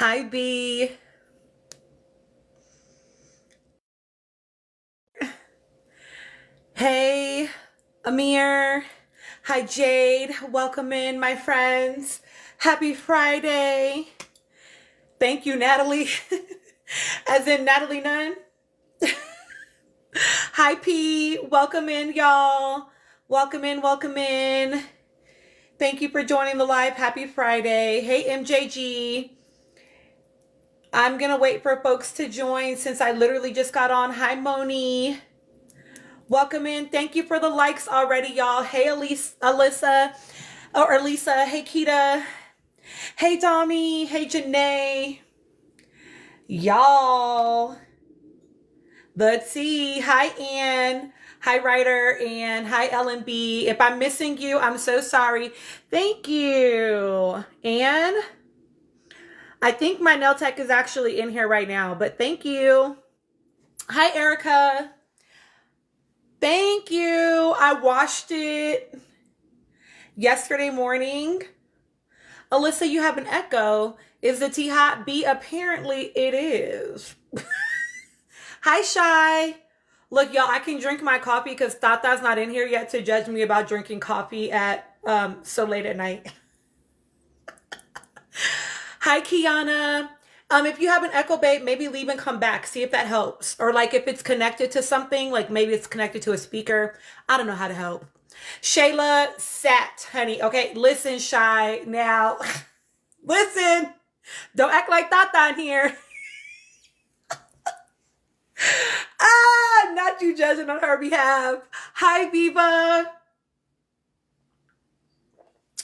Hi, B. Hey, Amir. Hi, Jade. Welcome in, my friends. Happy Friday. Thank you, Natalie. As in Natalie Nunn. Hi, P. Welcome in, y'all. Welcome in, welcome in. Thank you for joining the live. Happy Friday. Hey, MJG. I'm going to wait for folks to join since I literally just got on. Hi, Moni. Welcome in. Thank you for the likes already, y'all. Hey, Alyssa. Or Elisa. Hey, Kita. Hey, Tommy. Hey, Janae. Y'all. Let's see. Hi, Ann. Hi, Ryder. And hi, LNB. If I'm missing you, I'm so sorry. Thank you. Ann. I think my nail tech is actually in here right now, but thank you. Hi, Erica. Thank you. I washed it yesterday morning. Alyssa, you have an echo. Is the tea hot? B, apparently it is. Hi, Shy. Look, y'all, I can drink my coffee because Tata's not in here yet to judge me about drinking coffee at so late at night. Hi, Kiana. If you have an echo, babe, maybe leave and come back. See if that helps. Or like if it's connected to something, like maybe it's connected to a speaker. I don't know how to help. Shayla sat, honey. Okay, listen, Shy. Now, listen. Don't act like Tata in here. Not you judging on her behalf. Hi, Viva.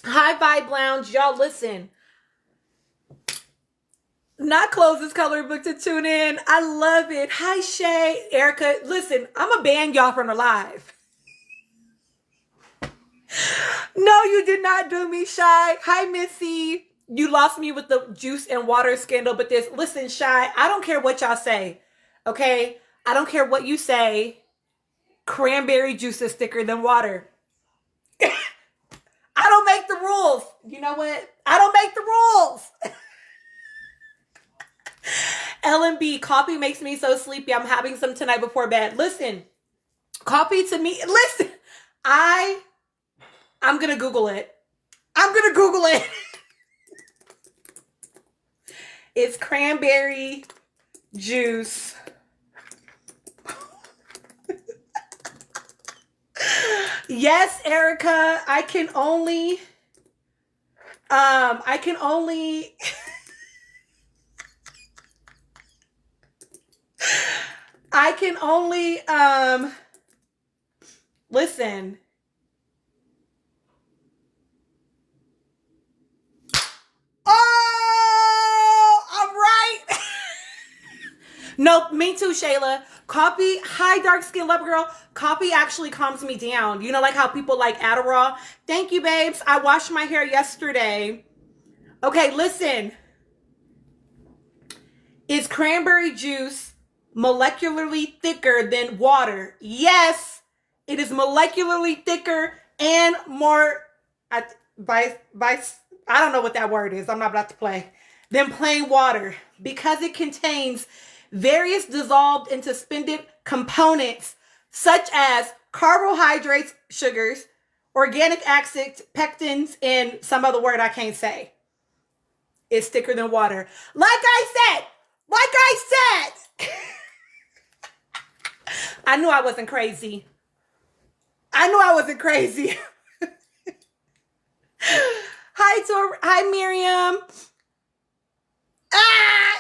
Hi, Vibe Lounge. Y'all, listen. Not close this coloring book to tune in. I love it. Hi, Shay. Erica, listen, I'm going to ban y'all from the live. No, you did not do me, Shy. Hi, Missy. You lost me with the juice and water scandal, but listen, Shy, I don't care what y'all say, okay? I don't care what you say. Cranberry juice is thicker than water. I don't make the rules. You know what? I don't make the rules. LMB, coffee makes me so sleepy. I'm having some tonight before bed. Listen, coffee to me, listen, I'm going to Google it. I'm going to Google it. It's cranberry juice. Yes, Erica, I can only listen. Oh, I'm right. No, me too, Shayla. Coffee, hi, dark skin lover girl. Coffee actually calms me down. You know, like how people like Adderall. Thank you, babes. I washed my hair yesterday. Okay, listen. Is cranberry juice molecularly thicker than water? Yes, it is molecularly thicker and more, I don't know what that word is. I'm not about to play. Than plain water because it contains various dissolved and suspended components such as carbohydrates, sugars, organic acids, pectins, and some other word I can't say. It's thicker than water. Like I said, I knew I wasn't crazy. Hi, Miriam.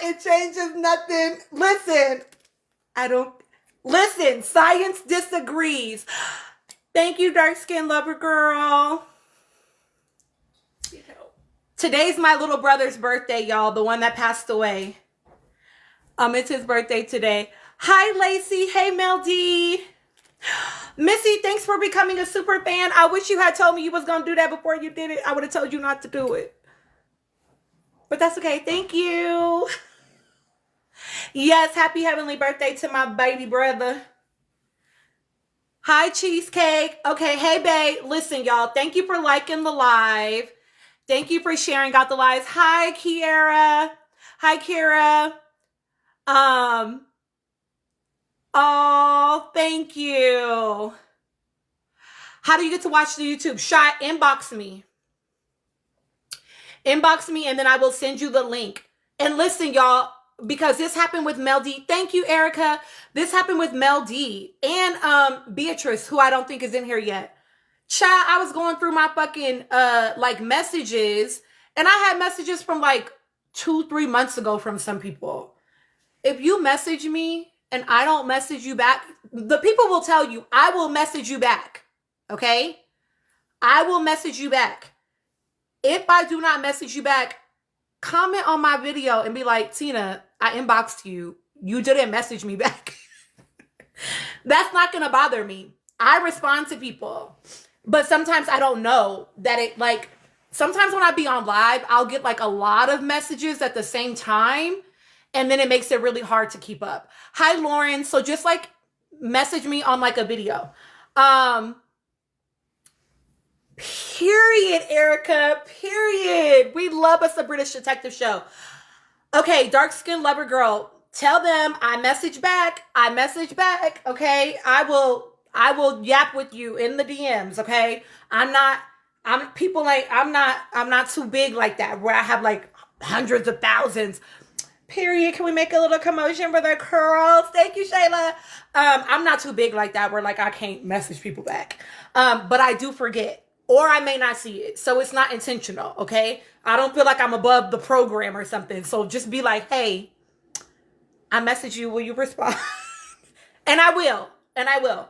It changes nothing. Listen, science disagrees. Thank you, dark skin lover girl. Today's my little brother's birthday, y'all. The one that passed away. It's his birthday today. Hi, Lacey. Hey, Mel D. Missy, thanks for becoming a super fan. I wish you had told me you was going to do that before you did it. I would have told you not to do it. But that's okay. Thank you. Yes, happy heavenly birthday to my baby brother. Hi, Cheesecake. Okay, hey, babe. Listen, y'all. Thank you for liking the live. Thank you for sharing out the lives. Hi, Kiara. Hi, Kira. Um, oh, thank you. How do you get to watch the YouTube? Shy, inbox me. Inbox me and then I will send you the link. And listen, y'all, because this happened with Mel D. Thank you, Erica. This happened with Mel D and Beatrice, who I don't think is in here yet. Child, I was going through my fucking like messages, and I had messages from like 2-3 months ago from some people. If you message me and I don't message you back, the people will tell you, I will message you back. Okay? I will message you back. If I do not message you back, comment on my video and be like, Tina, I inboxed you. You didn't message me back. That's not going to bother me. I respond to people. But sometimes I don't know that it, like, sometimes when I be on live, I'll get like a lot of messages at the same time. And then it makes it really hard to keep up. Hi, Lauren. So just like message me on like a video. Period, Erica. Period. We love us a British detective show. Okay, dark skin lover girl. Tell them I message back. I message back. Okay. I will yap with you in the DMs. Okay. I'm not too big like that where I have like hundreds of thousands. Period. Can we make a little commotion for the curls? Thank you, Shayla. I'm not too big like that where like I can't message people back. But I do forget. Or I may not see it. So it's not intentional, okay? I don't feel like I'm above the program or something. So just be like, hey, I message you. Will you respond? And I will. And I will.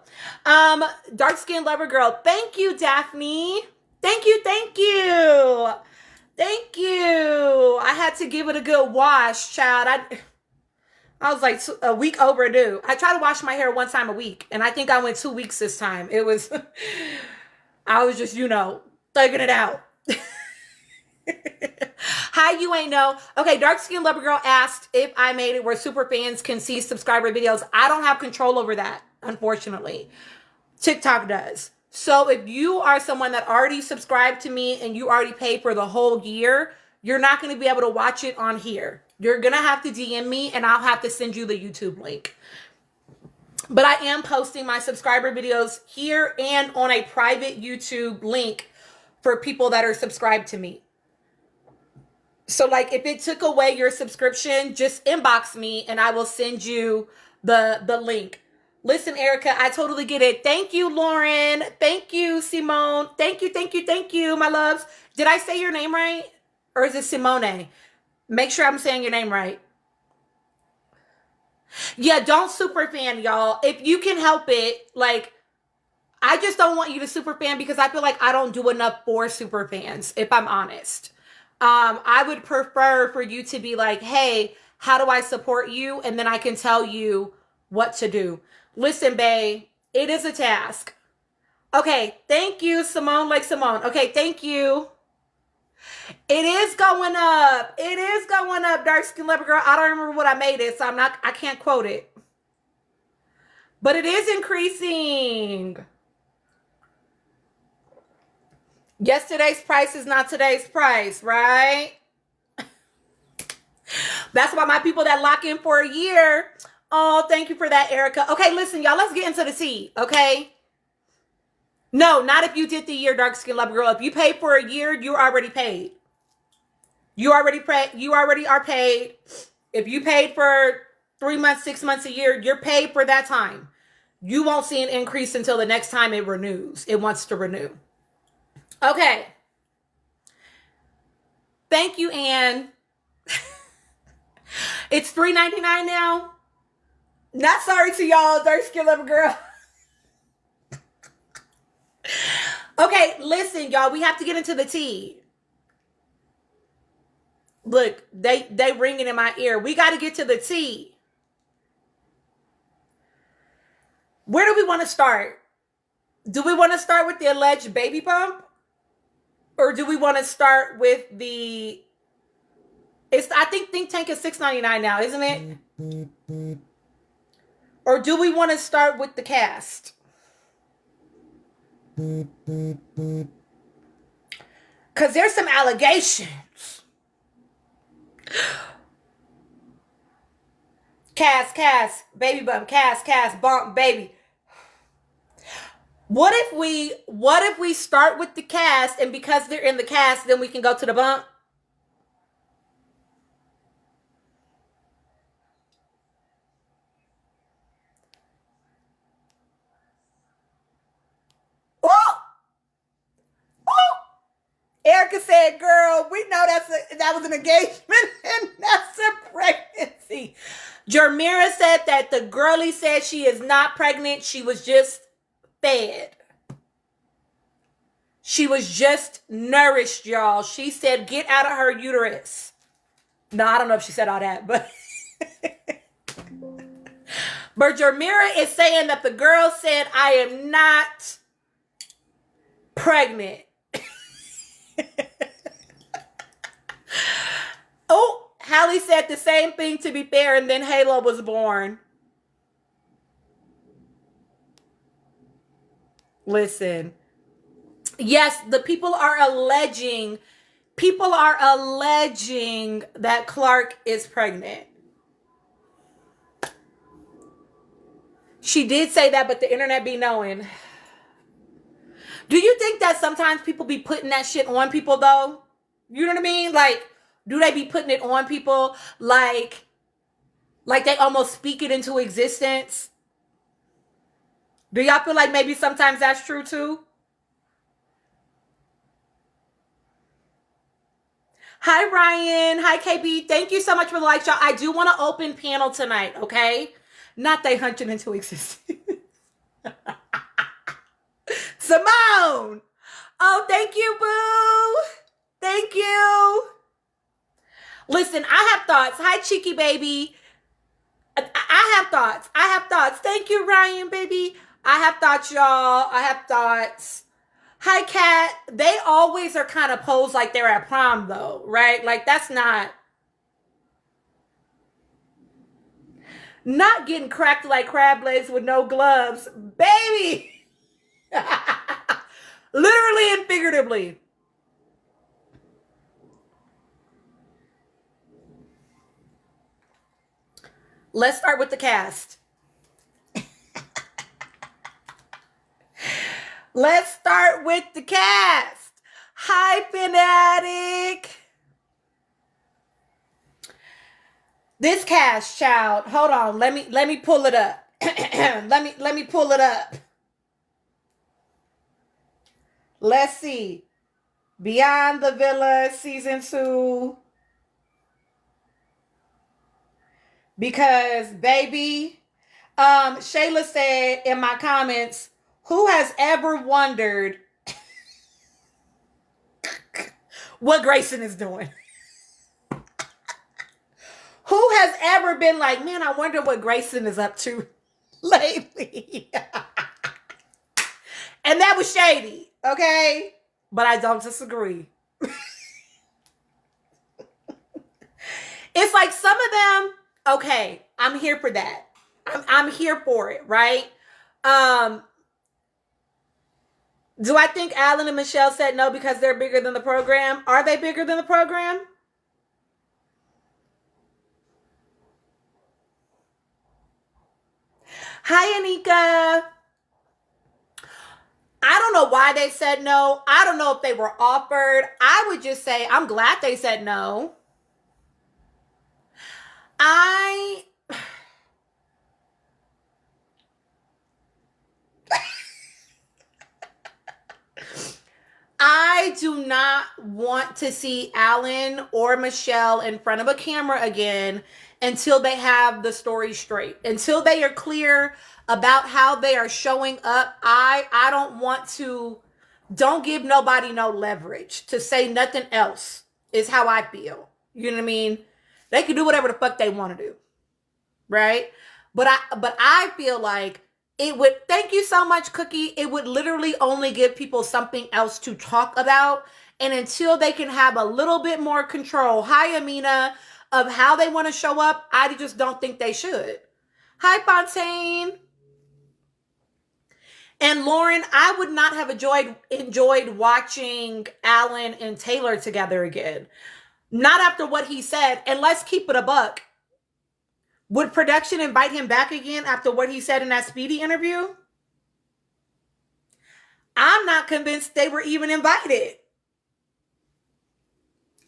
Dark skin lover girl. Thank you, Daphne. Thank you. Thank you. Thank you. I had to give it a good wash, child. I was like a week overdue. I try to wash my hair one time a week. And I think I went 2 weeks this time. It was... I was just, thugging it out. Hi, you ain't know. Okay, dark skin lover girl asked if I made it where super fans can see subscriber videos. I don't have control over that, unfortunately. TikTok does. So if you are someone that already subscribed to me and you already paid for the whole year, you're not going to be able to watch it on here. You're going to have to DM me and I'll have to send you the YouTube link. But I am posting my subscriber videos here and on a private YouTube link for people that are subscribed to me. So like if it took away your subscription, just inbox me and I will send you the link. Listen, Erica, I totally get it. Thank you, Lauren. Thank you, Simone. Thank you, my loves. Did I say your name right? Or is it Simone? Make sure I'm saying your name right. Yeah, don't super fan, y'all. If you can help it, like, I just don't want you to super fan because I feel like I don't do enough for super fans, if I'm honest. I would prefer for you to be like, hey, how do I support you? And then I can tell you what to do. Listen, babe, it is a task. Okay, thank you, Simone, like Simone. Okay, thank you. It is going up. It is going up, dark skin lover girl. I don't remember what I made it, so I can't quote it. But it is increasing. Yesterday's price is not today's price, right? That's why my people that lock in for a year. Oh, thank you for that, Erica. Okay, listen, y'all, let's get into the tea, okay? No, not if you did the year, dark skin lover girl. If you paid for a year, you're already paid. You already are paid. If you paid for 3 months, 6 months, a year, you're paid for that time. You won't see an increase until the next time it renews. It wants to renew. Okay. Thank you, Anne. It's $3.99 now. Not sorry to y'all, dark skin lover girl. Okay, listen, y'all. We have to get into the tea. Look, they ringing in my ear. We got to get to the tea. Where do we want to start? Do we want to start with the alleged baby bump? Or do we want to start with the... I think Think Tank is $6.99 now, isn't it? Or do we want to start with the cast? Because there's some allegations. Cast, baby bump, cast, bump, baby. What if we start with the cast, and because they're in the cast, then we can go to the bump? Oh, oh. Erica said, girl, we know that was an engagement and that's a pregnancy. Jermira said that the girlie said she is not pregnant. She was just fed. She was just nourished, y'all. She said, get out of her uterus. No, I don't know if she said all that, but but Jermira is saying that the girl said, I am not pregnant. Oh, Hallie said the same thing, to be fair, and then Halo was born. Listen. Yes, the people are alleging that Clark is pregnant. She did say that, but the internet be knowing. Do you think that sometimes people be putting that shit on people, though? You know what I mean? Like, do they be putting it on people? Like they almost speak it into existence? Do y'all feel like maybe sometimes that's true, too? Hi, Ryan. Hi, KB. Thank you so much for the like, y'all. I do want to open panel tonight, okay? Not they hunting into existence. Simone. Oh, thank you, boo. Thank you. Listen, I have thoughts. Hi, cheeky baby. I have thoughts. Thank you, Ryan, baby. I have thoughts, y'all. I have thoughts. Hi, Kat. They always are kind of posed like they're at prom, though, right? Like, that's not getting cracked like crab legs with no gloves. Baby! Literally and figuratively. Let's start with the cast. Let's start with the cast. Hi, Fanatic. This cast, child. Hold on. Let me pull it up. let me pull it up. Let's see. Beyond the Villa season 2. Because, baby, Shayla said in my comments, who has ever wondered what Grayson is doing? Who has ever been like, man, I wonder what Grayson is up to lately? And that was shady, okay? But I don't disagree. It's like some of them, okay, I'm here for that. I'm here for it, right? Do I think Alan and Michelle said no because they're bigger than the program? Are they bigger than the program? Hi, Anika. I don't know why they said no. I don't know if they were offered. I would just say I'm glad they said no. I do not want to see Alan or Michelle in front of a camera again until they have the story straight. Until they are clear about how they are showing up. I don't want to, don't give nobody no leverage to say nothing else is how I feel. You know what I mean? They can do whatever the fuck they want to do. Right? But I feel like it would, thank you so much, Cookie. It would literally only give people something else to talk about. And until they can have a little bit more control, hi, Amina, of how they want to show up, I just don't think they should. Hi, Fontaine. And Lauren, I would not have enjoyed watching Alan and Taylor together again. Not after what he said. And let's keep it a buck. Would production invite him back again after what he said in that Speedy interview? I'm not convinced they were even invited.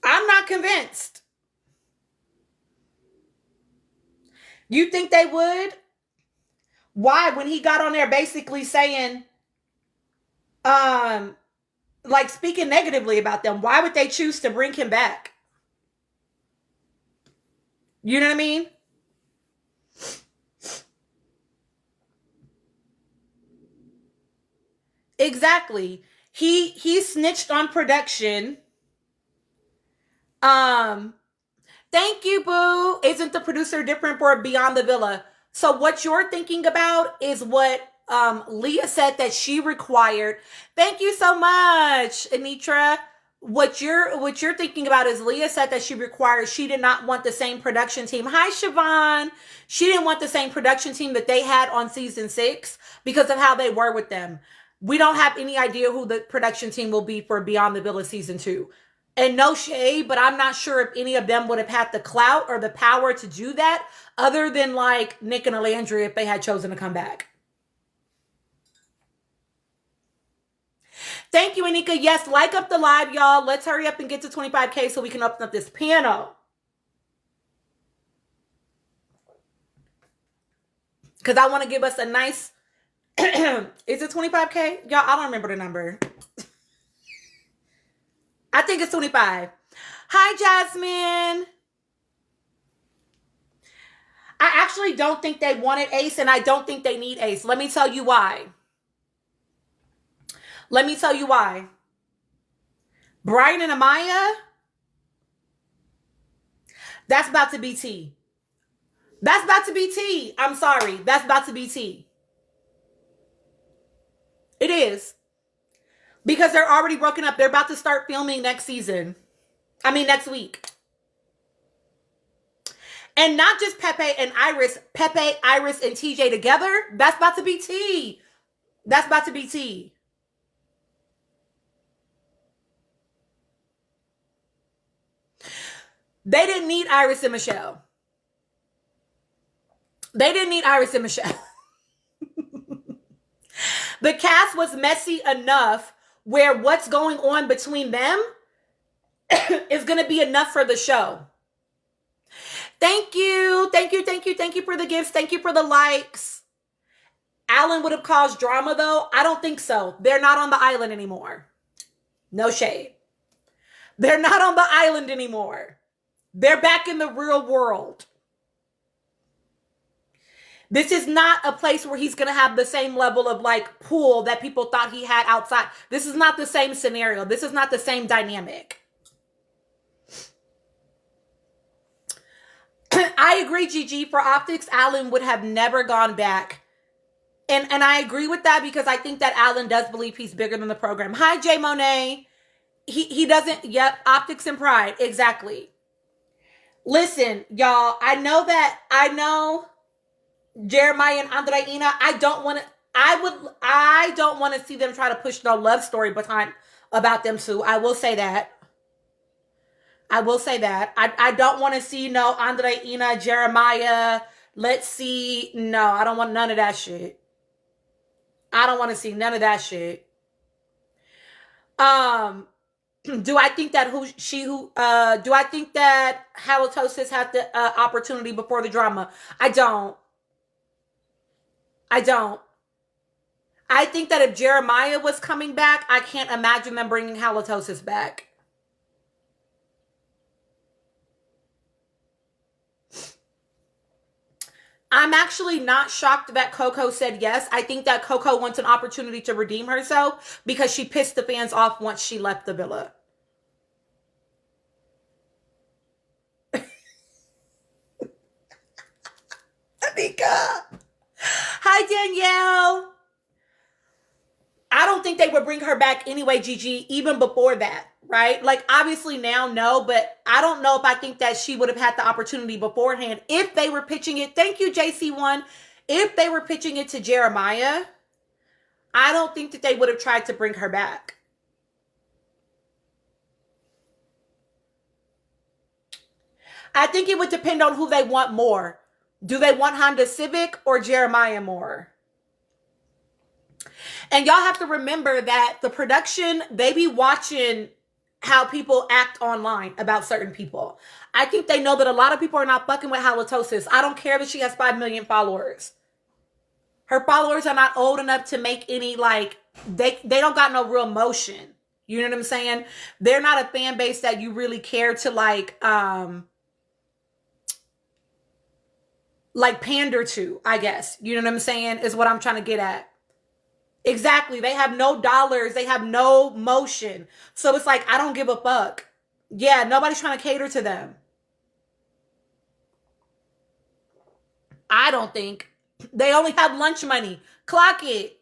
I'm not convinced. You think they would? Why? When he got on there basically saying, like speaking negatively about them, why would they choose to bring him back? You know what I mean? Exactly. He snitched on production. Um, Thank you, Boo. Isn't the producer different for Beyond the Villa? So what you're thinking about is what Leah said that she required. Thank you so much, Anitra. What you're thinking about is Leah said that she required, she did not want the same production team. Hi, Siobhan. She didn't want the same production team that they had on season 6 because of how they were with them. We don't have any idea who the production team will be for Beyond the Villa season 2. And no shade, but I'm not sure if any of them would have had the clout or the power to do that other than like Nick and Alandria if they had chosen to come back. Thank you, Anika. Yes, like up the live, y'all. Let's hurry up and get to 25K so we can open up this panel. Because I want to give us a nice... Is it 25K? Y'all, I don't remember the number. I think it's 25. Hi, Jasmine. I actually don't think they wanted Ace, and I don't think they need Ace. Let me tell you why. Let me tell you why. Brian and Amaya, that's about to be tea. That's about to be tea. I'm sorry. That's about to be tea. It is. Because they're already broken up. They're about to start filming next season. I mean, next week. And not just Pepe and Iris. Pepe, Iris, and TJ together. That's about to be tea. That's about to be tea. They didn't need Iris and Michelle. They didn't need Iris and Michelle. The cast was messy enough where what's going on between them is going to be enough for the show. Thank you. Thank you. Thank you. Thank you for the gifts. Thank you for the likes. Alan would have caused drama, though. I don't think so. They're not on the island anymore. No shade. They're not on the island anymore. They're back in the real world. This is not a place where he's going to have the same level of like pool that people thought he had outside. This is not the same scenario. This is not the same dynamic. I agree, Gigi. For optics, Alan would have never gone back. And I agree with that because I think that Alan does believe he's bigger than the program. Hi, Jay Monet. He doesn't. Yep, optics and pride. Exactly. Listen, y'all. I know Jeremiah and Andreina, I don't want to see them try to push no love story behind about them two. I will say that. I don't want to see no Andreina, Jeremiah. Let's see. No, I don't want none of that shit. I don't want to see none of that shit. Do I think that do I think that halitosis had the opportunity before the drama? I don't. I think that if Jeremiah was coming back, I can't imagine them bringing halitosis back. I'm actually not shocked that Coco said yes. I think that Coco wants an opportunity to redeem herself because she pissed the fans off once she left the villa. Anika. Hi, Danielle. I don't think they would bring her back anyway, Gigi, even before that, right? Like, obviously now, no, but I don't know if I think that she would have had the opportunity beforehand. If they were pitching it, thank you, JC1. If they were pitching it to Jeremiah, I don't think that they would have tried to bring her back. I think it would depend on who they want more. Do they want Honda Civic or Jeremiah more? And y'all have to remember that the production, they be watching how people act online about certain people. I think they know that a lot of people are not fucking with halitosis. I don't care that she has 5 million followers. Her followers are not old enough to make any, like, they don't got no real motion. You know what I'm saying? They're not a fan base that you really care to like pander to, I guess. You know what I'm saying? Is what I'm trying to get at. Exactly. They have no dollars. They have no motion. So it's like, I don't give a fuck. Yeah, nobody's trying to cater to them. I don't think. They only have lunch money. Clock it.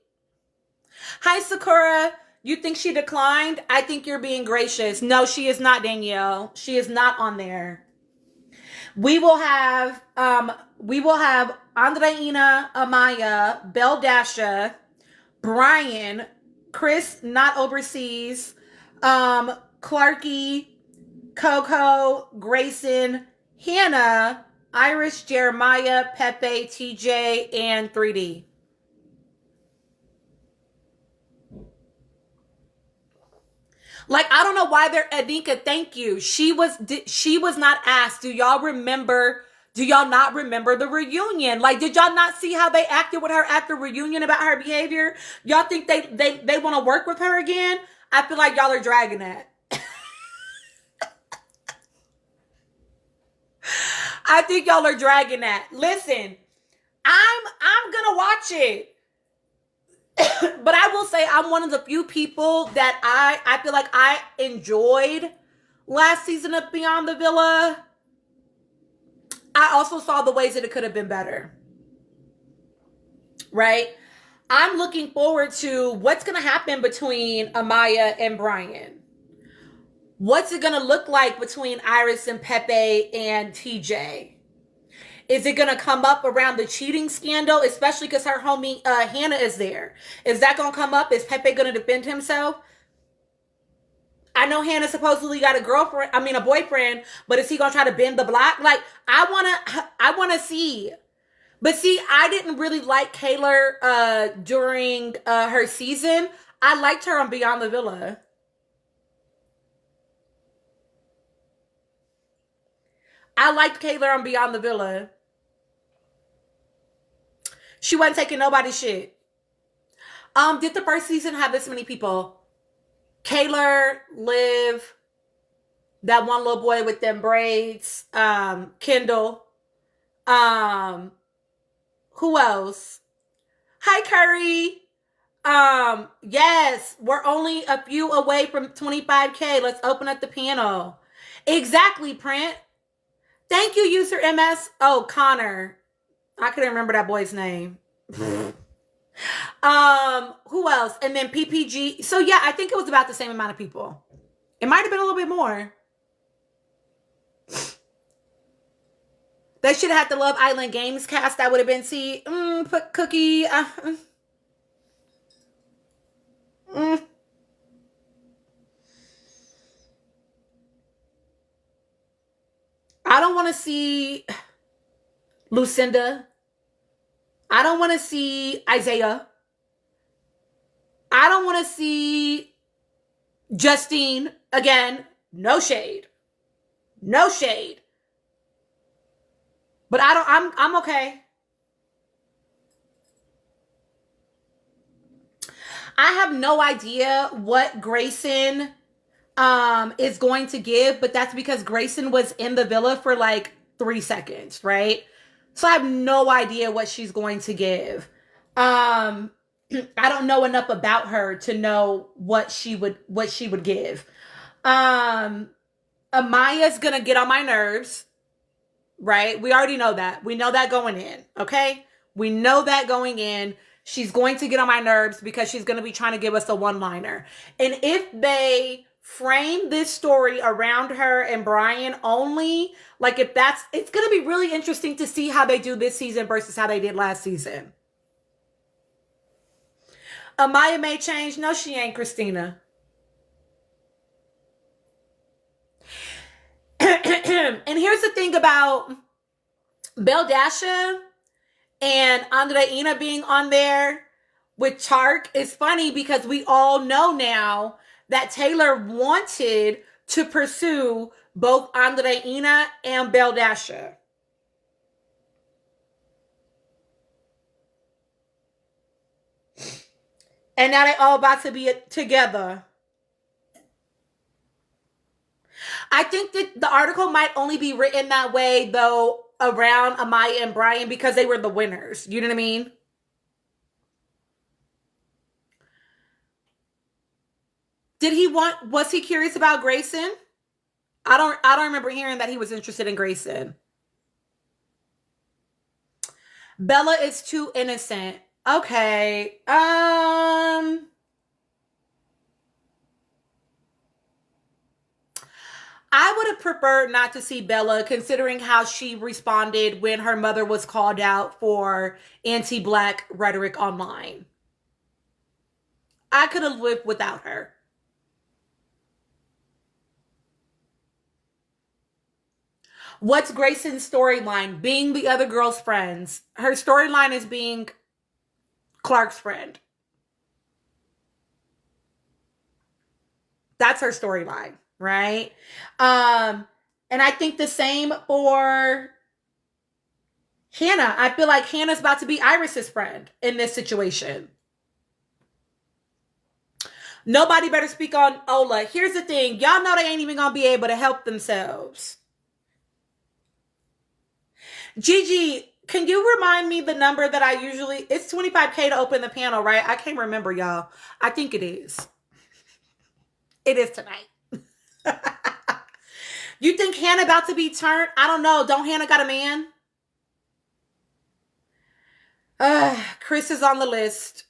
Hi, Sakura. You think she declined? I think you're being gracious. No, she is not, Danielle. She is not on there. We will have Andreina, Amaya, Belle Dasha, Brian, Chris, not overseas, Clarky, Coco, Grayson, Hannah, Iris, Jeremiah, Pepe, TJ, and 3D. Like, I don't know why they're Adinka, thank you. She was not asked. Do y'all not remember the reunion? Like, did y'all not see how they acted with her at the reunion about her behavior? Y'all think they want to work with her again? I feel like y'all are dragging that. I think y'all are dragging that. Listen, I'm gonna watch it. But I will say I'm one of the few people that I feel like I enjoyed last season of Beyond the Villa. I also saw the ways that it could have been better. Right? I'm looking forward to what's going to happen between Amaya and Brian. What's it going to look like between Iris and Pepe and TJ? Is it going to come up around the cheating scandal, especially because her homie Hannah is there? Is that going to come up? Is Pepe going to defend himself? I know Hannah supposedly got a boyfriend, but is he going to try to bend the block? Like, I want to see. But see, I didn't really like Kayla during her season. I liked her on Beyond the Villa. I liked Kayla on Beyond the Villa. She wasn't taking nobody's shit. Did the first season have this many people? Kayla, Liv, that one little boy with them braids, Kendall, who else? Hi, Curry. Yes, we're only a few away from 25K. Let's open up the panel. Exactly, Print. Thank you, user MS. Oh, Connor. I couldn't remember that boy's name. Who else? And then PPG. So yeah, I think it was about the same amount of people. It might have been a little bit more. They should have had the Love Island Games cast. That would have been, put Cookie. I don't want to see Lucinda. I don't want to see Isaiah. I don't want to see Justine. Again, no shade. No shade. But I'm okay. I have no idea what Grayson is going to give, but that's because Grayson was in the villa for like 3 seconds, right? So I have no idea what she's going to give. I don't know enough about her to know what she would give. Amaya's gonna get on my nerves, right? We already know that. We know that going in, okay? We know that going in. She's going to get on my nerves because she's going to be trying to give us a one-liner. And if they frame this story around her and Brian only, like if that's, it's going to be really interesting to see how they do this season versus how they did last season. Amaya may change. No, she ain't, Christina. And here's the thing about Beldasha and Andreina being on there with Chark is funny because we all know now that Taylor wanted to pursue both Andreina and Beldasha. And now they all about to be together. I think that the article might only be written that way, though, around Amaya and Brian because they were the winners. You know what I mean? Was he curious about Grayson? I don't remember hearing that he was interested in Grayson. Bella is too innocent. Okay. I would have preferred not to see Bella considering how she responded when her mother was called out for anti-black rhetoric online. I could have lived without her. What's Grayson's storyline? Being the other girl's friends. Her storyline is being Clark's friend. That's her storyline, right? And I think the same for Hannah. I feel like Hannah's about to be Iris's friend in this situation. Nobody better speak on Ola. Here's the thing. Y'all know they ain't even gonna be able to help themselves. Gigi, can you remind me the number that I usually... It's $25K to open the panel, right? I can't remember, y'all. I think it is. It is tonight. You think Hannah about to be turned? I don't know. Don't Hannah got a man? Chris is on the list.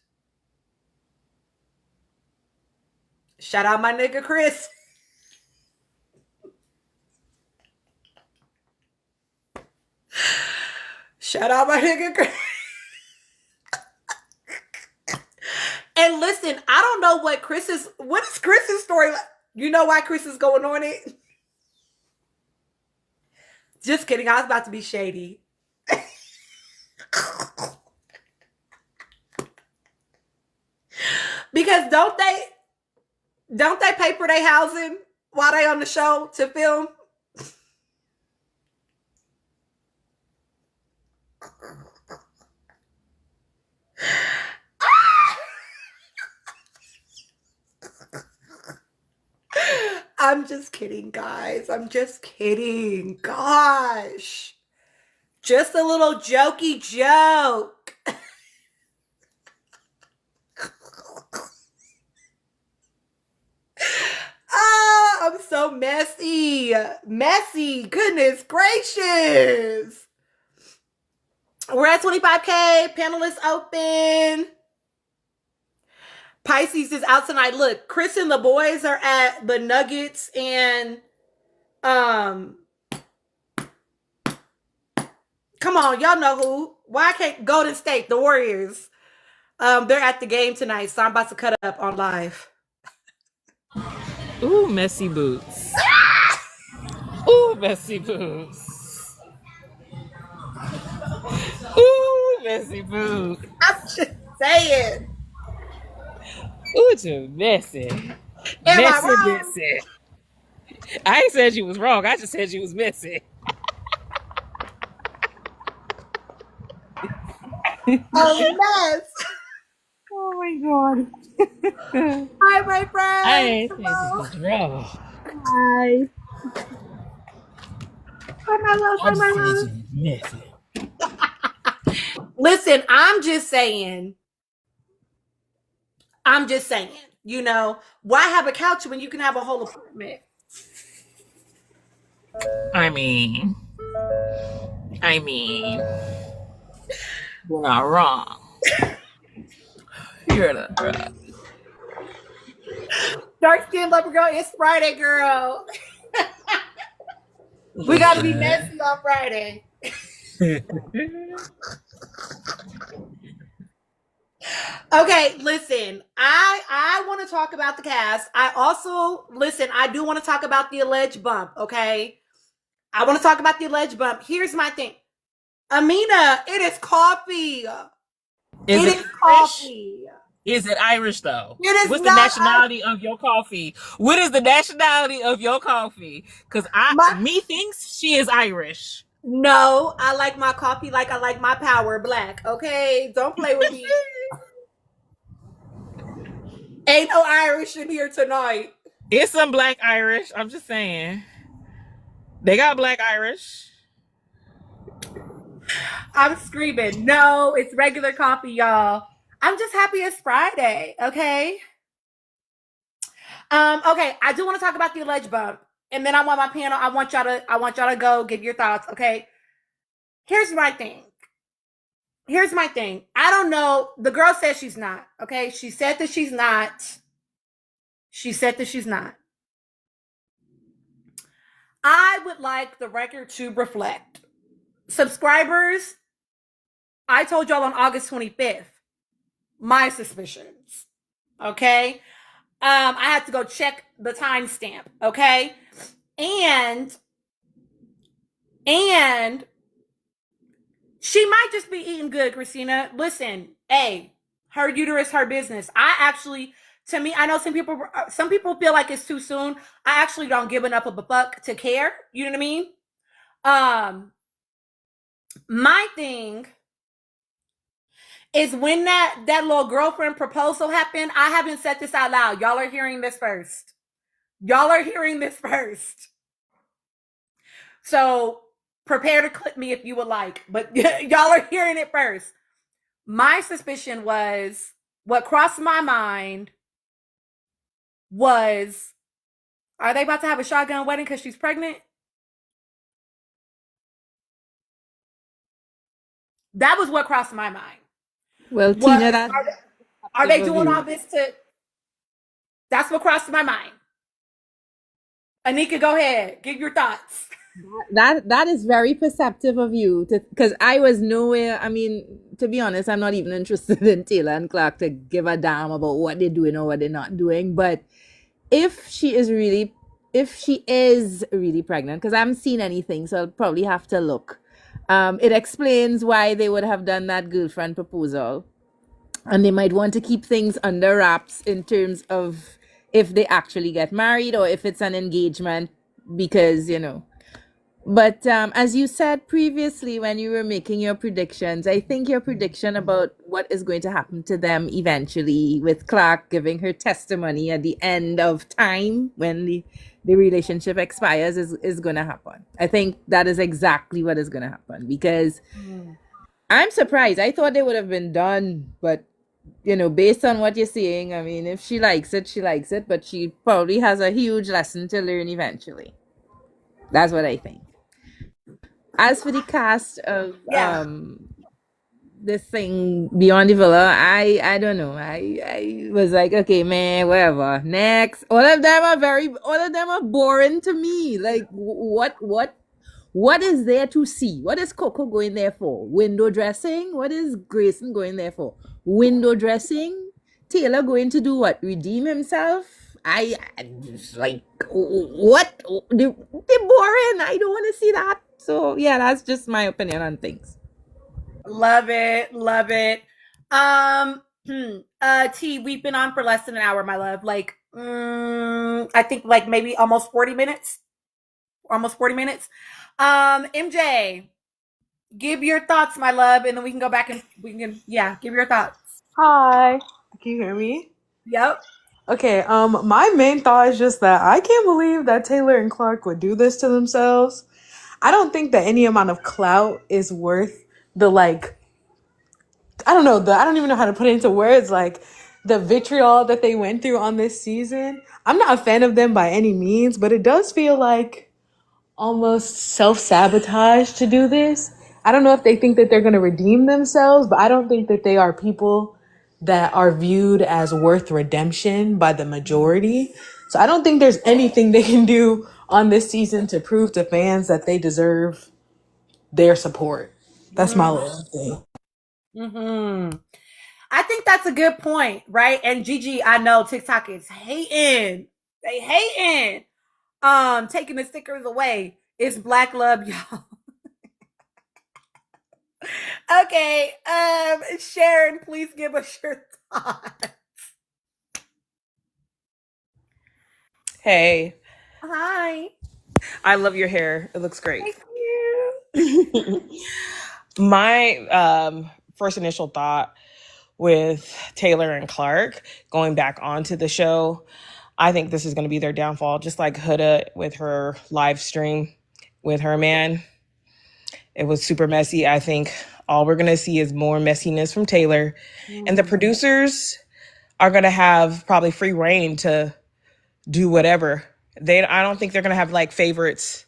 Shout out my nigga Chris. Shout out my nigga Chris. And listen, I don't know what is Chris's story like? You know why Chris is going on it? Just kidding. I was about to be shady. Because don't they pay for their housing while they on the show to film? I'm just kidding, guys. I'm just kidding. Gosh. Just a little jokey joke. I'm so messy. Messy. Goodness gracious. We're at 25K. Panelists open. Pisces is out tonight. Look, Chris and the boys are at the Nuggets and come on, y'all know who. Why can't Golden State, the Warriors? They're at the game tonight, so I'm about to cut up on live. Ooh, messy boots. Ooh, messy boots. Ooh, messy boots. I'm just saying. Ooh, too messy. Am I wrong? Messy. I ain't said you was wrong. I just said you was messy. Oh, mess. Oh my god. Hi, my friend. I ain't said you was wrong. Hi. Hi, my love. Hi, my love. Messy. Listen, I'm just saying, you know, why have a couch when you can have a whole apartment? I mean, you're not wrong. You're not wrong. Dark skin leopard girl, it's Friday, girl. We gotta be messy on Friday. Okay, listen, I want to talk about the cast. I do want to talk about the alleged bump, okay? I want to talk about the alleged bump. Here's my thing. Amina, it is coffee. Is It it is Irish? coffee. Is it Irish though? It is What's the not nationality of your coffee? What is the nationality of your coffee? Cause my. me thinks she is Irish. No, I like my coffee like I like my power black. Okay, don't play with me. Ain't no Irish in here tonight. It's some black Irish. I'm just saying. They got black Irish. I'm screaming. No, it's regular coffee, y'all. I'm just happy it's Friday. Okay. Okay. I do want to talk about the alleged bump, and then I want my panel. I want y'all to go give your thoughts. Okay. Here's my thing. Here's my thing. I don't know. The girl says she's not. Okay. She said that she's not. She said that she's not. I would like the record to reflect. Subscribers, I told y'all on August 25th my suspicions. Okay. I had to go check the timestamp. Okay. And and she might just be eating good, Christina. Listen, hey, her uterus, her business. I actually, to me, I know some people feel like it's too soon. I actually don't give enough of a fuck to care. You know what I mean? Um, my thing is when that little girlfriend proposal happened. I haven't said this out loud. Y'all are hearing this first. Y'all are hearing this first. So prepare to clip me if you would like, but y'all are hearing it first. My suspicion was what crossed my mind was, are they about to have a shotgun wedding because she's pregnant? That was what crossed my mind. Well, Was Tina, that's are they perspective of doing all you. this to? That's what crossed my mind. Anika, go ahead. Give your thoughts. That is very perceptive of you, because I was nowhere. I mean, to be honest, I'm not even interested in Taylor and Clark to give a damn about what they're doing or what they're not doing. But if she is really, if she is really pregnant, because I haven't seen anything, so I'll probably have to look. It explains why they would have done that girlfriend proposal, and they might want to keep things under wraps in terms of if they actually get married or if it's an engagement, because but as you said previously when you were making your predictions, I think your prediction about what is going to happen to them eventually, with Clark giving her testimony at the end of time when the relationship expires, is going to happen. I think that is exactly what is going to happen, because Mm. I'm surprised. I thought they would have been done, but based on what you're saying, I mean, if she likes it, she likes it, but she probably has a huge lesson to learn eventually. That's what I think. As for the cast of Yeah. this thing Beyond the Villa, I don't know. I was like, okay, man, whatever. Next. All of them are boring to me. Like, what is there to see? What is Coco going there for? Window dressing? What is Grayson going there for? Window dressing? Taylor going to do what? Redeem himself? I just like, what? They're boring. I don't want to see that. So yeah, that's just my opinion on things. Love it. Love it. T, we've been on for less than an hour, my love. Like, I think like maybe almost 40 minutes. Almost 40 minutes. MJ, give your thoughts, my love, and then we can go back and we can, yeah, give your thoughts. Hi. Can you hear me? Yep. Okay, my main thought is just that I can't believe that Taylor and Clark would do this to themselves. I don't think that any amount of clout is worth the I don't know, I don't even know how to put it into words, like the vitriol that they went through on this season. I'm not a fan of them by any means, but it does feel like almost self-sabotage to do this. I don't know if they think that they're going to redeem themselves, but I don't think that they are people that are viewed as worth redemption by the majority. So I don't think there's anything they can do on this season to prove to fans that they deserve their support. That's my little thing. Mm-hmm. I think that's a good point, right? And Gigi, I know TikTok is hating. They hating. Taking the stickers away. It's black love, y'all. Okay, Sharon, please give us your thoughts. Hey, Hi. I love your hair. It looks great. Thank you. My first initial thought with Taylor and Clark going back onto the show, I think this is going to be their downfall, just like Huda with her live stream with her man. It was super messy. I think all we're going to see is more messiness from Taylor. And the producers are going to have probably free reign to do whatever. I don't think they're going to have like favorites.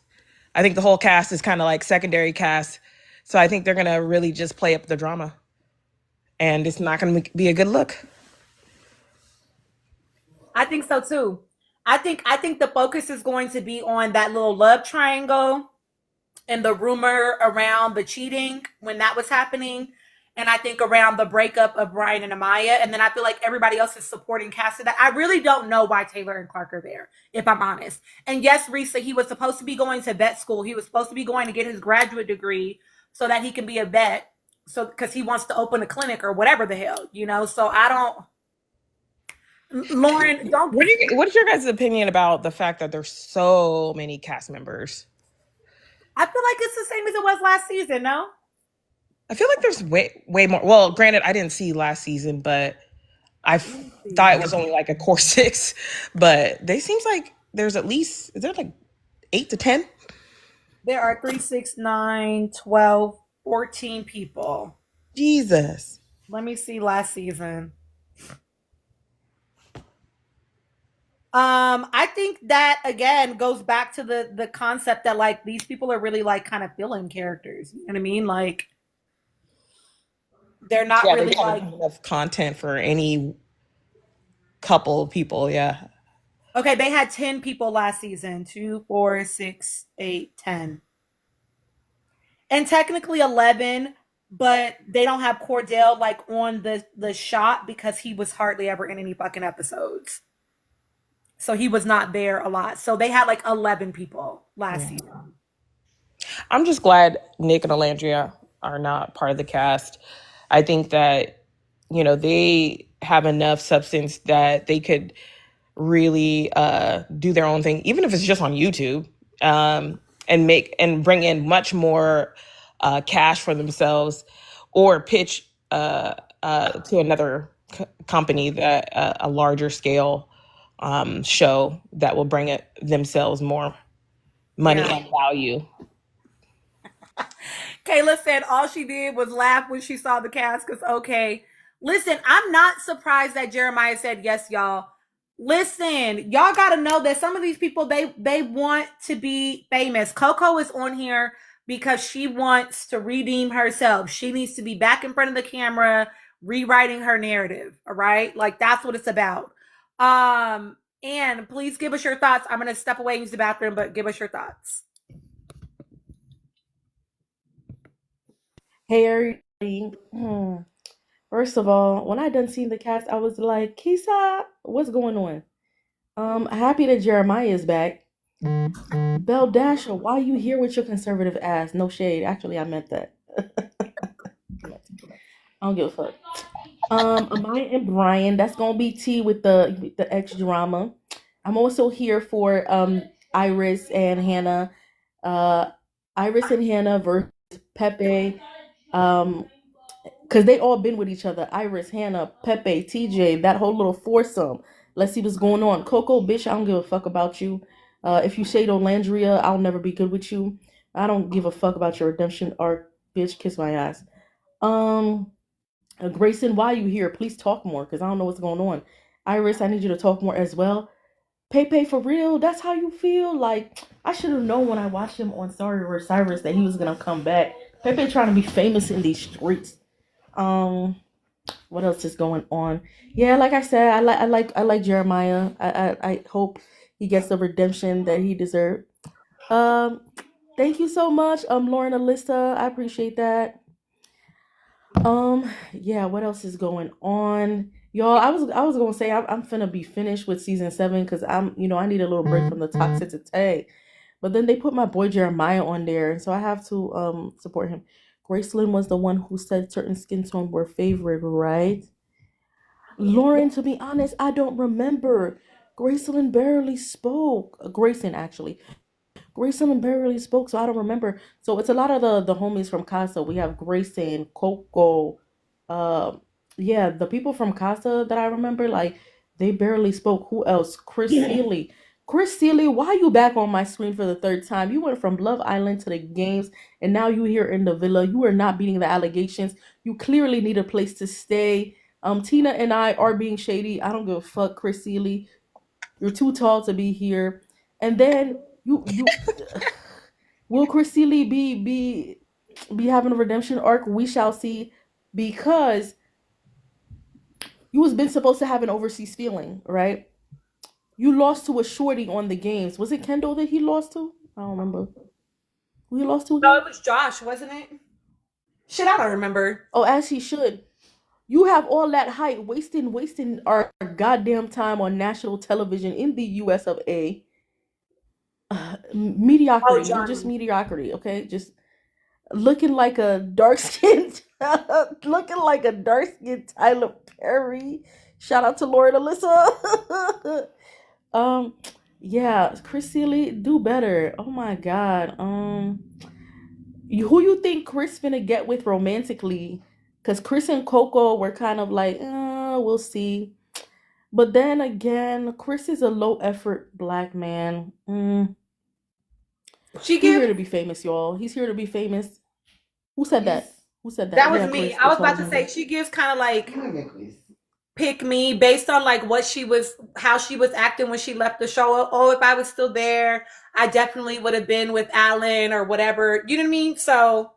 I think the whole cast is kind of like secondary cast. So I think they're going to really just play up the drama. And it's not going to be a good look. I think so too. I think the focus is going to be on that little love triangle and the rumor around the cheating when that was happening. And I think around the breakup of Brian and Amaya. And then I feel like everybody else is supporting cast of that. I really don't know why Taylor and Clark are there, if I'm honest. And yes, Risa, he was supposed to be going to vet school. He was supposed to be going to get his graduate degree so that he can be a vet. So because he wants to open a clinic or whatever the hell, you know. So I don't Lauren, don't. What's your guys' opinion about the fact that there's so many cast members? I feel like it's the same as it was last season, no? I feel like there's way more. Well, granted, I didn't see last season, but thought it was only like a core 6. But they seems like there's at least, is there like 8 to 10? There are 3, 6, 9, 12, 14 people. Jesus. Let me see last season. I think that again goes back to the concept that like these people are really like kind of fill-in characters. You know what I mean? Like they're not Yeah, really they don't like have enough content for any couple of people. Yeah. okay, they had 10 people last season. 2, 4, 6, 8, 10. And technically 11, but they don't have Cordell like on the shot because he was hardly ever in any fucking episodes. So he was not there a lot. So they had like 11 people last season. I'm just glad Nick and Alandria are not part of the cast. I think that, they have enough substance that they could really do their own thing, even if it's just on YouTube, and bring in much more cash for themselves, or pitch to another company that a larger scale show that will bring it themselves more money Yeah. and value. Kayla said all she did was laugh when she saw the cast because, okay. Listen, I'm not surprised that Jeremiah said yes, y'all. Listen, y'all got to know that some of these people, they want to be famous. Coco is on here because she wants to redeem herself. She needs to be back in front of the camera, rewriting her narrative. All right. Like that's what it's about. And please give us your thoughts. I'm going to step away and use the bathroom, but give us your thoughts. Hey everybody. First of all, when I done seen the cast, I was like, Kisa, what's going on? Happy that Jeremiah is back. Belle Dasher, why you here with your conservative ass? No shade. Actually, I meant that. I don't give a fuck. Amaya and Brian, that's gonna be tea with the X drama. I'm also here for Iris and Hannah. Uh Iris and Hannah versus Pepe. Um because they all been with each other. Iris, Hannah, Pepe, TJ, that whole little foursome. Let's see what's going on. Coco, bitch, I don't give a fuck about you. If you shade on Landria, I'll never be good with you. I don't give a fuck about your redemption arc, bitch. Kiss my ass. Um, Grayson, why are you here? Please talk more, because I don't know what's going on. Iris, I need you to talk more as well. Pepe, for real, that's how you feel? Like, I should have known when I watched him on Sorry River Cyrus that he was gonna come back. Pepe trying to be famous in these streets. Um, what else is going on? Yeah, like I said, I like Jeremiah. I hope he gets the redemption that he deserved. Um, Thank you so much, Lauren Alyssa. I appreciate that. Yeah, what else is going on? Y'all, I was gonna say I'm finna be finished with season 7 because I need a little break from the toxicity. But then they put my boy Jeremiah on there, so I have to support him. Gracelyn was the one who said certain skin tone were favored, right? Lauren, to be honest, I don't remember. Gracelyn barely spoke. Grayson, actually. Grayson barely spoke, so I don't remember. So it's a lot of the homies from Casa. We have Grayson, Coco, um, yeah, the people from Casa that I remember, like they barely spoke. Who else? Chris Seeley. Chris Seeley, why you back on my screen for the third time? You went from Love Island to the games, and now you here in the villa. You are not beating the allegations. You clearly need a place to stay. Tina and I are being shady. I don't give a fuck, Chris Seeley. You're too tall to be here. And then you will Chris Seeley be having a redemption arc? We shall see, because you was been supposed to have an overseas feeling, right? You lost to a shorty on the games. Was it Kendall that he lost to? I don't remember. Who you lost to No, again? it was Josh, wasn't it? Shit, I don't remember. Oh, as he should. You have all that hype, wasting our goddamn time on national television in the US of A. Oh, Mediocrity. You're just Johnny. mediocrity, okay? Just looking like a dark skinned looking like a dark skinned Tyler Perry. Shout out to Lauren Alyssa. um yeah, Chris Seeley, do better. Oh my god. Who you think Chris finna get with romantically? Because Chris and Coco were kind of like, we'll see. But then again, Chris is a low effort black man. She He's here gives. to be famous, y'all. He's here to be famous. Who said that? Who said that? That was Yeah, me. Chris. I That's was what I about to say remember. she gives kind of like pick me based on like what she was, how she was acting when she left the show. Oh, if I was still there, I definitely would have been with Alan or whatever. You know what I mean? So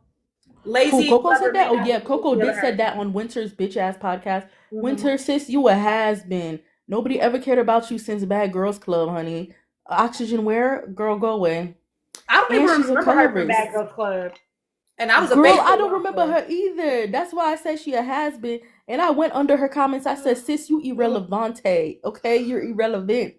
Who, lazy, Coco clever said that? man Oh has yeah, to be Coco feeling did said her. that on Winter's bitch ass podcast. Mhm. Winter, sis, you a has been. Nobody ever cared about you since Bad Girls Club, honey. Oxygen wear, girl, go away. I don't And even she's a remember her from colorist. Bad Girls Club, and I was a Girl, I baseball don't remember watcher. her either. That's why I said she a has been. And I went under her comments. I said, sis, you irrelevante. Okay, you're irrelevant.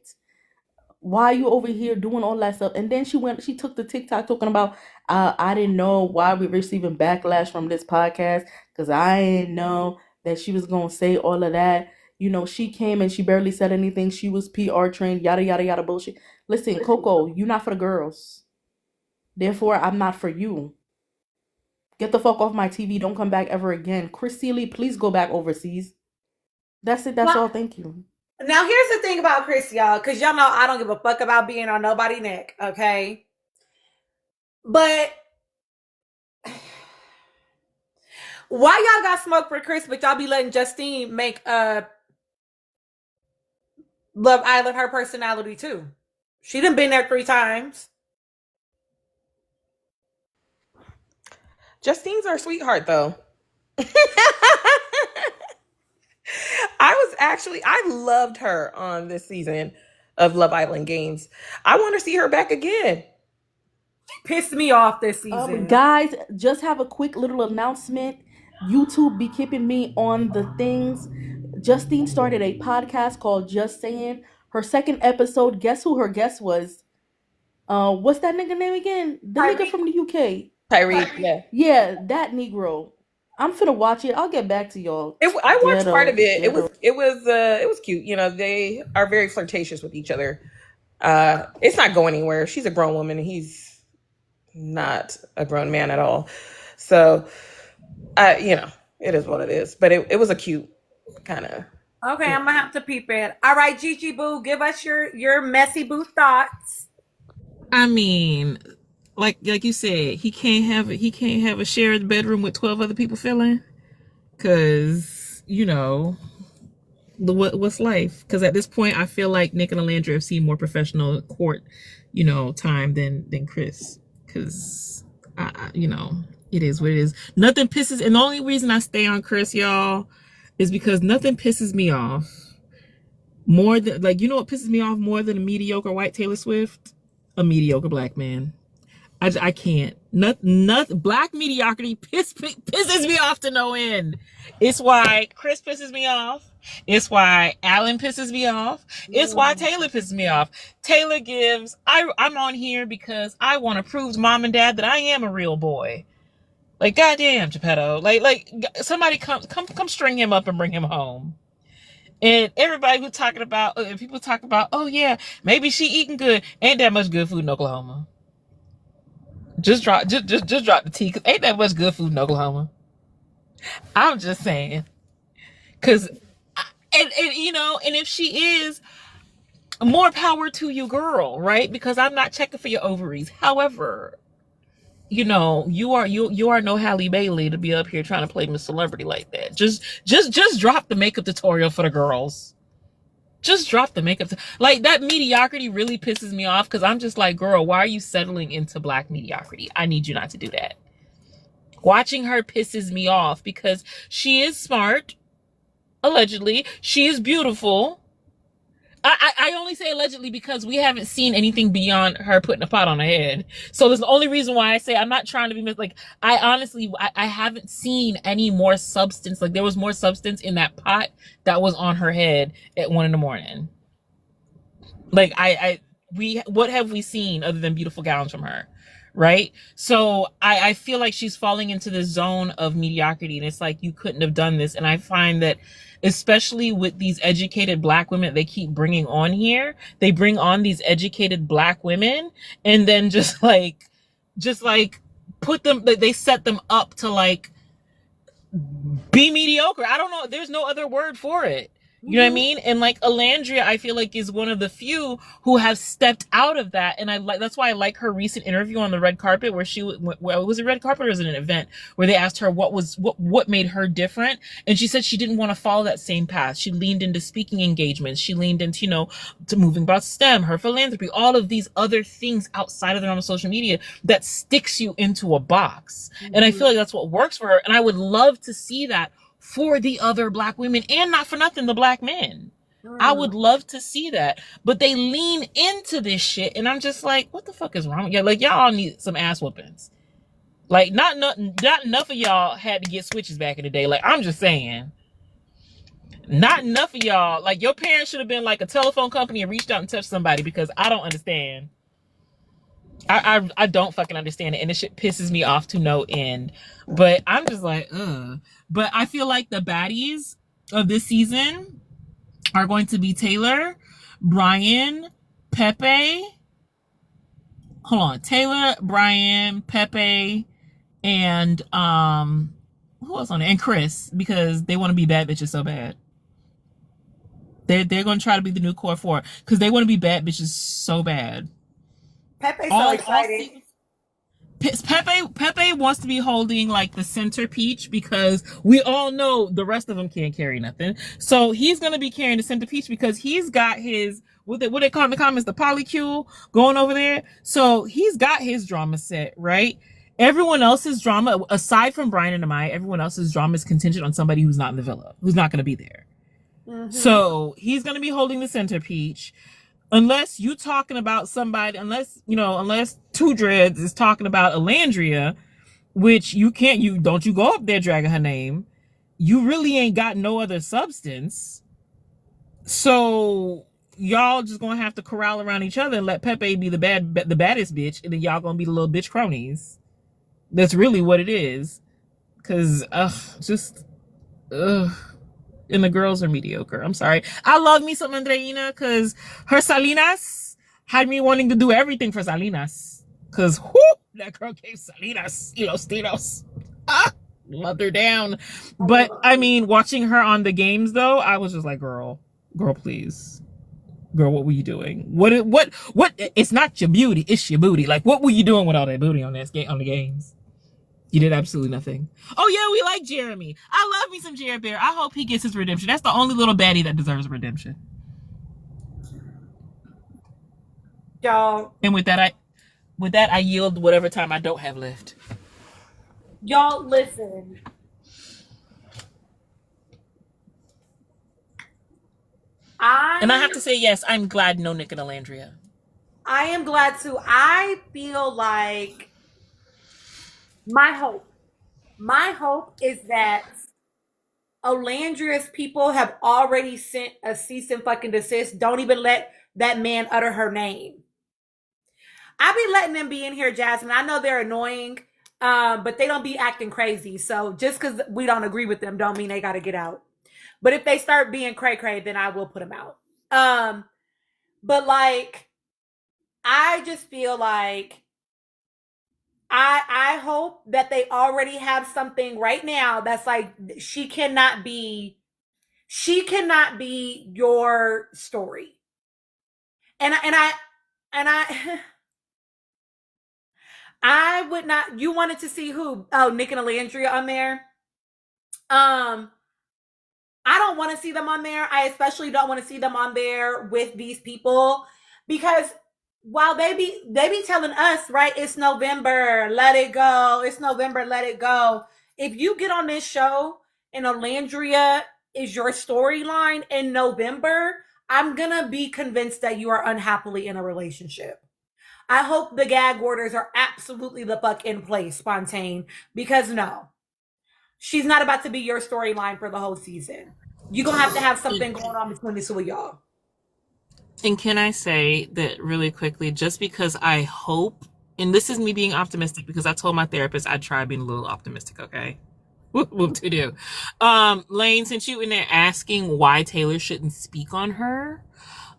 Why are you over here doing all that stuff? And then she took the TikTok talking about, I didn't know why we were receiving backlash from this podcast, because I didn't know that she was gonna say all of that. You know, she came and she barely said anything. She was PR trained, yada yada yada bullshit. Listen, Coco, you're not for the girls. Therefore, I'm not for you. Get the fuck off my TV. Don't come back ever again. Chris Seeley, please go back overseas. That's it. That's Well, all. Thank you. now here's the thing about Chris, y'all, because y'all know I don't give a fuck about being on nobody's neck, okay? But why y'all got smoke for Chris, but y'all be letting Justine make Love Island her personality too? She done been there 3 times. Justine's our sweetheart, though. I loved her on this season of Love Island Games. I want to see her back again. Pissed me off this season. Guys, just have a quick little announcement. YouTube be keeping me on the things. Justine started a podcast called Just Saying. Her second episode, guess who her guest was? What's that nigga name again? The nigga Tyreek. from the UK. Tyreek, yeah. Yeah, that Negro. I'm finna watch it. I'll get back to y'all. I watched part of it. Ghetto. It was cute. You know, they are very flirtatious with each other. It's not going anywhere. She's a grown woman and he's not a grown man at all. So, you know, it is what it is. But it was a cute kind of. Okay, I'm gonna have to peep it. All right, Gigi Boo, give us your messy boo thoughts. I mean, like you said, he can't have a shared bedroom with 12 other people filling, because you know what's life. Because at this point, I feel like Nick and Alandra have seen more professional court, time than Chris. Because it is what it is. Nothing pisses, and the only reason I stay on Chris, y'all, is because nothing pisses me off more than, like, what pisses me off more than a mediocre white Taylor Swift? A mediocre black man. I can't. Not black mediocrity pisses me off to no end. It's why Chris pisses me off. It's why Alan pisses me off. It's why Taylor pisses me off. Taylor gives, I'm on here because I want to prove to mom and dad that I am a real boy. Like, goddamn, Geppetto. Like somebody come string him up and bring him home. And everybody who talking about, people talk about, oh yeah, maybe she eating good. Ain't that much good food in Oklahoma. Just drop the T, cause ain't that much good food in Oklahoma. I'm just saying, cause, and you know, and if she is, more power to you, girl, right? Because I'm not checking for your ovaries. However, you know, you are no Halle Bailey to be up here trying to play Miss Celebrity like that. Just drop the makeup tutorial for the girls. Just drop the makeup. Like, that mediocrity really pisses me off, because I'm just like, girl, why are you settling into black mediocrity? I need you not to do that. Watching her pisses me off because she is smart, allegedly. She is beautiful. I only say allegedly because we haven't seen anything beyond her putting a pot on her head. So that's the only reason why I say I'm not trying to be like, I honestly, I haven't seen any more substance. Like, there was more substance in that pot that was on her head at 1 a.m. Like, what have we seen other than beautiful gowns from her? Right? So I feel like she's falling into this zone of mediocrity, and it's like, you couldn't have done this. And I find that, especially with these educated black women they keep bringing on here, they bring on these educated black women and then just like put them, they set them up to like be mediocre. I don't know, there's no other word for it. You know what I mean? And like, Alandria, I feel like, is one of the few who have stepped out of that. And that's why I like her recent interview on the red carpet, where was it red carpet or was it an event where they asked her what made her different? And she said she didn't want to follow that same path. She leaned into speaking engagements. She leaned into, to moving about STEM, her philanthropy, all of these other things outside of the normal social media that sticks you into a box. And I feel like that's what works for her. And I would love to see that for the other black women, and not for nothing, the black men. I would love to see that, but they lean into this shit, and I'm just like, what the fuck is wrong with y'all? Like, y'all need some ass whoopings. Like, not enough of y'all had to get switches back in the day. Like, I'm just saying, not enough of y'all. Like, your parents should have been like a telephone company and reached out and touched somebody, because I don't understand. I don't fucking understand it, and this shit pisses me off to no end. But I'm just like, ugh. But I feel like the baddies of this season are going to be Taylor, Brian, Pepe. Hold on, Taylor, Brian, Pepe, and who else on it? And Chris, because they want to be bad bitches so bad. They're going to try to be the new core four because they want to be bad bitches so bad. Pepe's so excited. Pepe wants to be holding like the center peach, because we all know the rest of them can't carry nothing. So he's gonna be carrying the center peach because he's got his what they call in the comments, the polycule going over there. So he's got his drama set, right? Everyone else's drama, aside from Brian and Amaya, everyone else's drama is contingent on somebody who's not in the villa, who's not gonna be there. So he's gonna be holding the center peach. Unless you talking about somebody, unless Two Dreads is talking about Alandria, which you don't go up there dragging her name. You really ain't got no other substance. So y'all just gonna have to corral around each other and let Pepe be the baddest bitch, and then y'all gonna be the little bitch cronies. That's really what it is. Cause and the girls are mediocre. I'm sorry. I love me some Andreina, because her Salinas had me wanting to do everything for Salinas. Because that girl gave Salinas Stilos. Loved her down. But I mean, watching her on the games though, I was just like, girl, please. Girl, what were you doing? What it's not your beauty, it's your booty. Like, what were you doing with all that booty on the games? You did absolutely nothing. Oh yeah, we like Jeremy. I love me some Jared Bear. I hope he gets his redemption. That's the only little baddie that deserves redemption. Y'all. And with that, I yield whatever time I don't have left. Y'all, listen. And I have to say, yes, I'm glad no Nick and Alandria. I am glad too. I feel like my hope is that Alandria's people have already sent a cease and fucking desist. Don't even let that man utter her name. I be letting them be in here, Jasmine. I know they're annoying. But they don't be acting crazy. So just because we don't agree with them, don't mean they got to get out. But if they start being cray cray, then I will put them out. But like, I just feel like I hope that they already have something right now that's like she cannot be your story. And I I would not. You wanted to see who? Oh, Nick and Alandria on there. Um, I don't want to see them on there. I especially don't want to see them on there with these people because while they be telling us, right, it's November, let it go. It's November, let it go. If you get on this show and Alandria is your storyline in November, I'm gonna be convinced that you are unhappily in a relationship. I hope the gag orders are absolutely the fuck in place, Spontaine, because no, she's not about to be your storyline for the whole season. You're gonna have to have something going on between the two of y'all. And can I say that really quickly, just because I hope, and this is me being optimistic because I told my therapist I'd try being a little optimistic, okay? What to do? Lane, since you in there asking why Taylor shouldn't speak on her,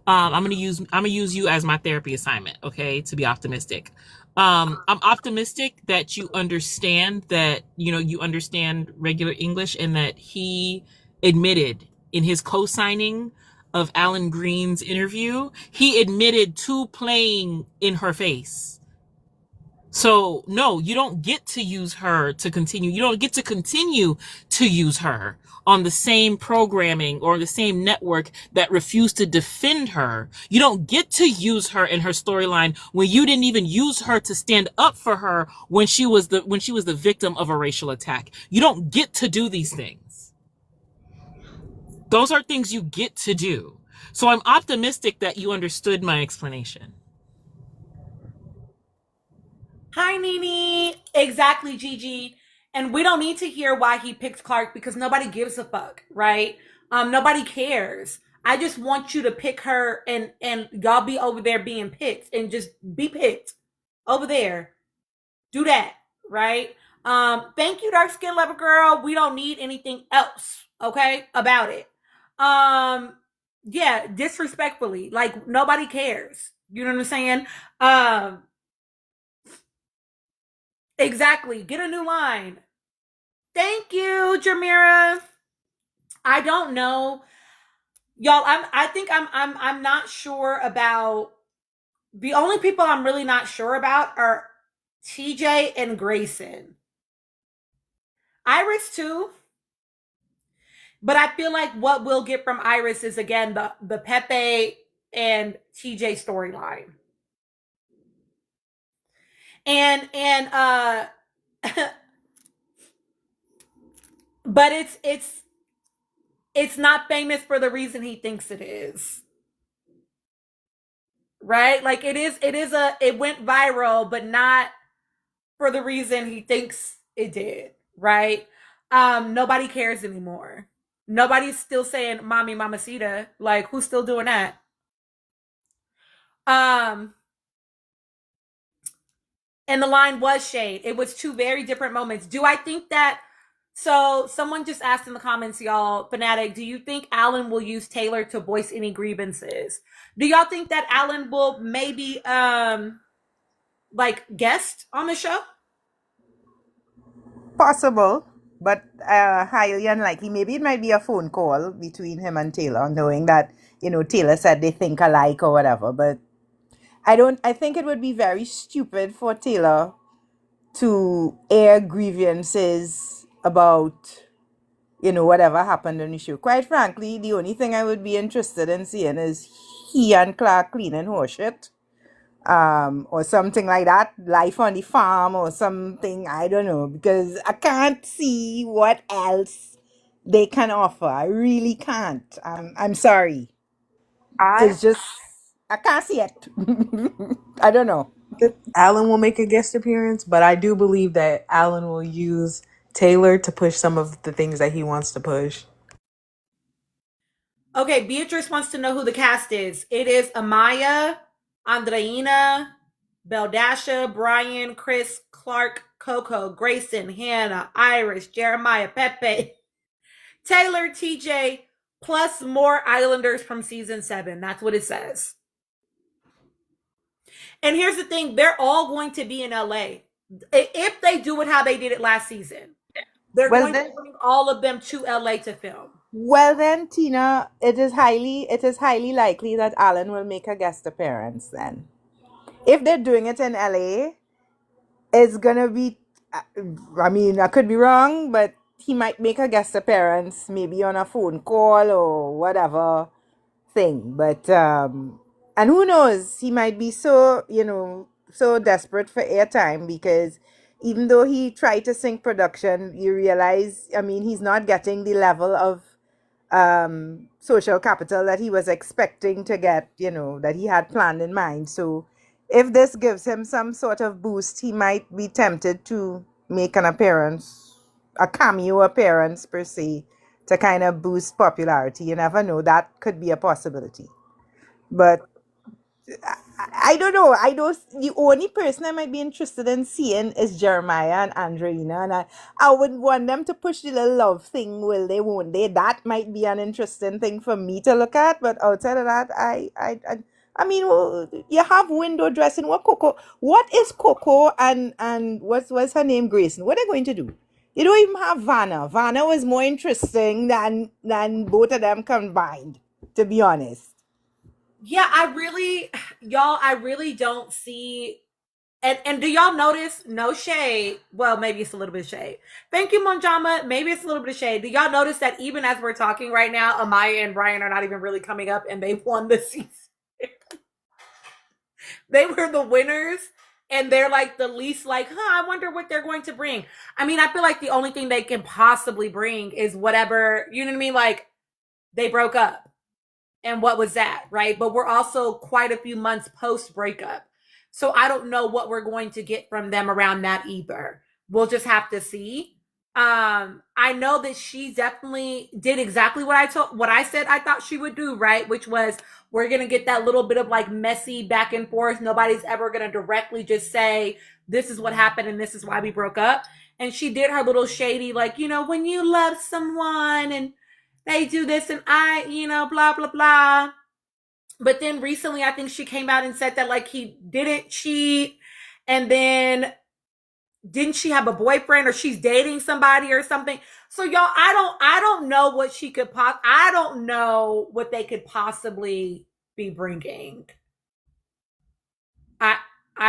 I'm gonna use you as my therapy assignment, okay, to be optimistic. I'm optimistic that you understand that, you understand regular English and that he admitted in his co-signing of Alan Green's interview, he admitted to playing in her face. So no, you don't get to use her to continue. You don't get to continue to use her on the same programming or the same network that refused to defend her. You don't get to use her in her storyline when you didn't even use her to stand up for her when she was the victim of a racial attack. You don't get to do these things. Those are things you get to do. So I'm optimistic that you understood my explanation. Hi, Nene. Exactly, Gigi. And we don't need to hear why he picked Clark because nobody gives a fuck, right? Nobody cares. I just want you to pick her and y'all be over there being picked and just be picked over there. Do that, right? Thank you, dark skin lover girl. We don't need anything else, okay, about it. Yeah, disrespectfully, like nobody cares. You know what I'm saying? Exactly. Get a new line. Thank you, Jamira. I don't know, y'all. I think I'm not sure about the only people I'm really not sure about are TJ and Grayson. Iris too. But I feel like what we'll get from Iris is again the Pepe and TJ storyline. And but it's not famous for the reason he thinks it is. Right? Like it went viral, but not for the reason he thinks it did, right? Nobody cares anymore. Nobody's still saying mommy mamacita. Like who's still doing that? Um and the line was shade. It was two very different moments. Do I think that so someone just asked in the comments, y'all, Fanatic, do you think Alan will use Taylor to voice any grievances? Do y'all think that Alan will maybe like guest on the show? Possible, but highly unlikely. Maybe it might be a phone call between him and Taylor, knowing that, Taylor said they think alike or whatever. But I think it would be very stupid for Taylor to air grievances about, whatever happened on the show. Quite frankly, the only thing I would be interested in seeing is he and Clark cleaning horse shit, or something like that, life on the farm or something. I don't know, because I can't see what else they can offer. I really can't. I'm sorry. I It's just I can't see it. I don't know. Alan will make a guest appearance, but I do believe that Alan will use Taylor to push some of the things that he wants to push. Okay, Beatrice wants to know who the cast is. It is Amaya, Andreina, Beldasha, Brian, Chris, Clark, Coco, Grayson, Hannah, Iris, Jeremiah, Pepe, Taylor, TJ, plus more Islanders from season 7. That's what it says. And here's the thing, they're all going to be in LA. If they do it how they did it last season, they're Well going to then, bring all of them to LA to film. well then, Tina, it is highly likely that Alan will make a guest appearance then. If they're doing it in LA, it's gonna be. I mean, I could be wrong, but he might make a guest appearance, maybe on a phone call or whatever thing. But and who knows, he might be so desperate for airtime because even though he tried to sync production, you realize, I mean, he's not getting the level of social capital that he was expecting to get, that he had planned in mind. So if this gives him some sort of boost, he might be tempted to make an appearance, a cameo appearance per se, to kind of boost popularity. You never know. That could be a possibility. But I don't know. I don't. The only person I might be interested in seeing is Jeremiah and Andreina, and I would want them to push the little love thing. Will they? Won't they? That might be an interesting thing for me to look at. But outside of that, I mean, well, you have window dressing. What is Coco and what's her name? Grayson. What are they going to do? You don't even have Vanna. Vanna was more interesting than both of them combined. To be honest. Yeah, I really don't see. And do y'all notice? No shade. Well, maybe it's a little bit of shade. Thank you, Monjama. Maybe it's a little bit of shade. Do y'all notice that even as we're talking right now, Amaya and Brian are not even really coming up, and they won the season. They were the winners, and they're like the least like, I wonder what they're going to bring. I mean, I feel like the only thing they can possibly bring is whatever, you know what I mean? Like, they broke up. And what was that, right? But we're also quite a few months post breakup. So I don't know what we're going to get from them around that either. We'll just have to see. I know that she definitely did exactly what I said I thought she would do, right? Which was, we're gonna get that little bit of like messy back and forth. Nobody's ever gonna directly just say, this is what happened and this is why we broke up. And she did her little shady, like, when you love someone and they do this and blah, blah, blah. But then recently, I think she came out and said that like he didn't cheat. And then didn't she have a boyfriend or she's dating somebody or something? So y'all, I don't know what I don't know what they could possibly be bringing. I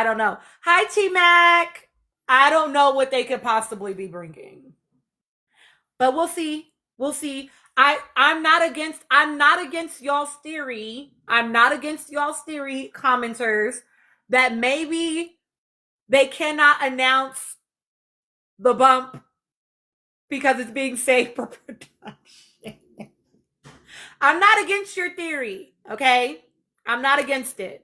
don't know. Hi, T-Mac. I don't know what they could possibly be bringing. But we'll see. We'll see. I'm not against y'all's theory. I'm not against y'all's theory, commenters, that maybe they cannot announce the bump because it's being saved for production. I'm not against your theory, okay? I'm not against it.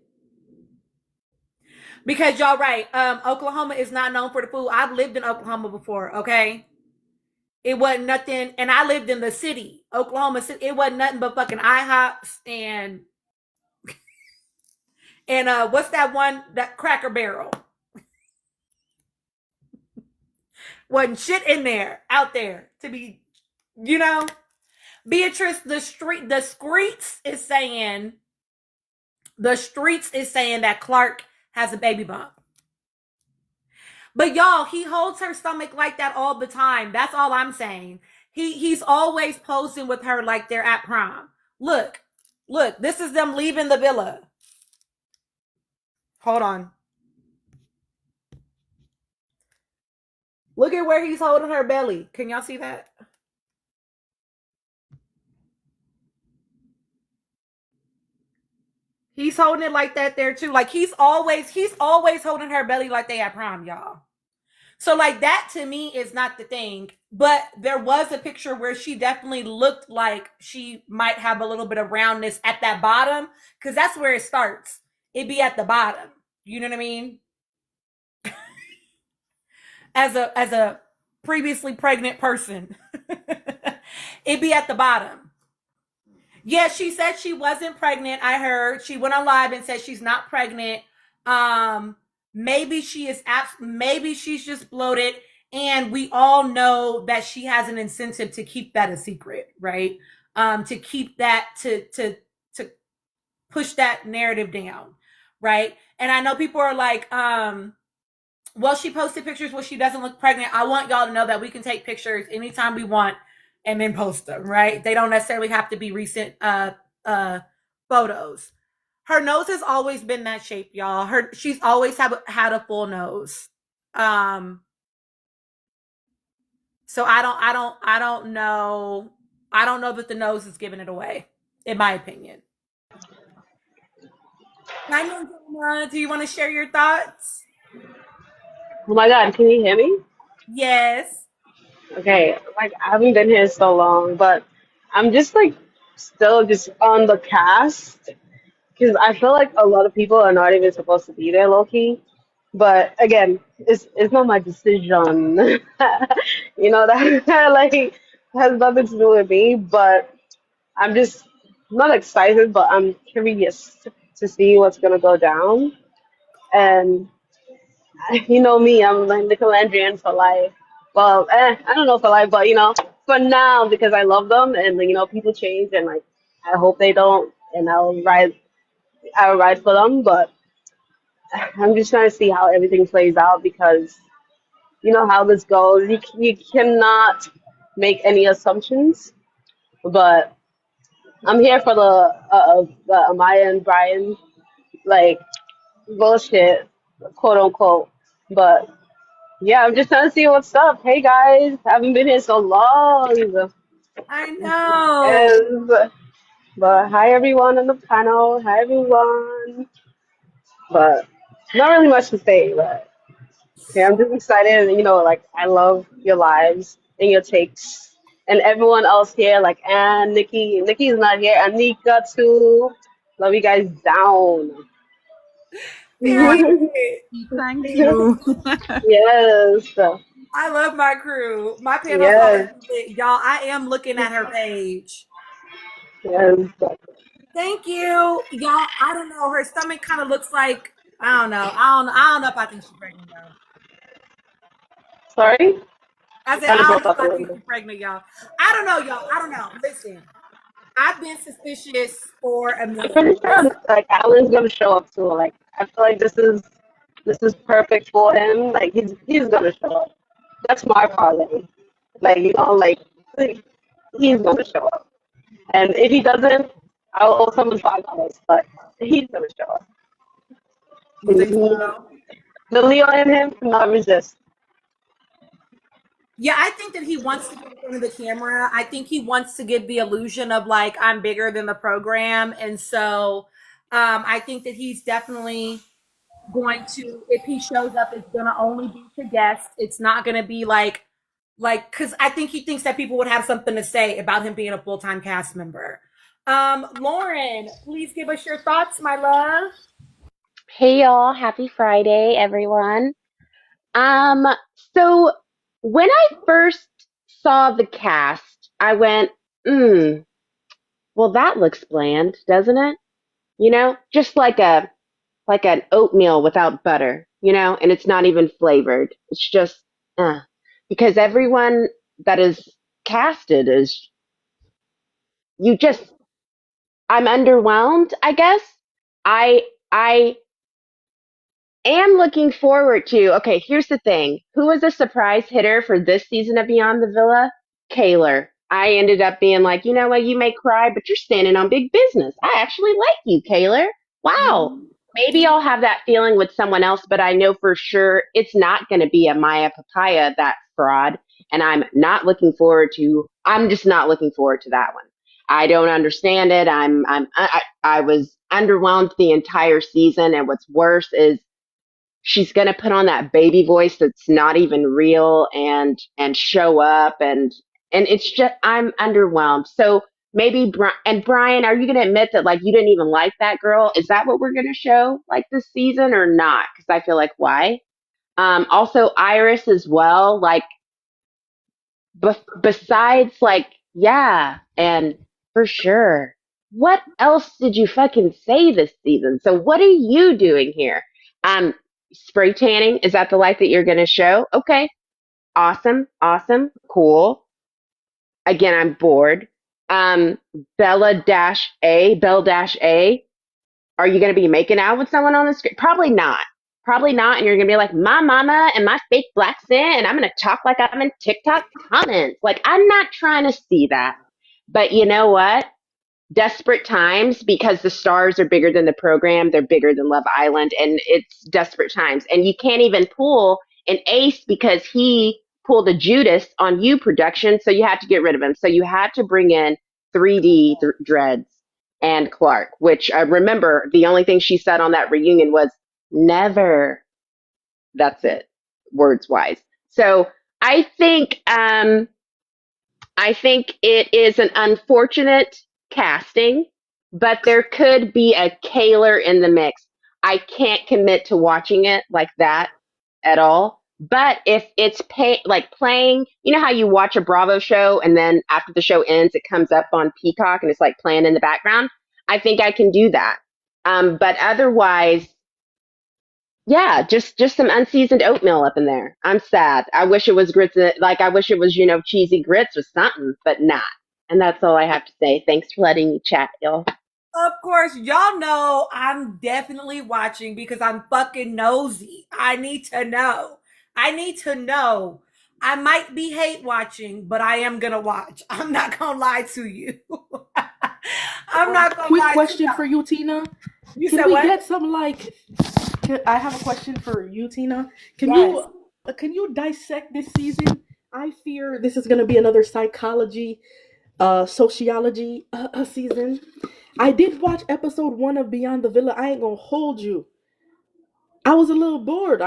Because y'all right, Oklahoma is not known for the food. I've lived in Oklahoma before, okay? It wasn't nothing, and I lived in the city, Oklahoma City. It wasn't nothing but fucking IHOPs and what's that one? That Cracker Barrel. Wasn't shit in there, out there to be, Beatrice, the streets is saying that Clark has a baby bump. But y'all, he holds her stomach like that all the time. That's all I'm saying. He's always posing with her like they're at prom. Look, this is them leaving the villa. Hold on. Look at where he's holding her belly. Can y'all see that? He's holding it like that there too. Like he's always holding her belly like they at prom, y'all. So like that to me is not the thing. But there was a picture where she definitely looked like she might have a little bit of roundness at that bottom, because that's where it starts. It'd be at the bottom. You know what I mean? As a previously pregnant person, it'd be at the bottom. Yeah, she said she wasn't pregnant. I heard she went on live and said she's not pregnant. Maybe she is maybe she's just bloated, and we all know that she has an incentive to keep that a secret, right? To keep that to push that narrative down, right? And I know people are like, well, she posted pictures where she doesn't look pregnant. I want y'all to know that we can take pictures anytime we want and then post them, right? They don't necessarily have to be recent photos. Her nose has always been that shape, y'all. She's always had a full nose. Um, so I don't know. I don't know that the nose is giving it away, in my opinion. Hi, Mandana. Do you want to share your thoughts? Oh my God, can you hear me? Yes. Okay, like I haven't been here so long, but I'm just like still just on the cast because I feel like a lot of people are not even supposed to be there, low key. But again, it's not my decision. You know that like has nothing to do with me. But I'm just not excited, but I'm curious to see what's gonna go down. And you know me, I'm like Nicolandrian for life. Well, I don't know for life, but for now because I love them and people change and like I hope they don't and I'll ride for them, but I'm just trying to see how everything plays out because you know how this goes. You cannot make any assumptions, but I'm here for the Amaya and Brian like bullshit, quote unquote. But yeah, I'm just trying to see what's up. Hey guys, haven't been here so long. I know. Yes. But hi everyone on the panel. Hi everyone. But not really much to say, but yeah, I'm just excited. And, like I love your lives and your takes. And everyone else here, like Anne, Nikki. Nikki's not here. Anika too. Love you guys down. Period. Thank you. Yes. I love my crew. My panel's always Yes. lit. Y'all, I am looking at her page. Yes. Thank you. Y'all, I don't know. Her stomach kind of looks like, I don't know. I don't know if I think she's pregnant, though. Sorry? I You said, kind of I don't broke know if up a I little think bit. she's pregnant, y'all. I don't know, y'all. I don't know. Listen, I've been suspicious for a I'm minute. pretty sure Listen, like Alan's gonna show up too. Like I feel like this is perfect for him. Like he's gonna show up. That's my parlay. Like like, he's gonna show up. And if he doesn't, I'll owe someone $5. But he's gonna show up. you think so? The Leo in him cannot resist. Yeah, I think that he wants to get in front of the camera. I think he wants to give the illusion of like I'm bigger than the program, and so I think that he's definitely going to, if he shows up, it's going to only be to guests. It's not going to be because I think he thinks that people would have something to say about him being a full time cast member. Lauren, please give us your thoughts, my love. Hey y'all, happy Friday, everyone. Um, so when I first saw the cast, I went, well that looks bland, doesn't it? Just like an oatmeal without butter, and it's not even flavored. It's just because everyone that is casted is you just I'm underwhelmed, I guess. I I am looking forward to. Okay, here's the thing. Who was a surprise hitter for this season of Beyond the Villa? Kaylor. I ended up being like, you know what, you may cry, but you're standing on big business. I actually like you, Kaylor. Wow. Mhm. Maybe I'll have that feeling with someone else, but I know for sure it's not going to be a Maya Papaya, that fraud. And I'm just not looking forward to that one. I don't understand it. I was underwhelmed the entire season. And what's worse is she's going to put on that baby voice that's not even real and show up and it's just I'm underwhelmed. So maybe and Brian, are you going to admit that like you didn't even like that girl? Is that what we're going to show like this season or not? Because I feel like why? Also Iris as well. Like besides like yeah, and for sure. What else did you fucking say this season? So what are you doing here? Um, Spray tanning, is that the life that you're going to show? Okay, awesome, awesome, cool. Again, I'm bored. Um, Belle Dash A, are you going to be making out with someone on the screen? Probably not. Probably not. And you're going to be like, my mama and my fake black sin, and I'm going to talk like I'm in TikTok comments. Like, I'm not trying to see that. But you know what? Desperate times, because the stars are bigger than the program, they're bigger than Love Island, and it's desperate times. And you can't even pull an Ace because he pulled a Judas on You production, so you had to get rid of him. So you had to bring in 3D Dreads and Clark, which I remember the only thing she said on that reunion was never. That's it, words wise. So I think I think it is an unfortunate casting, but there could be a Kaler in the mix. I can't commit to watching it like that at all. But if it's like playing, you know how you watch a Bravo show and then after the show ends, it comes up on Peacock and it's like playing in the background. I think I can do that. But otherwise, yeah, just some unseasoned oatmeal up in there. I'm sad. I wish it was grits. Like I wish it was, cheesy grits or something, but not. And that's all I have to say. Thanks for letting me chat, y'all. Of course, y'all know I'm definitely watching because I'm fucking nosy. I need to know. I need to know. I might be hate watching, but I am gonna watch. I'm not gonna lie to you. I'm not gonna Quick lie to question you. for you, Tina. You Can said we what? get some like? I have a question for you, Tina. Can Yes. you dissect this season? I fear this is going to be another psychology, sociology season. I did watch episode 1 of Beyond the Villa. I ain't gonna hold you. I was a little bored.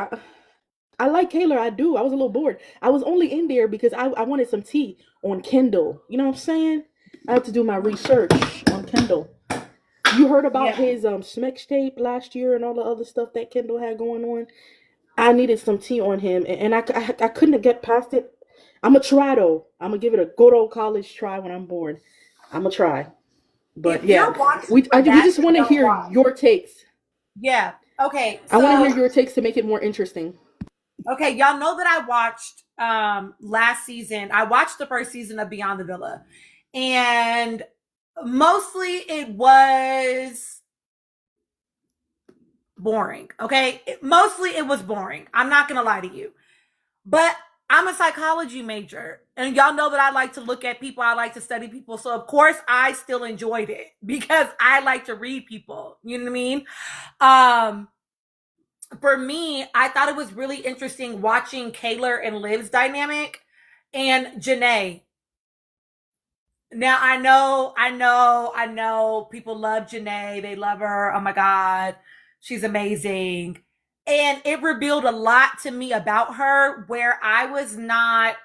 I like Kayla, I do. I was a little bored. I was only in there because I wanted some tea on Kindle. You know what I'm saying? I had to do my research on Kindle. You heard about Yeah. his smex tape last year and all the other stuff that Kendall had going on. I needed some tea on him, and I couldn't get past it. I'm gonna try though. I'm gonna give it a good old college try when I'm bored. I'm gonna try. But If yeah, you're watching we for we that, just then want to don't hear watch. your takes. Yeah. Okay. I want to hear So your takes to make it more interesting. okay, y'all know that I watched last season. I watched the first season of Beyond the Villa. And mostly it was boring. Okay? Mostly it was boring. I'm not going to lie to you. But I'm a psychology major. And y'all know that I like to look at people. I like to study people. So of course I still enjoyed it because I like to read people. You know what I mean? Um for me, I thought it was really interesting watching Kaylor and Liv's dynamic and Janae. Now I know people love Janae. They love her. Oh my God. She's amazing. And it revealed a lot to me about her where I was not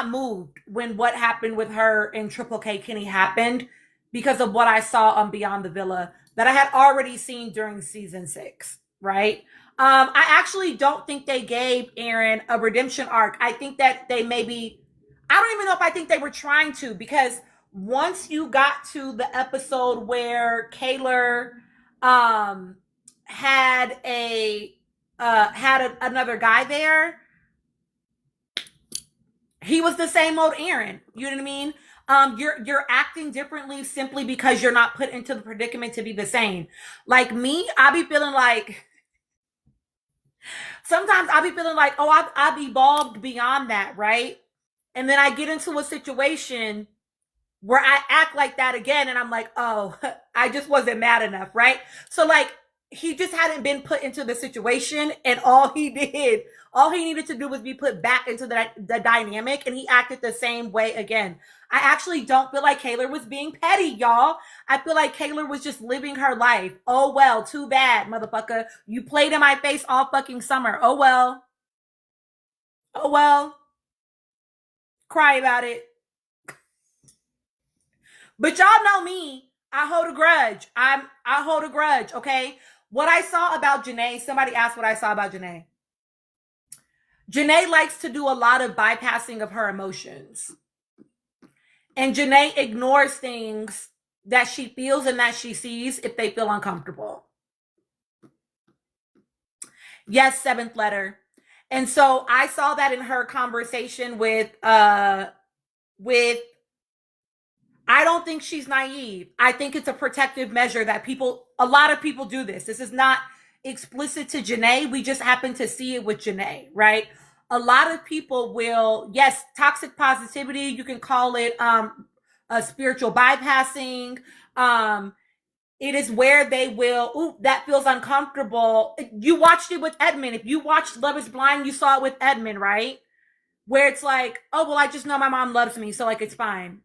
moved when what happened with her and Triple K Kenny happened because of what I saw on Beyond the Villa that I had already seen during season 6, right? I actually don't think they gave Aaron a redemption arc. I think that they maybe, I don't even know if I think they were trying to because once you got to the episode where Kaylor um, had another guy there, he was the same old Aaron. You know what I mean? You're acting differently simply because you're not put into the predicament to be the same. Like me, I be feeling like sometimes I be feeling like, oh, I've evolved beyond that, right? And then I get into a situation where I act like that again, and I'm like, oh, I just wasn't mad enough, right? So like he just hadn't been put into the situation, and all he needed to do was be put back into the dynamic, and he acted the same way again. I actually don't feel like Kaylor was being petty, y'all. I feel like Kaylor was just living her life. Oh well, too bad, motherfucker. You played in my face all fucking summer. Oh well. Oh well. Cry about it. But y'all know me. I hold a grudge. I hold a grudge, okay? What I saw about Janae, somebody asked what I saw about Janae. Janae likes to do a lot of bypassing of her emotions. And Janae ignores things that she feels and that she sees if they feel uncomfortable. Yes, seventh letter. And so I saw that in her conversation with I don't think she's naive. I think it's a protective measure that a lot of people do this. This is not explicit to Janae. We just happen to see it with Janae, right? A lot of people will, yes, toxic positivity. You can call it a spiritual bypassing. Um, it is where they will, ooh, that feels uncomfortable. You watched it with Edmund. If you watched Love is Blind, you saw it with Edmund, right? Where it's like, oh, well, I just know my mom loves me, so like it's fine.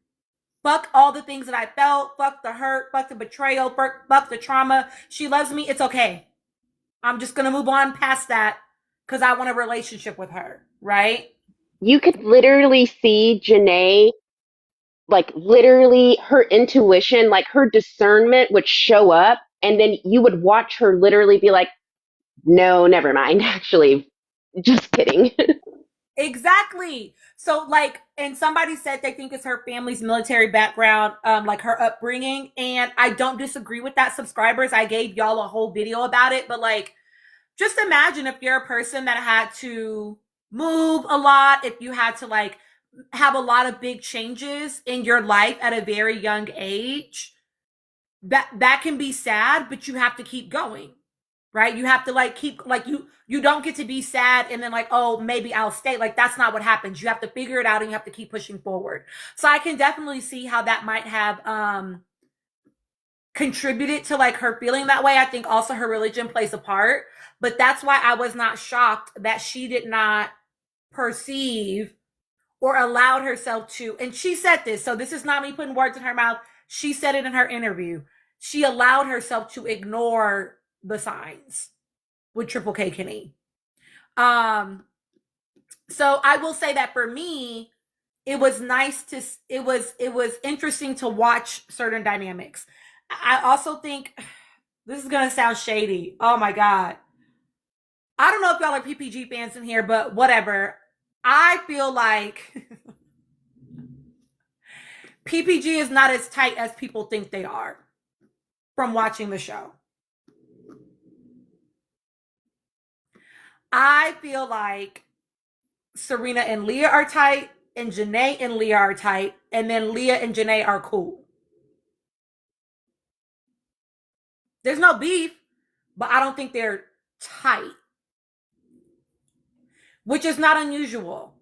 Fuck all the things that I felt, fuck the hurt, fuck the betrayal, fuck the trauma. She loves me, it's okay. I'm just gonna move on past that because I want a relationship with her, right? You could literally see Janae, like literally her intuition, like her discernment would show up, and then you would watch her literally be like, no, never mind, actually, just kidding. Exactly. So like, and somebody said they think it's her family's military background, like her upbringing, and I don't disagree with that. Subscribers, I gave y'all a whole video about it, but like, just imagine if you're a person that had to move a lot, if you had to like have a lot of big changes in your life at a very young age, that can be sad, but you have to keep going, right? You have to like keep like you don't get to be sad and then like, oh, maybe I'll stay. Like that's not what happens. You have to figure it out and you have to keep pushing forward. So I can definitely see how that might have contributed to like her feeling that way. I think also her religion plays a part, but that's why I was not shocked that she did not perceive or allowed herself to, and she said this, so this is not me putting words in her mouth. She said it in her interview. She allowed herself to ignore the signs with Triple K Kenny. So I will say that for me, it was nice to it was interesting to watch certain dynamics. I also think this is gonna sound shady. Oh my god. I don't know if y'all are PPG fans in here, but whatever. I feel like PPG is not as tight as people think they are from watching the show. I feel like Serena and Leah are tight, and Janae and Leah are tight, and then Leah and Janae are cool. There's no beef, but I don't think they're tight, which is not unusual.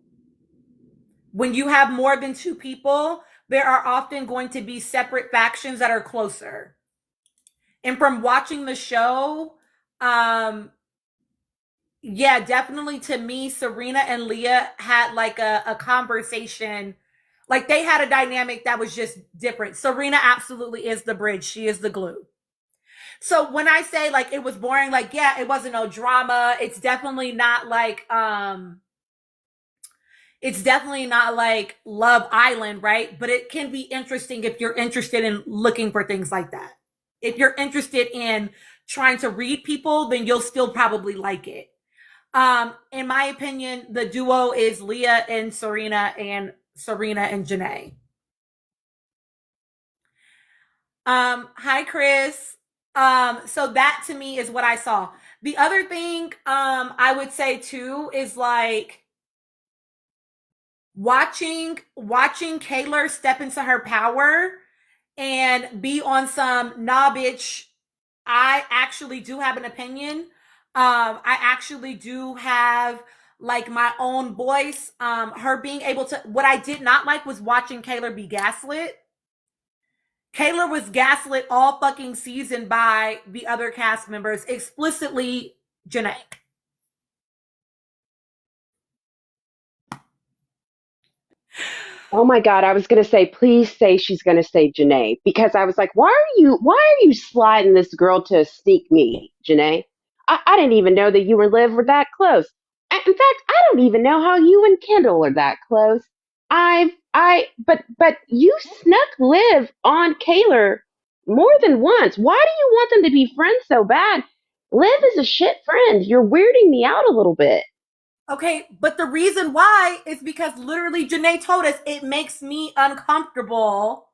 When you have more than two people, there are often going to be separate factions that are closer. And from watching the show, yeah, definitely to me, Serena and Leah had like a conversation. Like they had a dynamic that was just different. Serena absolutely is the bridge. She is the glue. So when I say like it was boring, like, yeah, it wasn't no drama. It's definitely not like Love Island, right? But it can be interesting if you're interested in looking for things like that. If you're interested in trying to read people, then you'll still probably like it. In my opinion, the duo is Leah and Serena and Janae. Hi Chris. So that to me is what I saw. The other thing I would say too is like watching Kaylor step into her power and be on some nah bitch. I actually do have an opinion. I actually do have like my own voice. Her being able to, what I did not like was watching Kaylor be gaslit. Kaylor was gaslit all fucking season by the other cast members, explicitly Janae. Oh my God, I was going to say, please say she's going to say Janae, because I was like, why are you sliding this girl to a sneak meet, Janae? I didn't even know that you and Liv were that close. In fact, I don't even know how you and Kendall are that close. But you snuck Liv on Kaylor more than once. Why do you want them to be friends so bad? Liv is a shit friend. You're weirding me out a little bit. Okay, but the reason why is because literally Janae told us it makes me uncomfortable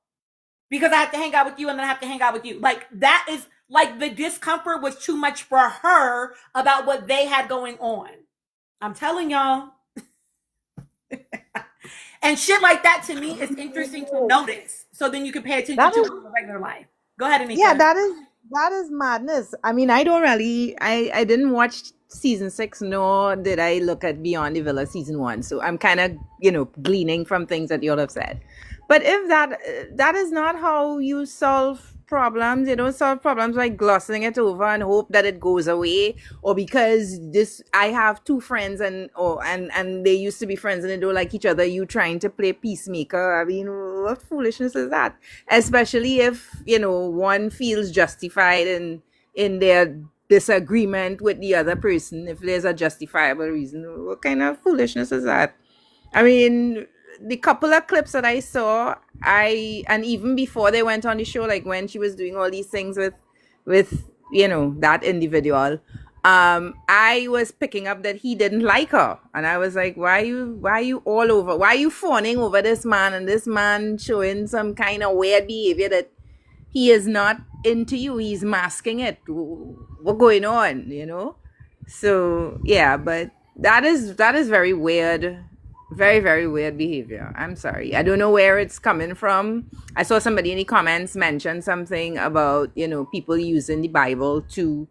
because I have to hang out with you and then I have to hang out with you. Like that is like the discomfort was too much for her about what they had going on. I'm telling y'all. And shit like that to me is interesting to notice. So then you can pay attention That to is, it in regular life. Go ahead, yeah, Anika. that is madness. I mean, I don't really, I didn't watch season 6, nor did I look at Beyond the Villa season 1. So I'm kind of, gleaning from things that you all have said. But if that is not how you solve problems, you don't solve problems by glossing it over and hope that it goes away, or because this I have two friends and they used to be friends and they don't like each other, you trying to play peacemaker. I mean, what foolishness is that? Especially if one feels justified in their disagreement with the other person. If there's a justifiable reason, what kind of foolishness is that? I mean, the couple of clips that I saw, and even before they went on the show, like when she was doing all these things with that individual, I was picking up that he didn't like her, and I was like, why are you all over? Why are you fawning over this man, and this man showing some kind of weird behavior that he is not into you? He's masking it. What's going on? So yeah, but that is very weird, very, very weird behavior. I'm sorry. I don't know where it's coming from. I saw somebody in the comments mention something about, people using the Bible to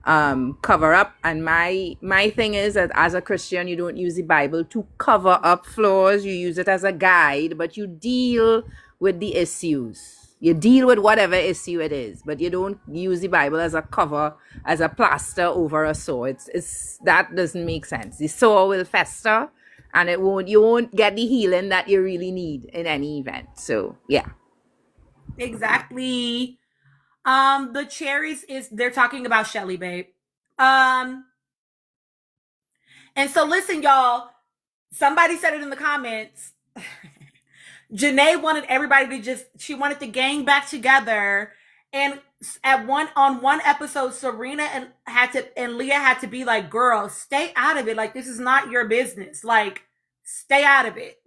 cover up. And my thing is that as a Christian, you don't use the Bible to cover up flaws. You use it as a guide, but you deal with the issues. You deal with whatever issue it is, but you don't use the Bible as a cover, as a plaster over a sore. It's that doesn't make sense. The sore will fester, and you won't get the healing that you really need in any event. So yeah. Exactly. The cherries is they're talking about Shelly, babe. And so listen, y'all. Somebody said it in the comments. Janae wanted everybody to she wanted to gang back together. And on one episode, Serena and Leah had to be like, girl, stay out of it. Like, this is not your business. Like, stay out of it,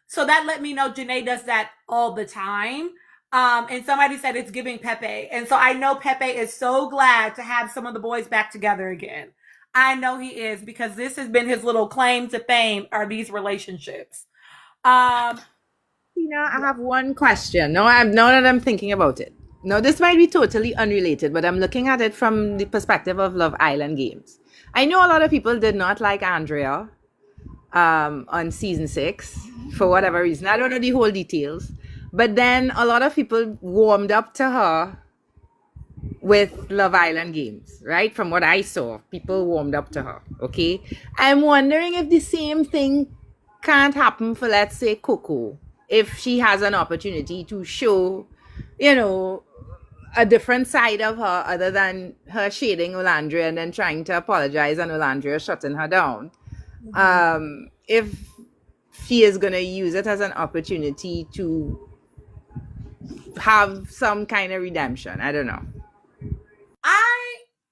So that let me know Janae does that all the time. And somebody said it's giving Pepe. And so I know Pepe is so glad to have some of the boys back together again. I know he is, because this has been his little claim to fame, are these relationships. I have one question. Now that I'm thinking about it. Now, this might be totally unrelated, but I'm looking at it from the perspective of Love Island Games. I know a lot of people did not like Andrea on season 6 for whatever reason. I don't know the whole details. But then a lot of people warmed up to her with Love Island Games, right? From what I saw, people warmed up to her, okay? I'm wondering if the same thing can't happen for, let's say, Coco, if she has an opportunity to show, a different side of her other than her shading Olandria and then trying to apologize and Olandria shutting her down. If she is going to use it as an opportunity to have some kind of redemption. I don't know.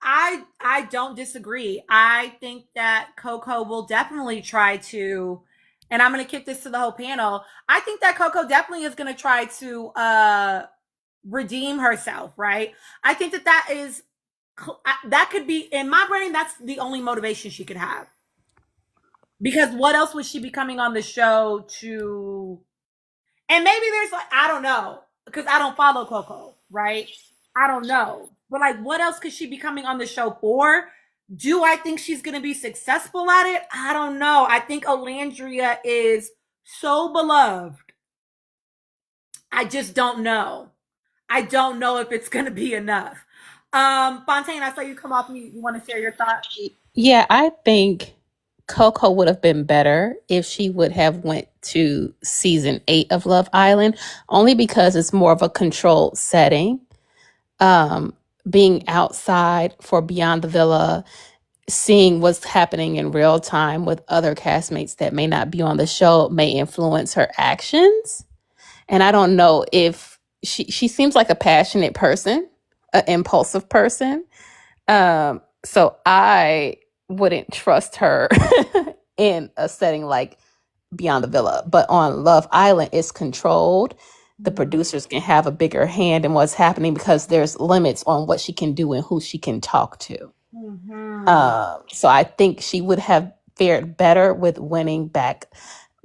I don't disagree. I think that Coco will definitely try to, and I'm going to kick this to the whole panel. I think that Coco definitely is going to try to redeem herself, right? I think that could be, in my brain, that's the only motivation she could have. Because what else would she be coming on the show to? And maybe there's I don't know, because I don't follow Coco, right? I don't know. But what else could she be coming on the show for? Do I think she's going to be successful at it? I don't know. I think Olandria is so beloved. I just don't know. I don't know if it's going to be enough. Fontaine, I saw you come off mute. You want to share your thoughts? Yeah, I think Coco would have been better if she would have went to season 8 of Love Island, only because it's more of a controlled setting. Being outside for Beyond the Villa, seeing what's happening in real time with other castmates that may not be on the show may influence her actions. And I don't know if she seems like a passionate person, an impulsive person. So I wouldn't trust her in a setting like Beyond the Villa. But on Love Island, it's controlled. the producers can have a bigger hand in what's happening because there's limits on what she can do and who she can talk to. So I think she would have fared better with winning back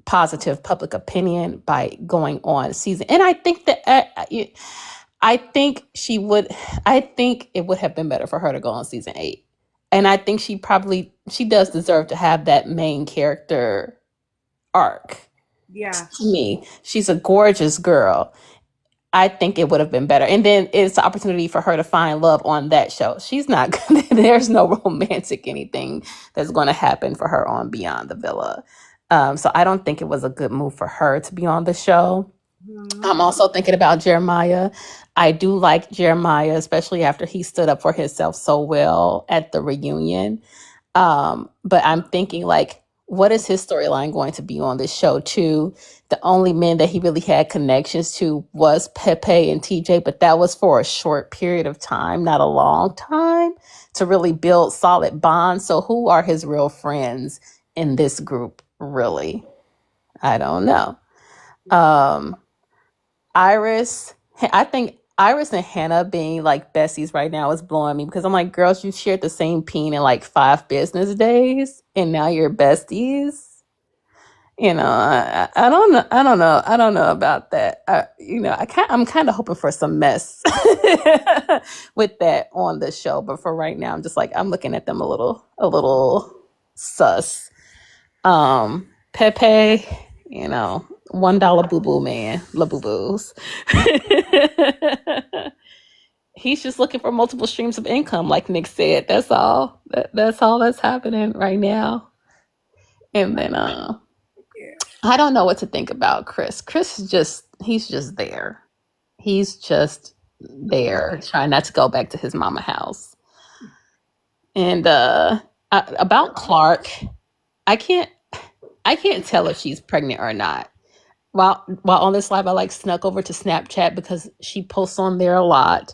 positive public opinion by going on season. And I think that I think she would. I think it would have been better for her to go on season 8. And I think she does deserve to have that main character arc. Yeah. To me, she's a gorgeous girl. I think it would have been better. And then it's an opportunity for her to find love on that show. She's not, there's no romantic anything that's going to happen for her on Beyond the Villa. So I don't think it was a good move for her to be on the show. I'm also thinking about Jeremiah. I do like Jeremiah, especially after he stood up for himself so well at the reunion. But I'm thinking, like, what is his storyline going to be on this show too? The only men that he really had connections to was Pepe and TJ, but that was for a short period of time, not a long time, to really build solid bonds. So who are his real friends in this group, really? I don't know. Iris, I think Iris and Hannah being like besties right now is blowing me because I'm like, girls, you shared the same peen in like 5 business days and now you're besties. I don't know. I don't know about that. I'm kind of hoping for some mess with that on the show. But for right now, I'm just like, I'm looking at them a little sus. Pepe, $1 boo boo man, la boo boos. He's just looking for multiple streams of income, like Nick said. That's all. That's all that's happening right now. And then I don't know what to think about Chris. He's just there. He's just there, trying not to go back to his mama house. And about Clark, I can't tell if she's pregnant or not. While on this live, I like snuck over to Snapchat because she posts on there a lot.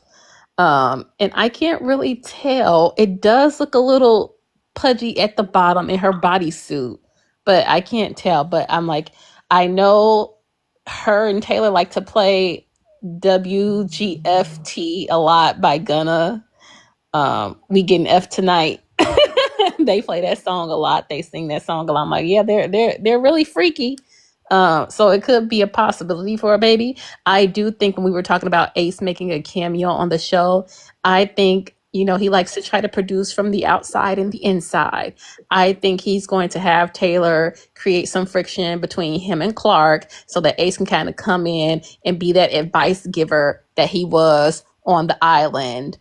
And I can't really tell. It does look a little pudgy at the bottom in her bodysuit, but I can't tell. But I'm like, I know her and Taylor like to play WGFT a lot by Gunna. We getting F tonight. They play that song a lot. They sing that song a lot. I'm like, yeah, they're really freaky. So it could be a possibility for a baby. I do think when we were talking about Ace making a cameo on the show, I think, he likes to try to produce from the outside and the inside. I think he's going to have Taylor create some friction between him and Clark so that Ace can kind of come in and be that advice giver that he was on the island.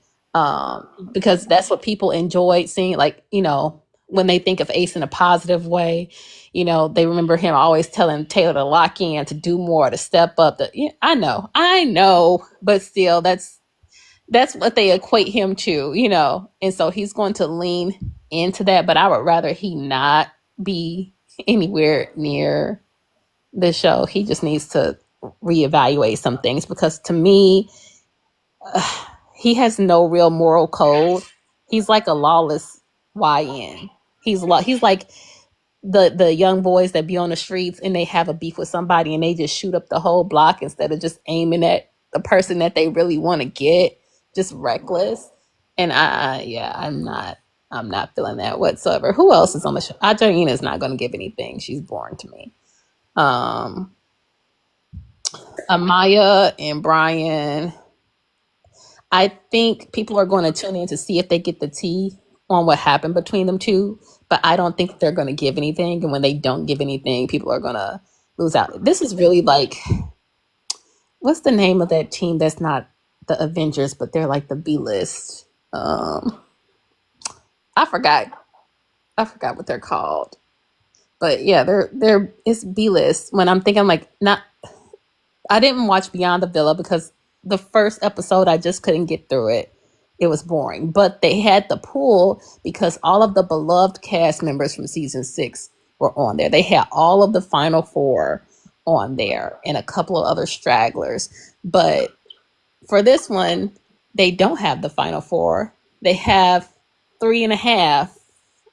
Because that's what people enjoyed seeing, like, when they think of Ace in a positive way, they remember him always telling Taylor to lock in, to do more, to step up. I know, but still, that's what they equate him to, and so he's going to lean into that. But I would rather he not be anywhere near the show. He just needs to reevaluate some things because to me, he has no real moral code. He's like a lawless YN. He's like the young boys that be on the streets and they have a beef with somebody and they just shoot up the whole block instead of just aiming at the person that they really want to get. Just reckless. And I'm not feeling that whatsoever. Who else is on the show? Adriana is not going to give anything. She's boring to me. Amaya and Brian. I think people are going to tune in to see if they get the tea on what happened between them two, but I don't think they're going to give anything. And when they don't give anything, people are going to lose out. This is really like, what's the name of that team that's not the Avengers, but they're like the B-list? I forgot what they're called. But yeah, it's B-list. When I'm thinking like, I didn't watch Beyond the Villa because the first episode, I just couldn't get through it. It was boring. But they had the pull because all of the beloved cast members from season 6 were on there. They had all of the final 4 on there and a couple of other stragglers. But for this one, they don't have the final 4. They have 3.5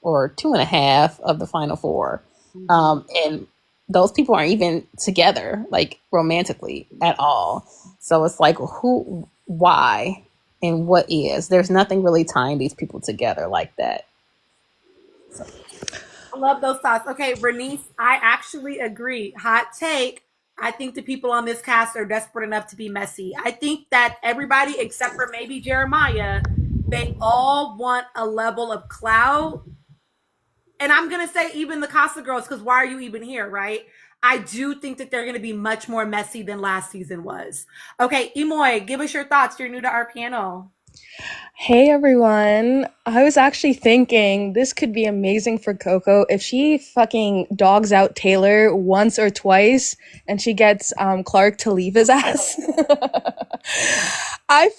or 2.5 of the final 4. And those people aren't even together, like romantically at all. So it's like, who, why, and what is? There's nothing really tying these people together like that. I love those thoughts. Okay, Bernice, I actually agree. Hot take. I think the people on this cast are desperate enough to be messy. I think that everybody, except for maybe Jeremiah, they all want a level of clout. And I'm going to say even the Casa girls, because why are you even here, right? I do think that they're going to be much more messy than last season was. Okay, Imoy, give us your thoughts. You're new to our panel. Hey everyone. I was actually thinking this could be amazing for Coco if she fucking dogs out Taylor once or twice and she gets Clark to leave his ass. I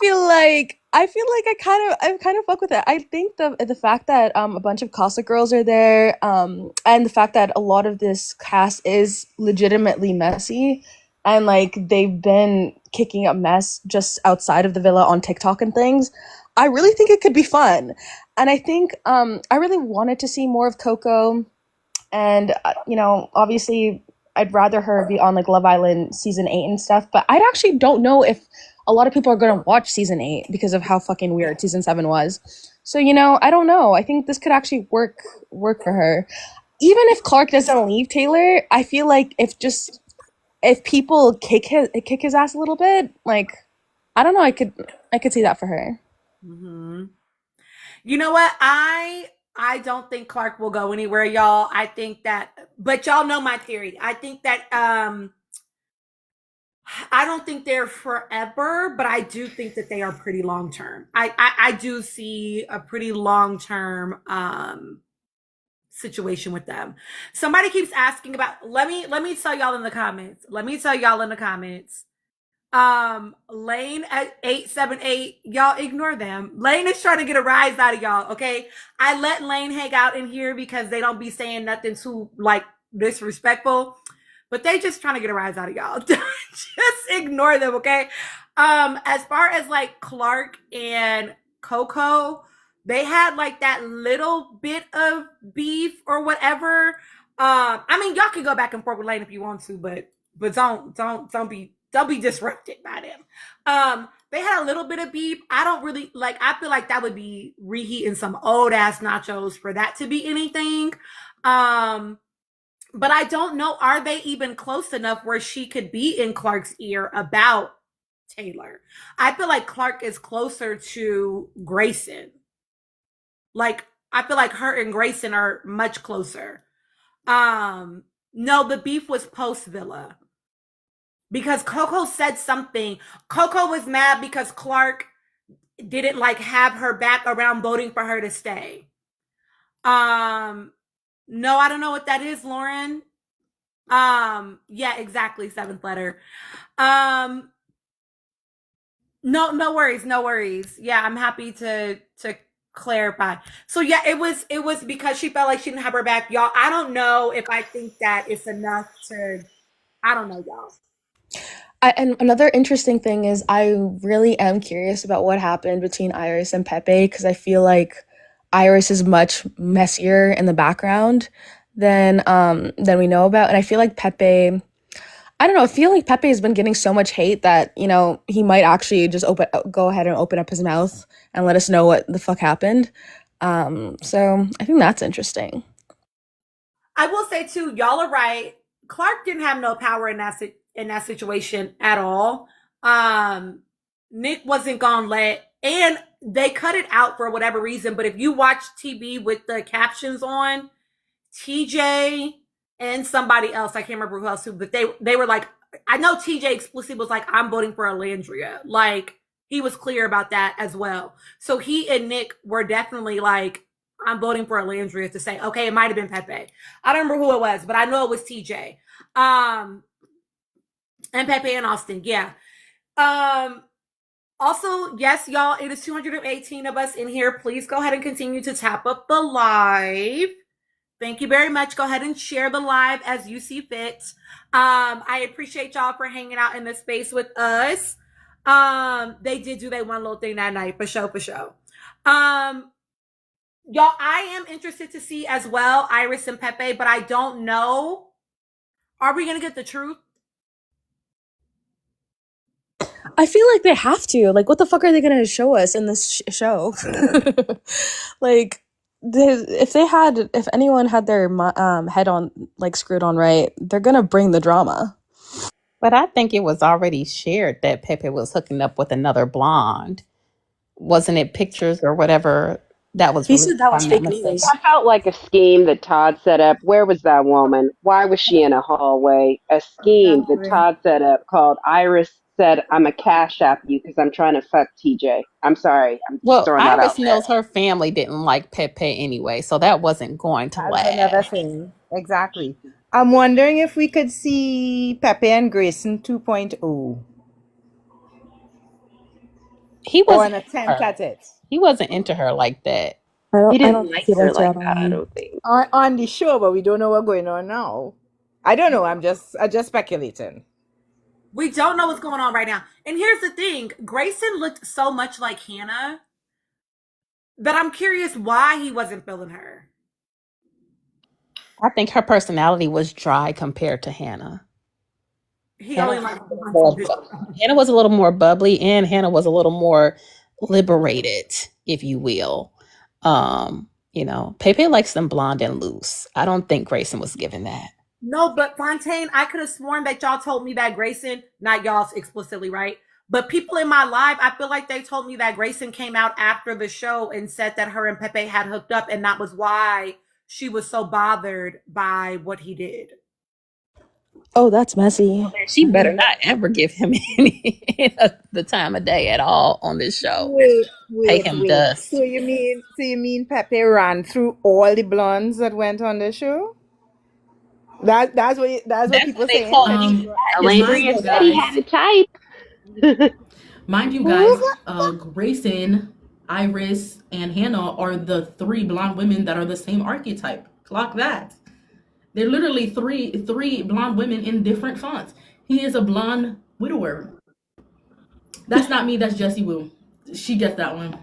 kind of fuck with it. I think the fact that a bunch of Casa girls are there, and the fact that a lot of this cast is legitimately messy, and like they've been kicking up mess just outside of the villa on TikTok and things. I really think it could be fun. And I think I really wanted to see more of Coco. And, obviously, I'd rather her be on like Love Island season 8 and stuff. But I actually don't know if a lot of people are going to watch season 8 because of how fucking weird season 7 was. So, I don't know. I think this could actually work for her. Even if Clark doesn't leave Taylor, I feel like if people kick his ass a little bit, like, I don't know, I could see that for her. Mm-hmm. You know what? I don't think Clark will go anywhere, y'all. I think that, but y'all know my theory. I think that I don't think they're forever, but I do think that they are pretty long term. I do see a pretty long term situation with them. Somebody keeps asking about. Let me tell y'all in the comments. Lane at 878, y'all ignore them. Lane is trying to get a rise out of y'all, okay? I let Lane hang out in here because they don't be saying nothing too like disrespectful, but they just trying to get a rise out of y'all. Just ignore them, okay? As far as like Clark and Coco, they had like that little bit of beef or whatever. I mean, y'all can go back and forth with Lane if you want to, but don't be disrupted by them. They had a little bit of beef. I don't really like. I feel like that would be reheating some old ass nachos for that to be anything. But I don't know. Are they even close enough where she could be in Clark's ear about Taylor? I feel like Clark is closer to Grayson. Like I feel like her and Grayson are much closer. No, the beef was post Villa. Because Coco said something. Coco was mad because Clark didn't like have her back around voting for her to stay. No, I don't know what that is, Lauren. Yeah, exactly. Seventh letter. No worries. Yeah, I'm happy to clarify. So yeah, it was because she felt like she didn't have her back, y'all. I don't know if I think that it's enough to. I don't know, y'all. And another interesting thing is I really am curious about what happened between Iris and Pepe because I feel like Iris is much messier in the background than we know about, and I feel like Pepe. I don't know. I feel like Pepe has been getting so much hate that he might actually just go ahead and open up his mouth and let us know what the fuck happened. So I think that's interesting. I will say too, y'all are right. Clark didn't have no power in that situation at all. Nick wasn't gonna let, and they cut it out for whatever reason. But if you watch TV with the captions on, TJ and somebody else, I can't remember who else, but they were like, I know TJ explicitly was like, I'm voting for Alandria. Like he was clear about that as well. So he and Nick were definitely like, I'm voting for Alandria to say, okay, it might have been Pepe. I don't remember who it was, but I know it was TJ. And Pepe and Austin, yeah. Also, yes, y'all, it is 218 of us in here. Please go ahead and continue to tap up the live. Thank you very much. Go ahead and share the live as you see fit. I appreciate y'all for hanging out in this space with us. They did do that one little thing that night, for sure. Y'all, I am interested to see as well Iris and Pepe, but I don't know Are we gonna get the truth? I feel like they have to. Like, what the fuck are they gonna show us in this show? Like, if anyone had their head on like screwed on right, they're gonna bring the drama. But I think it was already shared that Pepe was hooking up with another blonde. Wasn't it pictures or whatever that was He released, said if that was I'm not fake mistaken? news. That felt like a scheme that Todd set up. Where was that woman? Why was she in a hallway? A scheme that Exactly. Todd set up called Iris said, I'm a cash app you because I'm trying to fuck TJ. I'm sorry. I'm just Well, throwing that out Iris there. knows her family didn't like Pepe anyway, so that wasn't going to That's another last. thing. Exactly. I'm wondering if we could see Pepe and Grayson 2.0 He or wasn't an into attempt her. at it He wasn't into her like that. He I didn't don't think like he her liked her like at that, I all. don't think. on the show, but we don't know what's going on now. I don't know. I just speculating. We don't know what's going on right now. And here's the thing: Grayson looked so much like Hannah that I'm curious why he wasn't feeling her. I think her personality was dry compared to Hannah. He Hannah only was likes a the little ones on more, this show. Hannah was a little more bubbly, and Hannah was a little more liberated, if you will. Pepe likes them blonde and loose. I don't think Grayson was given that. No, but Fontaine, I could have sworn that y'all told me that Grayson, not y'all explicitly, right? But people in my live, I feel like they told me that Grayson came out after the show and said that her and Pepe had hooked up, and that was why she was so bothered by what he did. Oh, that's messy. She better not ever give him any the time of day at all on this show. Wait, Pay wait, him wait. dust. So you mean Pepe ran through all the blondes that went on the show? That's what That's what people they saying. told me. That He Um, had his mind Alambria you said he reception. had guys, a type. mind you guys, Grayson, Iris, and Hannah are the three blonde women that are the same archetype. Clock that. They're literally three blonde women in different fonts. He is a blonde widower. That's not me. That's Jessie Woo. She gets that one.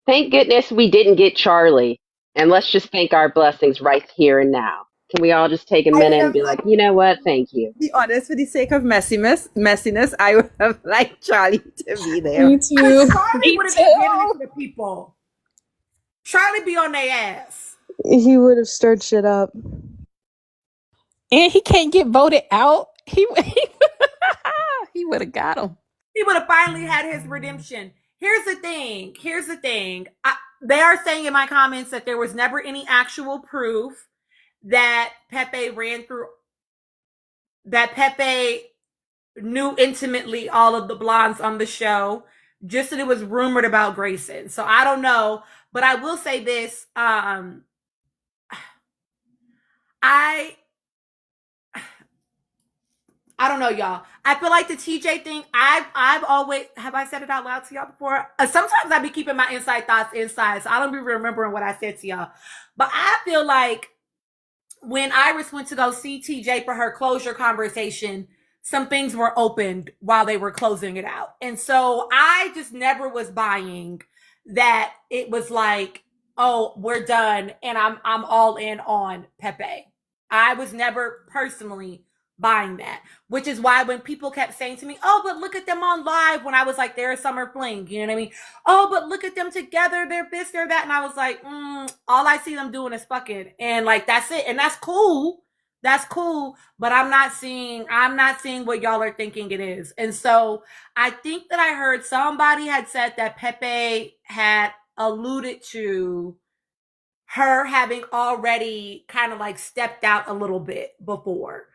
Thank goodness we didn't get Charlie. And let's just thank our blessings right here and now. Can we all just take a I would minute and have be like, you know what? Thank you. be honest, for the sake of messiness, I would have liked Charlie to be there. Me Because too. Charlie Me would have been getting it too. to the people. Charlie be on their ass. He would have stirred shit up. And he can't get voted out. He would have got him. He would have finally had his redemption. Here's the thing. They are saying in my comments that there was never any actual proof that Pepe knew intimately all of the blondes on the show, just that it was rumored about Grayson. So I don't know, but I will say this: I I don't know, y'all. I feel like the TJ thing. I've always have I said it out loud to y'all before. Sometimes I be keeping my inside thoughts inside, so I don't be remembering what I said to y'all. But I feel like when Iris went to go see TJ for her closure conversation, some things were opened while they were closing it out. And so I just never was buying that it was like, oh, we're done and I'm all in on Pepe. I was never personally buying that, which is why when people kept saying to me, oh, but look at them on live, when I was like, they're a summer fling, you know what I mean? Oh, but look at them together, they're this, they're that. And I was like, all I see them doing is fucking. And like, that's it. And that's cool. That's cool. But I'm not seeing what y'all are thinking it is. And so I think that I heard somebody had said that Pepe had alluded to her having already kind of like stepped out a little bit before.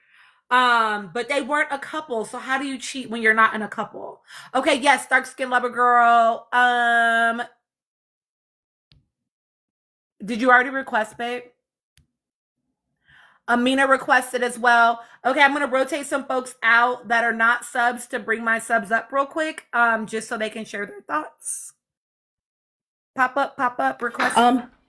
But they weren't a couple, so how do you cheat when you're not in a couple? Okay, yes, dark skin lover girl. Did you already request, babe? Amina requested as well. Okay, I'm gonna rotate some folks out that are not subs to bring my subs up real quick, just so they can share their thoughts. Pop up, request.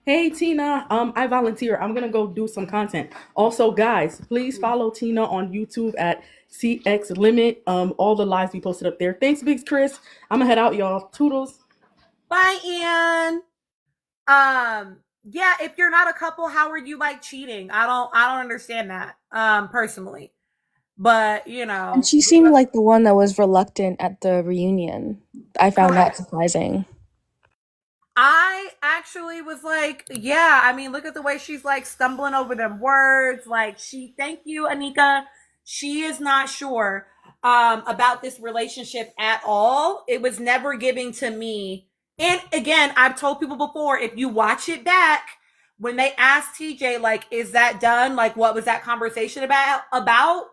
Hey Tina, I volunteer. I'm gonna go do some content. Also, guys, please follow Tina on YouTube at CX Limit. All the lives we posted up there. Thanks, Big Chris. I'm gonna head out, y'all. Toodles. Bye, Ian. Yeah, if you're not a couple, how are you like cheating? I don't understand that, personally. But, And she seemed like the one that was reluctant at the reunion. I found that correct. surprising. I actually was like, yeah, I mean, look at the way she's like stumbling over them words. Like, thank you, Anika. She is not sure about this relationship at all. It was never giving to me. And again, I've told people before, if you watch it back, when they asked TJ, like, is that done? Like, what was that conversation about?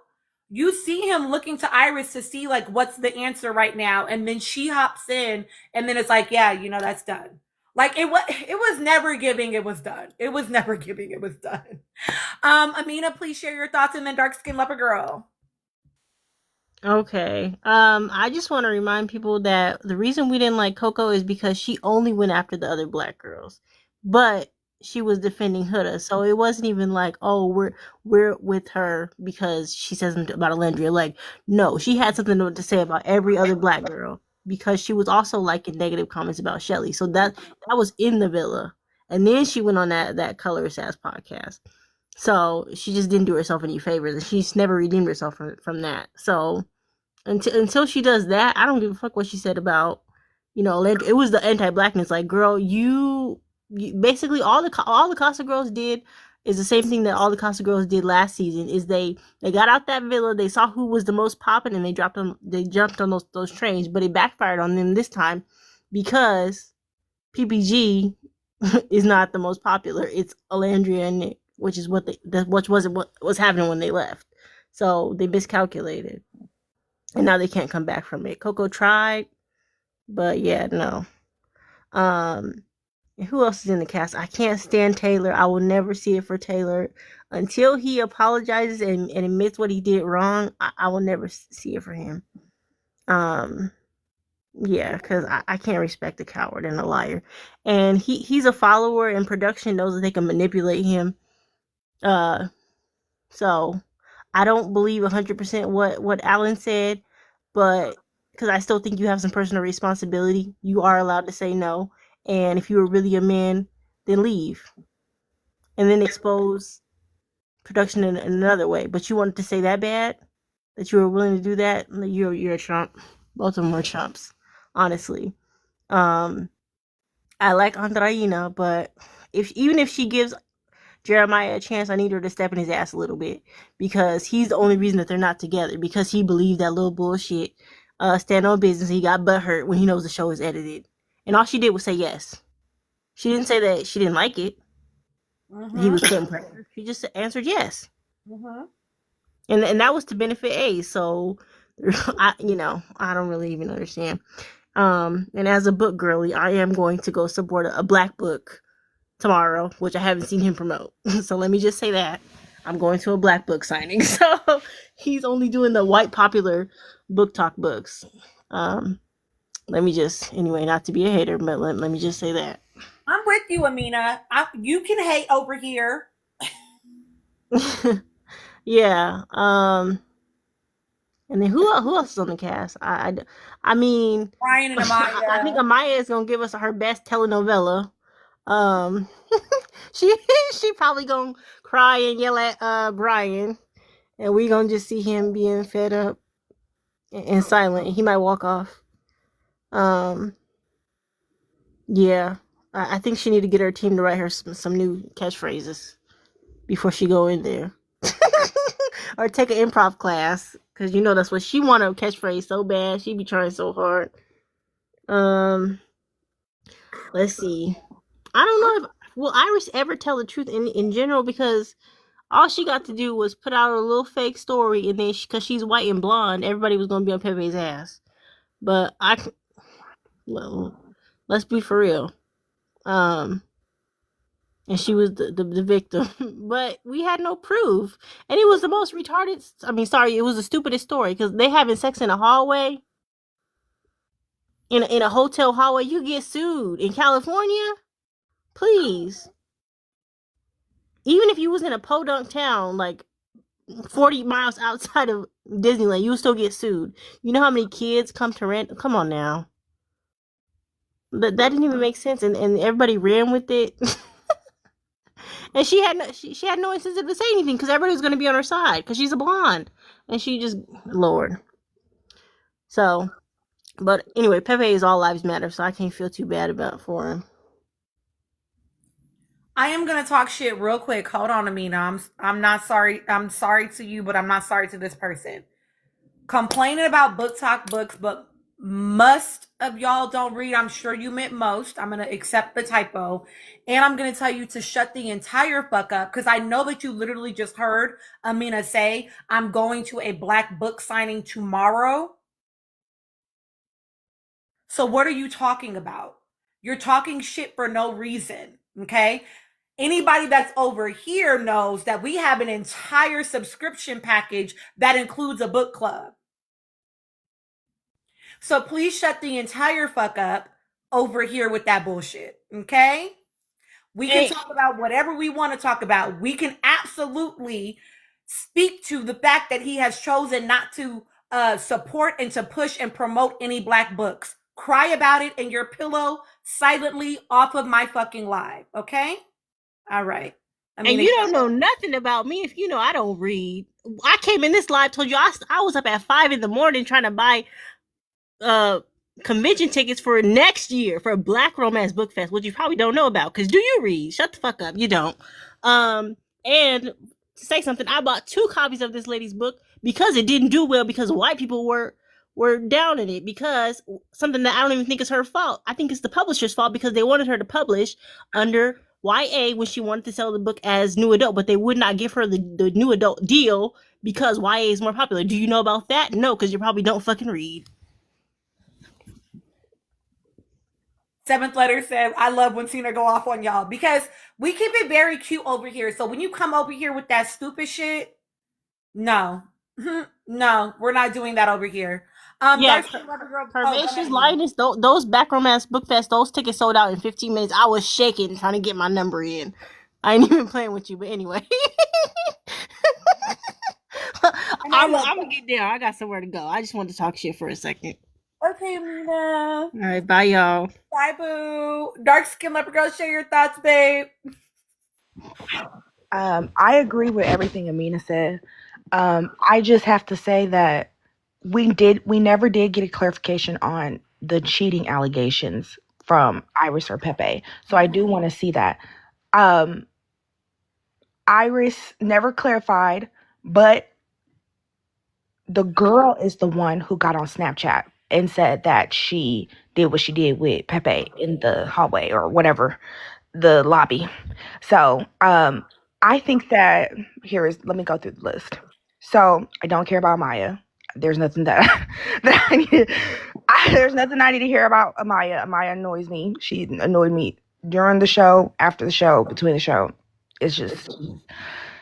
You see him looking to Iris to see like what's the answer right now. And then she hops in and then it's like, yeah, that's done. Like it was never giving it was done. It was never giving it was done. Amina, please share your thoughts and then dark skin leopard girl. Okay. I just want to remind people that the reason we didn't like Coco is because she only went after the other black girls. But she was defending Huda, so it wasn't even like, oh, we're with her because she says something about Alendria. Like, no, she had something to say about every other black girl because she was also liking negative comments about Shelly. So that was in the villa. And then she went on that colorist ass podcast. So she just didn't do herself any favors, and she's never redeemed herself from that. So until she does that, I don't give a fuck what she said about, it was the anti-blackness. Like, girl, you basically all the Casa girls did is the same thing that all the Casa girls did last season. Is they got out that villa, they saw who was the most popping, and they jumped on those trains, but it backfired on them this time because PPG is not the most popular. It's Alandria and Nick, which is what was happening when they left. So they miscalculated, and now they can't come back from it. Coco tried, but yeah, no. Who else is in the cast? I can't stand Taylor. I will never see it for Taylor until he apologizes and admits what he did wrong. I will never see it for him. Yeah, because I can't respect a coward and a liar. And he's a follower, and production knows that they can manipulate him. So I don't believe 100% what Alan said, but because I still think you have some personal responsibility, you are allowed to say no. And if you were really a man, then leave, and then expose production in another way. But you wanted to say that bad that you were willing to do that. You're a chump. Both of them are chumps, honestly. I like Andreina, but even if she gives Jeremiah a chance, I need her to step in his ass a little bit, because he's the only reason that they're not together, because he believed that little bullshit stand on business. He got butthurt when he knows the show is edited, and all she did was say yes. She didn't say that she didn't like it. He was putting pressure. She just answered yes. And that was to benefit A. So I don't really even understand. And as a book girly, I am going to go support a black book tomorrow, which I haven't seen him promote. So let me just say that I'm going to a black book signing. So he's only doing the white popular book talk books. Let me just, anyway, not to be a hater, but let me just say that. I'm with you, Amina. You can hate over here. Yeah. And then who else is on the cast? I mean, Brian and Amaya. I think Amaya is gonna give us her best telenovela. She probably gonna cry and yell at Brian, and we gonna just see him being fed up and silent. He might walk off. Yeah, I think she need to get her team to write her some new catchphrases before she go in there, or take an improv class, because that's what she want, a catchphrase so bad. She be trying so hard. Let's see. I don't know if will Iris ever tell the truth in general, because all she got to do was put out a little fake story, and then because she's white and blonde, everybody was gonna be on Pepe's ass. But well, let's be for real. And she was the victim, but we had no proof, and it was the most retarded. I mean, sorry, it was the stupidest story, because they having sex in a hallway, in a hotel hallway. You get sued in California, please. Even if you was in a podunk town like 40 miles outside of Disneyland, you would still get sued. You know how many kids come to rent? Come on now. That didn't even make sense, and everybody ran with it. And she had no incentive to say anything because everybody was going to be on her side because she's a blonde, and she just Lord. So, but anyway, Pepe is all lives matter, so I can't feel too bad about for him. I am gonna talk shit real quick. Hold on, Amina. I'm not sorry. I'm sorry to you, but I'm not sorry to this person. Complaining about book talk books, but most of y'all don't read. I'm sure you meant most. I'm gonna accept the typo, and I'm gonna tell you to shut the entire fuck up because I know that you literally just heard Amina say, "I'm going to a black book signing tomorrow." So what are you talking about? You're talking shit for no reason, okay? Anybody that's over here knows that we have an entire subscription package that includes a book club. So please shut the entire fuck up over here with that bullshit, okay? We can talk about whatever we want to talk about. We can absolutely speak to the fact that he has chosen not to support and to push and promote any black books. Cry about it in your pillow silently off of my fucking live, okay? All right. I mean, and you don't know nothing about me if you know I don't read. I came in this live, told you I was up at 5 in the morning trying to buy convention tickets for next year for Black Romance Book Fest, which you probably don't know about. Because do you read? Shut the fuck up. You don't. And to say something, I bought 2 copies of this lady's book because it didn't do well because white people were down in it because something that I don't even think is her fault. I think it's the publisher's fault because they wanted her to publish under YA when she wanted to sell the book as new adult, but they would not give her the new adult deal because YA is more popular. Do you know about that? No, because you probably don't fucking read. Seventh letter said, I love when Cena go off on y'all because we keep it very cute over here. So when you come over here with that stupid shit, no. No, we're not doing that over here. Yeah, Pervacious Lightness, those Back Romance Book Fest, those tickets sold out in 15 minutes. I was shaking trying to get my number in. I ain't even playing with you, but anyway. I'm gonna get down. I got somewhere to go. I just wanted to talk shit for a second. Okay, Amina. All right, bye, y'all. Bye, boo. Dark Skin Leopard Girl, share your thoughts, babe. I agree with everything Amina said. I just have to say that we never did get a clarification on the cheating allegations from Iris or Pepe. So I do want to see that. Iris never clarified, but the girl is the one who got on Snapchat and said that she did what she did with Pepe in the hallway or whatever, the lobby. So I think that let me go through the list. So I don't care about Maya. There's nothing that I need. There's nothing I need to hear about Amaya. Amaya annoys me. She annoyed me during the show, after the show, between the show. It's just,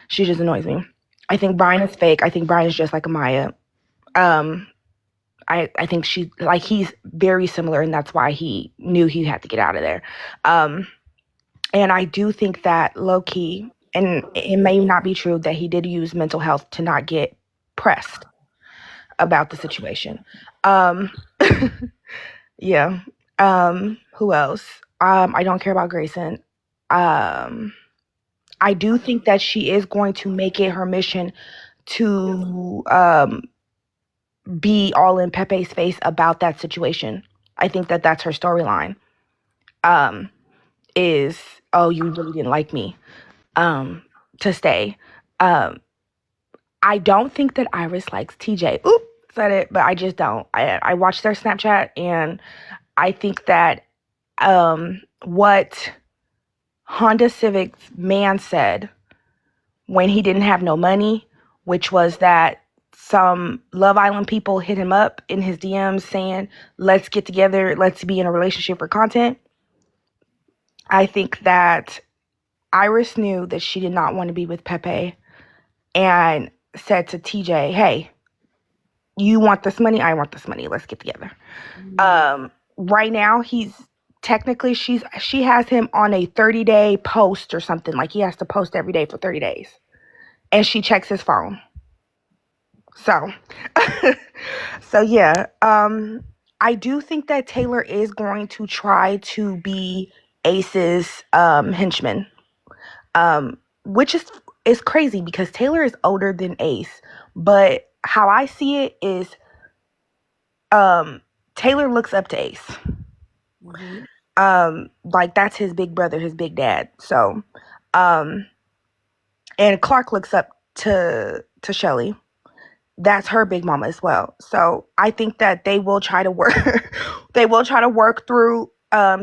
she just annoys me. I think Brian is fake. I think Brian is just like Amaya. I think he's very similar, and that's why he knew he had to get out of there. And I do think that low key, and it may not be true, that he did use mental health to not get pressed about the situation. Yeah. Who else? I don't care about Grayson. I do think that she is going to make it her mission to be all in Pepe's face about that situation. I think that that's her storyline. Is, oh, you really didn't like me, to stay. I don't think that Iris likes TJ. Oop, said it, but I just don't. I watched their Snapchat, and I think that what Honda Civic's man said when he didn't have no money, which was that some Love Island people hit him up in his DMs saying, let's get together, let's be in a relationship for content. I think that Iris knew that she did not want to be with Pepe and said to TJ, hey, you want this money? I want this money. Let's get together. Right now, she has him on a 30-day post or something. Like he has to post every day for 30 days. And she checks his phone. So, yeah. I do think that Taylor is going to try to be Ace's henchman. Which is crazy because Taylor is older than Ace. But how I see it is, Taylor looks up to Ace. Like that's his big brother, his big dad. So, and Clark looks up to Shelly. That's her big mama as well. So I think that they will try to work they will try to work through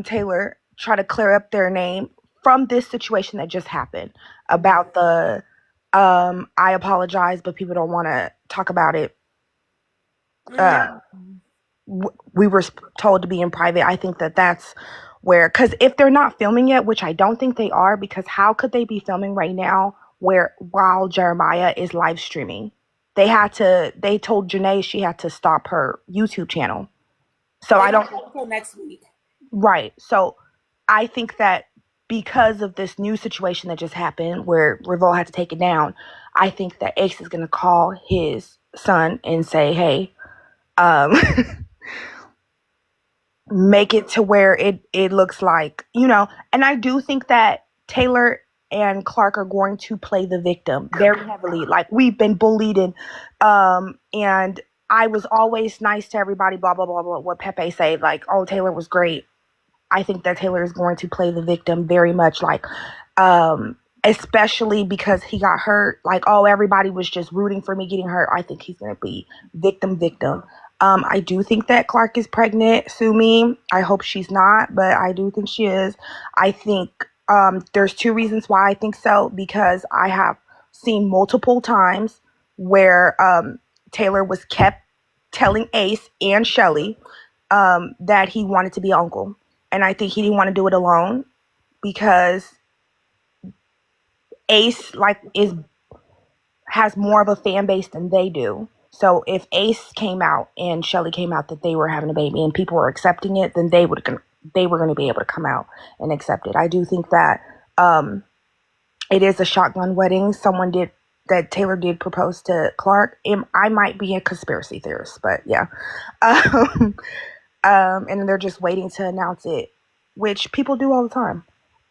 Taylor, try to clear up their name from this situation that just happened about the I apologize, but people don't want to talk about it. We were told to be in private. I think that that's where, because if they're not filming yet, which I don't think they are, because how could they be filming right now while Jeremiah is live streaming? They told Janae she had to stop her YouTube channel. So I don't, until next week. right. So I think that because of this new situation that just happened where Revolt had to take it down, I think that Ace is going to call his son and say, hey, make it to where it looks like, and I do think that Taylor and Clark are going to play the victim very heavily. Like, we've been bullied, and I was always nice to everybody, blah blah blah blah, what Pepe said, like, oh, Taylor was great. I think that Taylor is going to play the victim very much, like, especially because he got hurt. Like, oh, everybody was just rooting for me getting hurt. I think he's going to be victim. I do think that Clark is pregnant. Sue me. I hope she's not, but I do think she is. I think there's two reasons why I think so, because I have seen multiple times where Taylor was kept telling Ace and Shelly that he wanted to be uncle. And I think he didn't want to do it alone because Ace has more of a fan base than they do. So if Ace came out and Shelly came out that they were having a baby and people were accepting it, then they were going to be able to come out and accept it. I do think that it is a shotgun wedding. Taylor did propose to Clark. I might be a conspiracy theorist, but yeah. And they're just waiting to announce it, which people do all the time.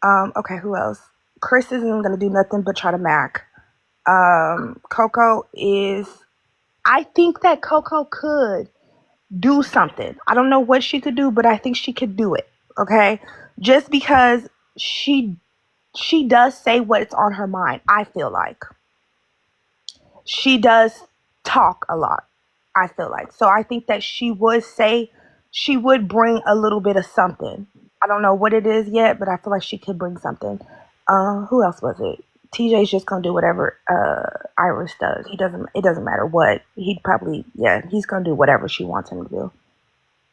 Okay, who else? Chris isn't going to do nothing but try to mac. Coco is... I think that Coco could do something. I don't know what she could do, but I think she could do it, okay? Just because she does say what's on her mind, I feel like. She does talk a lot, I feel like. So I think that she would bring a little bit of something. I don't know what it is yet, but I feel like she could bring something. Who else was it? TJ's just gonna do whatever Iris does. It doesn't matter what. He's gonna do whatever she wants him to do.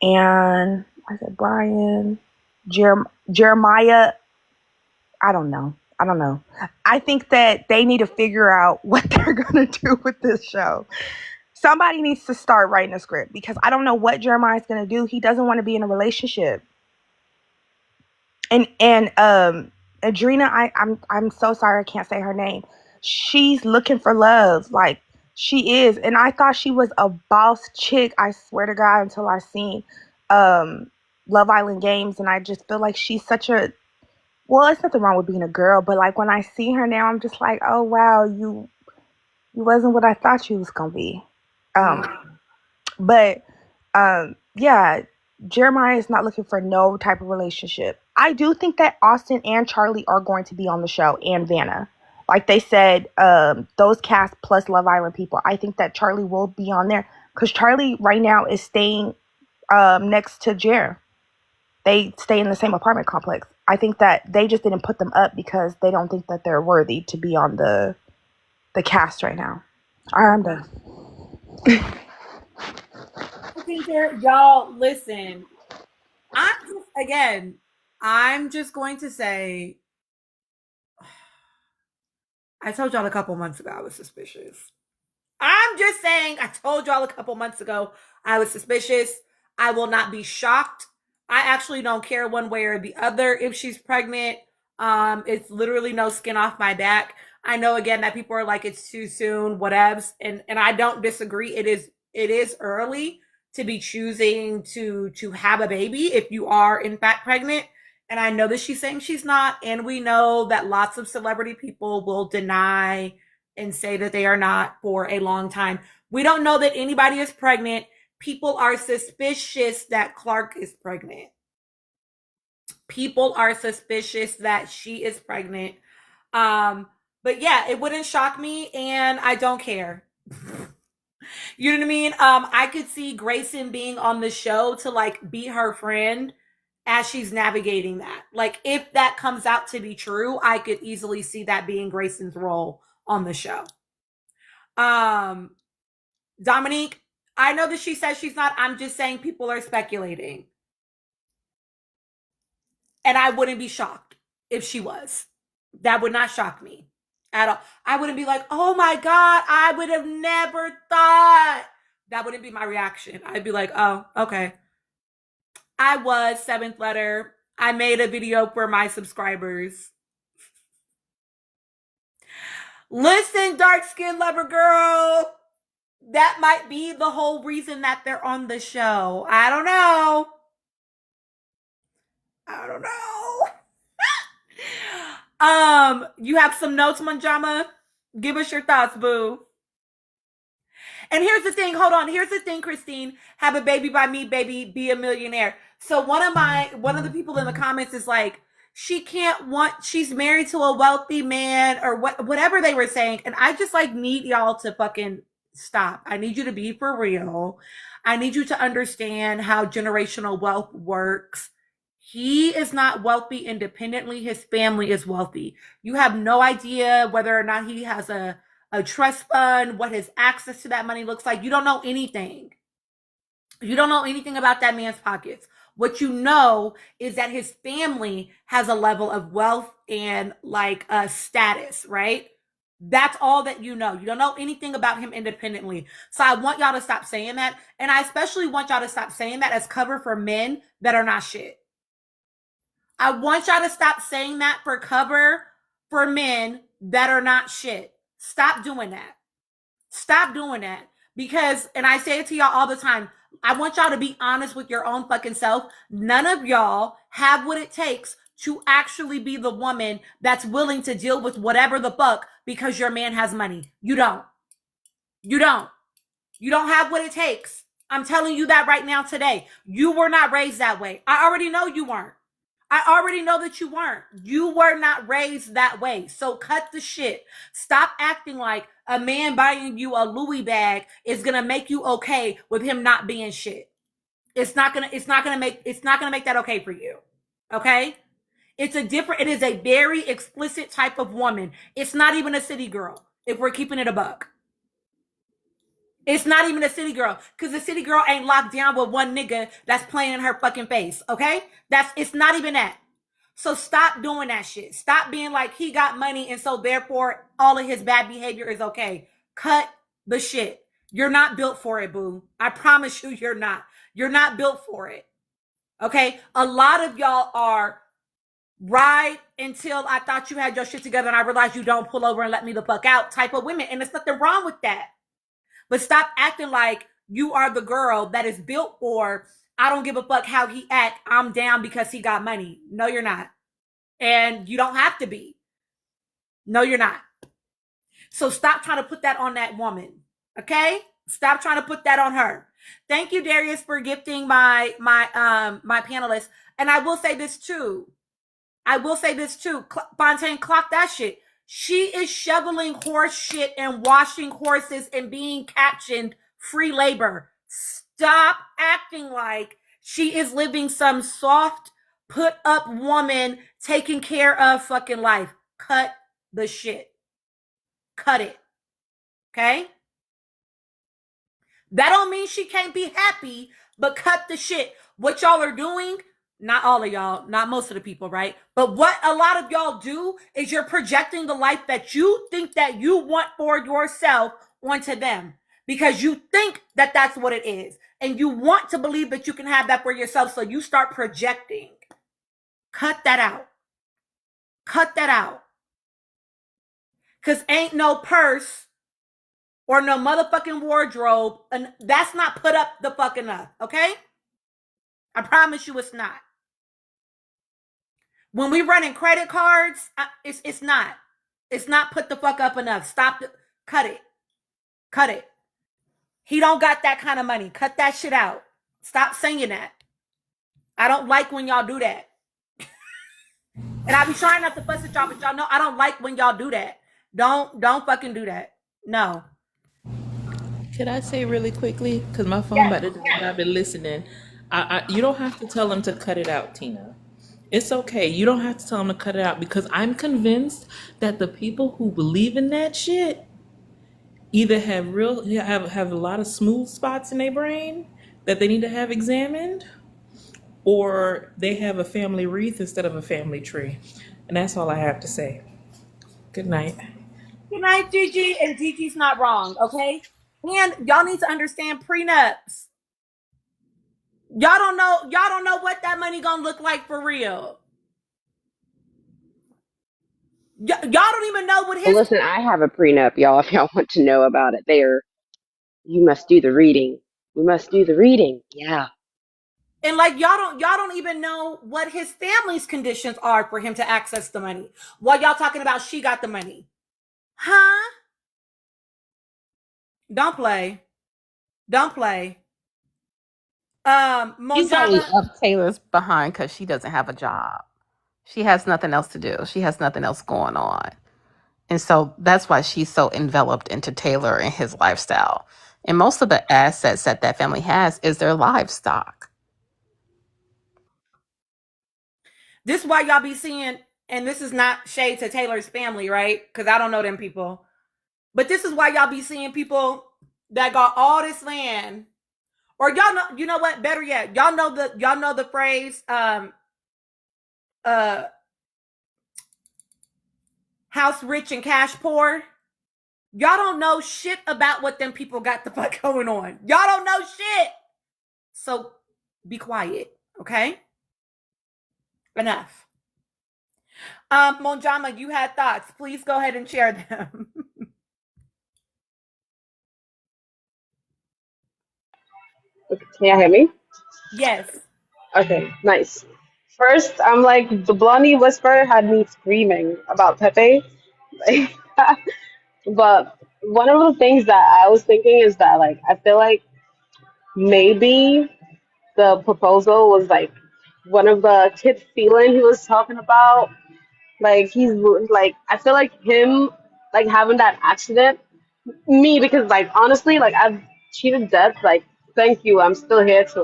And I said Brian, Jeremiah. I don't know. I think that they need to figure out what they're gonna do with this show. Somebody needs to start writing a script, because I don't know what Jeremiah's gonna do. He doesn't want to be in a relationship. And Adrena, I'm so sorry I can't say her name. She's looking for love, like she is, and I thought she was a boss chick. I swear to God, until I seen Love Island Games, and I just feel like she's such a... Well, it's nothing wrong with being a girl, but like when I see her now, I'm just like, oh wow, you wasn't what I thought you was gonna be. But yeah, Jeremiah is not looking for no type of relationship. I do think that Austin and Charlie are going to be on the show, and Vanna. Like they said, those cast plus Love Island people. I think that Charlie will be on there, because Charlie right now is staying next to Jer. They stay in the same apartment complex. I think that they just didn't put them up because they don't think that they're worthy to be on the cast right now. All right, I'm done. Y'all, listen. I'm just going to say, I told y'all a couple months ago I was suspicious. I'm just saying, I told y'all a couple months ago I was suspicious. I will not be shocked. I actually don't care one way or the other if she's pregnant. It's literally no skin off my back. I know again that people are like, it's too soon, whatevs, and I don't disagree. It is early to be choosing to have a baby if you are in fact pregnant. And I know that she's saying she's not. And we know that lots of celebrity people will deny and say that they are not for a long time. We don't know that anybody is pregnant. People are suspicious that Clark is pregnant. People are suspicious that she is pregnant. But yeah, it wouldn't shock me, and I don't care. You know what I mean? I could see Grayson being on the show to like be her friend as she's navigating that. Like, if that comes out to be true, I could easily see that being Grayson's role on the show. Dominique, I know that she says she's not. I'm just saying people are speculating. And I wouldn't be shocked if she was. That would not shock me at all. I wouldn't be like, oh my God, I would have never thought. That wouldn't be my reaction. I'd be like, oh, okay. I was seventh letter. I made a video for my subscribers. Listen, dark skin lover girl. That might be the whole reason that they're on the show. I don't know. I don't know. You have some notes, Manjama? Give us your thoughts, boo. And here's the thing, hold on. Here's the thing, Christine. Have a baby by me, baby. Be a millionaire. So one of the people in the comments is like, she's married to a wealthy man, or whatever they were saying. And I just like need y'all to fucking stop. I need you to be for real. I need you to understand how generational wealth works. He is not wealthy independently. His family is wealthy. You have no idea whether or not he has a trust fund, what his access to that money looks like. You don't know anything. You don't know anything about that man's pockets. What you know is that his family has a level of wealth and like a status, right? That's all that you know. You don't know anything about him independently. So I want y'all to stop saying that. And I especially want y'all to stop saying that as cover for men that are not shit. I want y'all to stop saying that for cover for men that are not shit. Stop doing that. Stop doing that. Because, and I say it to y'all all the time, I want y'all to be honest with your own fucking self. None of y'all have what it takes to actually be the woman that's willing to deal with whatever the fuck because your man has money. You don't. You don't. You don't have what it takes. I'm telling you that right now today. You were not raised that way. I already know you weren't. I already know that you weren't. You were not raised that way. So cut the shit. Stop acting like a man buying you a Louis bag is gonna make you okay with him not being shit. It's not gonna make that okay for you. Okay? It is a very explicit type of woman. It's not even a city girl, if we're keeping it a buck. It's not even a city girl, because the city girl ain't locked down with one nigga that's playing in her fucking face, okay? It's not even that. So stop doing that shit. Stop being like he got money and so therefore all of his bad behavior is okay. Cut the shit. You're not built for it, boo. I promise you, you're not. You're not built for it. Okay? A lot of y'all are right until I thought you had your shit together and I realized you don't, pull over and let me the fuck out type of women. And there's nothing wrong with that. But stop acting like you are the girl that is built for, I don't give a fuck how he act. I'm down because he got money. No, you're not. And you don't have to be. No, you're not. So stop trying to put that on that woman. Okay? Stop trying to put that on her. Thank you, Darius, for gifting my panelists. And I will say this too. Fontaine, clock that shit. She is shoveling horse shit and washing horses and being captioned free labor. Stop acting like she is living some soft, put up woman taking care of fucking life. Cut the shit. Cut it. Okay? That don't mean she can't be happy, but cut the shit. What y'all are doing, not all of y'all, not most of the people, right? But what a lot of y'all do is you're projecting the life that you think that you want for yourself onto them because you think that that's what it is. And you want to believe that you can have that for yourself. So you start projecting. Cut that out. Cut that out. Because ain't no purse or no motherfucking wardrobe, and that's not put up the fucking up, okay? I promise you it's not. When we running credit cards, it's not. It's not put the fuck up enough. Stop. Cut it. Cut it. He don't got that kind of money. Cut that shit out. Stop saying that. I don't like when y'all do that. And I be trying not to fuss at y'all, but y'all know I don't like when y'all do that. Don't fucking do that. No. Could I say really quickly? Because my phone about to die, and I've been listening. You don't have to tell them to cut it out, Tina. It's okay. You don't have to tell them to cut it out because I'm convinced that the people who believe in that shit either have a lot of smooth spots in their brain that they need to have examined, or they have a family wreath instead of a family tree. And that's all I have to say. Good night. Good night, Gigi. And Gigi's not wrong, okay? And y'all need to understand prenups. Y'all don't know what that money gonna look like for real. Y'all don't even know what Well, his. listen, I have a prenup, y'all. If y'all want to know about it, you must do the reading. We must do the reading. Yeah. And like y'all don't even know what his family's conditions are for him to access the money. While y'all talking about she got the money. Huh? Don't play. Don't play. He's only Monjama. up Taylor's behind because she doesn't have a job. She has nothing else to do. She has nothing else going on. And so that's why she's so enveloped into Taylor and his lifestyle. And most of the assets that that family has is their livestock. This is why y'all be seeing, and this is not shade to Taylor's family, right? Because I don't know them people. But this is why y'all be seeing people that got all this land. Or y'all know, you know what? Better yet, y'all know the phrase uh house rich and cash poor. Y'all don't know shit about what them people got the fuck going on. Y'all don't know shit. So be quiet, okay? Enough. Monjama, you had thoughts. Please go ahead and share them. Okay, can you hear me? Yes. Okay, nice. First, I'm like, the Blondie Whisper had me screaming about Pepe. Like, but one of the things that I was thinking is that, like, I feel like maybe the proposal was like one of the kid feeling he was talking about. Like, he's like, I feel like him, like, having that accident, me, because, like, honestly, like, I've cheated death, like, thank you, I'm still here to,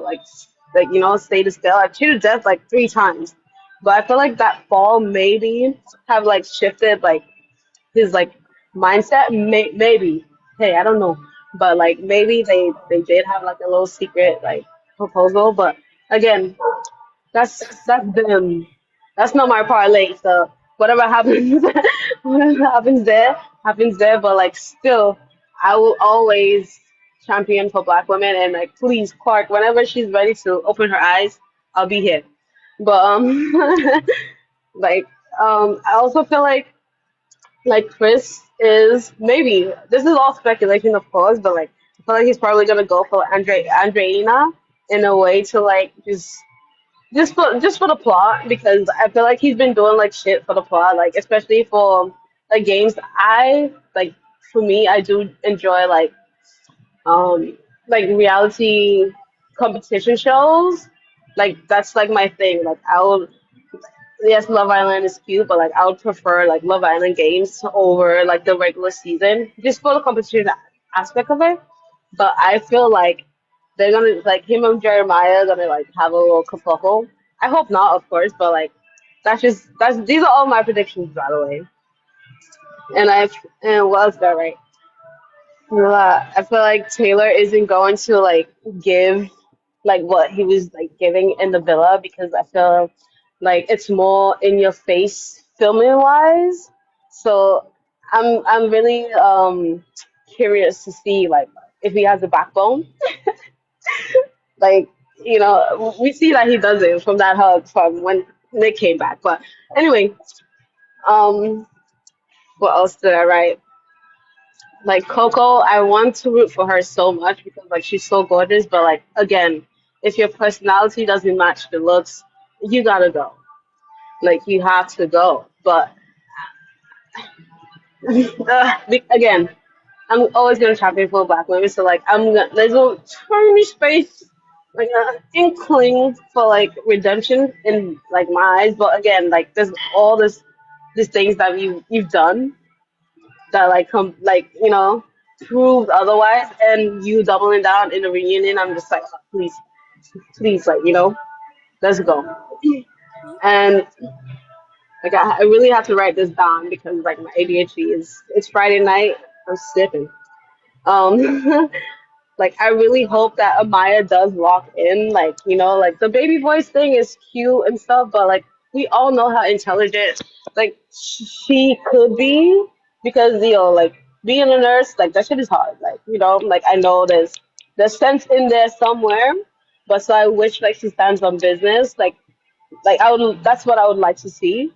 stay to still. I've cheated death, like, 3 times. But I feel like that fall maybe have, like, shifted, like, his, like, mindset. Maybe. Hey, I don't know. But, like, maybe they did have, like, a little secret, like, proposal. But, again, that's them. That's not my parlay. So whatever happens, whatever happens there. But like still, I will always champion for Black women. And like, please, Clark, whenever she's ready to open her eyes, I'll be here. But like I also feel like Chris is maybe this is all speculation, of course, but like I feel like he's probably gonna go for Andreina in a way to like just for the plot because I feel like he's been doing like shit for the plot, like especially for like games. I like for me, I do enjoy like reality competition shows. Like that's like my thing. Like I would yes, Love Island is cute, but like I would prefer like Love Island games over like the regular season just for the competition aspect of it. But I feel like they're gonna like him and Jeremiah are gonna like have a little kerfuffle. I hope not, of course, but like that's these are all my predictions by the way. And what else did I write? I feel like Taylor isn't going to like give like what he was like giving in the villa because I feel like it's more in your face filming wise. So I'm really curious to see like if he has a backbone. Like we see that he does it from that hug from when Nick came back. But anyway, um, what else did I write? Like Coco, I want to root for her so much because like she's so gorgeous. But like again, if your personality doesn't match the looks, you gotta go. Like you have to go. But again, I'm always gonna champion for black women. So like there's a tiny space, like an inkling for like redemption in like my eyes. But again, like there's all these things that you've done that like come like proved otherwise, and you doubling down in the reunion. I'm just like, please, please, like let's go. And like I really have to write this down because like my ADHD is it's Friday night. I'm slipping. Um, like I really hope that Amaya does lock in. Like like the baby voice thing is cute and stuff, but like we all know how intelligent like she could be because like being a nurse like that shit is hard. Like like I know there's sense in there somewhere, but so I wish like she stands on business. Like I would that's what I would like to see.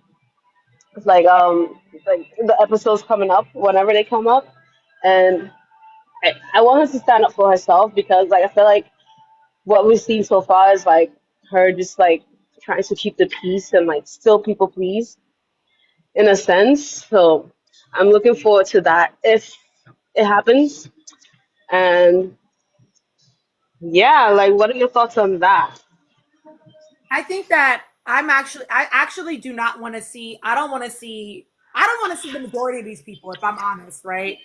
Like the episodes coming up whenever they come up, and I want her to stand up for herself because like I feel like what we've seen so far is like her just like trying to keep the peace and like still people please in a sense. So I'm looking forward to that if it happens. And yeah, like what are your thoughts on that? I think that I actually do not want to see, I don't want to see the majority of these people, if I'm honest, right?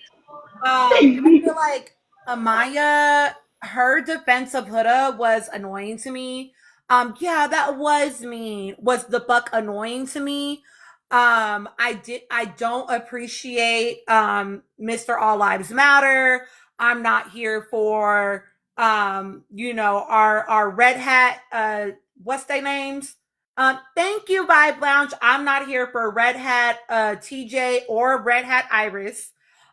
I feel like Amaya, her defense of Huda was annoying to me. Yeah, that was mean. Was the buck annoying to me? I don't appreciate Mr. All Lives Matter. I'm not here for our red hat what's their names? Thank you, Vibe Lounge. I'm not here for Red Hat TJ or Red Hat Iris.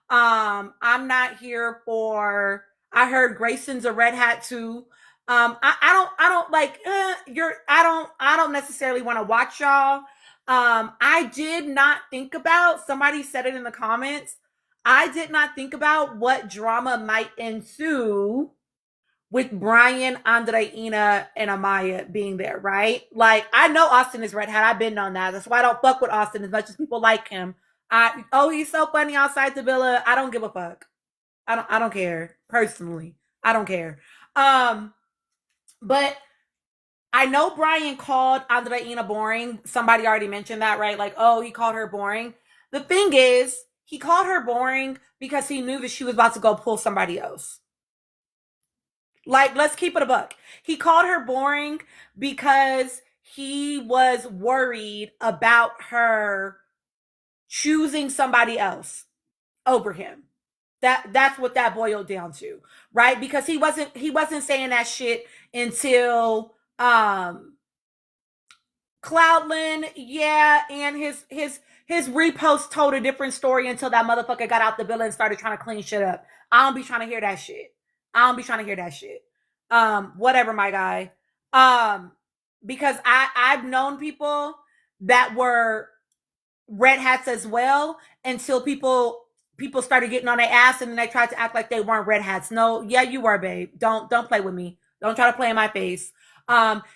I'm not here for. I heard Grayson's a Red Hat too. I don't like I don't necessarily want to watch y'all. I did not think about. Somebody said it in the comments. I did not think about what drama might ensue with Brian, Andreina, and Amaya being there, right? Like, I know Austin is Red Hat. I've been on that. That's why I don't fuck with Austin as much as people like him. He's so funny outside the villa. I don't give a fuck. I don't care. Personally. I don't care. But I know Brian called Andreina boring. Somebody already mentioned that, right? Like, oh, he called her boring. The thing is, he called her boring because he knew that she was about to go pull somebody else. Like, let's keep it a buck. He called her boring because he was worried about her choosing somebody else over him. That's what that boiled down to, right? Because he wasn't saying that shit until Cloudland, yeah, and his repost told a different story until that motherfucker got out the villa and started trying to clean shit up. I don't be trying to hear that shit. I don't be trying to hear that shit. Whatever, my guy. Because I've known people that were red hats as well until people started getting on their ass and then they tried to act like they weren't red hats. No, yeah, you were, babe. Don't play with me. Don't try to play in my face.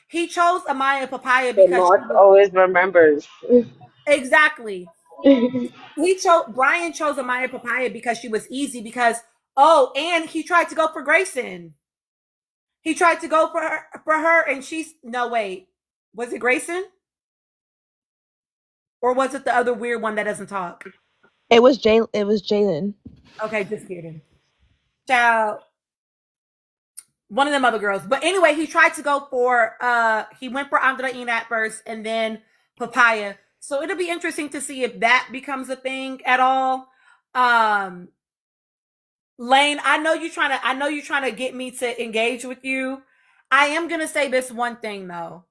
He chose Amaya Papaya The because she North was always remembers. exactly. Brian chose Amaya Papaya because she was easy because and he tried to go for Grayson. He tried to go for her and she's no wait. Was it Grayson? Or was it the other weird one that doesn't talk? It was Jalen. Okay, just kidding. Child, one of them other girls. But anyway, he tried to go for he went for Andreina at first and then Papaya. So it'll be interesting to see if that becomes a thing at all. Um Lane, I know you're trying to get me to engage with you. I am gonna say this one thing though.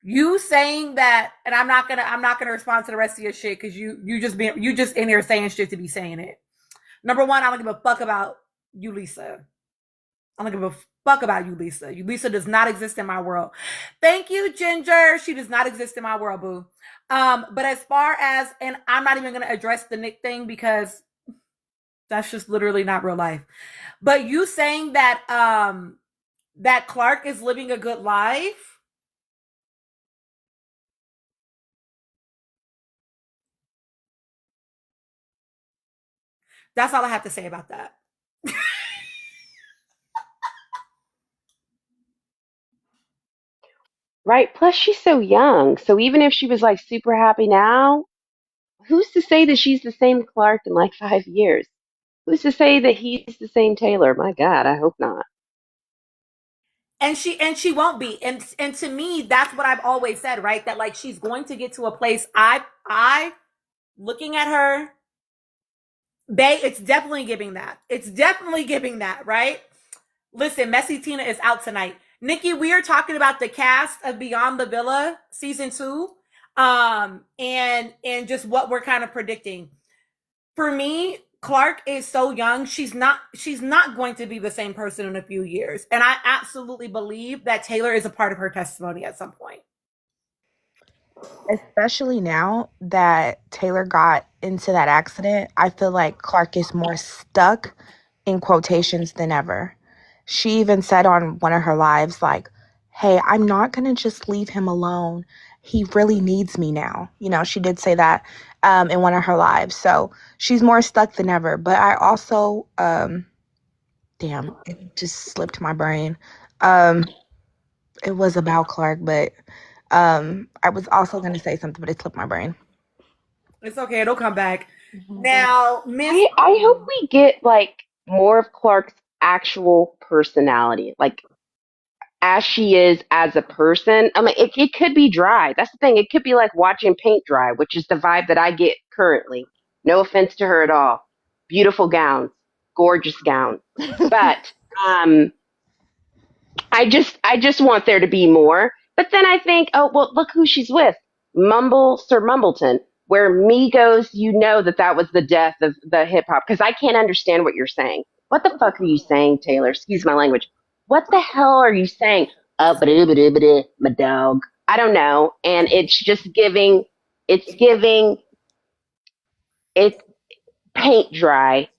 You saying that, and I'm not gonna respond to the rest of your shit because you just in here saying shit to be saying it. Number one, I don't give a fuck about you, Lisa. I don't give a fuck about you, Lisa. You, Lisa does not exist in my world. Thank you, Ginger. She does not exist in my world, boo. But as far as, and I'm not even gonna address the Nick thing because that's just literally not real life. But you saying that that Clark is living a good life, That's all I have to say about that. Right. Plus, she's so young. So even if she was like super happy now, who's to say that she's the same Clark in like 5 years? Who's to say that he's the same Taylor? My God, I hope not. And she won't be. And to me, that's what I've always said, right? That like she's going to get to a place. I looking at her, it's definitely giving that. It's definitely giving that, right? Listen, Messy Tina is out tonight. Nikki, we are talking about the cast of Beyond the Villa season 2. And just what we're kind of predicting. For me, Clark is so young. She's not going to be the same person in a few years. And I absolutely believe that Taylor is a part of her testimony at some point. Especially now that Taylor got into that accident, I feel like Clark is more stuck in quotations than ever. She even said on one of her lives, like, hey, I'm not going to just leave him alone. He really needs me now. You know, she did say that in one of her lives. So she's more stuck than ever. But I also, damn, it just slipped my brain. Um, it was about Clark, but I was also going to say something, but it slipped my brain. It's okay, it'll come back. Now, Miss I hope we get like more of Clark's actual personality, like as she is as a person. I mean, it could be dry. That's the thing. It could be like watching paint dry, which is the vibe that I get currently. No offense to her at all. Beautiful gowns, gorgeous gowns, but um, I just want there to be more. But then I think, oh well, look who she's with, Sir Mumbleton. Where me goes, you know that was the death of the hip hop because I can't understand what you're saying. What the fuck are you saying, Taylor? Excuse my language. What the hell are you saying? My dog. I don't know, and it's just giving. It's giving. It's paint dry,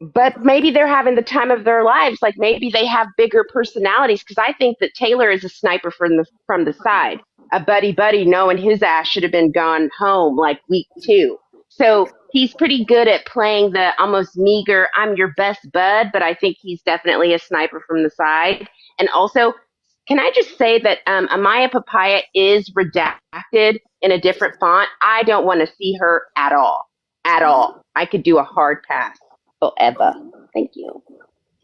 but maybe they're having the time of their lives. Like maybe they have bigger personalities. Because I think that Taylor is a sniper from the side, a buddy buddy, knowing his ass should have been gone home like week 2. So he's pretty good at playing the almost meager "I'm your best bud," but I think he's definitely a sniper from the side. And also, can I just say that Amaya Papaya is redacted in a different font? I don't want to see her at all. At all. I could do a hard pass forever. Thank you.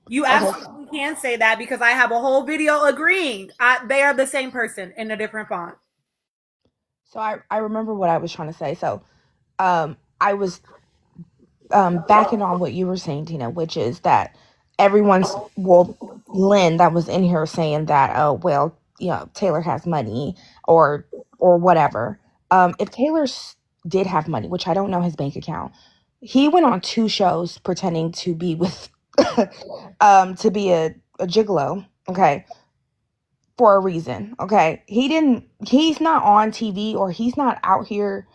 You Okay. absolutely can say that because I have a whole video agreeing. They are the same person in a different font. So I remember what I was trying to say. So I was backing on what you were saying, Tina, which is that everyone's, well, Lynn that was in here saying that, oh, well, you know, Taylor has money or whatever. If did have money, which I don't know his bank account, he went on 2 shows pretending to be with, to be a gigolo, okay, for a reason, okay? He's not on TV or he's not out here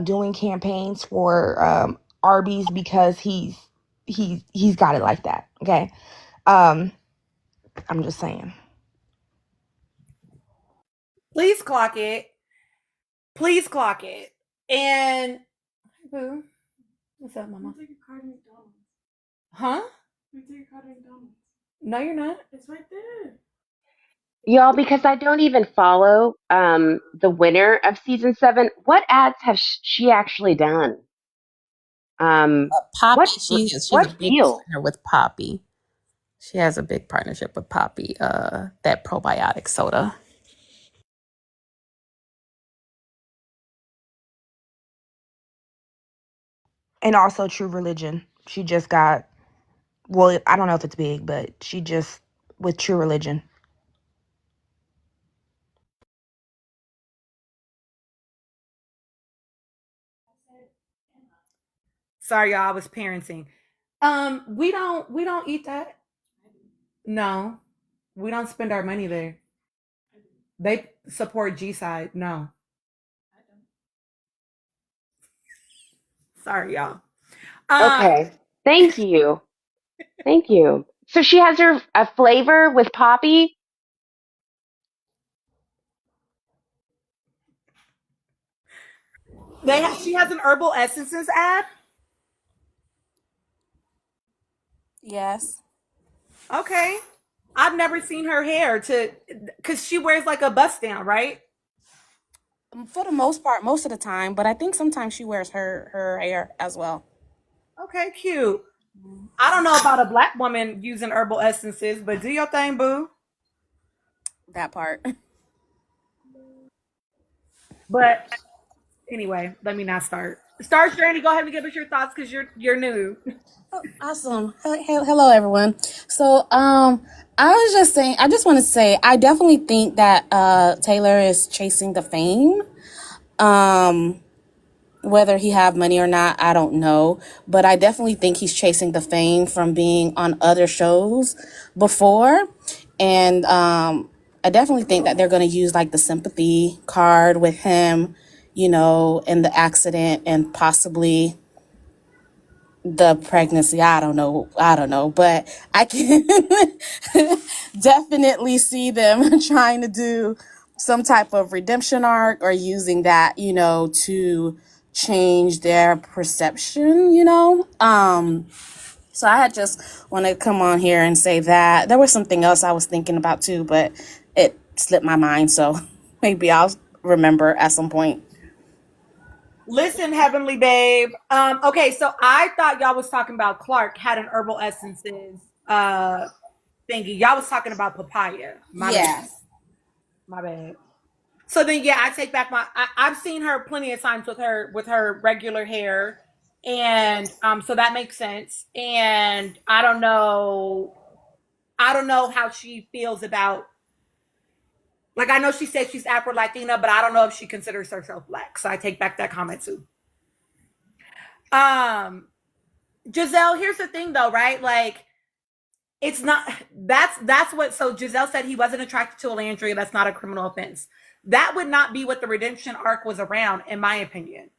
doing campaigns for Arby's because he's got it like that. Okay. Um, I'm just saying. Please clock it. Please clock it. And boo, what's up, Mama? Take a card at McDonald's. Huh? We take a card at McDonald's. No, you're not. It's right there. Y'all, because I don't even follow the winner of season 7, what ads have she actually done? Poppy, What she's a what big deal? partner with Poppy. She has a big partnership with Poppy, that probiotic soda. And also True Religion. She just got, well, I don't know if it's big, but she just, with True Religion. Sorry, y'all. I was parenting. We don't eat that. No, we don't spend our money there. They support G side. No, sorry, y'all. Um, Okay. Thank you. Thank you. So she has her a flavor with Poppy. she has an herbal essences ad. Yes. Okay. I've never seen her hair because she wears like a bust down, right? For the most part, most of the time, but I think sometimes she wears her hair as well. Okay, cute. I don't know about a black woman using herbal essences, but do your thing, boo. That part. But anyway, let me not start. Start, Journey. Go ahead and give us your thoughts because you're new. Oh, awesome. Hello, everyone. So, I was just saying, I just want to say, I definitely think that Taylor is chasing the fame. Um, whether he have money or not, I don't know, but I definitely think he's chasing the fame from being on other shows before, and I definitely think that they're going to use like the sympathy card with him, in the accident and possibly the pregnancy. I don't know, but I can definitely see them trying to do some type of redemption arc or using that, to change their perception. So I had just want to come on here and say that there was something else I was thinking about too, but it slipped my mind, so maybe I'll remember at some point. Listen, Heavenly Babe. Okay, so I thought y'all was talking about Clark had an herbal essences thingy. Y'all was talking about papaya. My bad. Yes. My bad. So then, yeah, I take back I've seen her plenty of times with her regular hair, and so that makes sense. And I don't know how she feels about. Like I know she said she's Afro Latina, but I don't know if she considers herself black. So I take back that comment too. Um, Giselle, here's the thing though, right? Like it's not that's what so Giselle said he wasn't attracted to Alandria. That's not a criminal offense. That would not be what the redemption arc was around, in my opinion.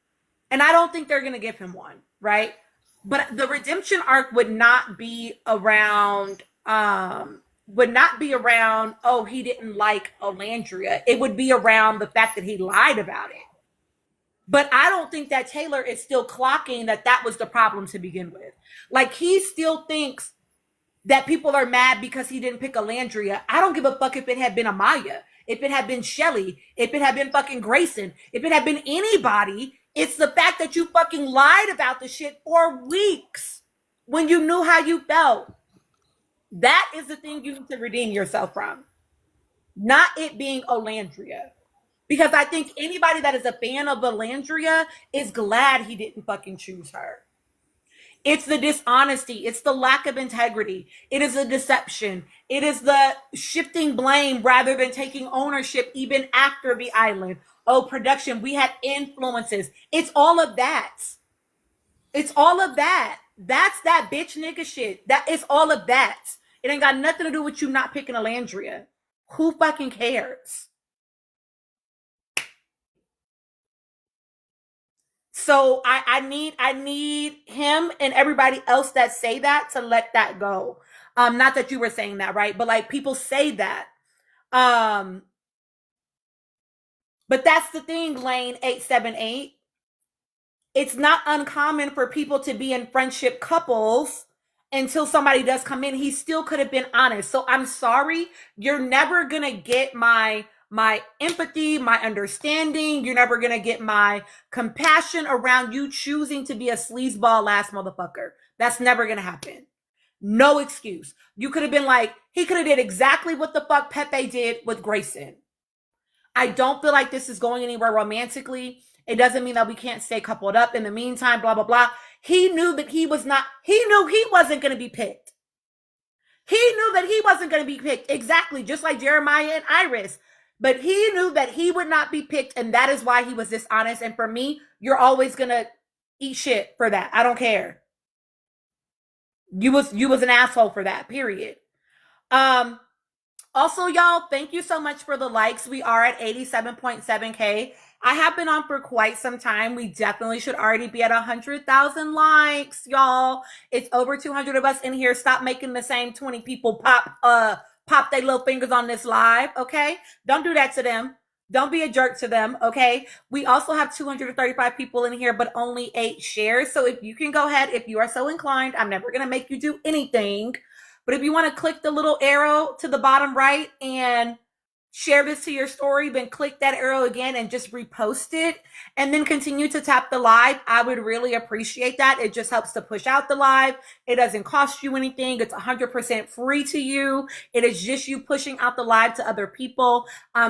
And I don't think they're gonna give him one, right? But the redemption arc would not be around oh he didn't like Alandria. It would be around the fact that he lied about it. But I don't think that Taylor is still clocking that was the problem to begin with. Like he still thinks that people are mad because he didn't pick Alandria. I don't give a fuck if it had been Amaya, if it had been Shelly, if it had been fucking Grayson, if it had been anybody. It's the fact that you fucking lied about the shit for weeks when you knew how you felt. That is the thing you need to redeem yourself from. Not it being Olandria. Because I think anybody that is a fan of Valandria is glad he didn't fucking choose her. It's the dishonesty. It's the lack of integrity. It is a deception. It is the shifting blame rather than taking ownership even after the island. Oh, production, we had influences. It's all of that. It's all of that. That's that bitch nigga shit. That is all of that. It ain't got nothing to do with you not picking Alandria. Who fucking cares? So I need him and everybody else that say that to let that go. Not that you were saying that, right? But like people say that. Um, but that's the thing, Lane 878. It's not uncommon for people to be in friendship couples until somebody does come in. He still could have been honest. So I'm sorry, you're never gonna get my empathy, my understanding. You're never gonna get my compassion around you choosing to be a sleazeball ass motherfucker. That's never gonna happen. No excuse. You could have been like, he could have did exactly what the fuck Pepe did with Grayson. I don't feel like this is going anywhere romantically. It doesn't mean that we can't stay coupled up in the meantime, blah, blah, blah. He knew that he knew he wasn't going to be picked. He knew that he wasn't going to be picked. Exactly. Just like Jeremiah and Iris. But he knew that he would not be picked. And that is why he was dishonest. And for me, you're always going to eat shit for that. I don't care. You was an asshole for that, period. Um, Also, y'all, thank you so much for the likes. We are at 87.7K. I have been on for quite some time. We definitely should already be at 100,000 likes, y'all. It's over 200 of us in here. Stop making the same 20 people pop their little fingers on this live, okay? Don't do that to them. Don't be a jerk to them, okay? We also have 235 people in here, but only 8 shares. So if you can go ahead, if you are so inclined, I'm never going to make you do anything. But if you want to click the little arrow to the bottom right and share this to your story, then click that arrow again and just repost it and then continue to tap the live. I would really appreciate that. It just helps to push out the live. It doesn't cost you anything. It's 100% free to you. It is just you pushing out the live to other people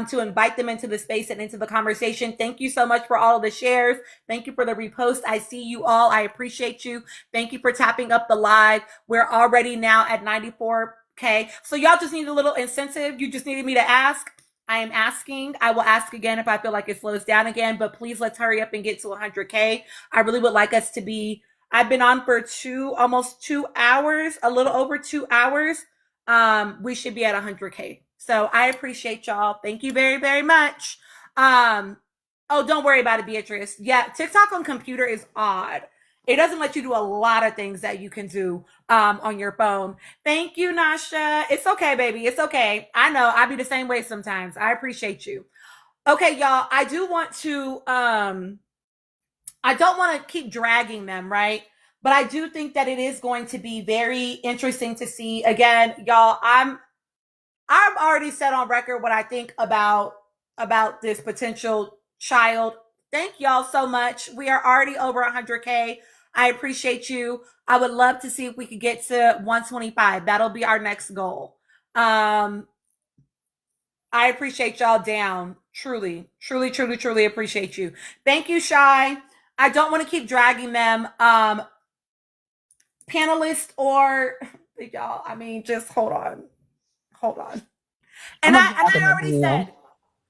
to invite them into the space and into the conversation. Thank you so much for all of the shares. Thank you for the repost. I see you all. I appreciate you. Thank you for tapping up the live. We're already now at 94. Okay, so y'all just need a little incentive. You just needed me to ask. I am asking. I will ask again if I feel like it slows down again, but please let's hurry up and get to 100K. I really would like us to be. I've been on for almost 2 hours, a little over 2 hours. We should be at 100K. So I appreciate y'all. Thank you very, very much. Oh, don't worry about it, Beatrice. Yeah, TikTok on computer is odd. It doesn't let you do a lot of things that you can do on your phone. Thank you, Nasha. It's okay, baby. It's okay. I know. I be the same way sometimes. I appreciate you. Okay, y'all. I do want to I don't want to keep dragging them, right? But I do think that it is going to be very interesting to see. Again, y'all, I've already said on record what I think about this potential child. Thank y'all so much. We are already over 100K. I appreciate you. I would love to see if we could get to 125. That'll be our next goal. I appreciate y'all down. Truly, truly, truly, truly appreciate you. Thank you, Shy. I don't want to keep dragging them. Panelist or y'all, I mean, just hold on. Hold on. I'm And gonna I and drag him in here.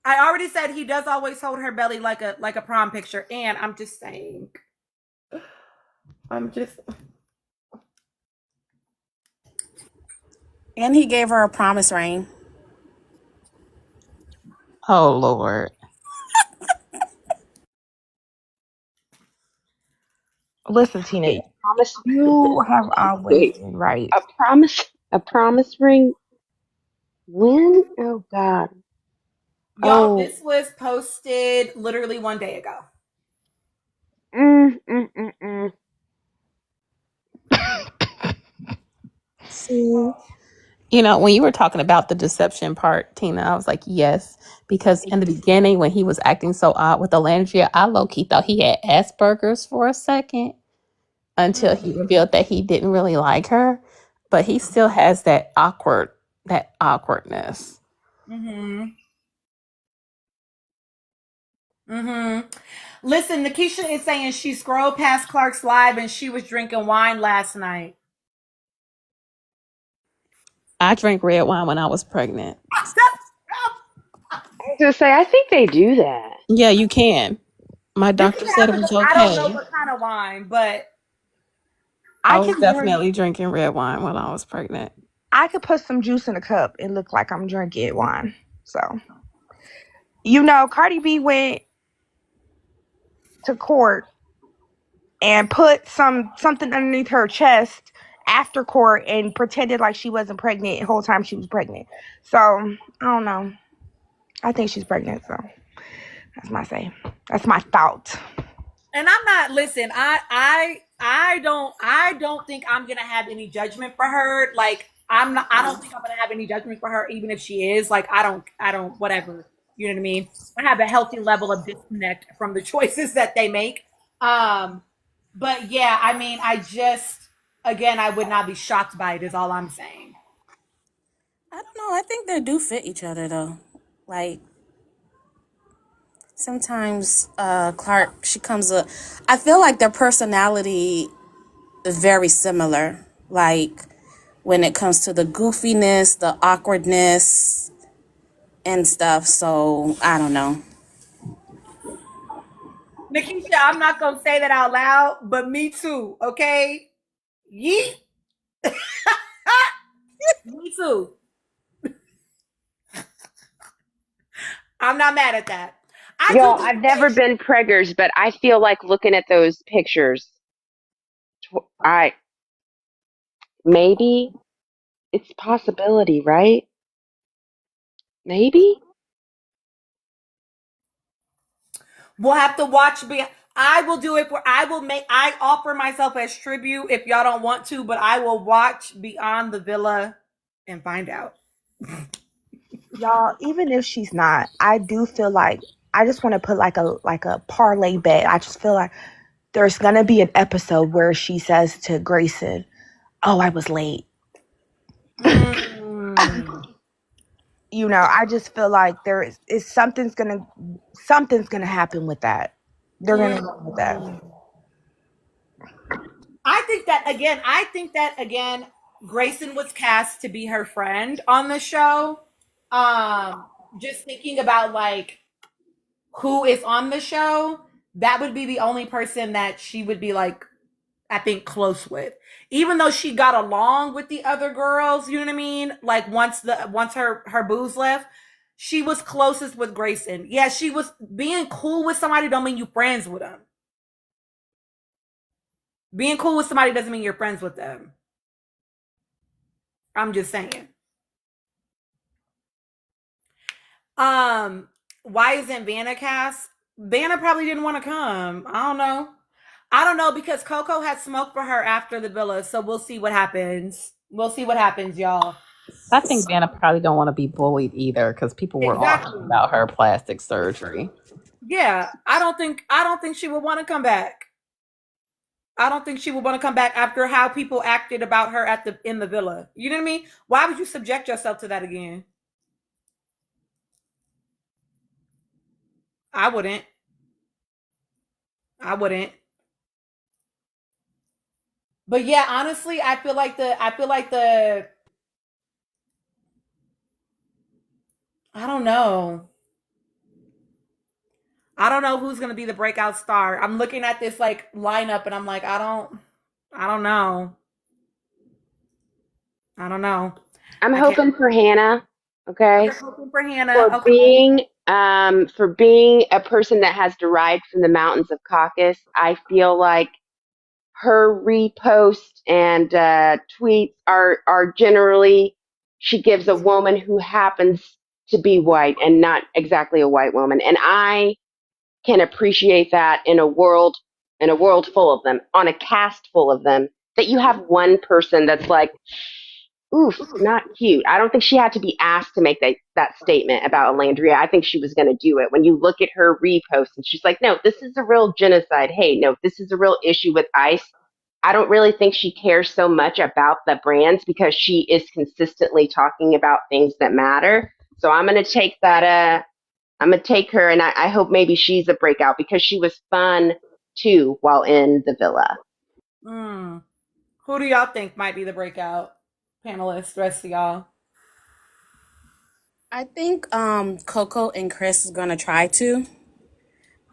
I already said he does always hold her belly like a prom picture. And I'm just saying. I'm just And he gave her a promise ring. Oh Lord. Listen, Tina, Promise. you have always Wait, been right. a promise ring. When? Oh God. y'all, Oh. this was posted literally 1 day ago. Mm, mm, mm, mm. See? You know, when you were talking about the deception part, Tina, I was like, yes, because in the beginning, when he was acting so odd with Alandria, I low key thought he had Asperger's for a second until he revealed that he didn't really like her, but he still has that awkwardness. Mm-hmm. Mm-hmm. Listen, Nikisha is saying she scrolled past Clark's live and she was drinking wine last night. I drank red wine when I was pregnant. I was gonna say, I think they do that. Yeah, you can. My You doctor can said it have was I don't know okay. what kind of wine, but I I was can drink. definitely drinking red wine when I was pregnant. I could put some juice in a cup and look like I'm drinking wine. So, you know, Cardi B went to court and put something underneath her chest after court and pretended like she wasn't pregnant the whole time she was pregnant. So, I don't know. I think she's pregnant. So, that's my say. That's my thought. and I'm not listen, I don't think I'm gonna have any judgment for her. Like I don't think I'm gonna have any judgment for her, even if she is. Like I don't whatever. You know what I mean? I have a healthy level of disconnect from the choices that they make. Um, but yeah, I mean, I just again I would not be shocked by it is all I'm saying. I don't know. I think they do fit each other though. Like sometimes Clark, she comes up. I feel like their personality is very similar. Like when it comes to the goofiness, the awkwardness, and stuff. So I don't know. Nikisha, I'm not gonna say that out loud, but me too, okay? Yeet. Me too. I'm not mad at that. I Yo, do think I've never that been preggers, but I feel like looking at those pictures. I maybe it's a possibility, right? Maybe. We'll have to watch. I will do it. I offer myself as tribute if y'all don't want to, but I will watch Beyond the Villa and find out. Y'all, even if she's not, I do feel like I just want to put like a parlay bet. I just feel like there's gonna be an episode where she says to Grayson, "Oh, I was late." You know, I just feel like there is something's gonna happen with that. They're gonna go with that. I think that again, Grayson was cast to be her friend on the show. Just thinking about like who is on the show, that would be the only person that she would be like, I think, close with. Even though she got along with the other girls, you know what I mean? Like once her booze left, she was closest with Grayson. Yeah, she was being cool with somebody don't mean you friends with them. Being cool with somebody doesn't mean you're friends with them. I'm just saying. Why isn't Vanna cast? Vanna probably didn't want to come. I don't know. I don't know because Coco had smoke for her after the villa, so we'll see what happens. We'll see what happens, y'all. I think Vanna probably don't want to be bullied either because people were Exactly. talking about her plastic surgery. Yeah, I don't think she would want to come back. I don't think she would want to come back after how people acted about her in the villa. You know what I mean? Why would you subject yourself to that again? I wouldn't. I wouldn't. But yeah, honestly, I don't know. I don't know who's gonna be the breakout star. I'm looking at this like lineup and I'm like, I don't know. I don't know. I'm I can't. hoping for Hannah. Okay, You're hoping for Hannah. for Okay. being a person that has derived from the mountains of Caucasus. I feel like her reposts and tweets are generally, she gives a woman who happens to be white and not exactly a white woman, and I can appreciate that in a world full of them, on a cast full of them, that you have one person that's like, oof, not cute. I don't think she had to be asked to make that statement about Alandria. I think she was going to do it. When you look at her repost and she's like, no, this is a real genocide. Hey, no, this is a real issue with ICE. I don't really think she cares so much about the brands because she is consistently talking about things that matter. So I'm going to take that. I'm going to take her, and I hope maybe she's a breakout because she was fun too while in the villa. Mm. Who do y'all think might be the breakout panelists? The rest of y'all. I think Coco and Chris is gonna try to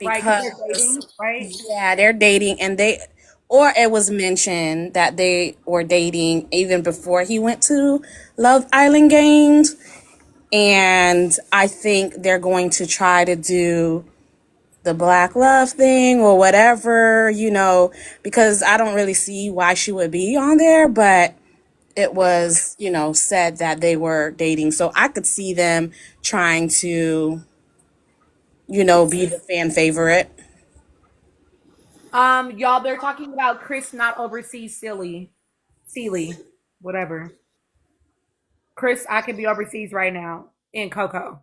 Right, because because they're dating, right? yeah, they're dating and they or it was mentioned that they were dating even before he went to Love Island Games. And I think they're going to try to do the black love thing or whatever, because I don't really see why she would be on there, but it was, said that they were dating. So I could see them trying to, be the fan favorite. Y'all, they're talking about Chris not overseas Sealy, whatever. Chris, I could be overseas right now in Coco.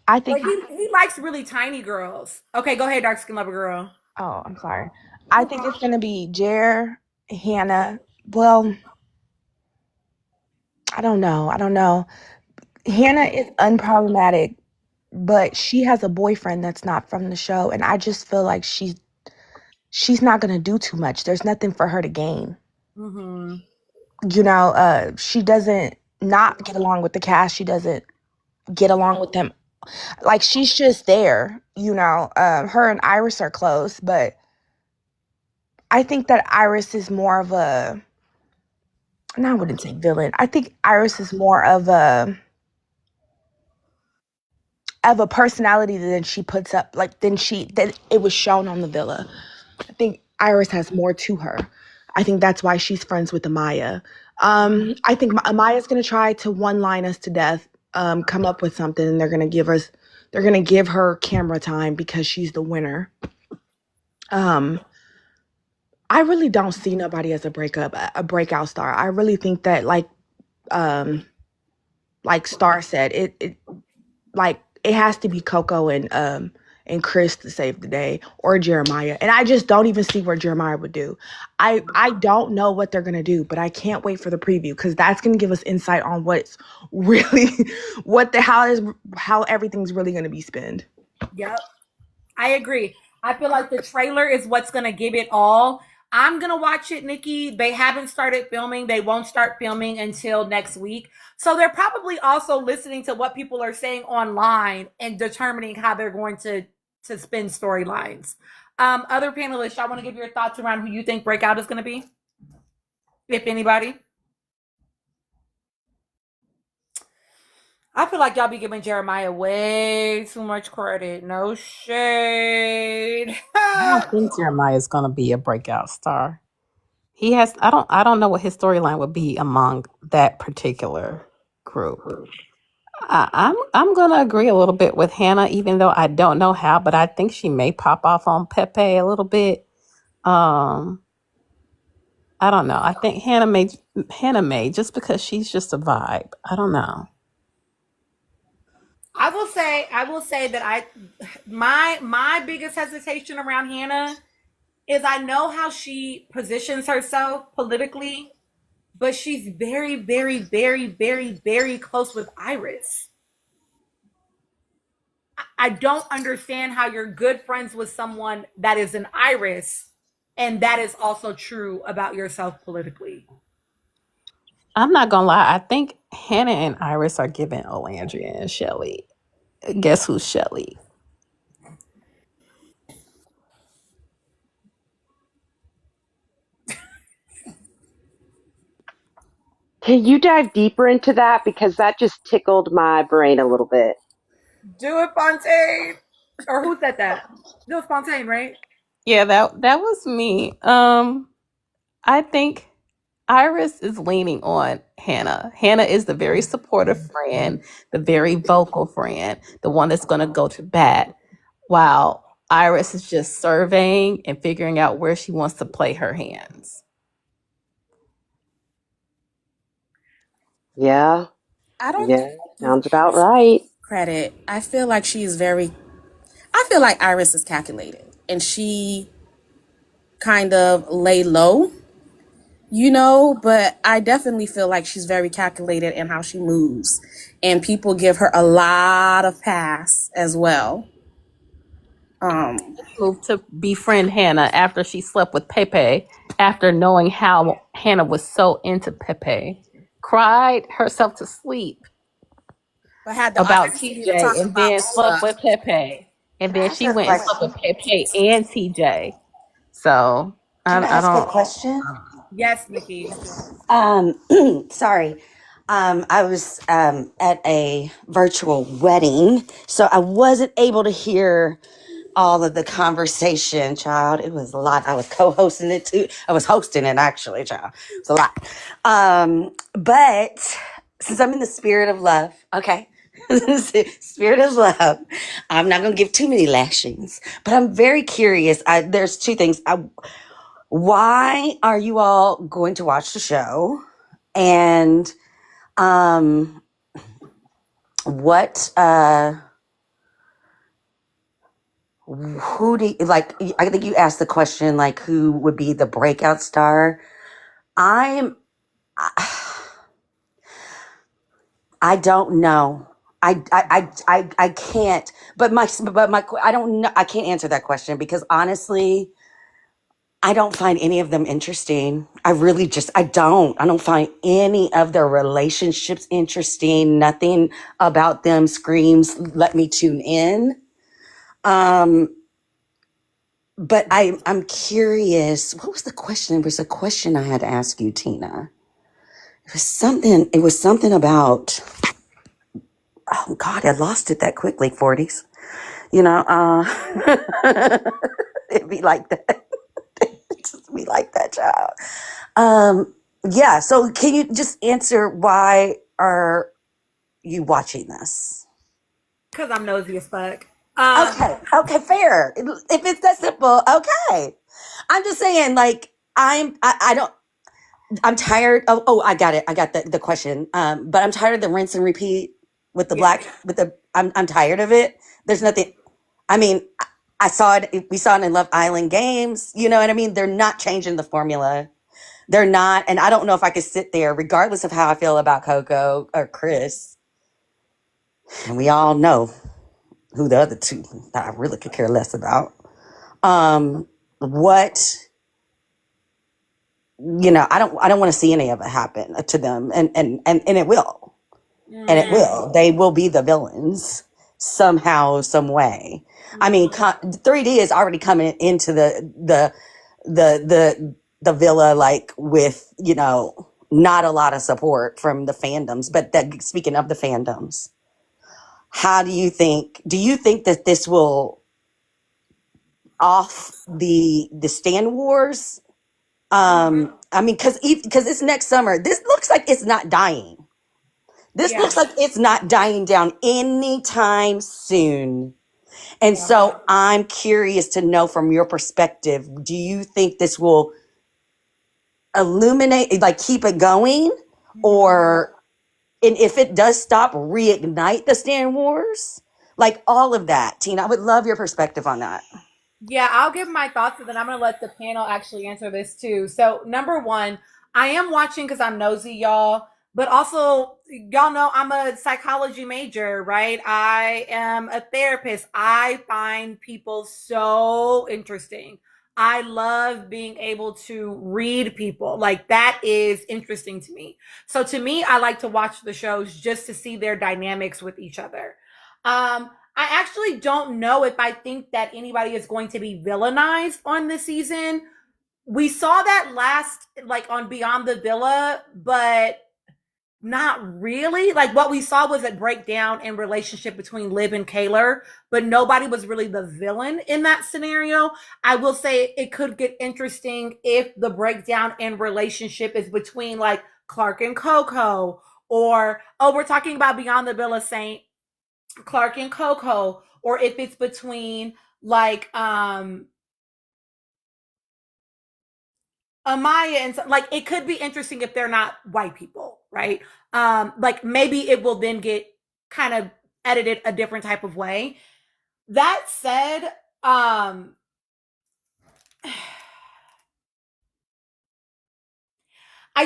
I But think. he likes really tiny girls. Okay, go ahead, dark skin lover girl. Oh, I'm sorry. I think it's gonna be Jer, Hannah. Well, I don't know. Hannah is unproblematic, but she has a boyfriend that's not from the show, and I just feel like she's not gonna do too much. There's nothing for her to gain. Mm-hmm. She doesn't not get along with the cast. She doesn't get along with them. Like she's just there. Her and Iris are close, but I think that Iris is more of a. No, I wouldn't say villain. I think Iris is more of a personality than she puts up, like than it was shown on the villa. I think Iris has more to her. I think that's why she's friends with Amaya. I think Amaya's gonna try to one-line us to death. come up with something, and they're gonna give her camera time because she's the winner. I really don't see nobody as a breakout star. I really think that like Star said, it like it has to be Coco and Chris to save the day, or Jeremiah. And I just don't even see where Jeremiah would do. I don't know what they're gonna do, but I can't wait for the preview because that's gonna give us insight on what's really how everything's really gonna be spent. Yep. I agree. I feel like the trailer is what's going to give it all. I'm going to watch it, Nikki. They haven't started filming. They won't start filming until next week. So they're probably also listening to what people are saying online and determining how they're going to spin storylines. Other panelists, y'all want to give your thoughts around who you think Breakout is going to be? If anybody. I feel like y'all be giving Jeremiah way too much credit. No shade. I don't think Jeremiah is going to be a breakout star. He has. I don't know what his storyline would be among that particular group. I'm going to agree a little bit with Hannah, even though I don't know how, but I think she may pop off on Pepe a little bit. I don't know. I think Hannah may just because she's just a vibe. I don't know. I will say that my biggest hesitation around Hannah is I know how she positions herself politically, but she's very, very, very, very, very close with Iris. I don't understand how you're good friends with someone that is an Iris, and that is also true about yourself politically. I'm not gonna lie. I think Hannah and Iris are giving Olandria and Shelly. Guess who's Shelly? Can you dive deeper into that? Because that just tickled my brain a little bit. Do it, Fontaine. Or who said that? It was Fontaine, right? Yeah, that was me. I think Iris is leaning on Hannah. Hannah is the very supportive friend, the very vocal friend, the one that's going to go to bat, while Iris is just surveying and figuring out where she wants to play her hands. Yeah, I don't yeah, give sounds about Iris right. credit. I feel like I feel like Iris is calculated and she kind of lay low, but I definitely feel like she's very calculated in how she moves. And people give her a lot of pass as well. Moved to befriend Hannah after she slept with Pepe, after knowing how Hannah was so into Pepe, cried herself to sleep But had the about audacity to TJ, talk and about then slept with Pepe, and Can I then ask she a went and slept question? with Pepe and TJ. So Can I I ask a don't. question? Yes, Nikki. Sorry. I was at a virtual wedding, so I wasn't able to hear all of the conversation, child. It was a lot. I was co-hosting it too. I was hosting it actually, child. It was a lot. But since I'm in the spirit of love, okay. Spirit of love. I'm not gonna give too many lashings, but I'm very curious. There's two things. Why are you all going to watch the show? And what who do you, like I think you asked the question like who would be the breakout star? I'm I don't know. I can't. But my I don't know. I can't answer that question because honestly, I don't find any of them interesting. I really just I don't. I don't find any of their relationships interesting. Nothing about them screams let me tune in. Um but I'm curious. What was the question? It was a question I had to ask you, Tina. It was something about oh God, I lost it that quickly, 40s. It'd be like that. It'd just be like that, child. Yeah, so can you just answer why are you watching this? Because I'm nosy as fuck. Okay, fair. If it's that simple, okay. I'm just saying, like, I don't, I'm tired. Oh, I got it. I got the question. But I'm tired of the rinse and repeat with the Yeah. I'm tired of it. There's nothing, I mean, I saw it, we saw it in Love Island games. You know what I mean? They're not changing the formula. They're not. And I don't know if I could sit there, regardless of how I feel about Coco or Chris. And we all know who the other two that I really could care less about. What, I don't want to see any of it happen to them. And it will. And it will. They will be the villains somehow, some way. I mean, 3D is already coming into the villa, like, with, not a lot of support from the fandoms. But speaking of the fandoms, do you think that this will off the Stan Wars? I mean, because it's next summer. This looks like it's not dying. This looks like it's not dying down anytime soon. And so I'm curious to know, from your perspective, do you think this will illuminate, like, keep it going? Or, and if it does stop, reignite the Stan Wars? Like, all of that. Tina, I would love your perspective on that. Yeah, I'll give my thoughts and then I'm going to let the panel actually answer this too. So, number one, I am watching because I'm nosy, y'all. But also, y'all know I'm a psychology major, right? I am a therapist. I find people so interesting. I love being able to read people. Like, that is interesting to me. So, to me, I like to watch the shows just to see their dynamics with each other. I actually don't know if I think that anybody is going to be villainized on this season. We saw that last, like, on Beyond the Villa, but not really. Like, what we saw was a breakdown in relationship between Liv and Kaylor, but nobody was really the villain in that scenario. I will say it could get interesting if the breakdown in relationship is between, like, Clark and Coco, or, oh, we're talking about Beyond the Villa, Saint, Clark and Coco, or if it's between, like, Amaya and like, it could be interesting if they're not white people, right? Like, maybe it will then get kind of edited a different type of way. That said, I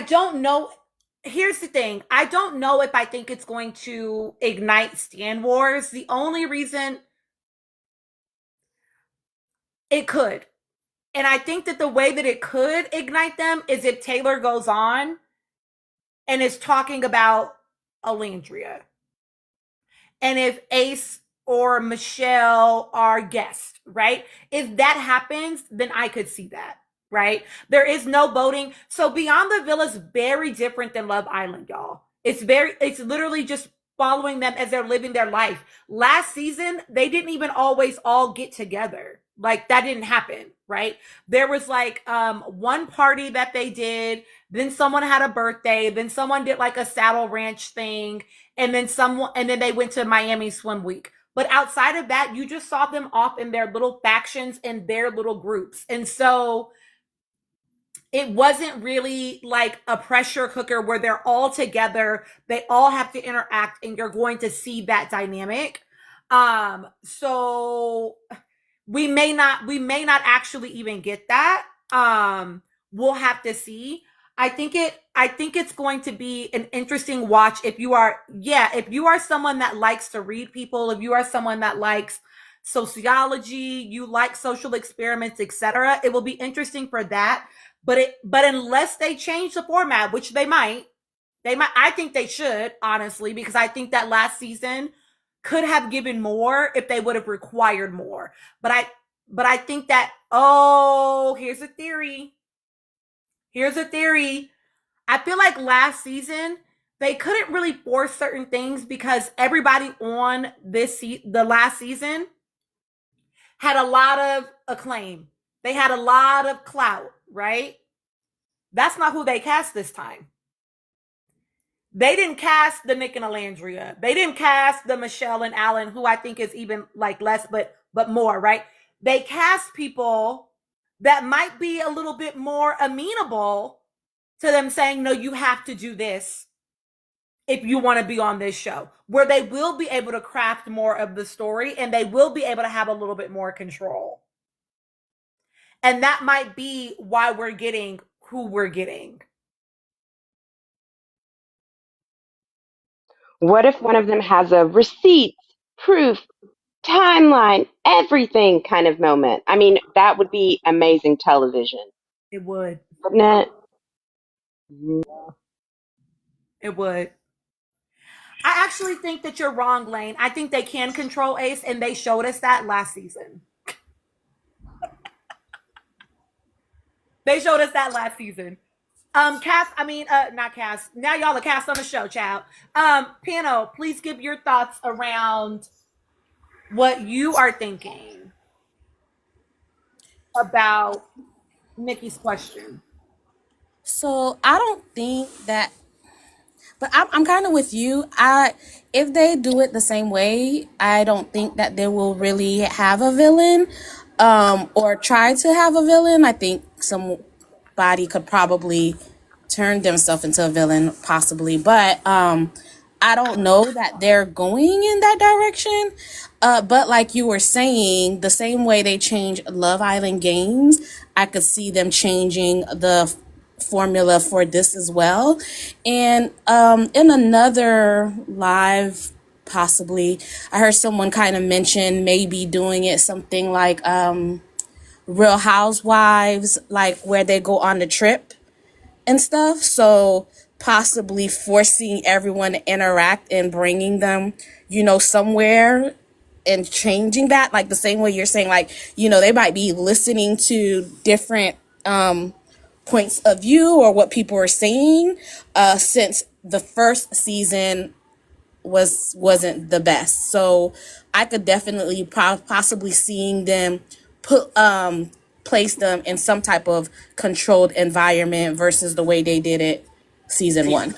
don't know. Here's the thing. I don't know if I think it's going to ignite Stan Wars. The only reason it could, and I think that the way that it could ignite them is if Taylor goes on and is talking about Alandria. And if Ace or Michelle are guests, right? If that happens, then I could see that, right? There is no voting. So Beyond the Villa is very different than Love Island, y'all. It's literally just following them as they're living their life. Last season, they didn't even always all get together. Like, that didn't happen, right? There was, like, one party that they did, then someone had a birthday, then someone did, like, a Saddle Ranch thing, and then they went to Miami Swim Week. But outside of that, you just saw them off in their little factions and their little groups. And so it wasn't really like a pressure cooker where they're all together, they all have to interact, and you're going to see that dynamic. So we may not actually even get that. We'll have to see. I think it's going to be an interesting watch if you are someone that likes to read people, if you are someone that likes sociology, you like social experiments, etc. It will be interesting for that. But unless they change the format, which they might, I think they should, honestly, because I think that last season could have given more if they would have required more. But I think that, oh, here's a theory. Here's a theory. I feel like last season they couldn't really force certain things because everybody on the last season had a lot of acclaim. They had a lot of clout, right? That's not who they cast this time. They didn't cast the Nick and Alandria. They didn't cast the Michelle and Alan, who I think is even like less, but more, right? They cast people that might be a little bit more amenable to them saying, no, you have to do this if you want to be on this show, where they will be able to craft more of the story and they will be able to have a little bit more control. And that might be why we're getting who we're getting. What if one of them has a receipts, proof, timeline, everything kind of moment? I mean, that would be amazing television, It would. wouldn't it? It would. I actually think that you're wrong, Lane. I think they can control Ace, and they showed us that last season. They showed us that last season. Cast, I mean, not cast. Now y'all are cast on the show, child. Piano, please give your thoughts around what you are thinking about Nikki's question. So I don't think that, but I'm kind of with you. If they do it the same way, I don't think that they will really have a villain, or try to have a villain. I think somebody could probably turn themselves into a villain, possibly, but I don't know that they're going in that direction. But like you were saying, the same way they change Love Island games, I could see them changing the formula for this as well. And in another live, possibly, I heard someone kind of mention maybe doing it something like Real Housewives, like where they go on the trip and stuff. So possibly forcing everyone to interact and bringing them, somewhere and changing that, like the same way you're saying, like, they might be listening to different points of view or what people are saying, since the first season wasn't the best. So I could definitely possibly seeing them put place them in some type of controlled environment versus the way they did it season 1.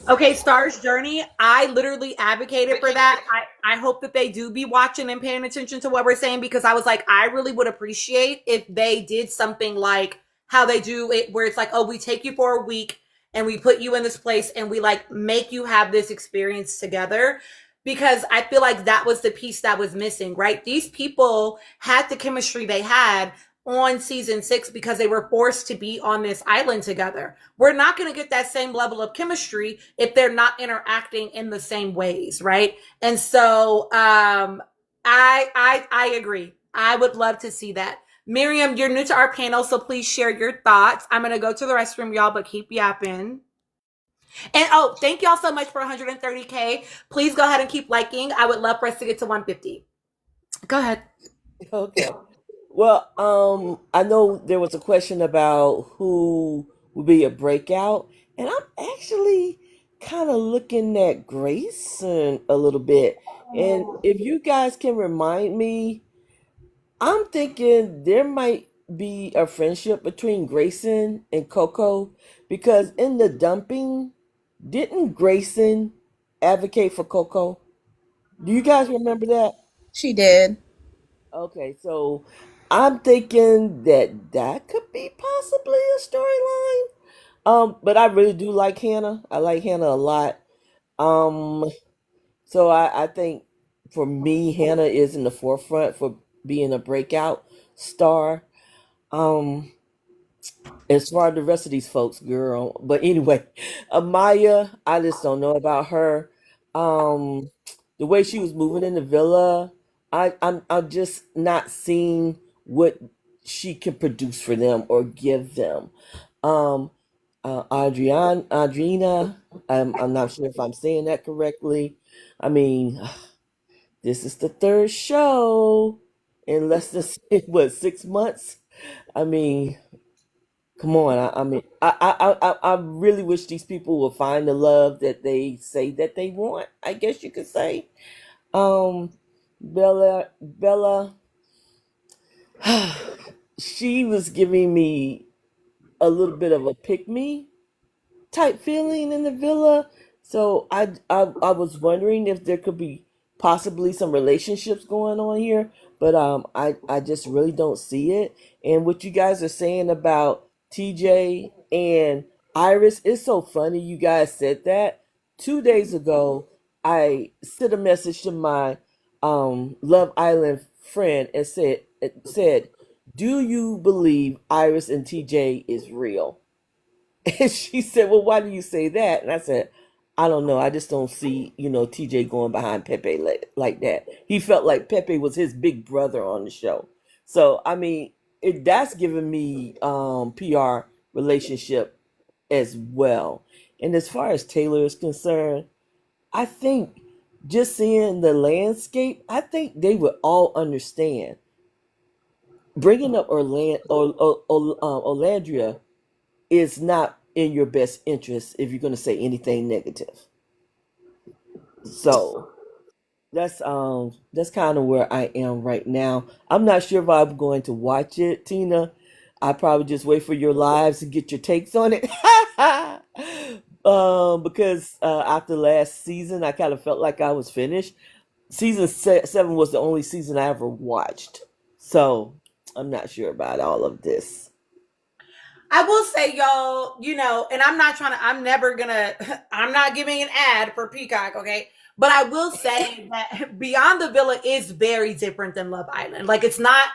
Okay, Star's Journey. I literally advocated for that. I hope that they do be watching and paying attention to what we're saying, because I was like, I really would appreciate if they did something like how they do it, where it's like, oh, we take you for a week and we put you in this place and we like make you have this experience together. Because I feel like that was the piece that was missing, right? These people had the chemistry they had on season 6 because they were forced to be on this island together. We're not going to get that same level of chemistry if they're not interacting in the same ways, right? And so I agree. I would love to see that. Miriam, you're new to our panel, so please share your thoughts. I'm going to go to the restroom, y'all, but keep yapping. And oh, thank y'all so much for 130K. Please go ahead and keep liking. I would love for us to get to 150. Go ahead. Okay. Well, I know there was a question about who would be a breakout, and I'm actually kind of looking at Grayson a little bit. And if you guys can remind me, I'm thinking there might be a friendship between Grayson and Coco, because in the dumping, didn't Grayson advocate for Coco? Do you guys remember that? She did. Okay, so I'm thinking that that could be possibly a storyline. But I really do like Hannah. I like Hannah a lot. Um, so I think for me, Hannah is in the forefront for being a breakout star. Um, as far as the rest of these folks, girl. But anyway, Amaya, I just don't know about her. Um, the way she was moving in the villa, I'm just not seeing what she can produce for them or give them. Um, Adriana, I'm not sure if I'm saying that correctly. I mean, this is the third show in less than what 6 months. I mean, come on, I mean, I really wish these people would find the love that they say that they want. I guess you could say. Um, Bella, she was giving me a little bit of a pick me. type feeling in the villa. So I was wondering if there could be possibly some relationships going on here, but I just really don't see it. And what you guys are saying about TJ and Iris, it's so funny you guys said that. 2 days ago, I sent a message to my Love Island friend and said, "Do you believe Iris and TJ is real?" And she said, "Well, why do you say that?" And I said, "I don't know. I just don't see, TJ going behind Pepe like that. He felt like Pepe was his big brother on the show. So, I mean, that's given me PR relationship as well. And as far as Taylor is concerned, I think just seeing the landscape, I think they would all understand. Bringing up Orlandria is not in your best interest if you're going to say anything negative. So that's kind of where I am right now. I'm not sure if I'm going to watch it, Tina. I probably just wait for your lives to get your takes on it. Because after last season, I kind of felt like I was finished. Season 7 was the only season I ever watched, so I'm not sure about all of this. I will say, y'all, and I'm never gonna, I'm not giving an ad for Peacock, okay? But I will say that Beyond the Villa is very different than Love Island. Like, it's not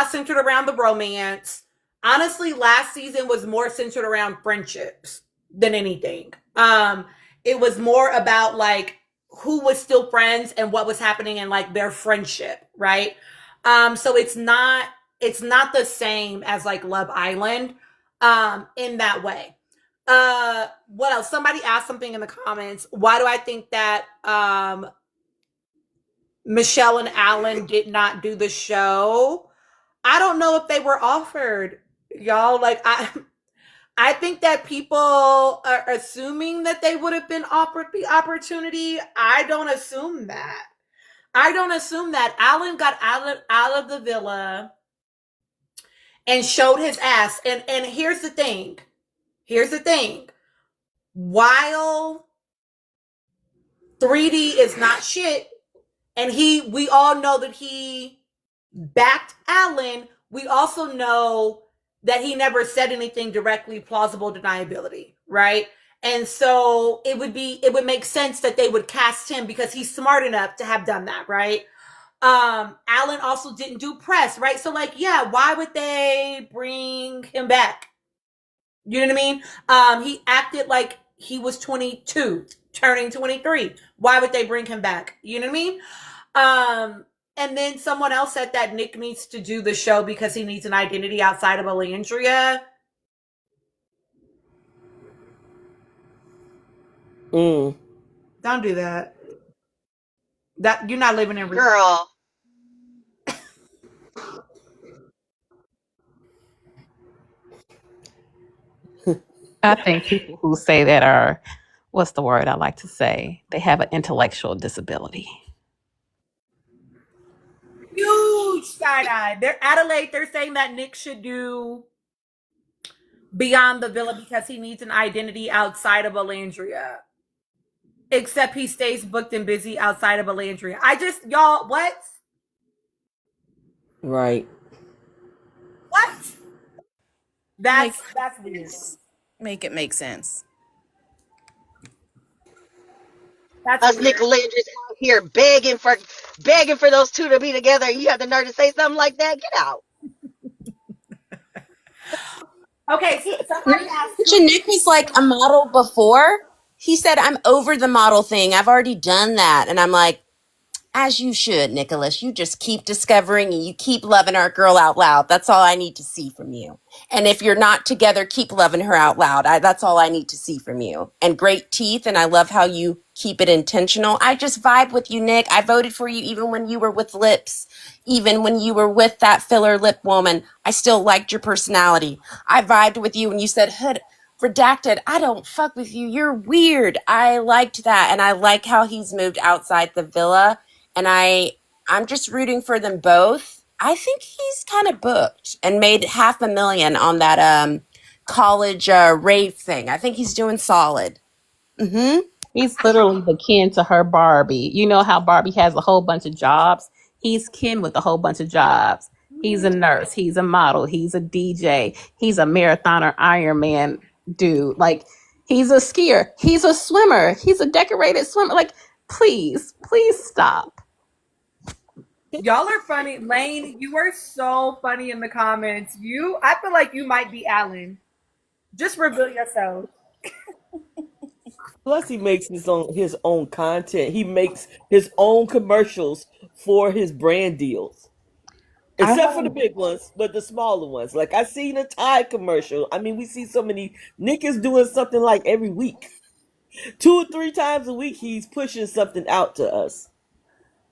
centered around the romance. Honestly, last season was more centered around friendships than anything. It was more about like who was still friends and what was happening in like their friendship, right? So it's not the same as like Love Island in that way. What else? Somebody asked something in the comments. Why do I think that Michelle and Alan did not do the show? I don't know if they were offered, y'all. Like I think that people are assuming that they would have been offered the opportunity. I don't assume that. I don't assume that. Alan got out of the villa and showed his ass. And here's the thing. Here's the thing. While 3D is not shit, and we all know that he backed Alan, we also know that he never said anything directly plausible deniability, right? And so it would make sense that they would cast him because he's smart enough to have done that, right? Alan also didn't do press, right? So like, yeah, why would they bring him back? You know what I mean? He acted like he was 22, turning 23. Why would they bring him back? You know what I mean? And then someone else said that Nick needs to do the show because he needs an identity outside of Alandria. Mm. Don't do that. That you're not living in Girl, I think people who say that are, what's the word I like to say? They have an intellectual disability. huge side eye. They're Adelaide. They're saying that Nick should do Beyond the Villa because he needs an identity outside of Alandria. Except he stays booked and busy outside of Alandria. Y'all, what? Right. What? Make That's weird. make it make sense. That's us weird. Nicolanders out here begging for those two to be together. You have the nerve to say something like that? Get out. Okay, somebody asked Mentioned Nick was like a model before. He said, "I'm over the model thing. I've already done that." And I'm like, as you should, Nicholas. You just keep discovering and you keep loving our girl out loud. That's all I need to see from you. And if you're not together, keep loving her out loud. That's all I need to see from you. And great teeth. And I love how you keep it intentional. I just vibe with you, Nick. I voted for you even when you were with lips, even when you were with that filler lip woman. I still liked your personality. I vibed with you when you said, Hood, redacted, I don't fuck with you. You're weird. I liked that. And I like how he's moved outside the villa, and I'm just rooting for them both. I think he's kind of booked and made $500,000 on that college rave thing. I think he's doing solid. Mm-hmm. He's literally the kin to her Barbie. You know how Barbie has a whole bunch of jobs? He's kin with a whole bunch of jobs. He's a nurse. He's a model. He's a DJ. He's a marathoner Ironman dude. Like, he's a skier. He's a swimmer. He's a decorated swimmer. Like, please, please stop. Y'all are funny. Lane, you are so funny in the comments. I feel like you might be Alan. Just reveal yourself. Plus, he makes his own content. He makes his own commercials for his brand deals. I Except for the have big ones, but the smaller ones. Like I seen a Tide commercial. I mean, we see so many. Nick is doing something like every week, 2 or 3 times a week. He's pushing something out to us.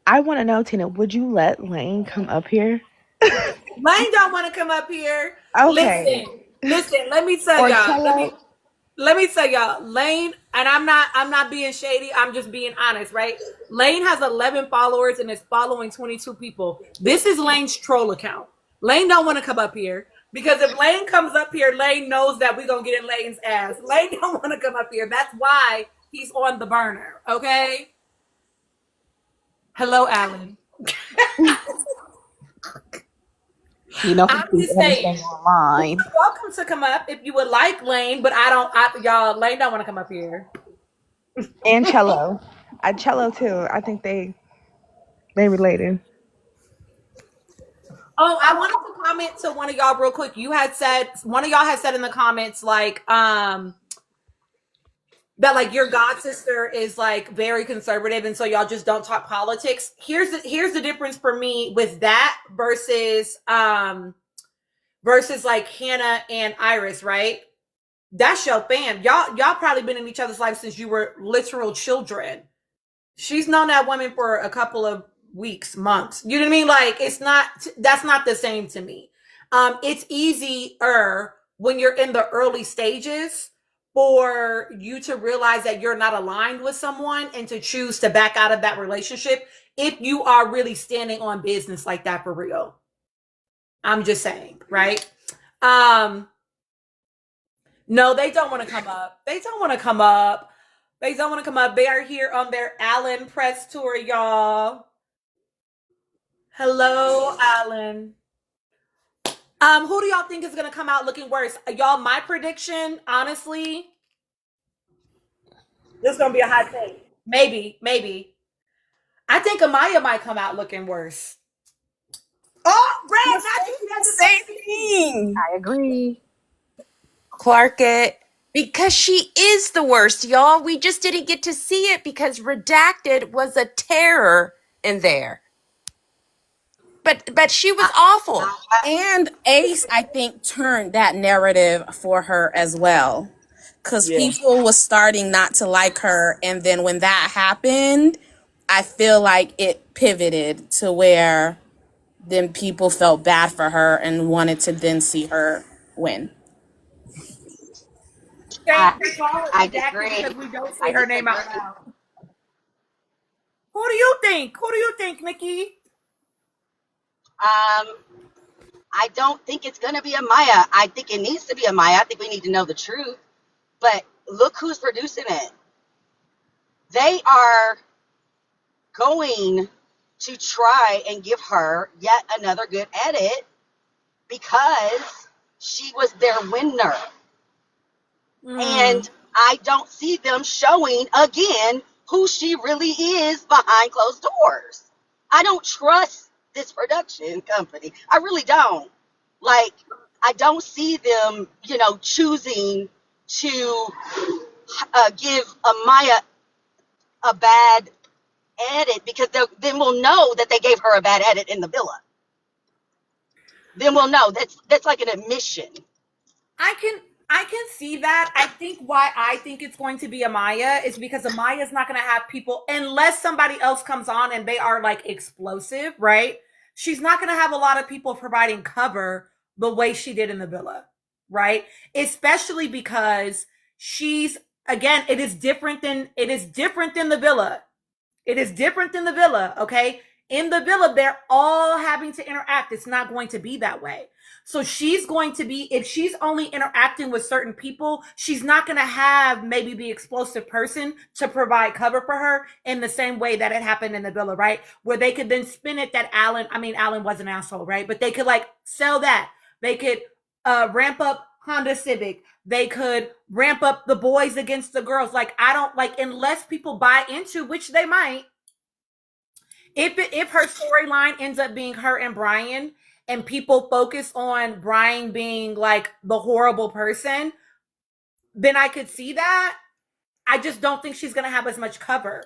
I want to know, Tina, would you let Lane come up here? Lane don't want to come up here. Okay. Listen, let me tell Or y'all. Cello? Let me tell y'all, Lane, and I'm not being shady, I'm just being honest, right? Lane has 11 followers and is following 22 people. This is Lane's troll account. Lane don't want to come up here because if Lane comes up here, Lane knows that we're gonna get in Lane's ass. Lane don't want to come up here. That's why he's on the burner, okay? Hello, Alan. You know, I'm he sees just everything saying. online. You're welcome to come up if you would like, Lane, but y'all, Lane don't want to come up here. And Cello. Cello too. I think they related. Oh, I wanted to comment to one of y'all real quick. One of y'all had said in the comments like that like your god sister is like very conservative and so y'all just don't talk politics. Here's the difference for me with that versus like Hannah and Iris, right? That's your fam. Y'all probably been in each other's lives since you were literal children. She's known that woman for a couple of weeks, months. You know what I mean? Like that's not the same to me. It's easier when you're in the early stages for you to realize that you're not aligned with someone and to choose to back out of that relationship if you are really standing on business like that for real. I'm just saying, right? No, they don't want to come up. They don't want to come up. They don't want to come up. They are here on their Allen press tour, y'all. Hello, Alan. Who do y'all think is gonna come out looking worse? Y'all, my prediction, honestly, this is gonna be a hot take. Maybe. I think Amaya might come out looking worse. Oh, Red, not you. That's the Same same thing. thing. I agree. Clark it. Because she is the worst, y'all. We just didn't get to see it because Redacted was a terror in there. But she was awful. And Ace, I think, turned that narrative for her as well. Because Yeah. people was starting not to like her. And then when that happened, I feel like it pivoted to where then people felt bad for her and wanted to then see her win. We call it I redacted disagree. because we don't say I her name out disagree. loud. Who do you think? Who do you think, Nikki? I don't think it's gonna be a Maya. I think it needs to be a Maya. I think we need to know the truth. But look who's producing it. They are going to try and give her yet another good edit because she was their winner. And I don't see them showing again who she really is behind closed doors. I don't trust this production company. I really don't. Like, I don't see them, choosing to give Amaya a bad edit because then we'll know that they gave her a bad edit in the villa. Then we'll know that's like an admission. I can see that. I think why I think it's going to be Amaya is because Amaya is not going to have people unless somebody else comes on and they are like explosive, right? She's not going to have a lot of people providing cover the way she did in the villa, right? Especially because she's again, it is different than the villa. It is different than the villa, okay? In the villa, they're all having to interact. It's not going to be that way. So she's going to be, if she's only interacting with certain people, she's not going to have maybe the explosive person to provide cover for her in the same way that it happened in the villa, right? Where they could then spin it that Alan was an asshole, right? But they could like sell that. They could ramp up Honda Civic. They could ramp up the boys against the girls. Like, I don't like, unless people buy into, which they might, if her storyline ends up being her and Brian, and people focus on Brian being like the horrible person, then I could see that. I just don't think she's gonna have as much cover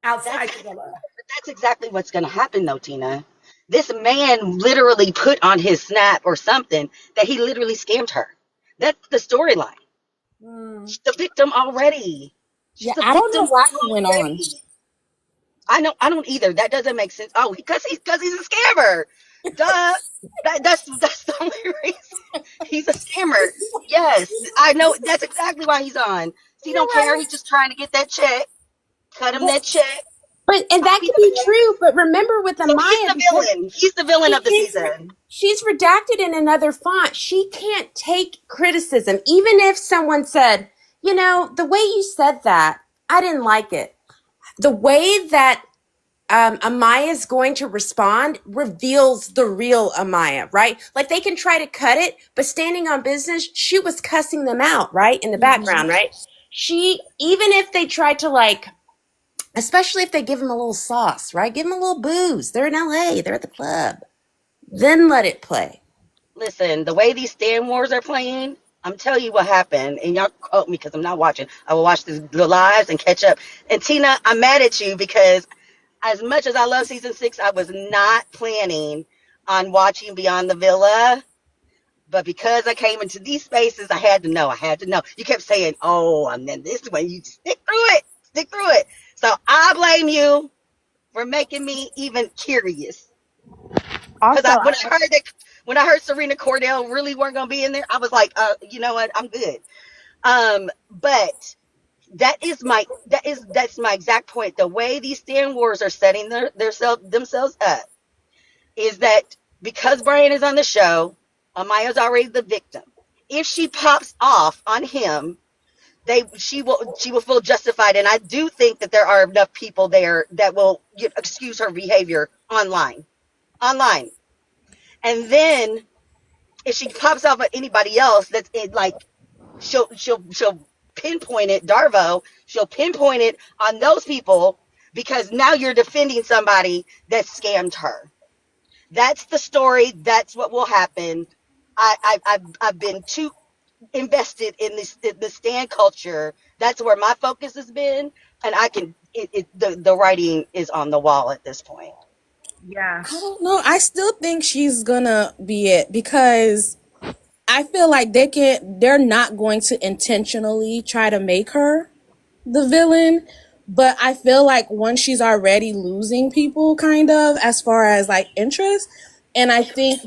outside the villa. That's exactly what's going to happen, though, Tina. This man literally put on his snap or something that he literally scammed her. That's the storyline. She's the victim already. Yeah, She's a I don't know victim why he went on. already. I don't either. That doesn't make sense. Oh, because he's a scammer. Duh. That's the only reason. He's a scammer. Yes, I know. That's exactly why he's on. He don't care. He's just trying to get that check. Cut him that check. And that could be true, but remember with So Amaya, he's the villain. He's the villain of the season. She's redacted in another font. She can't take criticism. Even if someone said, the way you said that, I didn't like it. The way that Amaya is going to respond reveals the real Amaya, right? Like they can try to cut it, but standing on business, she was cussing them out, right? In the background, right? Even if they tried to especially if they give them a little sauce, right? Give them a little booze. They're in LA. They're at the club. Then let it play. Listen, the way these Stan Wars are playing, I'm telling you what happened. And y'all quote me because I'm not watching. I will watch the lives and catch up. And Tina, I'm mad at you because as much as I love season 6, I was not planning on watching Beyond the Villa. But because I came into these spaces, I had to know. You kept saying, oh, and then this one, you stick through it. So I blame you for making me even curious. Because when I heard Serena Cordell really weren't going to be in there, I was like, you know what? I'm good. But that's my exact point. The way these Stan Wars are setting themselves up is that because Brian is on the show, Amaya's already the victim. If she pops off on him, she will feel justified, and I do think that there are enough people there that will excuse her behavior online. And then if she pops off at anybody else, that's it, like she'll pinpoint it, Darvo. She'll pinpoint it on those people because now you're defending somebody that scammed her. That's the story. That's what will happen. I've been too invested in the Stan culture. That's where my focus has been, and the writing is on the wall at this point. Yeah. I don't know. I still think she's gonna be it because I feel like they're not going to intentionally try to make her the villain. But I feel like once she's already losing people kind of as far as like interest. And I think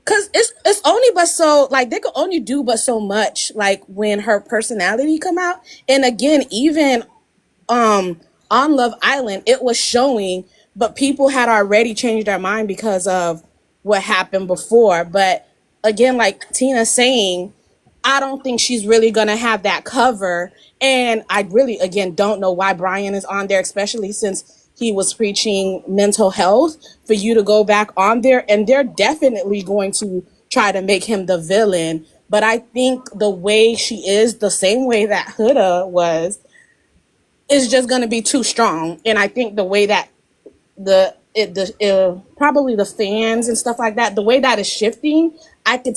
cause it's only but so like they could only do but so much like when her personality come out. And again, even on Love Island, it was showing, but people had already changed their mind because of what happened before. But again, like Tina saying, I don't think she's really gonna have that cover. And I really, again, don't know why Brian is on there, especially since he was preaching mental health, for you to go back on there. And they're definitely going to try to make him the villain. But I think the way she is, the same way that Huda was, is just going to be too strong. And I think the way that probably the fans and stuff like that, the way that is shifting, I could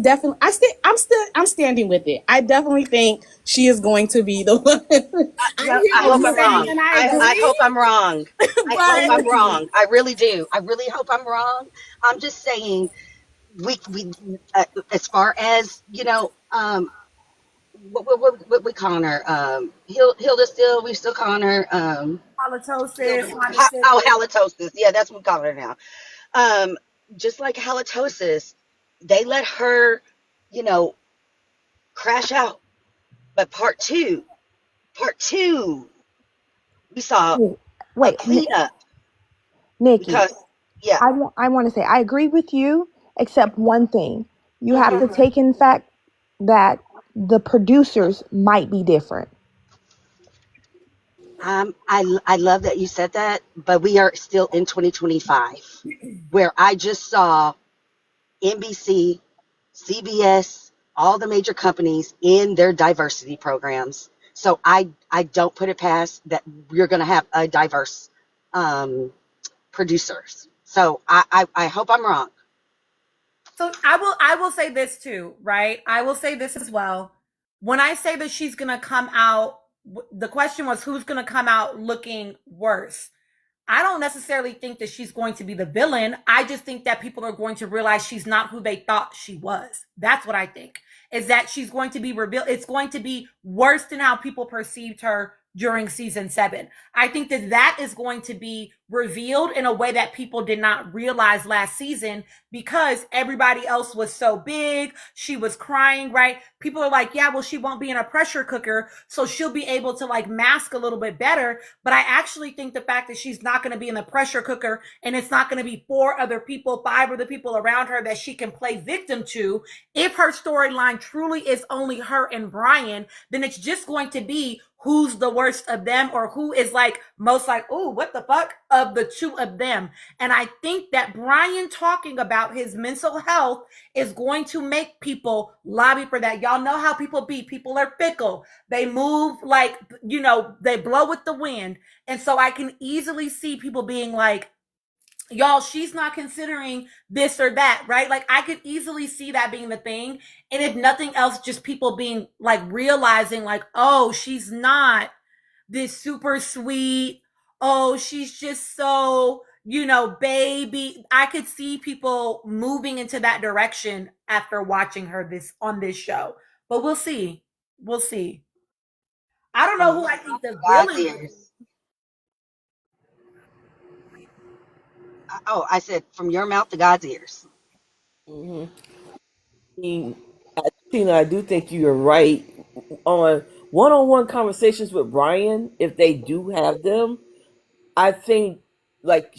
definitely, I'm standing with it. I definitely think she is going to be the one. I hope I'm wrong. I hope I'm wrong. I hope I'm wrong. I really do. I really hope I'm wrong. I'm just saying, we as far as what we calling her? Hilda still. We still calling her Halitosis. halitosis. Yeah, that's what we call her now. Just like halitosis, they let her, crash out. But part two, we saw a cleanup. Nikki, because yeah. I want to say I agree with you, except one thing. You have Hmm. to take in fact that the producers might be different. I love that you said that, but we are still in 2025, where I just saw NBC, CBS, all the major companies in their diversity programs. So I don't put it past that you're going to have a diverse um, producers. So I hope I'm wrong. So I will say this too, right? I will say this as well. When I say that she's gonna come out, the question was who's gonna come out looking worse. I don't necessarily think that she's going to be the villain. I just think that people are going to realize she's not who they thought she was. That's what I think. Is that she's going to be revealed. It's going to be worse than how people perceived her during season 7. I think that that is going to be revealed in a way that people did not realize last season because everybody else was so big. She was crying, right? People are like, yeah, well, she won't be in a pressure cooker, so she'll be able to like mask a little bit better. But I actually think the fact that she's not going to be in the pressure cooker and it's not going to be 5 other people around her that she can play victim to, if her storyline truly is only her and Brian, then it's just going to be who's the worst of them or who is like most like, oh, what the fuck of the two of them. And I think that Brian talking about his mental health is going to make people lobby for that. Y'all know how people be. People are fickle. They move like, they blow with the wind. And so I can easily see people being like, y'all, she's not considering this or that, right? Like I could easily see that being the thing. And if nothing else, just people being like realizing like, oh, she's not this super sweet. Oh, she's just so, baby. I could see people moving into that direction after watching her this on this show. But we'll see. We'll see. I don't know From who your I think mouth to the God's villain will be. ears. Oh, I said from your mouth to God's ears. Hmm. Tina, I do think you're right on one-on-one conversations with Brian. If they do have them, I think like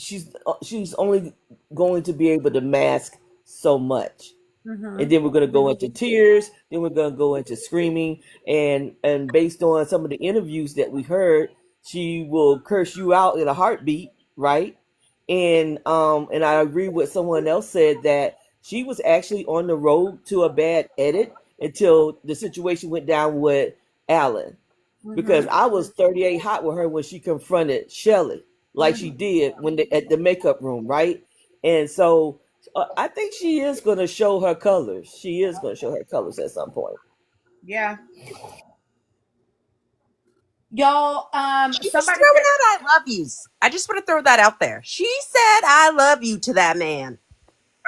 she's only going to be able to mask so much, and Mm-hmm. then we're going to go into tears, then we're going to go into screaming, and based on some of the interviews that we heard, she will curse you out in a heartbeat, right? And I agree with someone else said that she was actually on the road to a bad edit until the situation went down with Alan, because Mm-hmm. I was 38 hot with her when she confronted Shelly like she Mm-hmm. did when at the makeup room, right? And so I think she is going to show her colors. She is going to show her colors at some point. Yeah. Y'all, She was somebody throwing said, out I love yous. I just want to throw that out there. She said I love you to that man.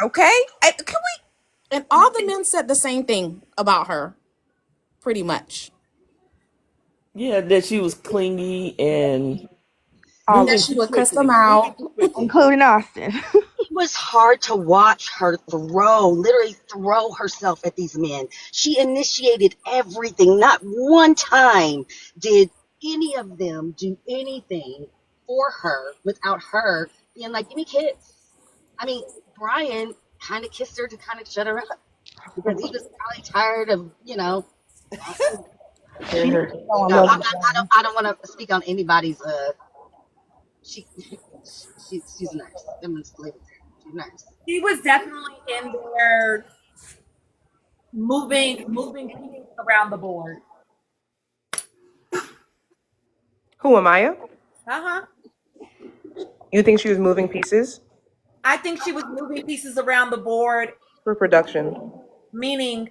Okay? Can we? And all the men said the same thing about her, pretty much. Yeah, that she was clingy and All That of moving them, she too would cuss them quickly. out. Moving too quickly. including Austin. It was hard to watch her literally throw herself at these men. She initiated everything. Not one time did any of them do anything for her without her being like, give me kiss. I mean, Brian kind of kissed her to kind of shut her up because he was probably tired of, I, She needs to know I I, love I, you, I don't want to speak on anybody's, she, she's a nurse. I'm just leave it there. She's a nurse. she was definitely in there moving pieces around the board. Who am I? Uh-huh. You think she was moving pieces I think she was moving pieces around the board, for production? meaning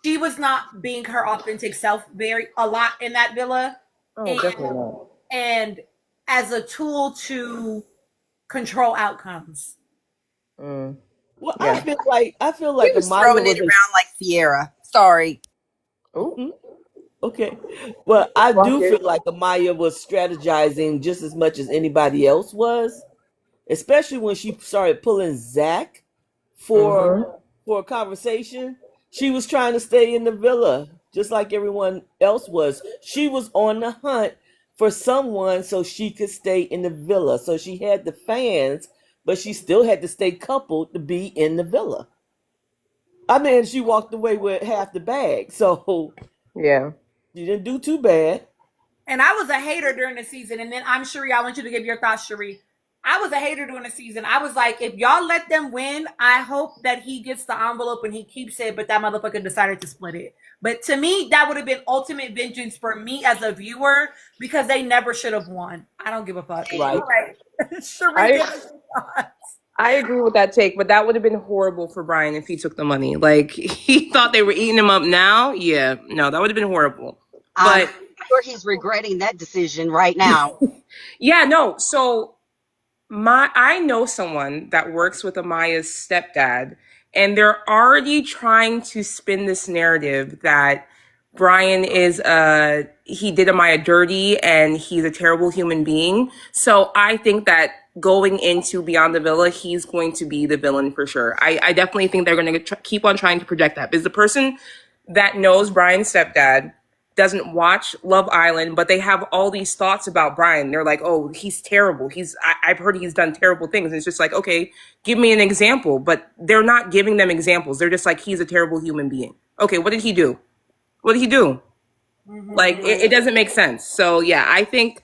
she was not being her authentic self very a lot in that villa. Oh, And definitely not. and as a tool to control outcomes. Mm, Well, I yeah. feel like He was Amaya throwing it was around like Sierra. Sorry. Oh, a okay. Well, I block do it. feel like Amaya was strategizing just as much as anybody else was, especially when she started pulling Zach for Mm-hmm. for a conversation. She was trying to stay in the villa, just like everyone else was. She was on the hunt for someone so she could stay in the villa. So she had the fans, but she still had to stay coupled to be in the villa. I mean, she walked away with half the bag, so Yeah. she didn't do too bad. And I was a hater during the season. And then I'm Cherie. I want you to give your thoughts, Cherie. I was a hater during the season. I was like, if y'all let them win, I hope that he gets the envelope and he keeps it, but that motherfucker decided to split it. But to me, that would have been ultimate vengeance for me as a viewer because they never should have won. I don't give a fuck. Right. All right. Cherie, give us your thoughts. I agree with that take, but that would have been horrible for Brian if he took the money. Like, he thought they were eating him up now. Yeah, no, that would have been horrible. I'm But sure he's regretting that decision right now. yeah, no. So I know someone that works with Amaya's stepdad, and they're already trying to spin this narrative that Brian is he did Amaya dirty and he's a terrible human being. So I think that going into Beyond the Villa, he's going to be the villain for sure. I definitely think they're going to keep on trying to project that because the person that knows Brian's stepdad doesn't watch Love Island, but they have all these thoughts about Brian. They're like, oh, he's terrible. I've heard he's done terrible things. And it's just like, okay, give me an example. But they're not giving them examples. They're just like, he's a terrible human being. Okay, what did he do? What did he do? Like, it doesn't make sense. So yeah, I think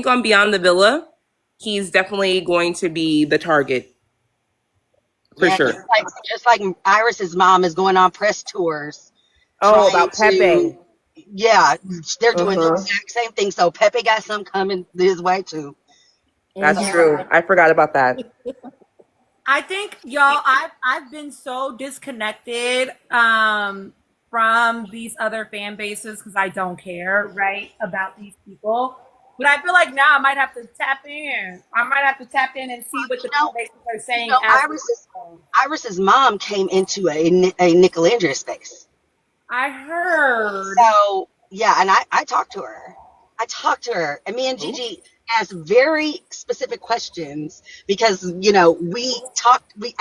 on Beyond the Villa, he's definitely going to be the target for Yeah, sure. just like Iris's mom is going on press tours. Oh, about trying Pepe. Yeah, they're doing the exact same thing. So Pepe got some coming his way too. That's true. I forgot about that. I think y'all, I've been so disconnected from these other fan bases because I don't care, right, about these people. But I feel like now I might have to tap in. I might have to tap in and see what the fan bases are saying as Iris's mom came into a Nicolandria space. I heard. So yeah, and I talked to her. And me and Gigi asked very specific questions because we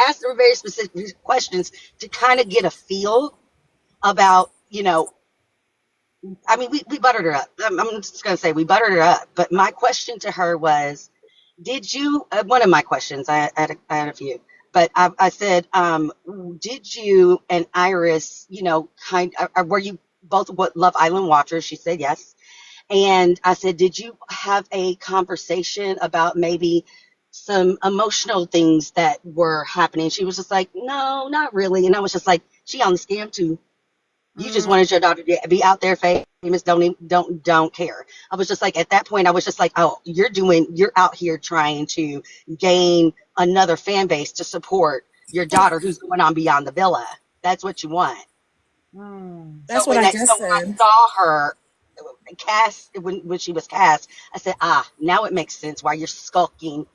asked her very specific questions to kind of get a feel about I mean we buttered her up. I'm just gonna say we buttered her up. But my question to her was, did you? One of my questions, I had a few, but I said, did you and Iris, were you both Love Island watchers? She said yes. And I said, did you have a conversation about maybe some emotional things that were happening? She was just like, no, not really. And I was just like, she on the scam too. You just wanted your daughter to be out there famous. Don't care. I was just like, at that point, I was just like, oh, you're out here trying to gain another fan base to support your daughter who's going on Beyond the Villa. That's what you want. That's what I just said. I saw her cast when she was cast, I said, now it makes sense why you're skulking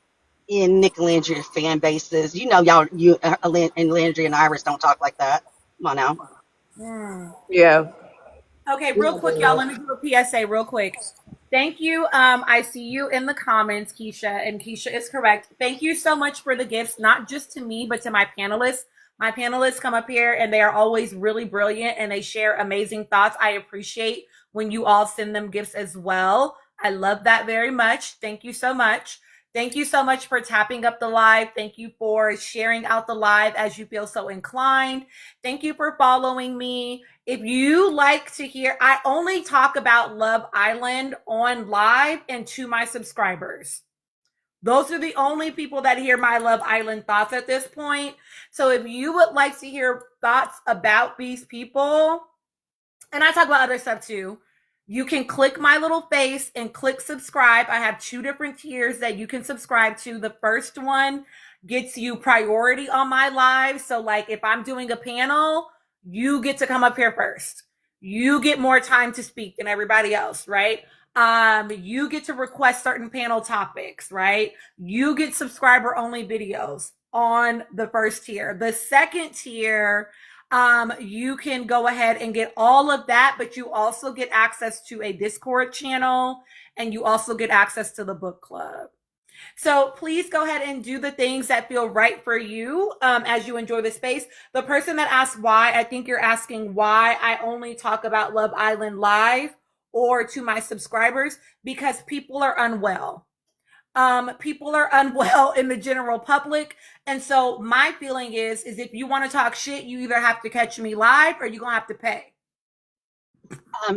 in Nicolandria fan bases. Y'all, and Landry and Iris don't talk like that. Come on now. Yeah. Okay, real quick, y'all. Let me do a PSA real quick. Thank you. I see you in the comments, Keisha, and Keisha is correct. Thank you so much for the gifts, not just to me, but to my panelists. My panelists come up here and they are always really brilliant and they share amazing thoughts. I appreciate when you all send them gifts as well. I love that very much. Thank you so much. Thank you so much for tapping up the live. Thank you for sharing out the live as you feel so inclined. Thank you for following me. If you like to hear, I only talk about Love Island on live and to my subscribers. Those are the only people that hear my Love Island thoughts at this point. So if you would like to hear thoughts about these people, and I talk about other stuff too, you can click my little face and click subscribe. I have 2 different tiers that you can subscribe to. The first one gets you priority on my live. So like if I'm doing a panel, you get to come up here first. You get more time to speak than everybody else, right? You get to request certain panel topics, right? You get subscriber only videos on the first tier. The second tier, you can go ahead and get all of that, but you also get access to a Discord channel and you also get access to the book club. So please go ahead and do the things that feel right for you as you enjoy the space. The person that asked why, I think you're asking why I only talk about Love Island live or to my subscribers because people are unwell. People are unwell in the general public. And so my feeling is if you want to talk shit, you either have to catch me live or you're going to have to pay.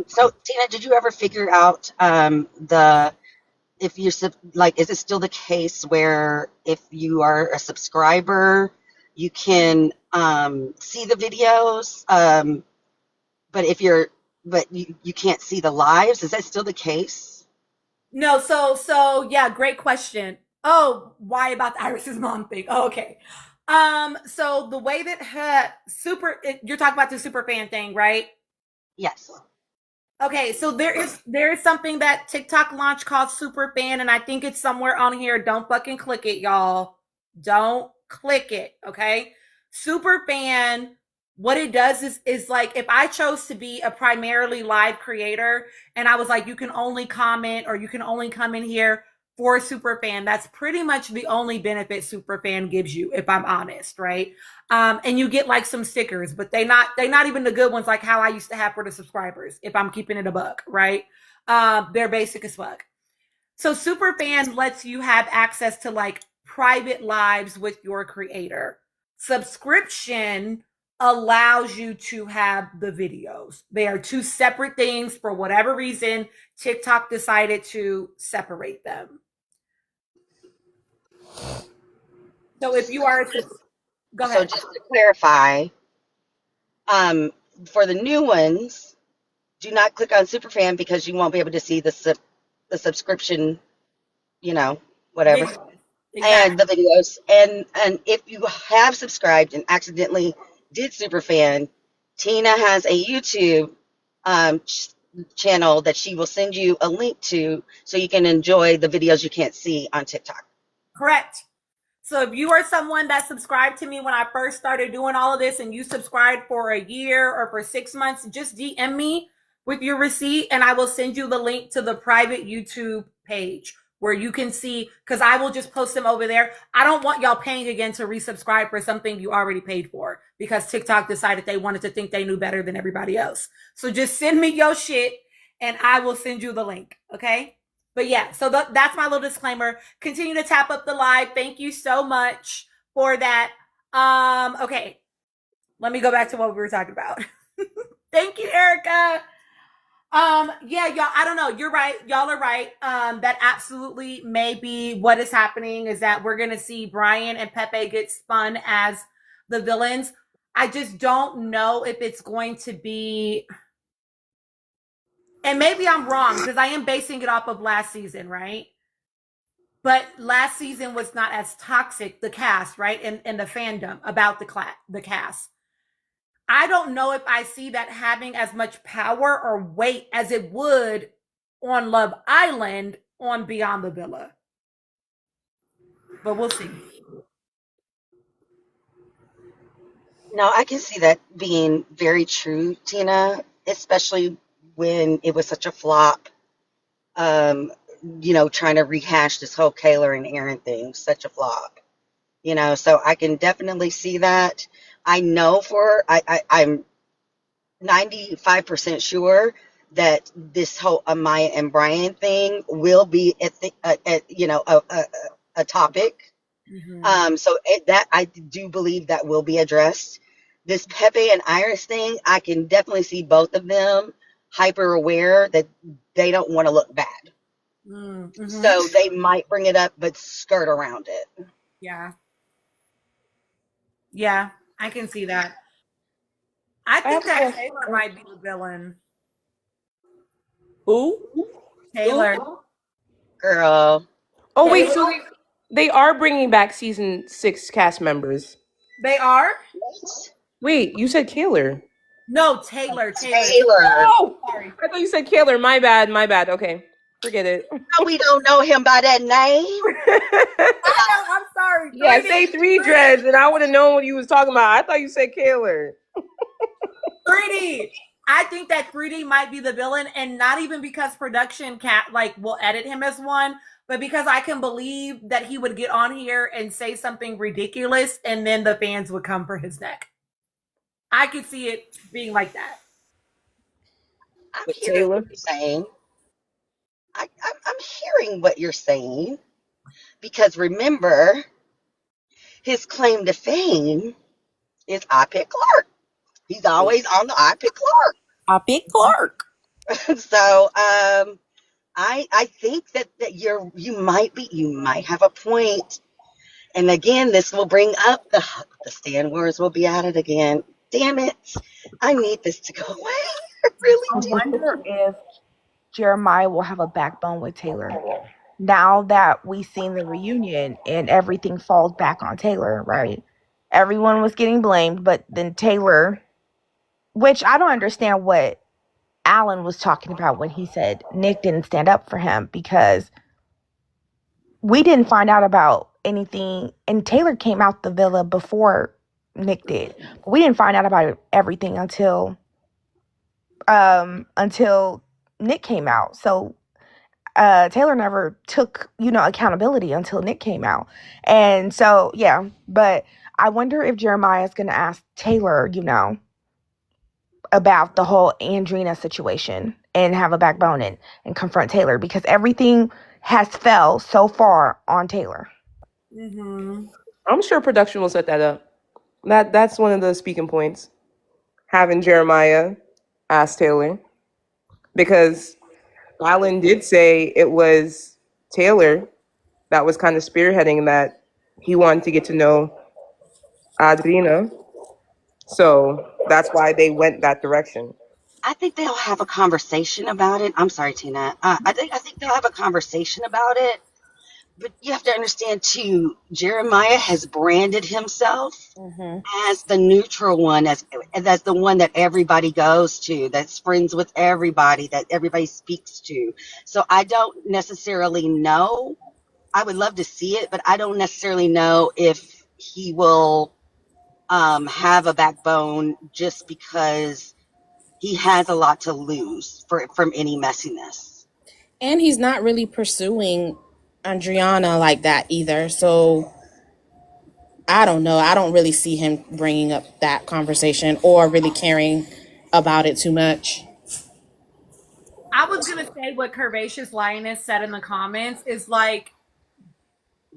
So Tina, did you ever figure out the if you're like, is it still the case where if you are a subscriber, you can see the videos, but if you're but you can't see the lives? Is that still the case? No, so yeah, great question. Oh, why about the Iris's mom thing? Oh, okay. So the way that you're talking about the super fan thing, right? Yes. Okay, so there is something that TikTok launched called Super Fan, and I think it's somewhere on here. Don't fucking click it, y'all. Don't click it, okay? Super Fan, what it does is like if I chose to be a primarily live creator and I was like, you can only comment or you can only come in here for Super Fan, that's pretty much the only benefit Super Fan gives you, if I'm honest, right? And you get like some stickers, but they not even the good ones like how I used to have for the subscribers. If I'm keeping it a buck, right? They're basic as fuck. So super fan lets you have access to like private lives with your creator. Subscription allows you to have the videos. They are two separate things. For whatever reason, TikTok decided to separate them. So if you are, go So ahead. just to clarify, um, for the new ones, do not click on Superfan because you won't be able to see the subscription, you know, whatever, Videos. and Exactly. the videos. And if you have subscribed and accidentally did Superfan, Tina has a YouTube um, ch- channel that she will send you a link to so you can enjoy the videos you can't see on TikTok. Correct. So if you are someone that subscribed to me when I first started doing all of this and you subscribed for a year or for 6 months, just DM me with your receipt and I will send you the link to the private YouTube page where you can see, because I will just post them over there. I don't want y'all paying again to resubscribe for something you already paid for because TikTok decided they wanted to think they knew better than everybody else. So just send me your shit and I will send you the link. Okay. But yeah, so that's my little disclaimer. Continue to tap up the live. Thank you so much for that. Okay, let me go back to what we were talking about. Thank you, Erica. Yeah, y'all, I don't know. You're right. Y'all are right. That absolutely may be what is happening is that we're gonna see Brian and Pepe get spun as the villains. I just don't know if it's going to be, and maybe I'm wrong because I am basing it off of last season, right? But last season was not as toxic, the cast, right? And the fandom about the cast. I don't know if I see that having as much power or weight as it would on Love Island on Beyond the Villa. But we'll see. No, I can see that being very true, Tina, especially when it was such a flop. Um, trying to rehash this whole Kayla and Aaron thing, such a flop. So I can definitely see that. I know I'm 95% sure that this whole Amaya and Brian thing will be a topic. That I do believe that will be addressed. This Pepe and Iris thing, I can definitely see both of them hyper aware that they don't want to look bad. Mm-hmm. So they might bring it up, but skirt around it. Yeah. Yeah, I can see that. I think that Taylor might be the villain. Who? Taylor. Girl. Oh wait, Taylor. so they are bringing back season 6 cast members. They are? Wait, you said Kaylor. No, Taylor. Taylor. Oh, Sorry. I thought you said Kaylor. My bad. My bad. Okay, forget it. No, we don't know him by that name. I know. I'm sorry. Yeah, 3D. say three dreads, and I would have known what you was talking about. I thought you said Kaylor. 3D. I think that 3D might be the villain, and not even because production cat will edit him as one, but because I can believe that he would get on here and say something ridiculous, and then the fans would come for his neck. I could see it being like that. I'm with hearing what Taylor. you're saying. I'm hearing what you're saying because remember, his claim to fame is I pick Clark. He's always on the I pick A big Clark. Clark. So I think that you might have a point. And again, this will bring up the Stan Wars will be at it again. Damn it. I need this to go away. I really I do. wonder if Jeremiah will have a backbone with Taylor. Now that we've seen the reunion and everything falls back on Taylor, right? Everyone was getting blamed, but then Taylor, which I don't understand what Alan was talking about when he said Nick didn't stand up for him, because we didn't find out about anything, and Taylor came out the villa before Nick did. But we didn't find out about everything until Nick came out. So Taylor never took, accountability until Nick came out. And so, yeah, but I wonder if Jeremiah is going to ask Taylor, about the whole Andrina situation and have a backbone and confront Taylor, because everything has fell so far on Taylor. Mm-hmm. I'm sure production will set that up. That's one of the speaking points. Having Jeremiah ask Taylor, because Alan did say it was Taylor that was kind of spearheading that. He wanted to get to know Adrina, so that's why they went that direction. I think they'll have a conversation about it. I'm sorry, Tina. I think they'll have a conversation about it. But you have to understand too, Jeremiah has branded himself as the neutral one, as the one that everybody goes to, that's friends with everybody, that everybody speaks to. So I don't necessarily know. I would love to see it, but I don't necessarily know if he will have a backbone just because he has a lot to lose from any messiness. And he's not really pursuing Adriana like that either. So I don't know. I don't really see him bringing up that conversation or really caring about it too much. I was gonna say what Curvaceous Lioness said in the comments is like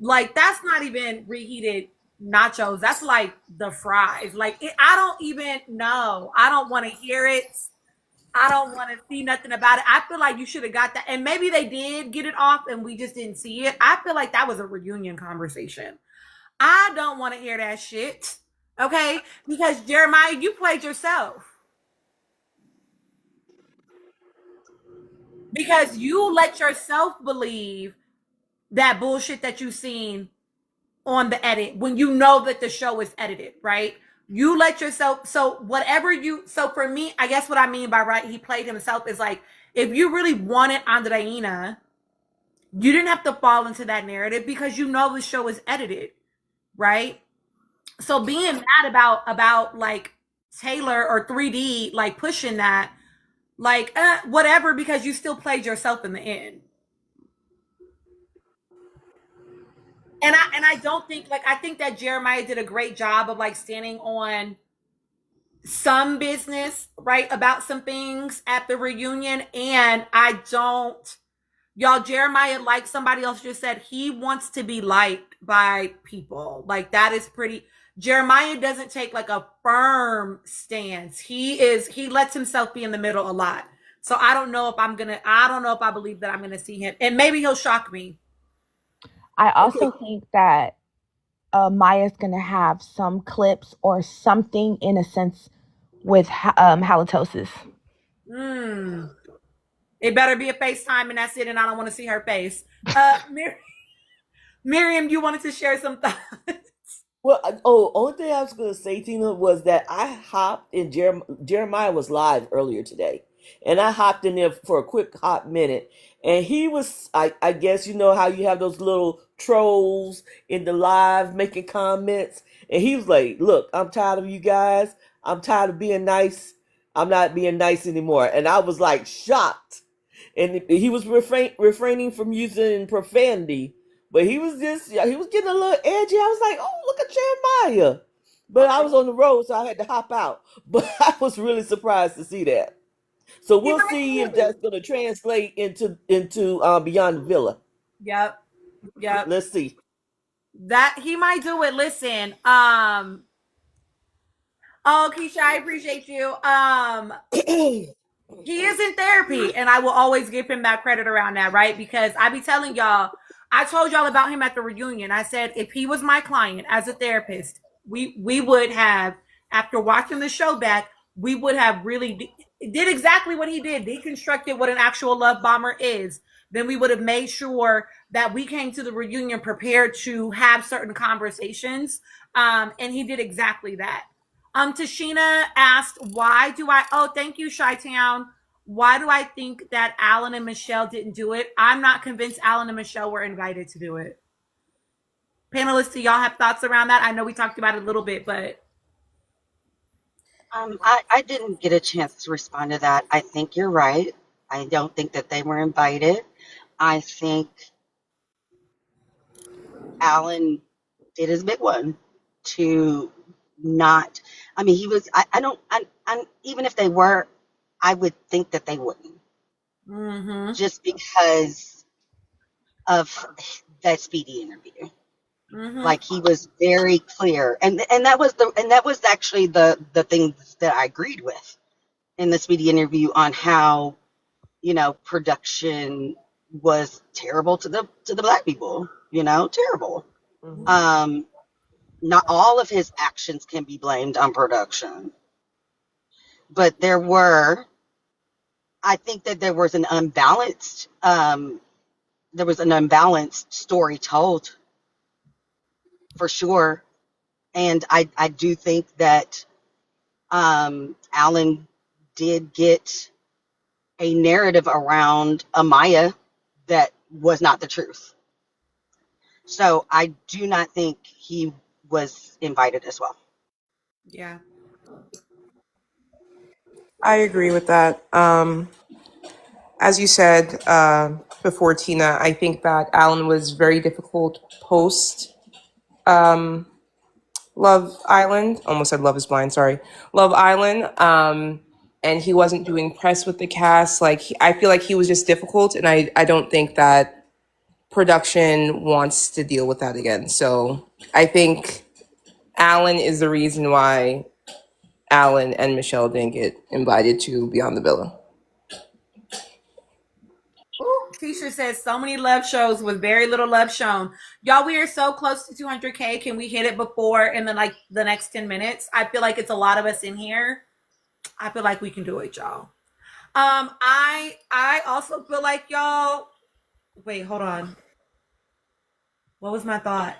that's not even reheated nachos. That's like the fries. I don't even know. I don't want to hear it. I don't want to see nothing about it. I feel like you should have got that, and maybe they did get it off, and we just didn't see it. I feel like that was a reunion conversation. I don't want to hear that shit. Okay, because Jeremiah, you played yourself. Because you let yourself believe that bullshit that you've seen on the edit when you know that the show is edited, right? You let yourself, so for me, I guess what I mean by right, he played himself is like, if you really wanted Andreina, you didn't have to fall into that narrative because you know the show is edited, right? So being mad about like Taylor or 3D like pushing that, like whatever, because you still played yourself in the end. And I don't think, like, I think that Jeremiah did a great job of like standing on some business, right, about some things at the reunion. And I don't, y'all, Jeremiah, like somebody else just said, he wants to be liked by people. Like that is pretty. Jeremiah doesn't take like a firm stance. He lets himself be in the middle a lot. So I don't know if I don't know if I believe that I'm gonna see him. And maybe he'll shock me. I also think that Maya's going to have some clips or something in a sense with halitosis. It better be a FaceTime and that's it, and I don't want to see her face. Miriam, you wanted to share some thoughts. Well, only thing I was going to say, Tina, was that I hopped in. Jeremiah was live earlier today, and I hopped in there for a quick hot minute, and he was. I guess you know how you have those little trolls in the live making comments, and he was like, "Look, I'm tired of you guys. I'm tired of being nice. I'm not being nice anymore," and I was like shocked, and he was refraining from using profanity. But he was getting a little edgy. I was like, oh, look at Jeremiah. But I was on the road, so I had to hop out. But I was really surprised to see that. So He we'll see might if do it. that's going to translate into Beyond the Villa. Yep. Yep. Let's see. That he might do it. Listen. Oh, Keisha, I appreciate you. He is in therapy, and I will always give him that credit around that, right? Because I be telling y'all, I told y'all about him at the reunion. I said if he was my client as a therapist, we would have, after watching the show back, we would have really did exactly what he did, deconstructed what an actual love bomber is. Then we would have made sure that we came to the reunion prepared to have certain conversations. And he did exactly that. Tashina asked, why do I, oh, thank you, Chi Town. Why do I think that Alan and Michelle didn't do it? I'm not convinced Alan and Michelle were invited to do it. Panelists, do y'all have thoughts around that? I know we talked about it a little bit, but I didn't get a chance to respond to that. I think you're right. I don't think that they were invited. I think Alan did his big one to not. I mean, he was. I don't. Even if they were, I would think that they wouldn't, mm-hmm. just because of that Speedy interview. Mm-hmm. Like he was very clear, and that was actually the thing that I agreed with in the Speedy interview on how production was terrible to the black people. Terrible. Mm-hmm. Not all of his actions can be blamed on production, but I think that there was an unbalanced story told for sure. And I do think that Alan did get a narrative around Amaya that was not the truth. So I do not think he was invited as well. Yeah. I agree with that. As you said before, Tina, I think that Alan was very difficult post Love Island. Almost said Love is Blind. Sorry, Love Island. And he wasn't doing press with the cast. Like I feel like he was just difficult, and I don't think that production wants to deal with that again. So I think Alan is the reason why Alan and Michelle didn't get invited to Beyond the Villa. Ooh, Keisha says so many love shows with very little love shown. Y'all, we are so close to 200K. Can we hit it before in the next 10 minutes? I feel like it's a lot of us in here. I feel like we can do it, y'all. I also feel like y'all. Wait, hold on. What was my thought?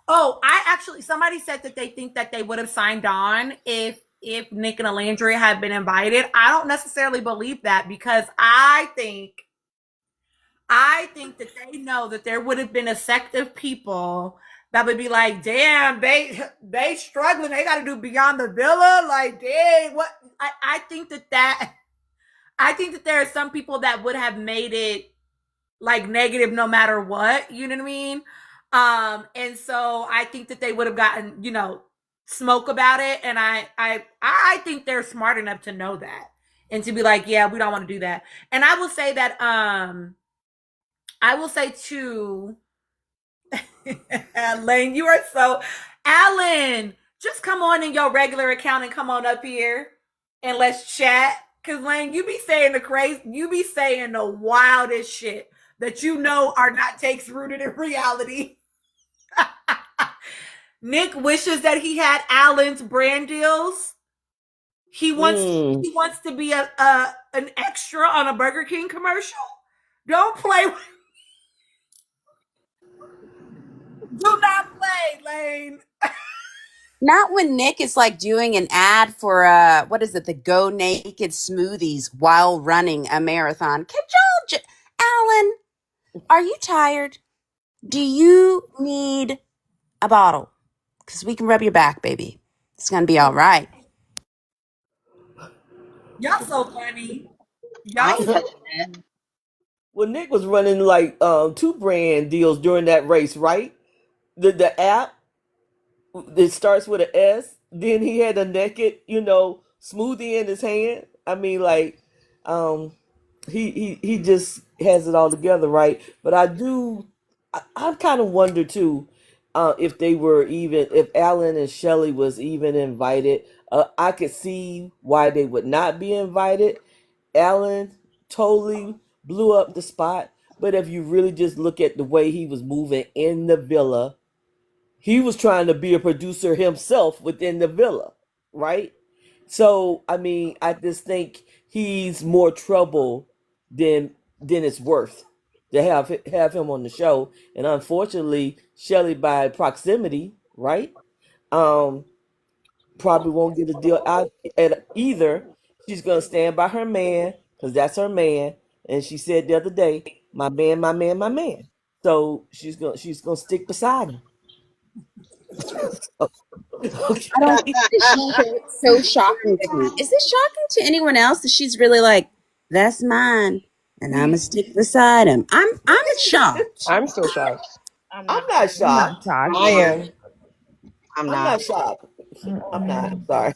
Oh, I actually somebody said that they think that they would have signed on if Nick and Alandria had been invited. I don't necessarily believe that because I think that they know that there would have been a sect of people that would be like, damn, they struggling. They got to do Beyond the Villa. Like, dang, what? I think that I think that there are some people that would have made it like negative no matter what. You know what I mean? And so I think that they would have gotten smoke about it. And I think they're smart enough to know that and to be like, yeah, we don't want to do that. And I will say that I will say too, Lane, you are so Alan. Just come on in your regular account and come on up here and let's chat. Cause Lane, you be saying you be saying the wildest shit that are not takes rooted in reality. Nick wishes that he had Alan's brand deals. He wants Mm. he wants to be an extra on a Burger King commercial. Don't play with Do not play, Lane. Not when Nick is like doing an ad for what is it, the Go Naked smoothies while running a marathon. Could y'all, Alan, are you tired? Do you need a bottle? Because we can rub your back, baby. It's gonna be all right. Y'all so funny. I Y'all ain't so touching that. Well, Nick was running like two brand deals during that race, right? The app it starts with an S. Then he had a naked, smoothie in his hand. I mean, like Um, he just has it all together, right? But I kind of wonder too, if they were even if Alan and Shelley was even invited. I could see why they would not be invited. Alan totally blew up the spot, but if you really just look at the way he was moving in the villa, he was trying to be a producer himself within the villa, right? So I mean, I just think he's more trouble than it's worth to have him on the show. And unfortunately, Shelley by proximity, right? Um, Probably won't get a deal out at either. She's gonna stand by her man because that's her man. And she said the other day, "My man, my man, my man." So she's gonna stick beside him. I don't. Okay. This show is so shocking to me. Is this shocking to anyone else that she's really like, that's mine, and I'm gonna stick beside him? I'm shocked. I'm still shocked. I'm not I'm not shocked. shocked. I am. I'm I'm not. not shocked. I'm not. Mm-mm. Sorry.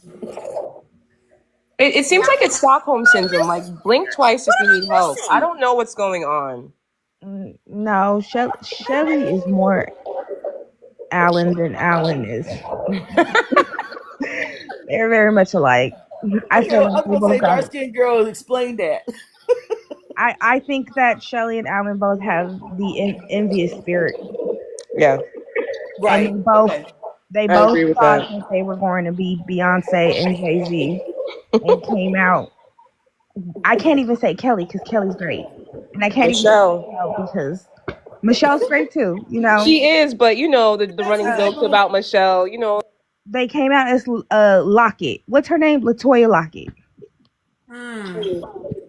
It seems like it's Stockholm syndrome. Like, blink twice if you need help. I Listen, don't know what's going on. No, Shelly is more Alan than Alan is. They're very much alike. I Okay, feel I like was they gonna both say got. dark skinned girl. Explain that. I think that Shelly and Alan both have the envious spirit, Yeah, and Right. Okay. they I both agree with thought that. that they were going to be Beyonce and Jay Z, and came out. I can't even say Kelly because Kelly's great, and I can't even say Michelle. Michelle because Michelle's great too. You know, She is, but you know the running jokes about Michelle. You know, they came out as Lockett. What's her name? Latoya Lockett.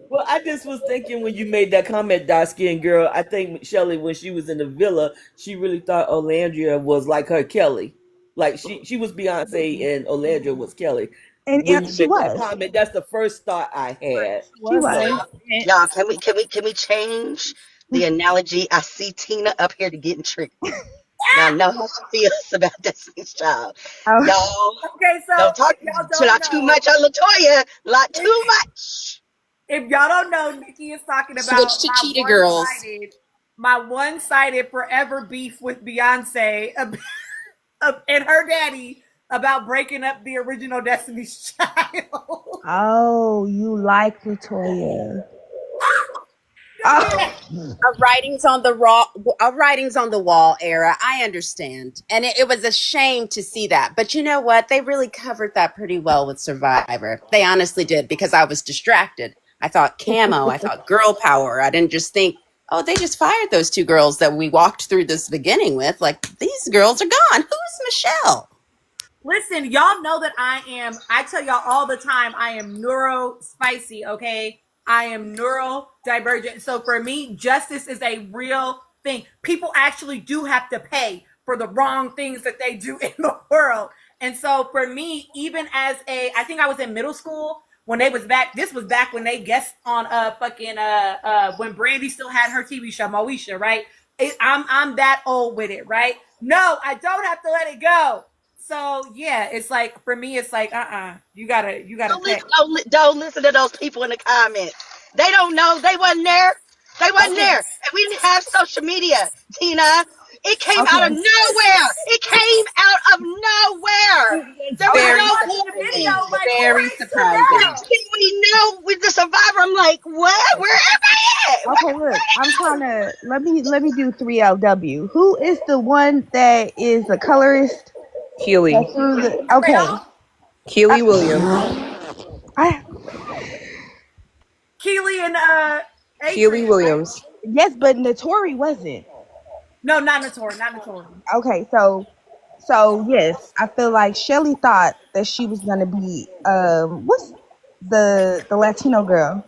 Well, I just was thinking when you made that comment, dark skinned girl. I think Shelley, when she was in the villa, she really thought Olandria was like her Kelly. Like she was Beyonce and Olandria was Kelly. When And you she made that was. comment, that's the first thought I had. She So was. Y'all, can we change the analogy? I see Tina up here to getting tricky. Y'all know how she feels about Destiny's Child. Oh, Y'all Okay, so don't talk if y'all don't not too know, much on Latoya. Not too much. if y'all don't know, Nikki is talking switch about to Cheetah Girls. my one-sided forever beef with Beyonce and her daddy about breaking up the original Destiny's Child. oh, you like Latoya? Oh, A writings on the wall era. I understand, and it was a shame to see that. But you know what? They really covered that pretty well with Survivor. They honestly did because I was distracted. I thought camo. I thought girl power. I didn't just think, oh, they just fired those two girls that we walked through this beginning with. Like these girls are gone. Who's Michelle? Listen, y'all know that I tell y'all all the time, I am neuro spicy, okay? I am neurodivergent. So for me, justice is a real thing. People actually do have to pay for the wrong things that they do in the world. And so for me, even as I think I was in middle school when they was back, this was back when they guest on when Brandy still had her TV show, Moesha, right? I'm that old with it, right? No, I don't have to let it go. So yeah, it's like for me, it's like you gotta pay. Don't listen to those people in the comments. They don't know. They wasn't there. They wasn't Okay, there. And we didn't have social media, Tina. It came out of okay, nowhere. It came out of nowhere. it's There was funny Very no watching the video surprising. warning. like who Very raised surprising. Terrell? Next thing we know, with the survivor, I'm like, what? Where am I at? okay. Look, I'm trying to let me do 3LW. Who is the one that is the colorist that Keely. threw the? Okay, Keely Williams. I Keely and Keely Adrian, right? Williams. yes, but Notori wasn't. No, not Notori, not Notori. Okay, so yes, I feel like Shelly thought that she was gonna be what's the Latino girl?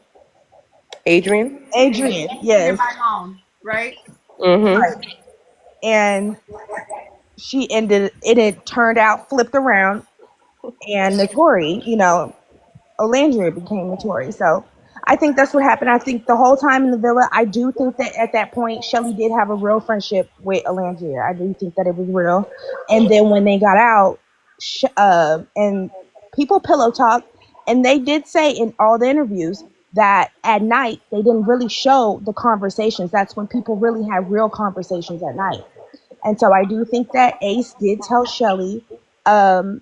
Adrian. Adrian, Adrian yes. Bailon, right? Mm-hmm. Right. And she ended it had turned out flipped around and Notori, Olandria became Notori. So I think that's what happened. I think the whole time in the villa, I do think that at that point, Shelly did have a real friendship with Olandria. I do think that it was real. And then when they got out, and people pillow talk, and they did say in all the interviews that at night they didn't really show the conversations. That's when people really had real conversations at night. And so I do think that Ace did tell Shelly. Um,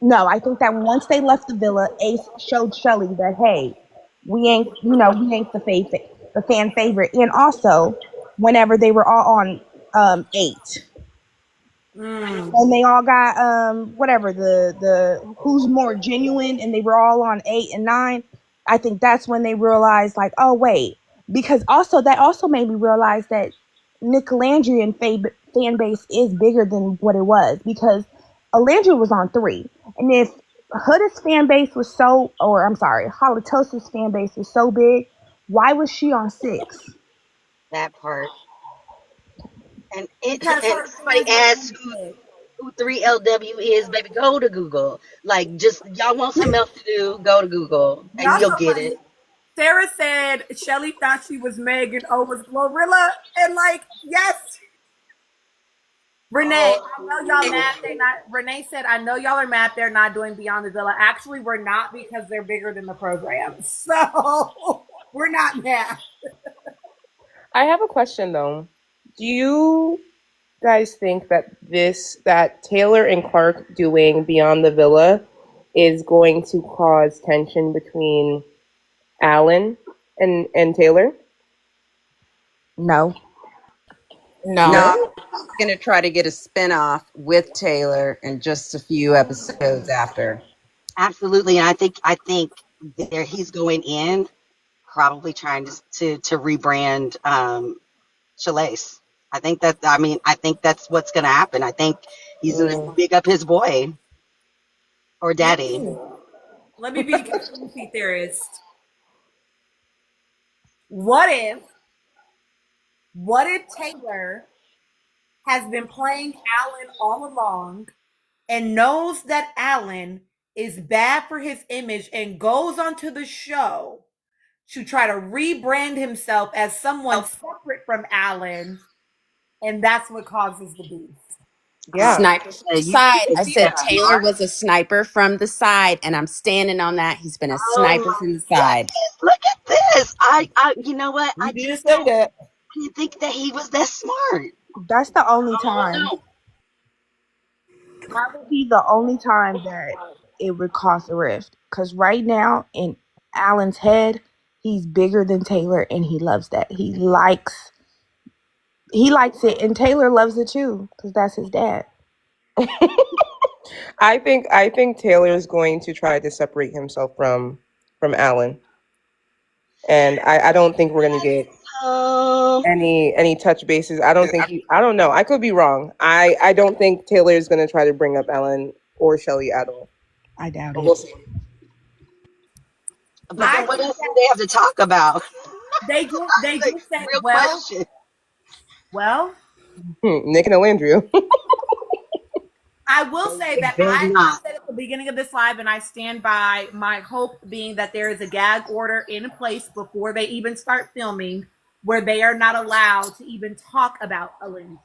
no, I think that once they left the villa, Ace showed Shelly that, hey, we ain't the fan favorite. And also, whenever they were all on 8, and they all got whatever the who's more genuine, and they were all on 8 and 9. I think that's when they realized, like, oh wait, because also that also made me realize that Nicolandrian fan base is bigger than what it was, because Alandria was on 3, and if Huda's fan base was so, or I'm sorry, Halitosis fan base was so big, why was she on 6? That part. And Because and her somebody fans were asked who 3LW is, baby, go to Google. Like, just y'all want something else to do, go to Google and y'all you'll so get funny. it. Sarah said Shelly thought she was Meg and O was Glorilla, and like, yes. Renee, Oh, I know y'all mad they not. Renee said, I know y'all are mad they're not doing Beyond the Villa. Actually, we're not, because they're bigger than the program. So we're not mad. I have a question though. Do you guys think that Taylor and Clark doing Beyond the Villa is going to cause tension between Alan and Taylor? No. No, No? I'm gonna try to get a spinoff with Taylor in just a few episodes after. absolutely. And I think there he's going in probably trying to rebrand Shalace. I think that's what's gonna happen. I think he's gonna big up his boy or daddy. Let me be a conspiracy theorist. What if Taylor has been playing Alan all along and knows that Alan is bad for his image and goes onto the show to try to rebrand himself as someone separate from Alan, and that's what causes the beef. Yeah. Sniper from the You side. I see that said Taylor was a sniper from the side, and I'm standing on that. He's been a Oh sniper my from the side. goodness! Look at this. You know what? You did say that. I didn't think that he was that smart. That's the only Oh time. no. That would be the only time that it would cause a rift. Because right now, in Alan's head, he's bigger than Taylor, and he loves that. He likes it, and Taylor loves it too, because that's his dad. I think Taylor's going to try to separate himself from Alan. And I don't think we're gonna get any touch bases. I don't know. I could be wrong. I don't think Taylor is gonna try to bring up Ellen or Shelly at all. I doubt But it. we'll see. But then what else do they have to talk about? They Like, just said, real question. Nick and Alandria. I will say that Better I not. said at the beginning of this live, and I stand by my hope being that there is a gag order in place before they even start filming, where they are not allowed to even talk about Olivia.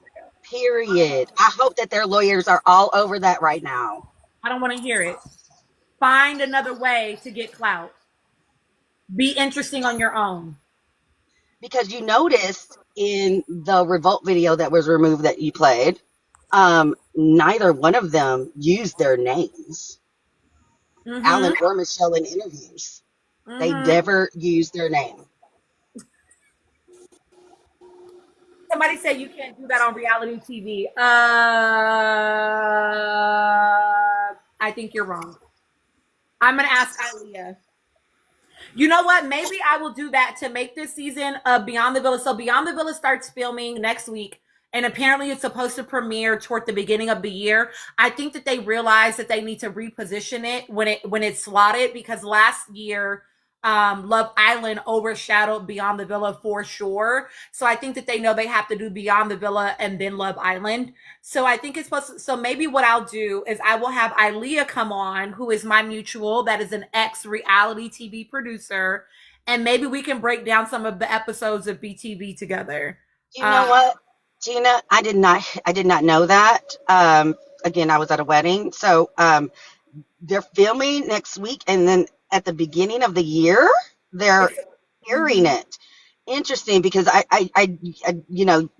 Period. I hope that their lawyers are all over that right now. I don't want to hear it. Find another way to get clout. Be interesting on your own. Because you noticed in the Revolt video that was removed that you played, neither one of them used their names. Alan or Michelle in interviews. They never used their name. Somebody said you can't do that on reality TV. I think you're wrong. I'm gonna ask Ilea. You know what? Maybe I will do that to make this season of Beyond the Villa. So Beyond the Villa starts filming next week, and apparently it's supposed to premiere toward the beginning of the year. I think that they realize that they need to reposition it when it's slotted, because last year Love Island overshadowed Beyond the Villa for sure. So I think that they know they have to do Beyond the Villa and then Love Island. So I think it's supposed to, so maybe what I'll do is I will have Ilea come on, who is my mutual, that is an ex reality TV producer, and maybe we can break down some of the episodes of BTV together. You know what, Gina? I did not know that. Again, I was at a wedding, so they're filming next week, and then at the beginning of the year. They're airing it. Interesting, because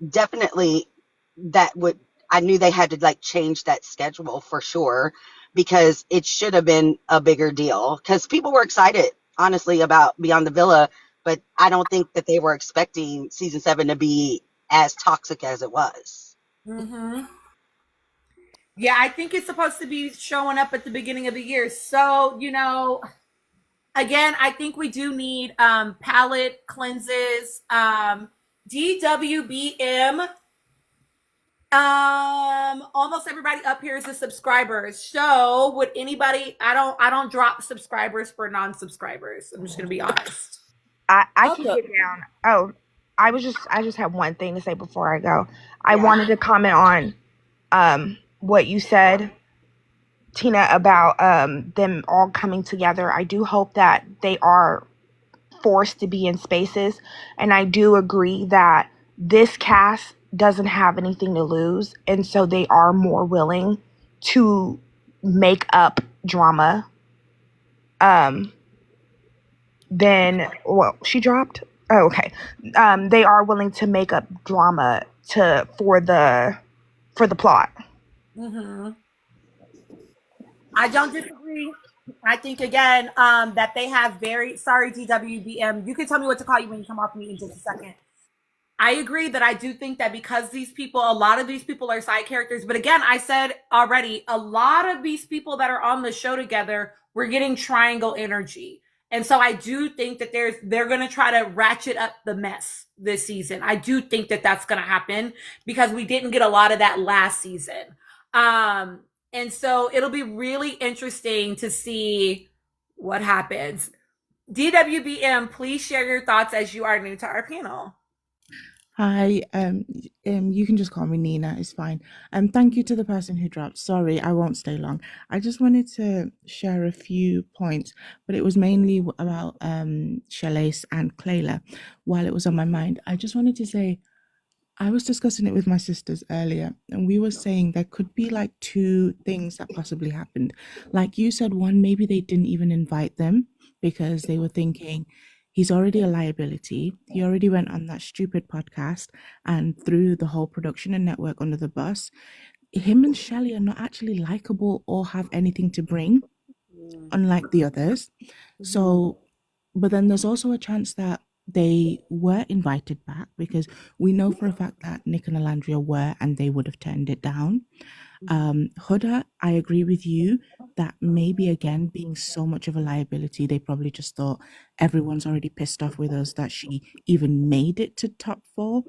definitely that would, I knew they had to like change that schedule for sure, because it should have been a bigger deal, because people were excited honestly about Beyond the Villa, but I don't think that they were expecting season 7 to be as toxic as it was. Mm-hmm. Yeah, I think it's supposed to be showing up at the beginning of the year. So, again, I think we do need palette cleanses. DWBM. Almost everybody up here is a subscriber. So would anybody, I don't drop subscribers for non-subscribers. I'm just gonna be honest. I can Okay. get down. Oh, I just have one thing to say before I go. I Yeah. wanted to comment on what you said, Tina, about them all coming together. I do hope that they are forced to be in spaces, and I do agree that this cast doesn't have anything to lose, and so they are more willing to make up drama um then, well, she dropped. Oh, okay. They are willing to make up drama to for the plot. Mm-hmm. I don't disagree. I think again that they have very sorry DWBM. You can tell me what to call you when you come off me in just a second. I agree that I do think that because these people, a lot of these people are side characters. But again, I said already, a lot of these people that are on the show together, we're getting triangle energy. And so I do think that they're going to try to ratchet up the mess this season. I do think that that's going to happen because we didn't get a lot of that last season. Um, and so it'll be really interesting to see what happens. DWBM, please share your thoughts as you are new to our panel. Hi, you can just call me Nina, it's fine. Thank you to the person who dropped. Sorry, I won't stay long. I just wanted to share a few points, but it was mainly about Shalace and Clayla while it was on my mind. I just wanted to say I was discussing it with my sisters earlier, and we were saying there could be like two things that possibly happened. Like you said, one, maybe they didn't even invite them because they were thinking he's already a liability. He already went on that stupid podcast and threw the whole production and network under the bus. Him and Shelley are not actually likable or have anything to bring, unlike the others. So, but then there's also a chance that they were invited back because we know for a fact that Nick and Alandria were, and they would have turned it down. Huda, I agree with you that maybe again being so much of a liability, they probably just thought everyone's already pissed off with us that she even made it to top 4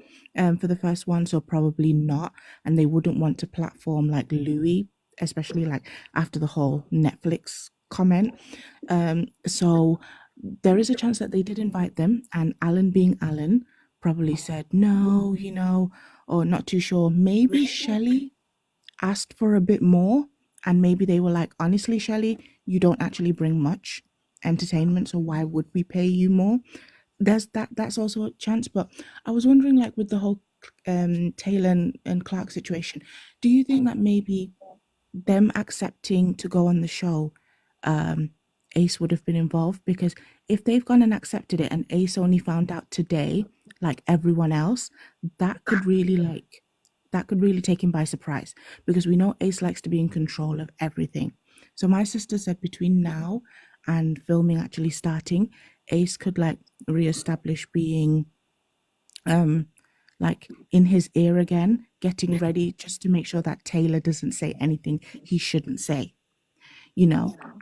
for the first one, so probably not, and they wouldn't want to platform like Louis, especially like after the whole Netflix comment. So there is a chance that they did invite them, and Alan being Alan probably said no, or not too sure. Maybe Shelley asked for a bit more, and maybe they were like, honestly, Shelley, you don't actually bring much entertainment, so why would we pay you more? That's also a chance. But I was wondering, like, with the whole Taylor and Clark situation, do you think that maybe them accepting to go on the show, Ace would have been involved? Because if they've gone and accepted it and Ace only found out today, like everyone else, that could really take him by surprise, because we know Ace likes to be in control of everything. So my sister said between now and filming actually starting, Ace could like reestablish being like in his ear again, getting ready just to make sure that Taylor doesn't say anything he shouldn't say.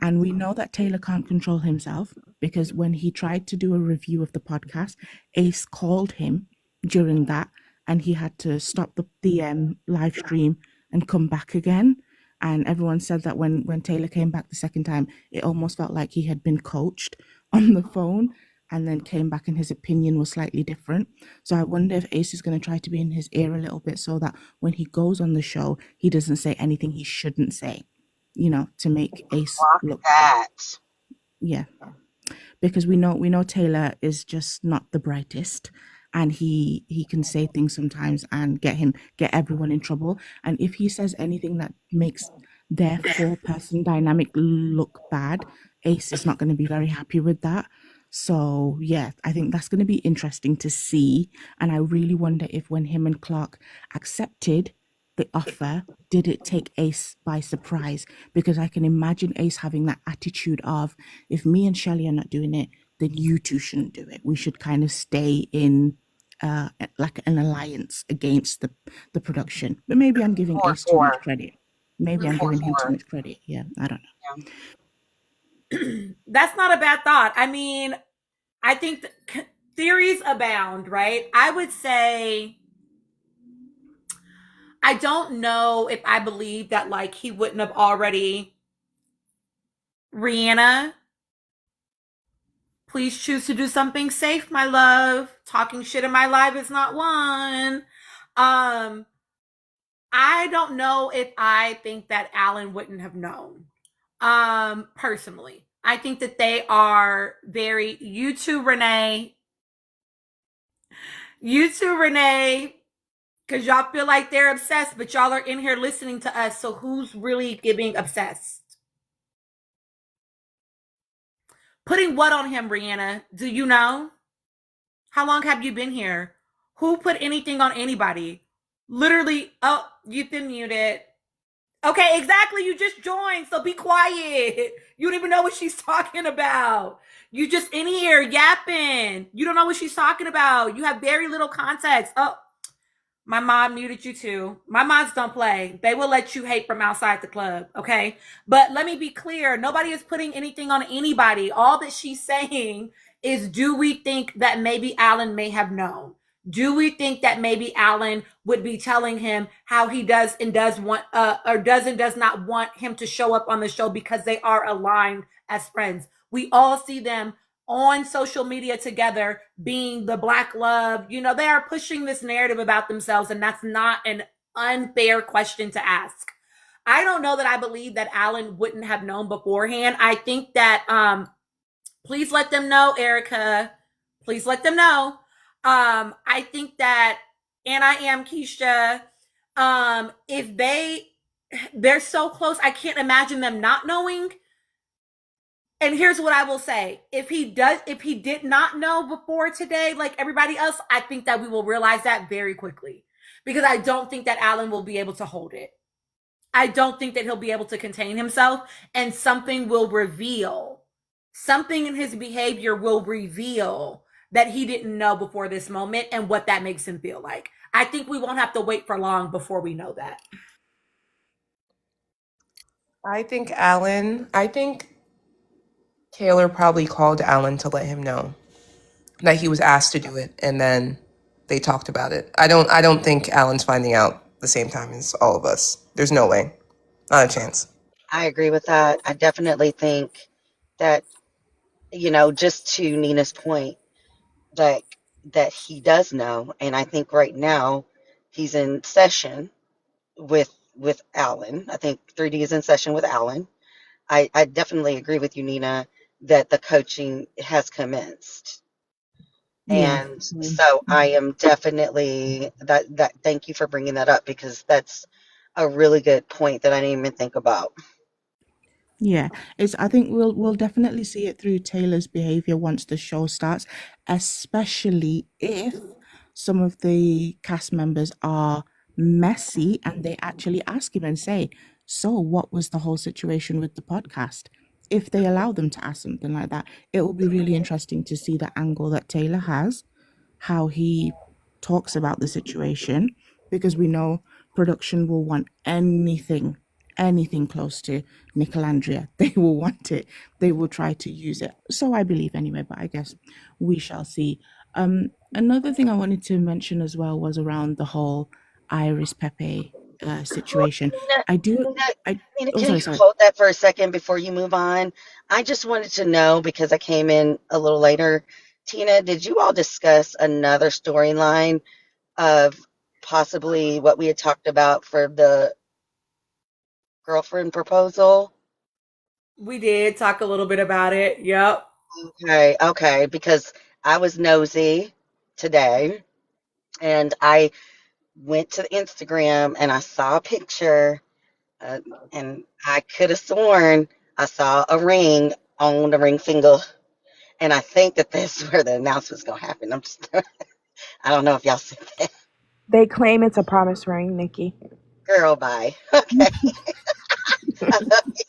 And we know that Taylor can't control himself, because when he tried to do a review of the podcast, Ace called him during that, and he had to stop the live stream and come back again. And everyone said that when Taylor came back the second time, it almost felt like he had been coached on the phone and then came back and his opinion was slightly different. So I wonder if Ace is going to try to be in his ear a little bit so that when he goes on the show, he doesn't say anything he shouldn't say, to make Ace look. Yeah, because we know Taylor is just not the brightest, and he can say things sometimes and get everyone in trouble. And if he says anything that makes their four-person dynamic look bad. Ace is not going to be very happy with that. So yeah, I think that's going to be interesting to see. And I really wonder if when him and Clark accepted the offer, did it take Ace by surprise? Because I can imagine Ace having that attitude of, if me and Shelly are not doing it, then you two shouldn't do it. We should kind of stay in like an alliance against the production. But maybe I'm giving Ace too much credit. Maybe I'm giving him too much credit. Yeah, I don't know. That's not a bad thought. I mean, I think theories abound, right? I would say I don't know if I believe that like he wouldn't have already. Rihanna, please choose to do something safe, my love. Talking shit in my life is not one. I don't know if I think that Alan wouldn't have known. Personally, I think that they are very, you two, Renee, because y'all feel like they're obsessed, but y'all are in here listening to us. So who's really getting obsessed? Putting what on him, Rihanna? Do you know? How long have you been here? Who put anything on anybody? Literally, oh, you've been muted. Okay, exactly. You just joined, so be quiet. You don't even know what she's talking about. You just in here yapping. You don't know what she's talking about. You have very little context. Oh, my mom muted you too. My moms don't play. They will let you hate from outside the club, okay? But let me be clear. Nobody is putting anything on anybody. All that she's saying is, do we think that maybe Alan may have known? Do we think that maybe Alan would be telling him how he does and does want, or does and does not want him to show up on the show because they are aligned as friends? We all see them on social media together being the black love. You know, they are pushing this narrative about themselves, and that's not an unfair question to ask. I don't know that I believe that Alan wouldn't have known beforehand. I think that please let them know, Erica. Please let them know. I think that, and I am Keisha. If they're so close, I can't imagine them not knowing. And here's what I will say. If he did not know before today, like everybody else, I think that we will realize that very quickly. Because I don't think that Alan will be able to hold it. I don't think that he'll be able to contain himself, and something will reveal. Something in his behavior will reveal that he didn't know before this moment and what that makes him feel like. I think we won't have to wait for long before we know that. I think Taylor probably called Alan to let him know that he was asked to do it, and then they talked about it. I don't think Alan's finding out the same time as all of us. There's no way. Not a chance. I agree with that. I definitely think that, just to Nina's point, that that he does know, and I think right now he's in session with Alan. I think 3D is in session with Alan. I definitely agree with you, Nina, that the coaching has commenced. Yeah. And so I am definitely that thank you for bringing that up, because that's a really good point that I didn't even think about. Yeah, it's. I think we'll definitely see it through Taylor's behavior once the show starts, especially if some of the cast members are messy and they actually ask him and say, "So, what was the whole situation with the podcast?" If they allow them to ask something like that, it will be really interesting to see the angle that Taylor has, how he talks about the situation, because we know production will want anything close to Nicolandria. They will want it. They will try to use it. So I believe anyway, but I guess we shall see. Another thing I wanted to mention as well was around the whole Iris Pepe situation. Nina, I do. Nina, I. Nina, Oh, can sorry, you sorry. hold that for a second before you move on? I just wanted to know, because I came in a little later. Tina, did you all discuss another storyline of possibly what we had talked about for the girlfriend proposal? We did talk a little bit about it. Yep. Okay, okay, because I was nosy today, and I went to Instagram and I saw a picture Uh, and I could have sworn I saw a ring on the ring finger, and I think that that's where the announcement's gonna happen. I'm just, I don't know if y'all see that. They claim it's a promise ring, Nikki. Girl, bye. Okay, I love you.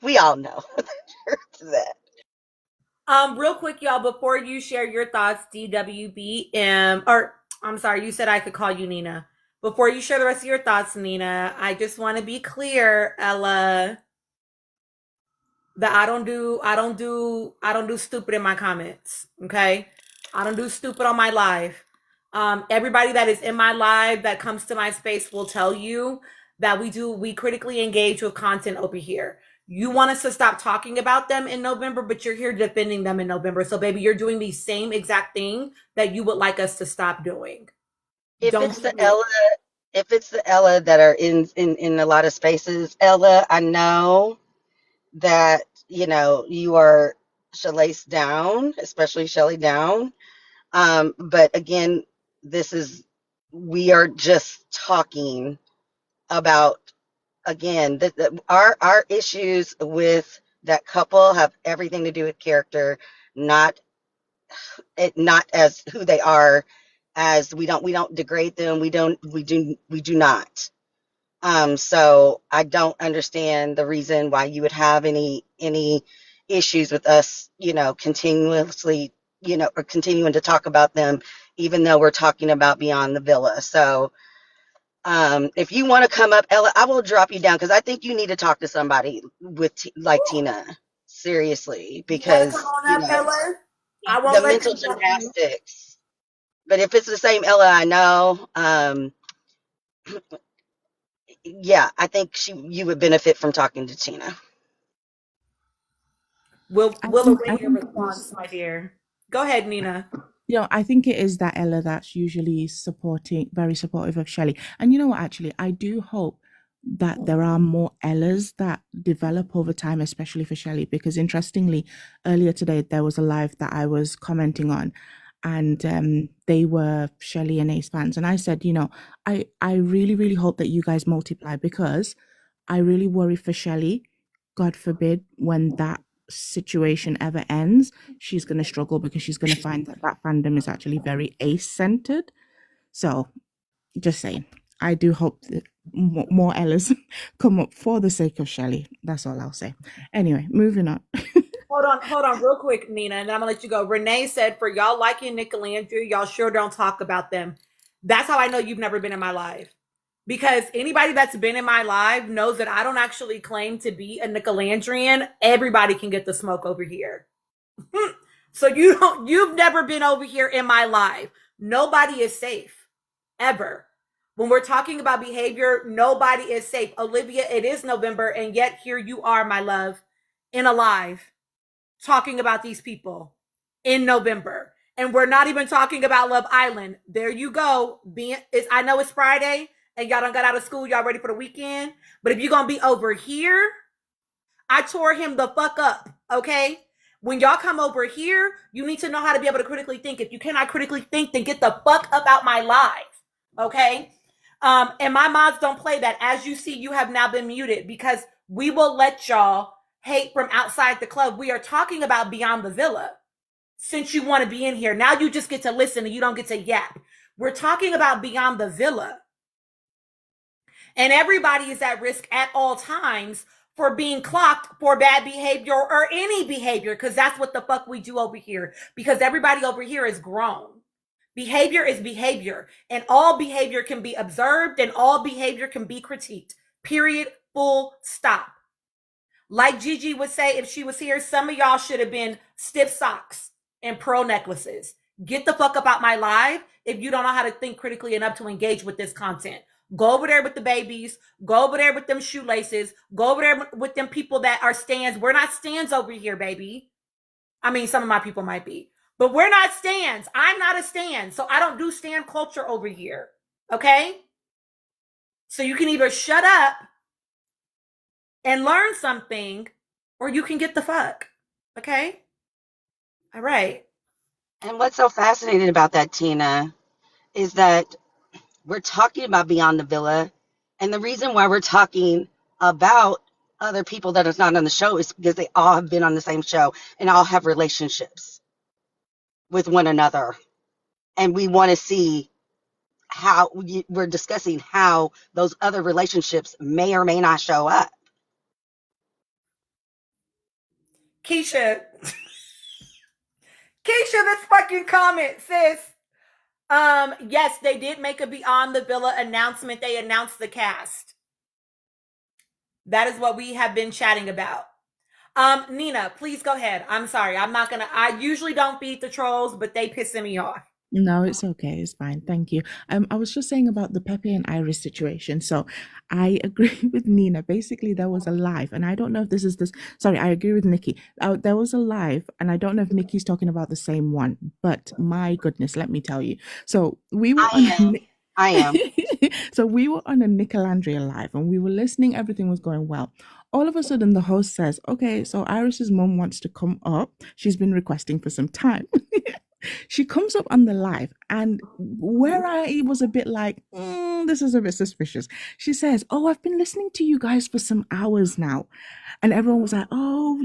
We all know the truth to that. Real quick, y'all, before you share your thoughts, DWBM, or I'm sorry, you said I could call you Nina. Before you share the rest of your thoughts, Nina, I just want to be clear, Ella, that I don't do stupid in my comments. Okay. I don't do stupid on my live. Everybody that is in my live that comes to my space will tell you that we critically engage with content over here. You want us to stop talking about them in November, but you're here defending them in November. So baby, you're doing the same exact thing that you would like us to stop doing. If Don't it's do the it. Ella, if it's the Ella that are in a lot of spaces, Ella, I know that you are Shalace down, especially Shelly down. But again, this is we are just talking about again our issues with that couple have everything to do with character, not not as who they are. As we don't degrade them. We do not. So I don't understand the reason why you would have any issues with us, continuously, or continuing to talk about them, even though we're talking about Beyond the Villa. So if you want to come up, Ella, I will drop you down because I think you need to talk to somebody with like Tina, seriously, You want to come because on up, Ella? I the won't let mental them jump you. gymnastics. But if it's the same Ella I know, yeah, I think you would benefit from talking to Tina. We'll I await your think it is. response, my dear. Go ahead, Nina. I think it is that Ella that's usually very supportive of Shelley. And you know what, actually, I do hope that there are more Ellas that develop over time, especially for Shelley, because interestingly, earlier today, there was a live that I was commenting on, and they were Shelley and Ace fans. And I said, I really, really hope that you guys multiply because I really worry for Shelley. God forbid when that situation ever ends, she's going to struggle because she's going to find that that fandom is actually very Ace centered. So, just saying, I do hope that more Ellas come up for the sake of Shelley. That's all I'll say. Anyway, moving on. Hold on, real quick, Nina, and then I'm gonna let you go. Renee said, "For y'all liking Nick and Andrew, y'all sure don't talk about them." That's how I know you've never been in my live, because anybody that's been in my live knows that I don't actually claim to be a Nicolandrian. Everybody can get the smoke over here. So you've never been over here in my live. Nobody is safe ever. When we're talking about behavior, nobody is safe. Olivia, it is November, and yet here you are, my love, in a live talking about these people in November. And we're not even talking about Love Island. There you go. I know it's Friday and y'all done got out of school. Y'all ready for the weekend. But if you're going to be over here, I tore him the fuck up. Okay. When y'all come over here, you need to know how to be able to critically think. If you cannot critically think, then get the fuck up out my life. Okay. And my mods don't play that. As you see, you have now been muted because we will let y'all hate from outside the club. We are talking about Beyond the Villa. Since you want to be in here, now you just get to listen and you don't get to yap. We're talking about Beyond the Villa. And everybody is at risk at all times for being clocked for bad behavior or any behavior, because that's what the fuck we do over here. Because everybody over here is grown. Behavior is behavior, and all behavior can be observed and all behavior can be critiqued. Period. Full stop. Like Gigi would say if she was here, some of y'all should have been stiff socks and pearl necklaces. Get the fuck up out my live if you don't know how to think critically enough to engage with this content. Go over there with the babies. Go over there with them shoelaces. Go over there with them people that are stands. We're not stands over here, baby. I mean, some of my people might be, but we're not stands. I'm not a stand. So I don't do stand culture over here. Okay? So you can either shut up and learn something, or you can get the fuck. Okay? All right. And what's so fascinating about that, Tina, is that we're talking about Beyond the Villa. And the reason why we're talking about other people that is not on the show is because they all have been on the same show and all have relationships with one another. And we want to see how we're discussing how those other relationships may or may not show up. Keisha, this fucking comment, sis. Yes, they did make a Beyond the Villa announcement. They announced the cast. That is what we have been chatting about. Nina, please go ahead. I'm sorry. I usually don't feed the trolls, but they pissing me off. No, it's okay. It's fine. Thank you. I was just saying about the Pepe and Iris situation. So I agree with Nina. Basically, there was a live, and I don't know if this is this. Sorry, I agree with Nikki. There was a live, and I don't know if Nikki's talking about the same one. But my goodness, let me tell you. So we were I am. So we were on a Nicolandria live, and we were listening. Everything was going well. All of a sudden, the host says, "Okay, so Iris's mom wants to come up. She's been requesting for some time." She comes up on the live, and where I was a bit like, this is a bit suspicious. She says, "Oh, I've been listening to you guys for some hours now." And everyone was like, "Oh,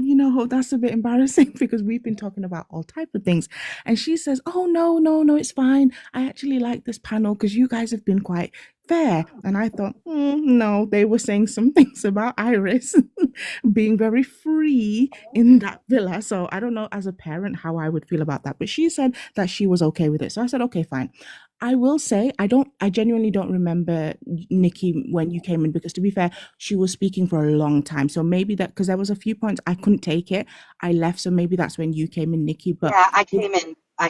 that's a bit embarrassing because we've been talking about all type of things." And she says, "Oh, no, it's fine. I actually like this panel because you guys have been quite fair." And I thought, no, they were saying some things about Iris being very free in that villa. So I don't know as a parent how I would feel about that. But she said that she was okay with it. So I said, okay, fine. I will say I genuinely don't remember Nikki when you came in because to be fair, she was speaking for a long time. So maybe that because there was a few points I couldn't take it. I left. So maybe that's when you came in, Nikki. But Yeah, I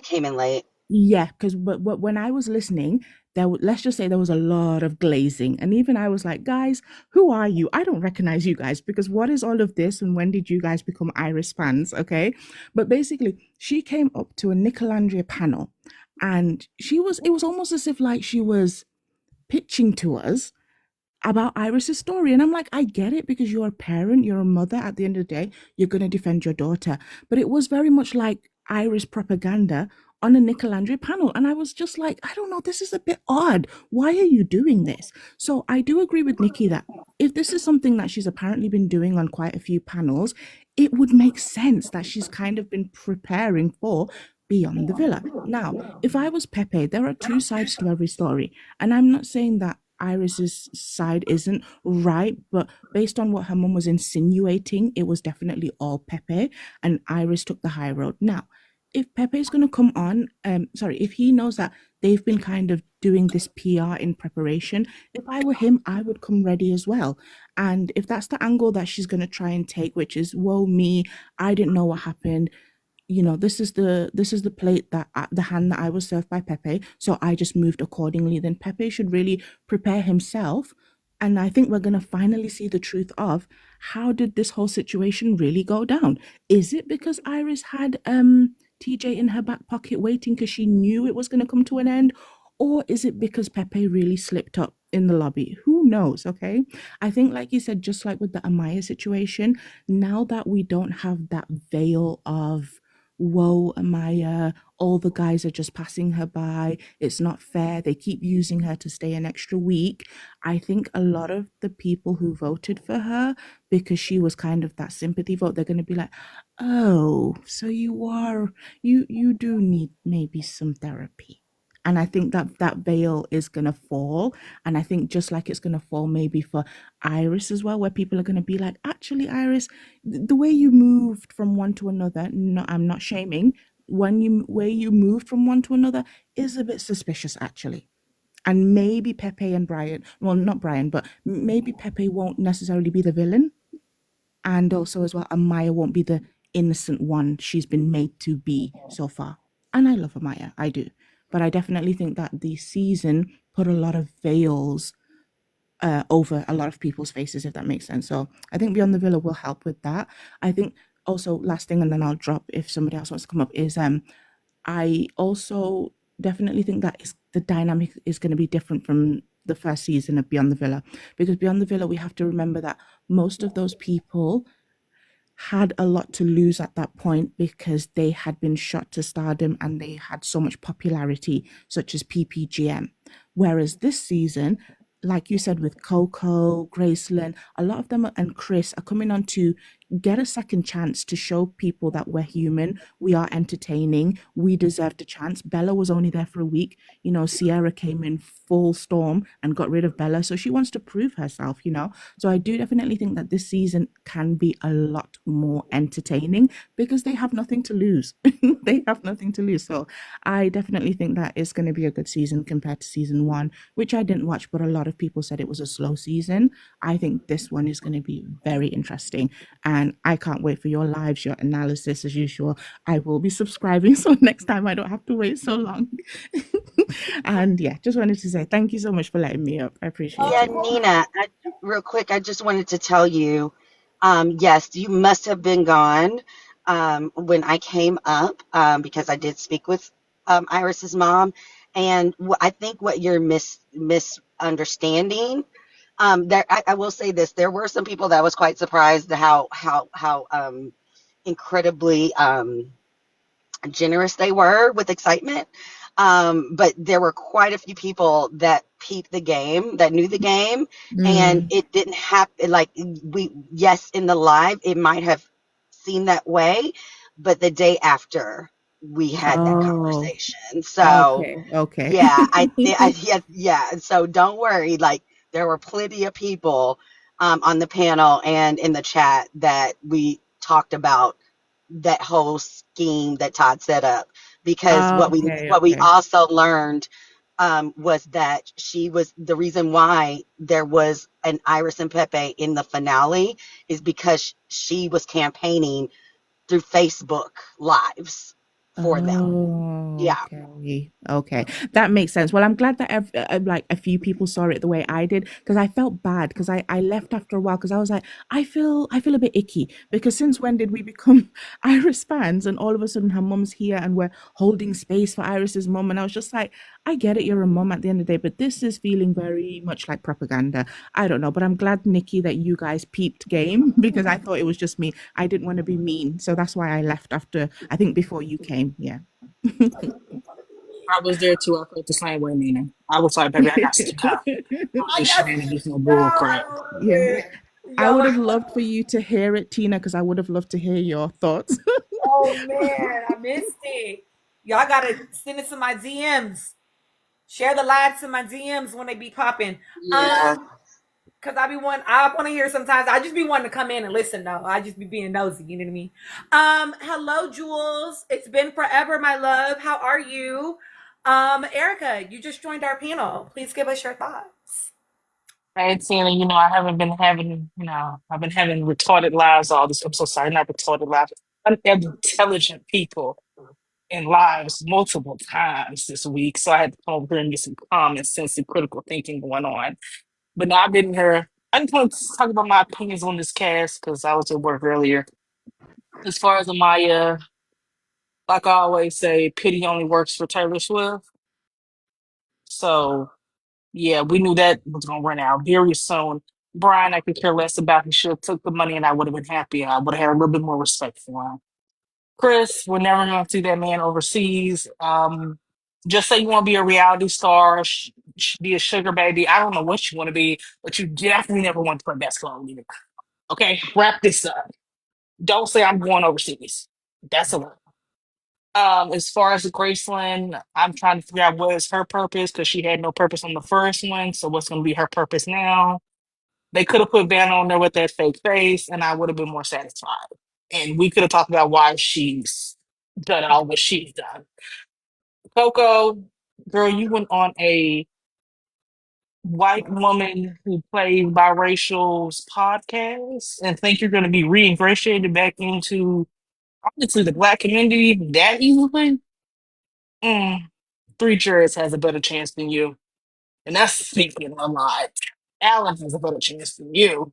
came in late. yeah, because but when I was listening, let's just say there was a lot of glazing, and even I was like, guys, who are you? I don't recognize you guys because what is all of this, and when did you guys become Iris fans? Okay, but basically, she came up to a Nicolandria panel, and it was almost as if like she was pitching to us about Iris's story. And I'm like, I get it because you're a parent, you're a mother. At the end of the day, you're going to defend your daughter. But it was very much like Iris propaganda on a Nicolandria panel. And I was just like, I don't know, this is a bit odd. Why are you doing this? So I do agree with Nikki that if this is something that she's apparently been doing on quite a few panels, it would make sense that she's kind of been preparing for Beyond the Villa. Now, if I was Pepe, there are two sides to every story. And I'm not saying that Iris's side isn't right, but based on what her mum was insinuating, it was definitely all Pepe, and Iris took the high road. Now, if Pepe is going to come on, if he knows that they've been kind of doing this PR in preparation, if I were him, I would come ready as well. And if that's the angle that she's going to try and take, which is, woe me, I didn't know what happened, this is the plate that the hand that I was served by Pepe, so I just moved accordingly. Then Pepe should really prepare himself, and I think we're gonna finally see the truth of how did this whole situation really go down. Is it because Iris had TJ in her back pocket waiting because she knew it was gonna come to an end, or is it because Pepe really slipped up in the lobby? Who knows? Okay, I think like you said, just like with the Amaya situation, now that we don't have that veil of whoa, Amaya, all the guys are just passing her by. It's not fair. They keep using her to stay an extra week. I think a lot of the people who voted for her, because she was kind of that sympathy vote, they're going to be like, oh, so you do need maybe some therapy. And I think that veil is going to fall. And I think just like it's going to fall maybe for Iris as well, where people are going to be like, actually, Iris, the way you moved from one to another, no, I'm not shaming, where you moved from one to another is a bit suspicious, actually. And maybe Pepe and Brian, well, not Brian, but maybe Pepe won't necessarily be the villain. And also as well, Amaya won't be the innocent one she's been made to be so far. And I love Amaya, I do. But I definitely think that the season put a lot of veils over a lot of people's faces, if that makes sense. So I think Beyond the Villa will help with that. I think also last thing, and then I'll drop if somebody else wants to come up, is I also definitely think that the dynamic is going to be different from the first season of Beyond the Villa, because Beyond the Villa, we have to remember that most of those people had a lot to lose at that point because they had been shot to stardom and they had so much popularity, such as PPGM. Whereas this season, like you said, with Coco, Gracelyn, a lot of them and Chris are coming on to get a second chance to show people that we're human, we are entertaining, we deserved a chance. Bella was only there for a week. You know, Sierra came in full storm and got rid of Bella. So she wants to prove herself, you know. So I do definitely think that this season can be a lot more entertaining because they have nothing to lose. They have nothing to lose. So I definitely think that it's going to be a good season compared to season one, which I didn't watch, but a lot of people said it was a slow season. I think this one is going to be very interesting. And I can't wait for your lives, your analysis as usual. I will be subscribing so next time I don't have to wait so long. And yeah, just wanted to say thank you so much for letting me up. I appreciate Yeah, it. Nina, real quick, I just wanted to tell you, yes, you must have been gone when I came up because I did speak with Iris's mom, and I think what you're misunderstanding. I will say this: there were some people that was quite surprised how incredibly generous they were with excitement. But there were quite a few people that peeped the game, that knew the game, and Mm. it didn't happen. Like yes, in the live, it might have seemed that way, but the day after we had that Oh, conversation. So okay, okay. yeah, yeah. So don't worry. Like there were plenty of people on the panel and in the chat that we talked about that whole scheme that Todd set up, because Okay, what we okay. also learned was that she was the reason why there was an Iris and Pepe in the finale is because she was campaigning through Facebook lives for them. Oh, Yeah. okay. Okay. That makes sense. Well, I'm glad that like a few people saw it the way I did because I felt bad because I left after a while because I was like, I feel a bit icky because since when did we become Iris fans and all of a sudden her mom's here and we're holding space for Iris's mom and I was just like, I get it, you're a mom at the end of the day, but this is feeling very much like propaganda. I don't know, but I'm glad, Nikki, that you guys peeped game because I thought it was just me. I didn't want to be mean. So that's why I left after, I think before you came. Yeah. I was there too. I felt the same way, Nina. I was like, baby, I got to go. All I this got shenanigans, no no, bull I crap. love Yeah. it. I Y'all would are, have loved for you to hear it, Tina, because I would have loved to hear your thoughts. oh man, I missed it. Y'all gotta send it to my DMs. Share the live to my DMs when they be popping. Yeah. Cause I want to hear sometimes. I just be wanting to come in and listen though. I just be being nosy, you know what I mean? Hello, Jules. It's been forever, my love. How are you? Erica, you just joined our panel. Please give us your thoughts. Hey, Tina, I haven't been having, I've been having retarded lives all this. I'm so sorry, not retarded lives. Unintelligent people in lives multiple times this week. So I had to come over here and get some common sense and critical thinking going on. But now I've been here. I didn't want to talk about my opinions on this cast because I was at work earlier. As far as Amaya, like I always say, pity only works for Taylor Swift. So yeah, we knew that was gonna run out very soon. Brian, I could care less about. He should have took the money, and I would have been happy. I would have had a little bit more respect for him. Chris, we're never gonna see that man overseas. Just say you want to be a reality star, be a sugar baby. I don't know what you want to be, but you definitely never want to play basketball league. Okay, wrap this up. Don't say I'm going overseas. That's a lot. As far as the Graceland, I'm trying to figure out what is her purpose because she had no purpose on the first one. So what's going to be her purpose now? They could have put Vanna on there with that fake face, and I would have been more satisfied. And we could have talked about why she's done all what she's done. Coco, girl, you went on a white woman who plays biracial's podcast and think you're going to be reingratiated back into honestly the black community that easily. Mm, Three Jurors has a better chance than you, and that's speaking a lot. Alan has a better chance than you.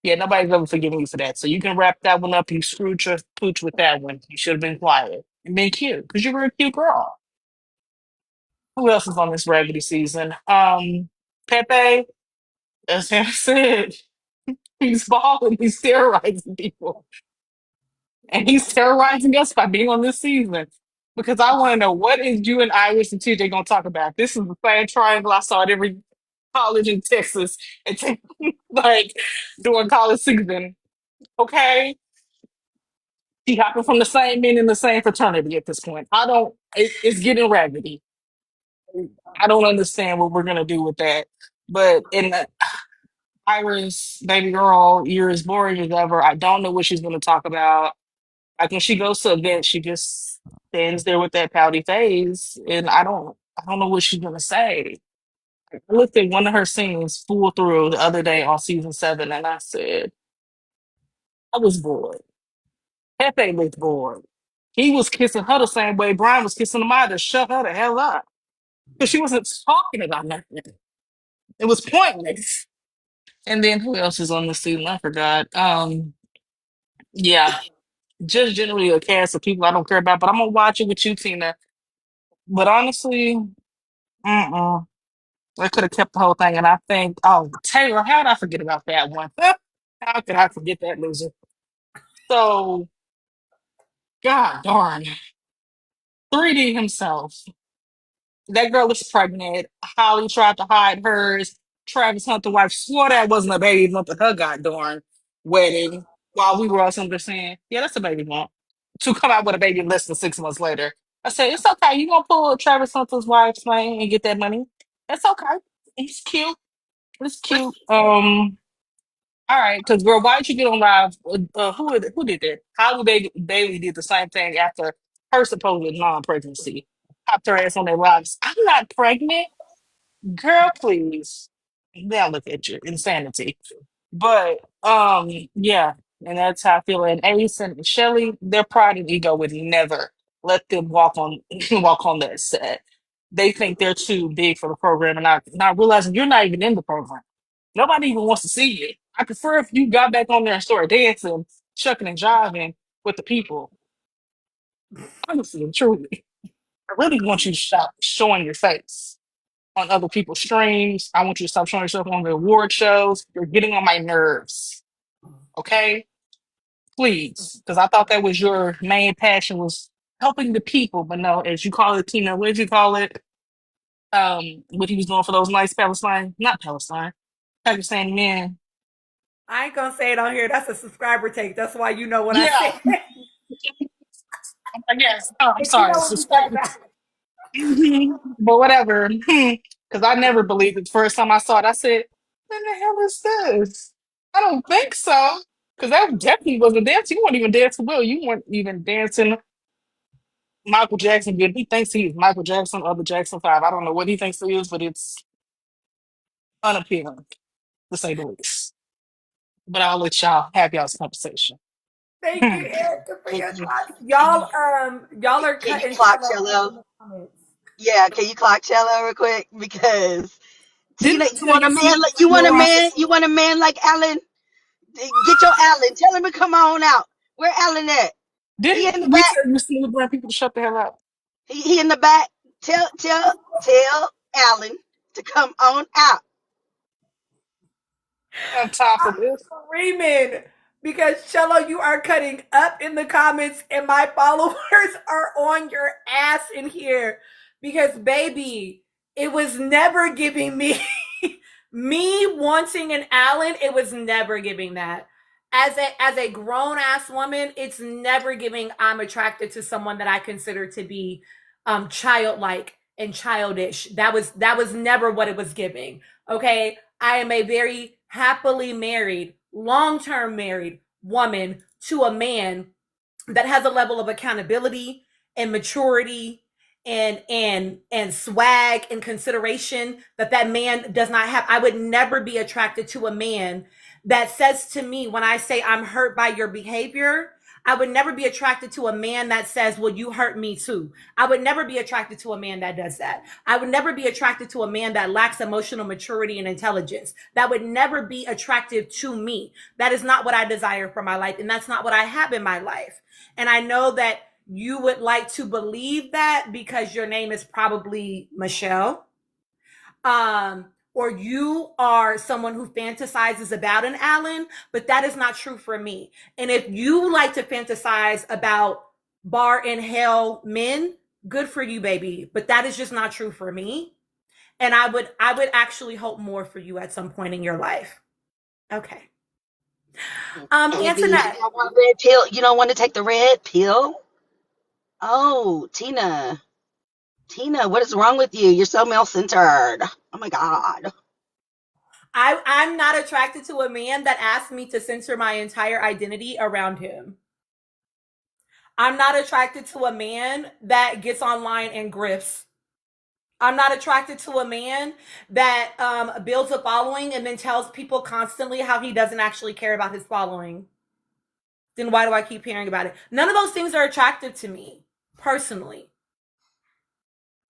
Yeah, nobody's ever forgiving you for that. So you can wrap that one up. You screwed your pooch with that one. You should have been quiet and been cute because you were a cute girl. Who else is on this raggedy season? Pepe, as Hannah said, he's balling. He's terrorizing people. And he's terrorizing us by being on this season. Because I want to know what is you and Iris and TJ going to talk about? This is the same triangle I saw at every college in Texas and take like during college season. Okay, she hopping from the same men in the same fraternity at this point. I don't. It's getting raggedy. I don't understand what we're gonna do with that. But in the Iris, baby girl, you're as boring as ever. I don't know what she's gonna talk about. Like when she goes to events, she just stands there with that pouty face, and I don't know what she's gonna say. I looked at one of her scenes full through the other day on season 7, and I said, I was bored. Pepe looked bored. He was kissing her the same way Brian was kissing Amaya to shut her the hell up. Because she wasn't talking about nothing. It was pointless. And then who else is on the season? I forgot. Yeah, just generally a cast of people I don't care about, but I'm gonna watch it with you, Tina. But honestly, uh-uh. I could have kept the whole thing, and I think, oh, Taylor, how did I forget about that one? How could I forget that loser? So, God darn, 3D himself. That girl was pregnant. Holly tried to hide hers. Travis Hunter wife swore that wasn't a baby bump at her goddamn wedding. While we were all simply saying, yeah, that's a baby bump. To come out with a baby less than 6 months later. I said, it's okay. You gonna pull Travis Hunter's wife's name and get that money. It's okay. It's cute. It's cute. All right, because girl, why did you get on live? Who did that? Holly Bailey did the same thing after her supposed non-pregnancy. Popped her ass on their lives. I'm not pregnant, girl. Please. Now look at you, insanity. But yeah, and that's how I feel. And Ace and Shelly, their pride and ego would never let them walk on walk on that set. They think they're too big for the program, and not realizing you're not even in the program. Nobody even wants to see you. I prefer if you got back on there and started dancing, shucking and jiving with the people. Honestly and truly, I really want you to stop showing your face on other people's streams. I want you to stop showing yourself on the award shows. You're getting on my nerves. Okay, please, because I thought that was your main passion was helping the people, but no, as you call it, Tina, what did you call it? What he was doing for those nice not Palestine, Pakistani men. I ain't gonna say it on here. That's a subscriber take. That's why you know what I Yeah, said. I guess. Oh, I'm You sorry. know what we talking about. But whatever. Because I never believed it. The first time I saw it, I said, "What the hell is this?" I don't think so. Because that definitely wasn't dancing. You weren't even dancing well. You weren't even dancing Michael Jackson good. He thinks he's Michael Jackson or the Jackson 5. I don't know what he thinks he is, but it's unappealing, to say the least. But I'll let y'all have y'all's conversation. Thank you, Hmm. Erica, for your Can thoughts. Y'all are can you cutting clock Cello up Cello? in the comments. Yeah, can you clock Cello real quick? Because Didn't Tina, I tell you some you want a man like Alan? Get your Alan. Tell him to come on out. Where Alan at? He Didn't in the we back. tell you some black people to shut the hell up? He in the back. Tell Alan to come on out. On top I'm of this. screaming because Cello, you are cutting up in the comments, and my followers are on your ass in here because, baby, it was never giving me me wanting an Allen. It was never giving that. As a grown ass woman, it's never giving. I'm attracted to someone that I consider to be childlike and childish. That was never what it was giving. Okay, I am a very happily married, long term married woman to a man that has a level of accountability and maturity and swag and consideration that man does not have. I would never be attracted to a man that says to me when I say I'm hurt by your behavior. I would never be attracted to a man that says, well, you hurt me too. I would never be attracted to a man that does that. I would never be attracted to a man that lacks emotional maturity and intelligence. That would never be attractive to me. That is not what I desire for my life. And that's not what I have in my life. And I know that you would like to believe that because your name is probably Michelle. Or you are someone who fantasizes about an Allen, but that is not true for me. And if you like to fantasize about bar in hell men, good for you, baby. But that is just not true for me. And I would actually hope more for you at some point in your life. Okay. Maybe you Antoinette. don't want red pill. You don't want to take the red pill? Oh, Tina. Tina, what is wrong with you? You're so male centered. Oh my God. I'm not attracted to a man that asks me to censor my entire identity around him. I'm not attracted to a man that gets online and grifts. I'm not attracted to a man that builds a following and then tells people constantly how he doesn't actually care about his following. Then why do I keep hearing about it? None of those things are attractive to me personally.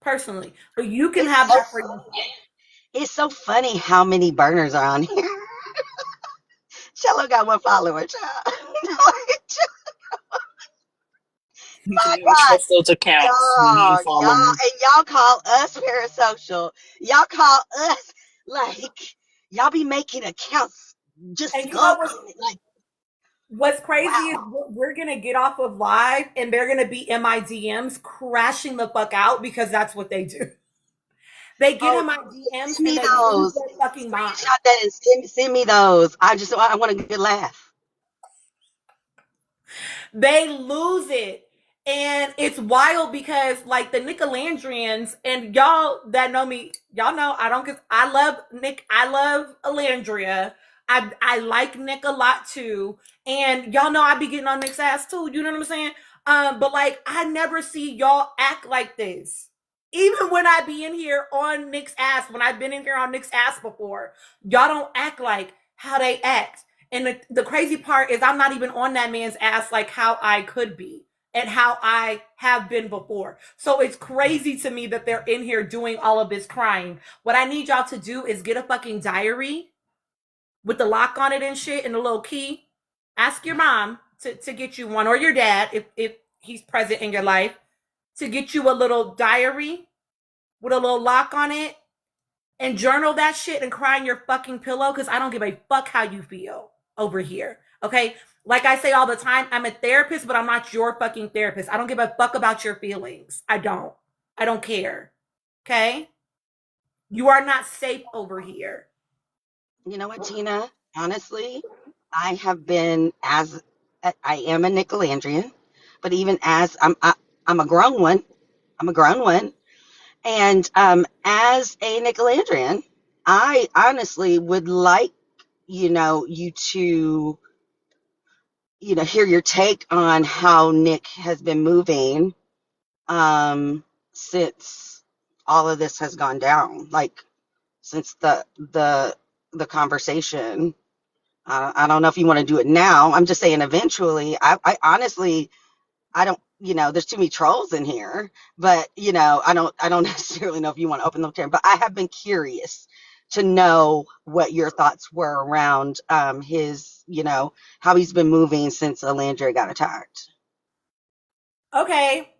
Personally, but you can It's have so that for yourself. it's so funny how many burners are on here. Shello got one follower, child. You My can never God. trust those accounts when you follow Y'all, them. and y'all call us parasocial. Y'all call us like y'all be making accounts just And you know skulking it. Like, what's crazy is wow. we're gonna get off of live and they're gonna be in my DMs crashing the fuck out because that's what they do. They get Oh, in my DMs send and me they lose those. their fucking mind. Screenshot that and send me those. I want a good laugh. They lose it. And it's wild because like the Nicolandrians and y'all that know me, y'all know I don't cause I love Nick, I love Alandria. I like Nick a lot too. And y'all know I be getting on Nick's ass too. You know what I'm saying? But like I never see y'all act like this. Even when I be in here on Nick's ass, when I've been in here on Nick's ass before, y'all don't act like how they act. And the crazy part is I'm not even on that man's ass like how I could be and how I have been before. So it's crazy to me that they're in here doing all of this crying. What I need y'all to do is get a fucking diary with the lock on it and shit and a little key. Ask your mom to get you one or your dad if he's present in your life to get you a little diary with a little lock on it and journal that shit and cry in your fucking pillow because I don't give a fuck how you feel over here. Okay. Like I say all the time, I'm a therapist, but I'm not your fucking therapist. I don't give a fuck about your feelings. I don't. I don't care. Okay. You are not safe over here. You know what, Tina? Honestly, I have been as I am a Nicolandrian, but even as I'm a grown one. I'm a grown one. And as a Nicolandrian, I honestly would like, you to, hear your take on how Nick has been moving since all of this has gone down. Like since the conversation. I don't know if you want to do it now. I'm just saying eventually. I honestly I don't, there's too many trolls in here, but I don't necessarily know if you want to open the chair, but I have been curious to know what your thoughts were around his, how he's been moving since Alandria got attacked. Okay.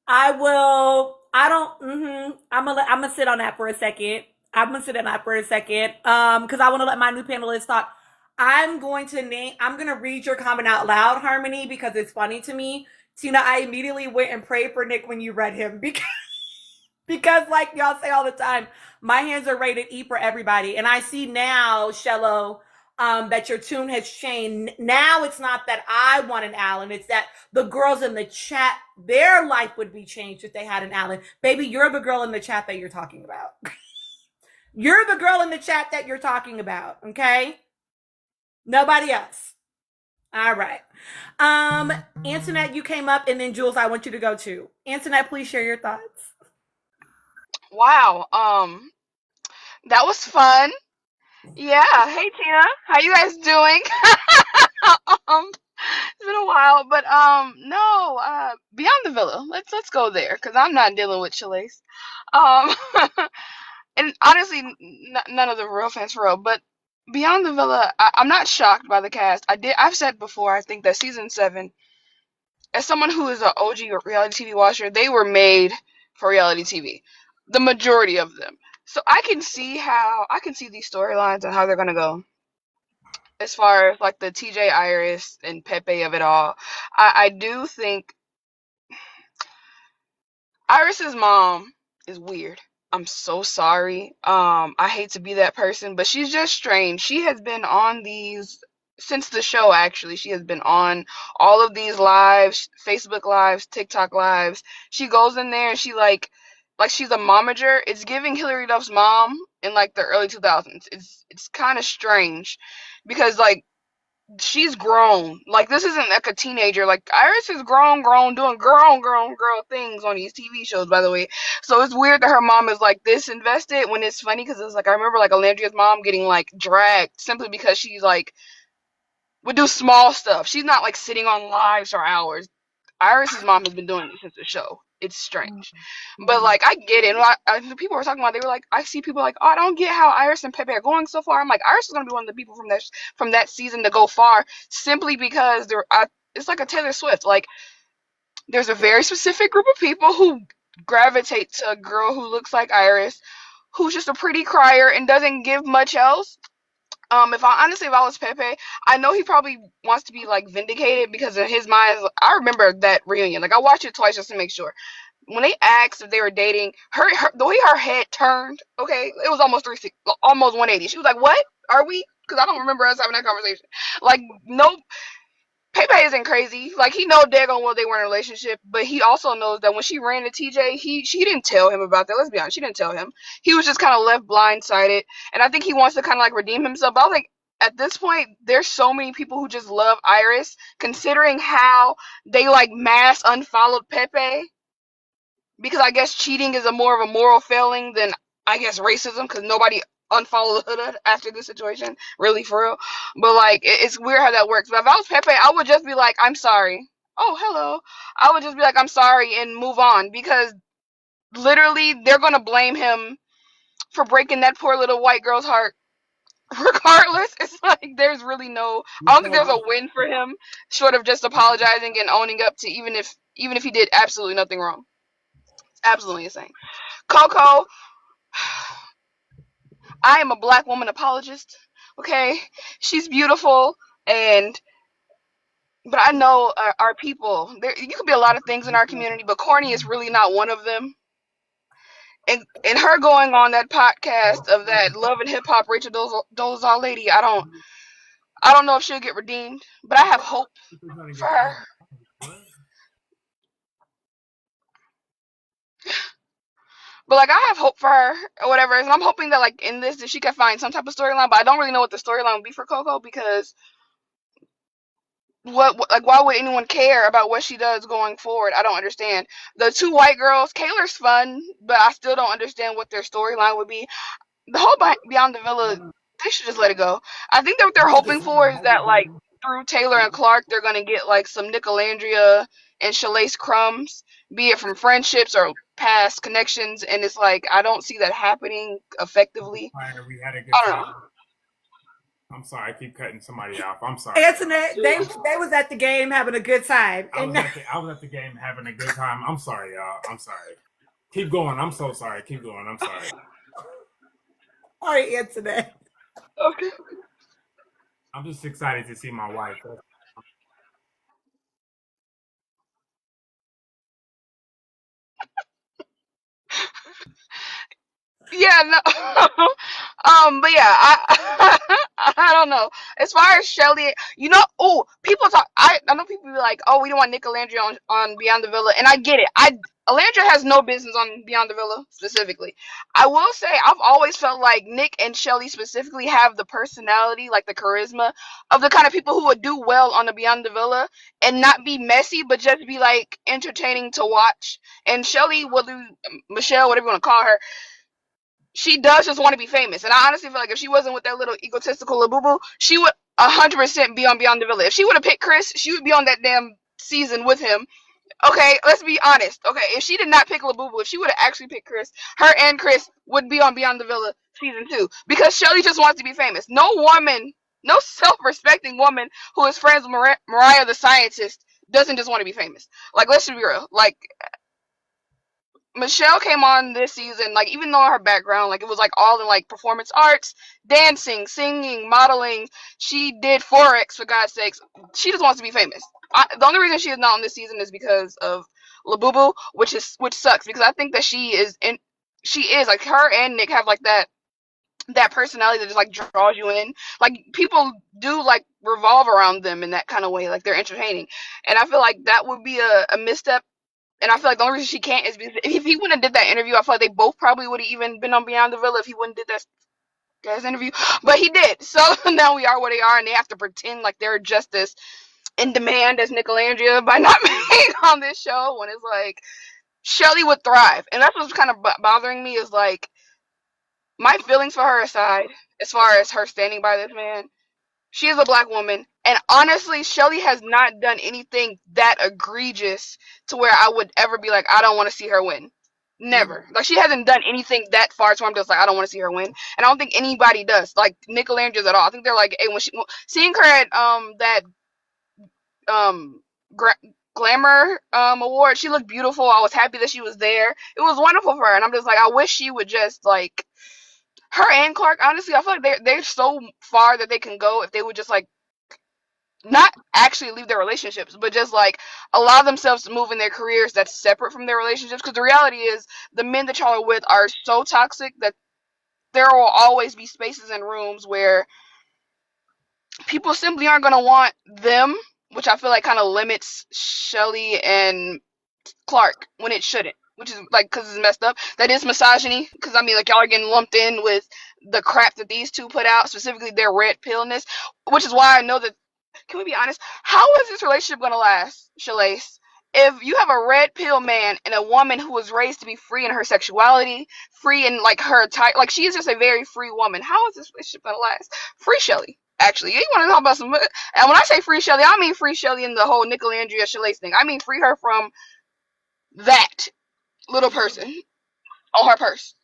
I will. I don't. I'm gonna sit on that for a second. I'm gonna sit on that for a second. Because I want to let my new panelists talk. I'm going to name. I'm gonna read your comment out loud, Harmony, because it's funny to me. Tina, I immediately went and prayed for Nick when you read him because like y'all say all the time, my hands are rated E for everybody. And I see now, Shello, that your tune has changed. Now it's not that I want an Allen, it's that the girls in the chat, their life would be changed if they had an Allen. Baby, you're the girl in the chat that you're talking about. You're the girl in the chat that you're talking about, okay? Nobody else. All right. Antoinette, you came up, and then Jules, I want you to go too. Antoinette, please share your thoughts. Wow. That was fun. Yeah. Hey Tina, how you guys doing? It's been a while, but no. Beyond the Villa. Let's go there because I'm not dealing with Chili's. Um, and honestly, none of the real fans for real. But Beyond the Villa, I'm not shocked by the cast. I've said before. I think that season 7, as someone who is an OG reality TV watcher, they were made for reality TV. The majority of them. So I can see these storylines and how they're gonna go. As far as like the TJ Iris and Pepe of it all, I do think Iris's mom is weird. I'm so sorry. I hate to be that person, but she's just strange. She has been on these since the show, actually. She has been on all of these lives, Facebook lives, TikTok lives. She goes in there and she like she's a momager. It's giving Hillary Duff's mom in like the early 2000s. It's kind of strange because like she's grown. Like this isn't like a teenager. Like Iris is grown, doing girl things on these TV shows, by the way. So it's weird that her mom is like this invested when it's funny because it's like I remember like Alandria's mom getting like dragged simply because she's like would do small stuff. She's not like sitting on lives for hours. Iris's mom has been doing it since the show. It's strange, but like I get it. The people were talking about, they were like, I see people like, oh, I don't get how Iris and Pepe are going so far. I'm like, Iris is gonna be one of the people from that season to go far, simply because it's like a Taylor Swift. Like there's a very specific group of people who gravitate to a girl who looks like Iris, who's just a pretty crier and doesn't give much else. If I was Pepe, I know he probably wants to be like vindicated because in his mind, I remember that reunion. Like I watched it twice just to make sure. When they asked if they were dating, her the way her head turned, okay, it was almost 360, almost 180. She was like, "What are we?" Because I don't remember us having that conversation. Like, no, Pepe isn't crazy. Like he know daggone well they were in a relationship, but he also knows that when she ran to TJ, she didn't tell him about that. Let's be honest, she didn't tell him. He was just kind of left blindsided, and I think he wants to kind of like redeem himself. But I was like, at this point, there's so many people who just love Iris, considering how they like mass unfollowed Pepe because I guess cheating is a more of a moral failing than I guess racism because nobody unfollowed Huda after this situation, really for real. But like it's weird how that works. But if I was Pepe, I would just be like, I'm sorry. Oh, hello. I would just be like, I'm sorry and move on because literally they're gonna blame him for breaking that poor little white girl's heart. Regardless, it's like there's really no. I don't think there's a win for him, short of just apologizing and owning up to even if he did absolutely nothing wrong. It's absolutely insane. Coco, I am a black woman apologist. Okay, she's beautiful, but I know our people. You could be a lot of things in our community, but corny is really not one of them. And her going on that podcast of that Love and Hip Hop Rachel Dolezal lady, I don't know if she'll get redeemed, but I have hope for her. But like I have hope for her or whatever, and I'm hoping that like in this that she can find some type of storyline. But I don't really know what the storyline would be for Coco because like why would anyone care about what she does going forward? I don't understand. The two white girls, Kayla's fun, but I still don't understand what their storyline would be. The whole Beyond the Villa, they should just let it go. I think that what they're hoping for is that like through Taylor and Clark, they're gonna get like some Nicolandria and Shalace crumbs, be it from friendships or past connections, and it's like I don't see that happening effectively. We had a good I don't time. know. I'm sorry, I keep cutting somebody off. I'm sorry. Antoinette, they was at the game having a good time. I was at the game having a good time. I'm sorry, y'all. I'm sorry. Keep going. I'm so sorry. Keep going. I'm sorry. All right, Antoinette. Okay. I'm just excited to see my wife. Yeah, no. But yeah, I don't know. As far as Shelly, people talk. I know people be like, oh, we don't want Nick Alandria on Beyond the Villa, and I get it. Alandria has no business on Beyond the Villa specifically. I will say I've always felt like Nick and Shelly specifically have the personality, like the charisma of the kind of people who would do well on the Beyond the Villa and not be messy, but just be like entertaining to watch. And Shelly, Michelle, whatever you want to call her, she does just want to be famous. And I honestly feel like if she wasn't with that little egotistical Labubu, she would 100% be on Beyond the Villa. If she would have picked Chris, she would be on that damn season with him. Okay, let's be honest. Okay, if she did not pick Labubu, if she would have actually picked Chris, her and Chris would be on Beyond the Villa season 2. Because Shelly just wants to be famous. No self-respecting woman who is friends with Mariah the Scientist doesn't just want to be famous. Like, let's be real. Like, Michelle came on this season, like, even though her background, like, it was, like, all in, like, performance arts, dancing, singing, modeling. She did Forex, for God's sakes. She just wants to be famous. The only reason she is not on this season is because of Labubu, which sucks, because I think that she is she is like her and Nick have like that personality that just like draws you in. Like people do like revolve around them in that kind of way. Like they're entertaining, and I feel like that would be a misstep. And I feel like the only reason she can't is because if he wouldn't have did that interview, I feel like they both probably would have even been on Beyond the Villa if he wouldn't did that guy's interview. But he did, so now we are where they are, and they have to pretend like they're just as in demand as Nick and Andrea by not being on this show. When it's like Shelly would thrive, and that's what's kind of bothering me is like my feelings for her aside, as far as her standing by this man, she is a black woman, and honestly, Shelly has not done anything that egregious to where I would ever be like, I don't want to see her win. Never. Like she hasn't done anything that far to where I'm just like, I don't want to see her win. And I don't think anybody does. Like Nickel Andrews at all. I think they're like, hey, when seeing her at that gra- glamour award, she looked beautiful. I was happy that she was there. It was wonderful for her, and I'm just like, I wish she would just like her and Clark. Honestly, I feel like they're so far that they can go if they would just like not actually leave their relationships, but just like allow themselves to move in their careers that's separate from their relationships. Because the reality is, the men that y'all are with are so toxic that there will always be spaces and rooms where people simply aren't going to want them, which I feel like kind of limits Shelly and Clark when it shouldn't, which is like because it's messed up. That is misogyny, because I mean, like y'all are getting lumped in with the crap that these two put out, specifically their red pillness, which is why I know that. Can we be honest? How is this relationship gonna last, Shalace? If you have a red pill man and a woman who was raised to be free in her sexuality, free in like her type, like she is just a very free woman. How is this relationship gonna last? Free Shelly. Actually, you want to talk about some? And when I say free Shelly, I mean free Shelly in the whole Nickel Andrea Shalace thing. I mean free her from that little person on her purse.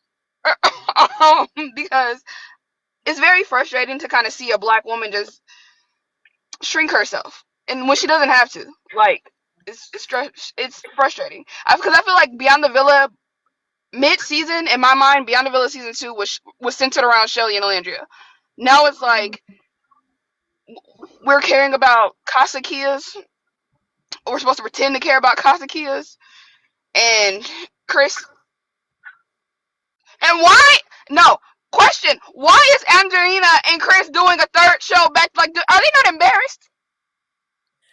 Because it's very frustrating to kind of see a black woman just shrink herself, and when she doesn't have to, like it's frustrating. Because I feel like Beyond the Villa mid season, in my mind, Beyond the Villa season 2 was centered around Shelly and Alandria. Now it's like we're caring about Casa Kias, or we're supposed to pretend to care about Casa Kias and Chris. And why? No. Question: why is Angelina and Chris doing a third show back? Like, are they not embarrassed?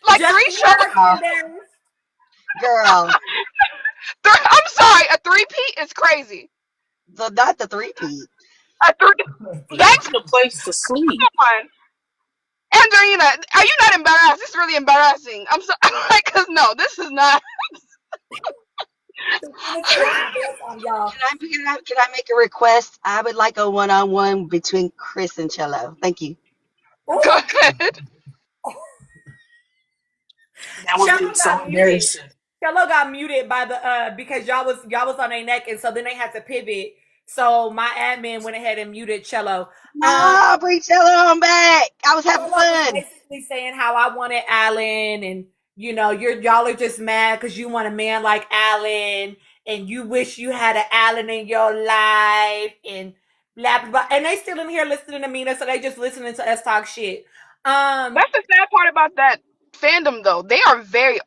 Like Just three shows. Girl, I'm sorry, a three-peat is crazy. not the three-peat. A three. That's The place to sleep. come on. Angelina, are you not embarrassed? This is really embarrassing. I'm sorry, because no, this is not. Can I make a request? I would like a one-on-one between Chris and Cello. Thank you. Go ahead. That would be so embarrassing. Kello got muted by the because y'all was on their neck, and so then they had to pivot. So my admin went ahead and muted Cello. No, bring Cello on back. I was having Cello was fun. basically saying how I wanted Alan, and you know, y'all are just mad because you want a man like Alan, and you wish you had an Alan in your life, and blah blah blah. And they still in here listening to me, so they just listening to us talk shit. That's the sad part about that fandom, though. They are very.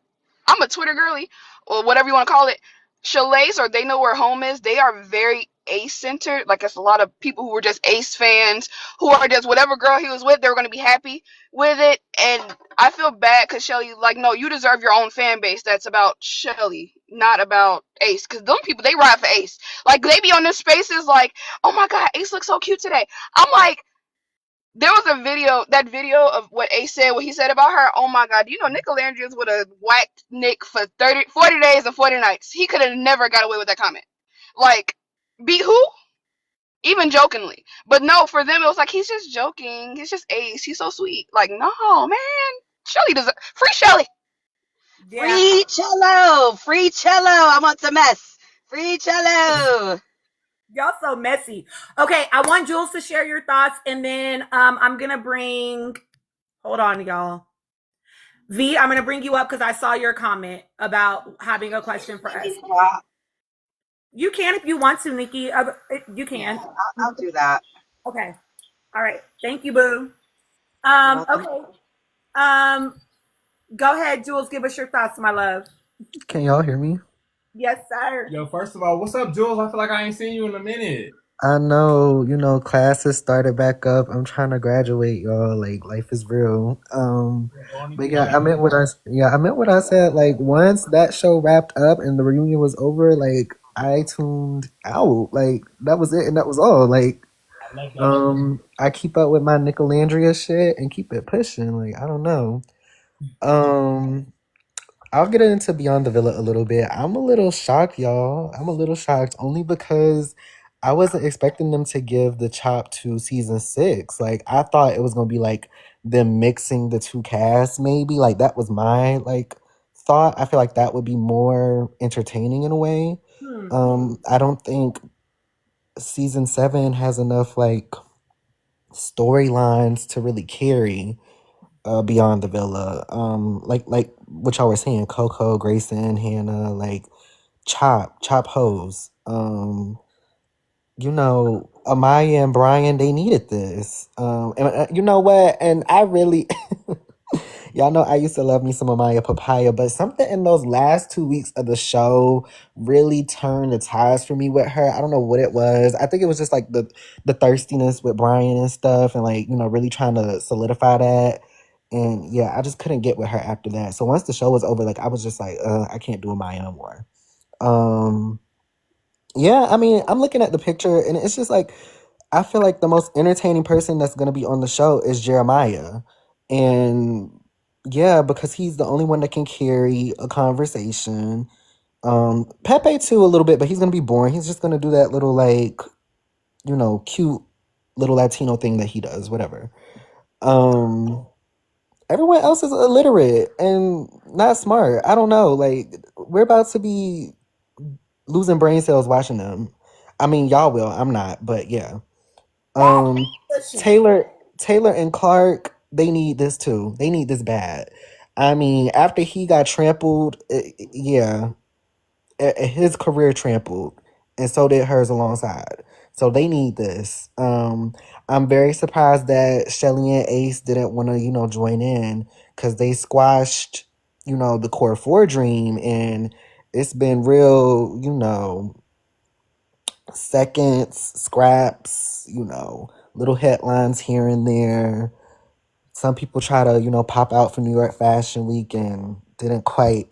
I'm a Twitter girly, or whatever you want to call it. Shalace, or they know where home is. They are very Ace centered. Like it's a lot of people who were just Ace fans, who are just whatever girl he was with, they were going to be happy with it. And I feel bad because Shelly, like, no, you deserve your own fan base that's about Shelly, not about Ace. Because them people, they ride for Ace. Like they be on their spaces, like, oh my god, Ace looks so cute today. I'm like, there was a video, that video of what Ace said, what he said about her. Oh my god, you know, Nick Landrius would have whacked Nick for 40 days and 40 nights. He could have never got away with that comment. Like, beat who? Even jokingly. But no, for them, it was like, he's just joking. He's just Ace. He's so sweet. Like, no, man. Shelly does free Shelly. Yeah. Free Cello. Free Cello. I want some mess. Free Cello. Y'all so messy. Okay, I want Jules to share your thoughts, and then I'm gonna bring. Hold on, y'all. V, I'm gonna bring you up because I saw your comment about having a question for us. You can if you want to, Nikki. You can. Yeah, I'll do that. Okay. All right. Thank you, boo. Okay. Go ahead, Jules. Give us your thoughts, my love. Can y'all hear me? Yes, sir. Yo, first of all, what's up, Jules? I feel like I ain't seen you in a minute. I know, classes started back up. I'm trying to graduate, y'all. Like life is real. But yeah, I meant what I said. Like once that show wrapped up and the reunion was over, like I tuned out. Like that was it and that was all. Like I love that. I keep up with my Nicolandria shit and keep it pushing. Like I don't know. Um I'll get into Beyond the Villa a little bit. I'm a little shocked, y'all. I'm a little shocked only because I wasn't expecting them to give the chop to season 6. Like I thought it was gonna be like them mixing the two casts, maybe. Like that was my thought. I feel like that would be more entertaining in a way. I don't think season 7 has enough storylines to really carry Beyond the Villa. Like what y'all were saying, Coco, Grayson, Hannah, like Chop Hose. Amaya and Brian, they needed this. And you know what? And I really y'all know I used to love me some Amaya Papaya, but something in those last 2 weeks of the show really turned the tides for me with her. I don't know what it was. I think it was just like the thirstiness with Brian and stuff, and really trying to solidify that. And yeah, I just couldn't get with her after that. So once the show was over, I was just like, I can't do Amaya no more. Yeah, I mean, I'm looking at the picture and it's just like I feel like the most entertaining person that's gonna be on the show is Jeremiah. And yeah, because he's the only one that can carry a conversation. Pepe too a little bit, but he's gonna be boring. He's just gonna do that little cute little Latino thing that he does, whatever. Everyone else is illiterate and not smart. I don't know. Like we're about to be losing brain cells watching them. I mean, y'all will. I'm not, but yeah. Taylor, Taylor and Clark, they need this too. They need this bad. I mean, after he got trampled, yeah, his career trampled, and so did hers alongside. So they need this. I'm very surprised that Shelly and Ace didn't want to, join in because they squashed, the core four dream, and it's been real, seconds, scraps, little headlines here and there. Some people try to, pop out for New York Fashion Week and didn't quite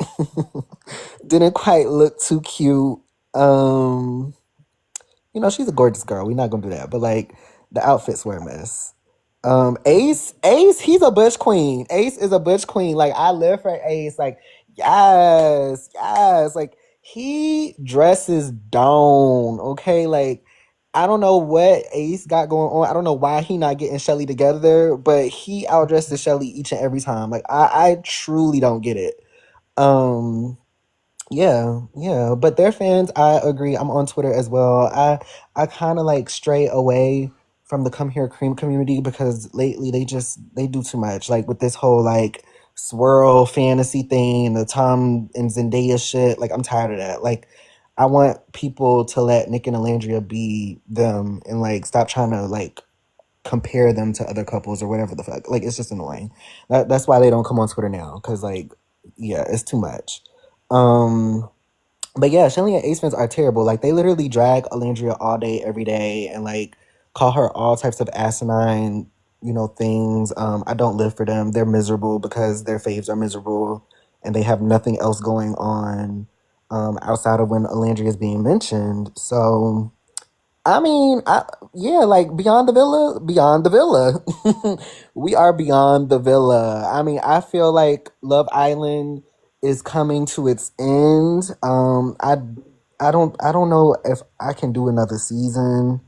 didn't quite look too cute. She's a gorgeous girl. We're not gonna do that. But the outfits were a mess. Ace, he's a butch queen. Ace is a butch queen. Like I live for Ace. Like, yes, yes. Like he dresses down. Okay, like I don't know what Ace got going on. I don't know why he not getting Shelly together, but he outdresses Shelly each and every time. Like I truly don't get it. Um yeah, yeah, but their fans, I agree. I'm on Twitter as well. I kind of stray away from the Come Here Cream community because lately they do too much. Like with this whole swirl fantasy thing and the Tom and Zendaya shit. Like I'm tired of that. Like I want people to let Nick and Alandria be them and stop trying to compare them to other couples or whatever the fuck. Like it's just annoying. That's why they don't come on Twitter now because yeah, it's too much. But yeah, Shelly and Ace fans are terrible. Like they literally drag Alandria all day, every day, and call her all types of asinine, things. I don't live for them. They're miserable because their faves are miserable, and they have nothing else going on outside of when Alandria is being mentioned. So I mean, yeah, beyond the villa. We are beyond the villa. I mean, I feel like Love Island is coming to its end. I don't know if I can do another season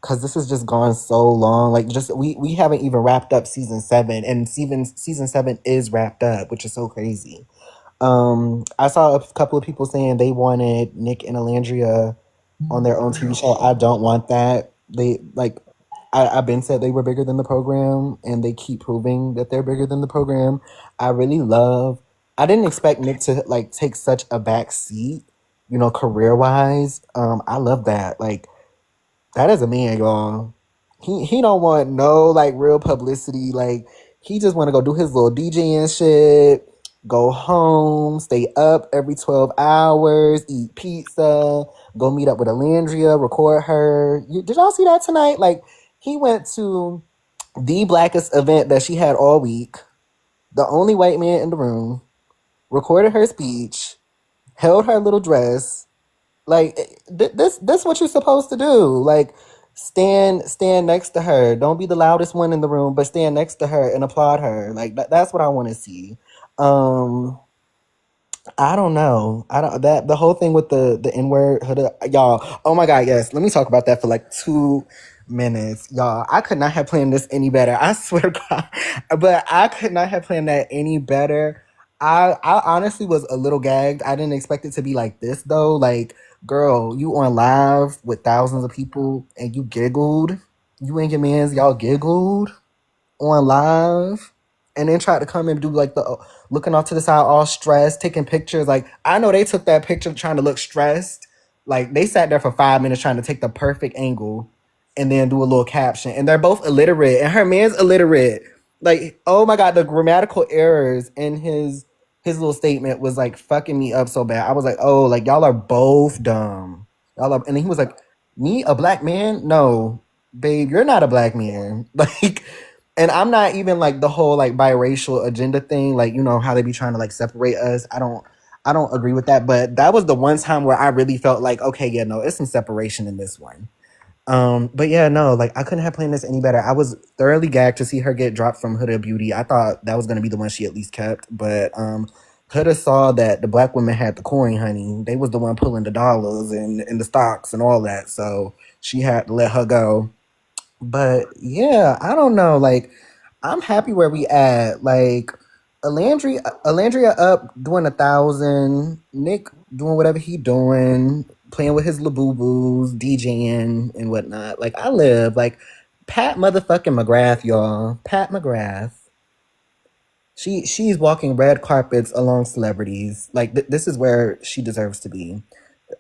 because this has just gone so long. Like, just we haven't even wrapped up season 7, and season 7 is wrapped up, which is so crazy. I saw a couple of people saying they wanted Nick and Alandria on their own TV show. I don't want that. I've been said they were bigger than the program, and they keep proving that they're bigger than the program. I really love. I didn't expect Nick to take such a back seat, career wise. I love that. Like that is a man, y'all. He don't want no real publicity. Like he just want to go do his little DJing shit. go home, stay up every 12 hours, eat pizza, go meet up with Alandria, record her. Did y'all see that tonight? Like, he went to the blackest event that she had all week, the only white man in the room, recorded her speech, held her little dress. Like, this what you're supposed to do. Like, stand next to her. Don't be the loudest one in the room, but stand next to her and applaud her. Like, that's what I want to see. Um, I don't know. I don't that the whole thing with the N word, y'all. Oh my god, yes. Let me talk about that for like 2 minutes, y'all. I could not have planned this any better. I swear to God, but I could not have planned that any better. I honestly was a little gagged. I didn't expect it to be like this though. Like, girl, you on live with thousands of people and you giggled. You and your mans, y'all giggled on live and then tried to come and do like the looking off to the side all stressed, taking pictures. Like, I know they took that picture trying to look stressed. Like, they sat there for 5 minutes trying to take the perfect angle and then do a little caption. And they're both illiterate and her man's illiterate. Like, oh my god, the grammatical errors in his little statement was like fucking me up so bad. I was like, oh, like y'all are both dumb. Y'all are, and then he was like, me, a black man? No, babe, you're not a black man. Like, and I'm not even like the whole like biracial agenda thing, like, you know how they be trying to like separate us. I don't agree with that, but that was the one time where I really felt like, okay, yeah, no, it's some separation in this one. But yeah, no, like I couldn't have planned this any better. I was thoroughly gagged to see her get dropped from Huda Beauty. I thought that was gonna be the one she at least kept, but Huda saw that the black women had the coin, honey. They was the one pulling the dollars and the stocks and all that, so she had to let her go. But yeah, I don't know. Like, I'm happy where we at. Like, Alandria up doing 1,000. Nick doing whatever he doing, playing with his laboo-boos, DJing and whatnot. Like, I live. Like, Pat motherfucking McGrath, y'all. Pat McGrath. She's walking red carpets along celebrities. Like, this is where she deserves to be.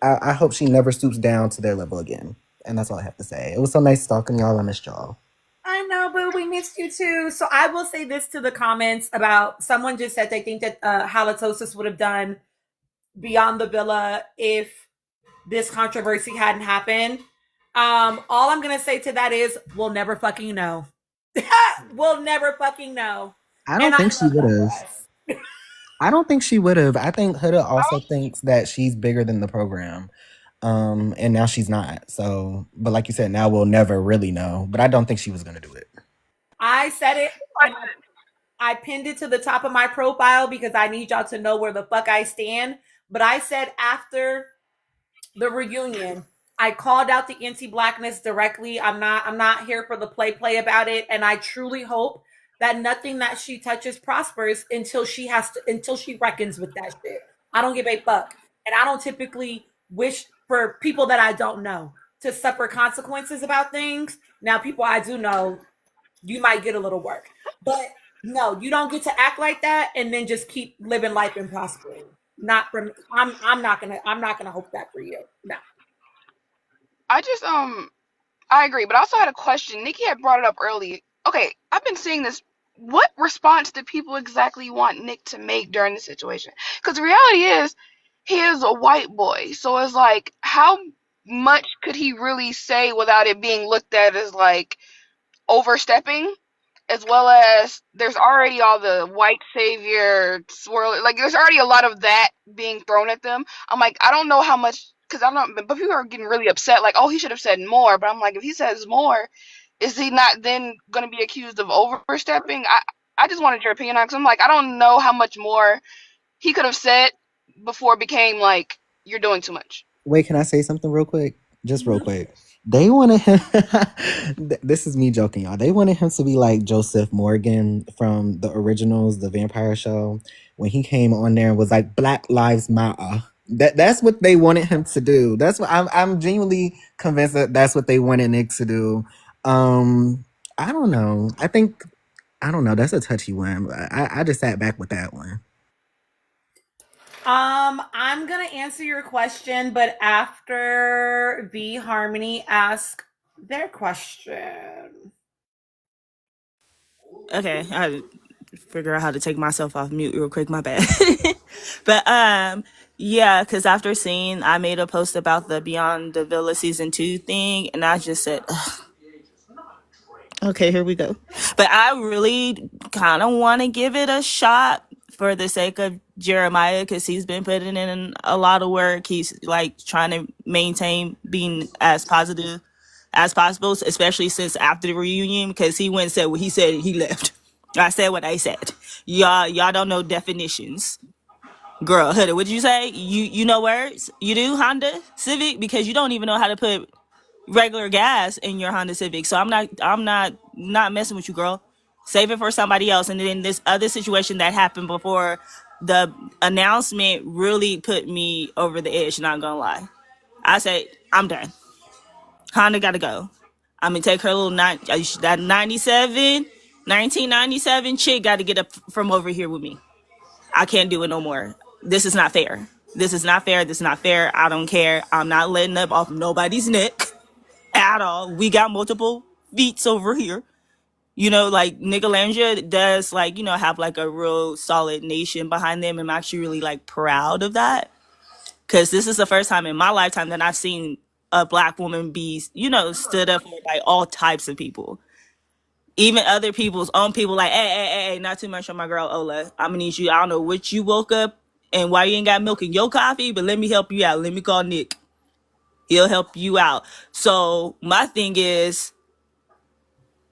I hope she never stoops down to their level again. And that's all I have to say. It was so nice talking to y'all. I missed y'all. I know, but we missed you too. So I will say this to the comments about someone just said they think that halitosis would have done Beyond the Villa if this controversy hadn't happened. All I'm gonna say to that is we'll never fucking know. We'll never fucking know. I And don't I think she love would that have. for us. I don't think she would have. I think Huda also thinks that she's bigger than the program. And now she's not. So, but like you said, now we'll never really know. But I don't think she was gonna do it. I said it and I pinned it to the top of my profile because I need y'all to know where the fuck I stand. But I said after the reunion, I called out the anti-blackness directly. I'm not here for the play about it. And I truly hope that nothing that she touches prospers until she reckons with that shit. I don't give a fuck. And I don't typically wish for people that I don't know to suffer consequences about things. Now, people I do know, you might get a little work. But no, you don't get to act like that and then just keep living life and prospering. Not for me. I'm not gonna hope that for you. No. I just I agree, but I also had a question. Nikki had brought it up early. Okay, I've been seeing this. What response did people exactly want Nick to make during the situation? Because the reality is, he is a white boy. So it's like, how much could he really say without it being looked at as like overstepping? As well as there's already all the white savior swirl, like there's already a lot of that being thrown at them. I'm like, I don't know how much, because I don't, but people are getting really upset, like, oh, he should have said more. But I'm like, if he says more, is he not then going to be accused of overstepping? I just wanted your opinion on it, because I'm like, I don't know how much more he could have said before it became like, you're doing too much. Wait, can I say something real quick? Just real quick. They wanted him. This is me joking, y'all. They wanted him to be like Joseph Morgan from the originals, the vampire show, when he came on there and was like Black Lives Matter. That's what they wanted him to do. That's what I'm genuinely convinced that that's what they wanted Nick to do. I don't know. I don't know. That's a touchy one. I just sat back with that one. I'm gonna answer your question, but after V Harmony ask their question. Okay, figure out how to take myself off mute real quick. My bad. But yeah, because after seeing, I made a post about the Beyond the Villa season 2 thing, and I just said, ugh, okay, here we go. But I really kind of want to give it a shot for the sake of Jeremiah, because he's been putting in a lot of work. He's like trying to maintain being as positive as possible, especially since after the reunion, because he went and said what he said and he left. I said what I said. Y'all don't know definitions. Girl, Huda, what'd you say? You know words? You do, Honda Civic? Because you don't even know how to put regular gas in your Honda Civic. So I'm not messing with you, girl. Save it for somebody else. And then this other situation that happened before the announcement really put me over the edge, not gonna lie. I said, I'm done. Honda gotta go. I'm gonna take her little that 1997 chick gotta get up from over here with me. I can't do it no more. This is not fair. This is not fair. This is not fair. I don't care. I'm not letting up off nobody's neck at all. We got multiple feats over here. You know, like Nicolandia does, like, you know, have like a real solid nation behind them. I'm actually really like proud of that, because this is the first time in my lifetime that I've seen a black woman be, you know, stood up for like all types of people, even other people's own people. Like, hey, not too much on my girl Ola. I'm gonna need you. I don't know what you woke up and why you ain't got milk in your coffee, but let me help you out. Let me call Nick. He'll help you out. So my thing is,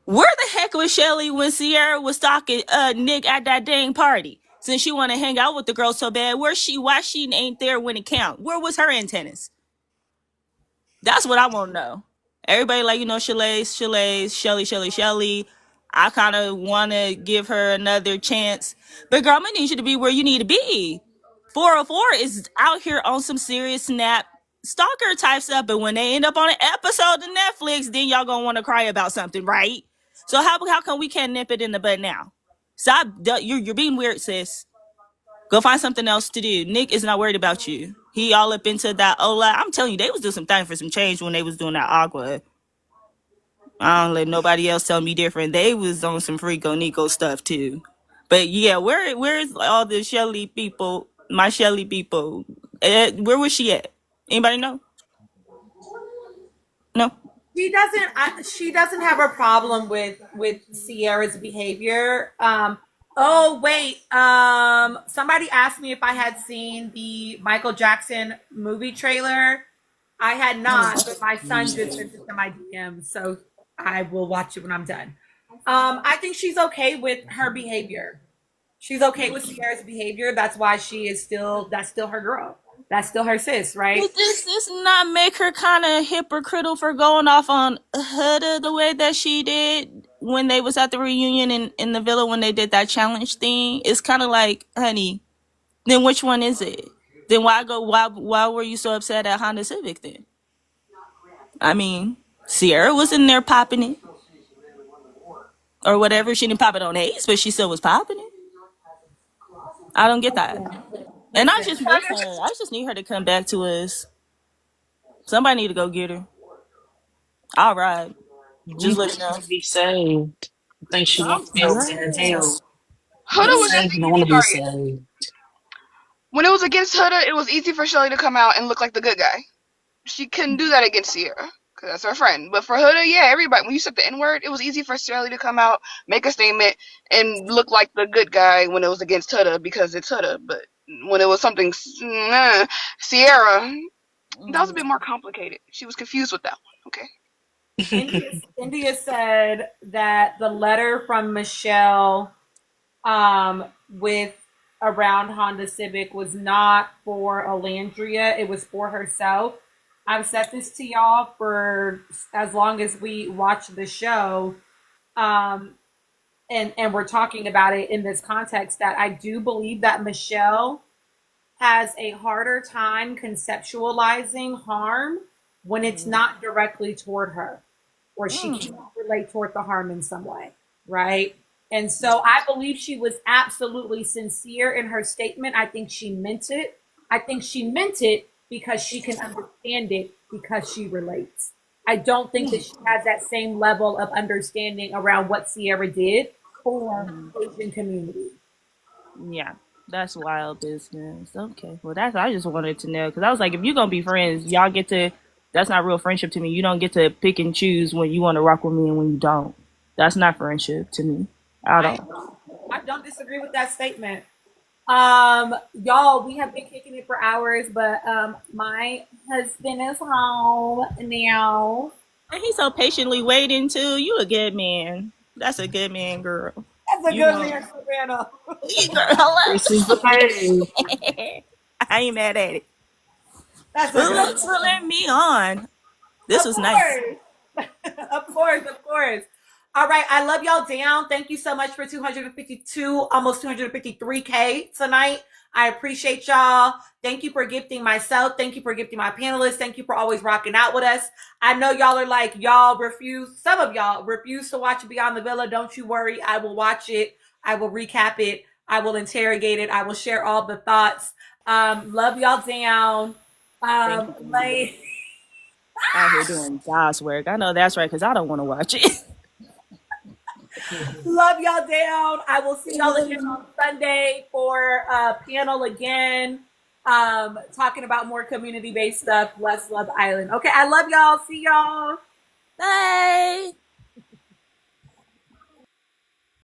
where the heck was Shelly when Sierra was stalking Nick at that dang party? Since she want to hang out with the girl so bad, where's she? Why she ain't there when it count? Where was her antennas? That's what I want to know. Everybody like, you know, Shelly. I kind of want to give her another chance. But girl, I'm going to need you to be where you need to be. 404 is out here on some serious snap stalker type stuff. But when they end up on an episode of Netflix, then y'all going to want to cry about something, right? So how come we can't nip it in the bud now? Stop. You're being weird, sis. Go find something else to do. Nick is not worried about you. He all up into that Ola. I'm telling you, they was doing some thing for some change when they was doing that Aqua. I don't let nobody else tell me different. They was on some Freako Nico stuff too. But yeah, where's all the Shelly people? My Shelly people. Where was she at? Anybody know? No. She doesn't have a problem with Sierra's behavior. Oh wait. Somebody asked me if I had seen the Michael Jackson movie trailer. I had not, but my son just sent it to my DM, so I will watch it when I'm done. I think she's okay with her behavior. She's okay with Sierra's behavior. That's still her girl. That's still her sis, right? But this not make her kind of hypocritical for going off on Huda the way that she did when they was at the reunion in the villa when they did that challenge thing? It's kind of like, honey, then which one is it? Then why were you so upset at Honda Civic then? I mean, Sierra was in there popping it. Or whatever. She didn't pop it on Ace, but she still was popping it. I don't get that. And I just miss her. I just need her to come back to us. Somebody need to go get her. All right. We Just let me want know. to be saved. I think she I'm feels in yes. hell. Huda Be was saved, just and I an want easy to be target. saved. When it was against Huda, it was easy for Shelly to come out and look like the good guy. She couldn't do that against Sierra because that's her friend. But for Huda, yeah, everybody, when you said the N word, it was easy for Shelly to come out, make a statement, and look like the good guy when it was against Huda because it's Huda. But when it was something Sierra, that was a bit more complicated. She was confused with that one. Okay. India said that the letter from Michelle with around Honda Civic was not for Alandria, it was for herself. I've said this to y'all for as long as we watch the show. Um, and we're talking about it in this context that I do believe that Michelle has a harder time conceptualizing harm when it's not directly toward her, or she can't relate toward the harm in some way, right? And so I believe she was absolutely sincere in her statement. I think she meant it. I think she meant it because she can understand it because she relates. I don't think that she has that same level of understanding around what Sierra did for Asian community. Yeah, that's wild business. Okay, well, that's I just wanted to know because I was like, if you're gonna be friends, y'all get to. That's not real friendship to me. You don't get to pick and choose when you want to rock with me and when you don't. That's not friendship to me at all. I don't disagree with that statement. Y'all, we have been kicking it for hours, but my husband is home now. And he's so patiently waiting too. You a good man. That's a good man, girl. That's a You good know, man, Savannah. girl, hello. This is the thing. I ain't mad at it. That's a Well, good thanks for man. letting me on. This Of was nice. course. Of course, of course. All right, I love y'all down. Thank you so much for 252, almost 253K tonight. I appreciate y'all. Thank you for gifting myself. Thank you for gifting my panelists. Thank you for always rocking out with us. I know y'all are like, y'all refuse, some of y'all refuse to watch Beyond the Villa. Don't you worry. I will watch it. I will recap it. I will interrogate it. I will share all the thoughts. Love y'all down. Thank you. Like, Out here doing God's work. I know that's right because I don't want to watch it. love y'all down. I will see y'all again on Sunday for a panel again. Talking about more community based stuff, less Love Island. Okay, I love y'all. See y'all. Bye.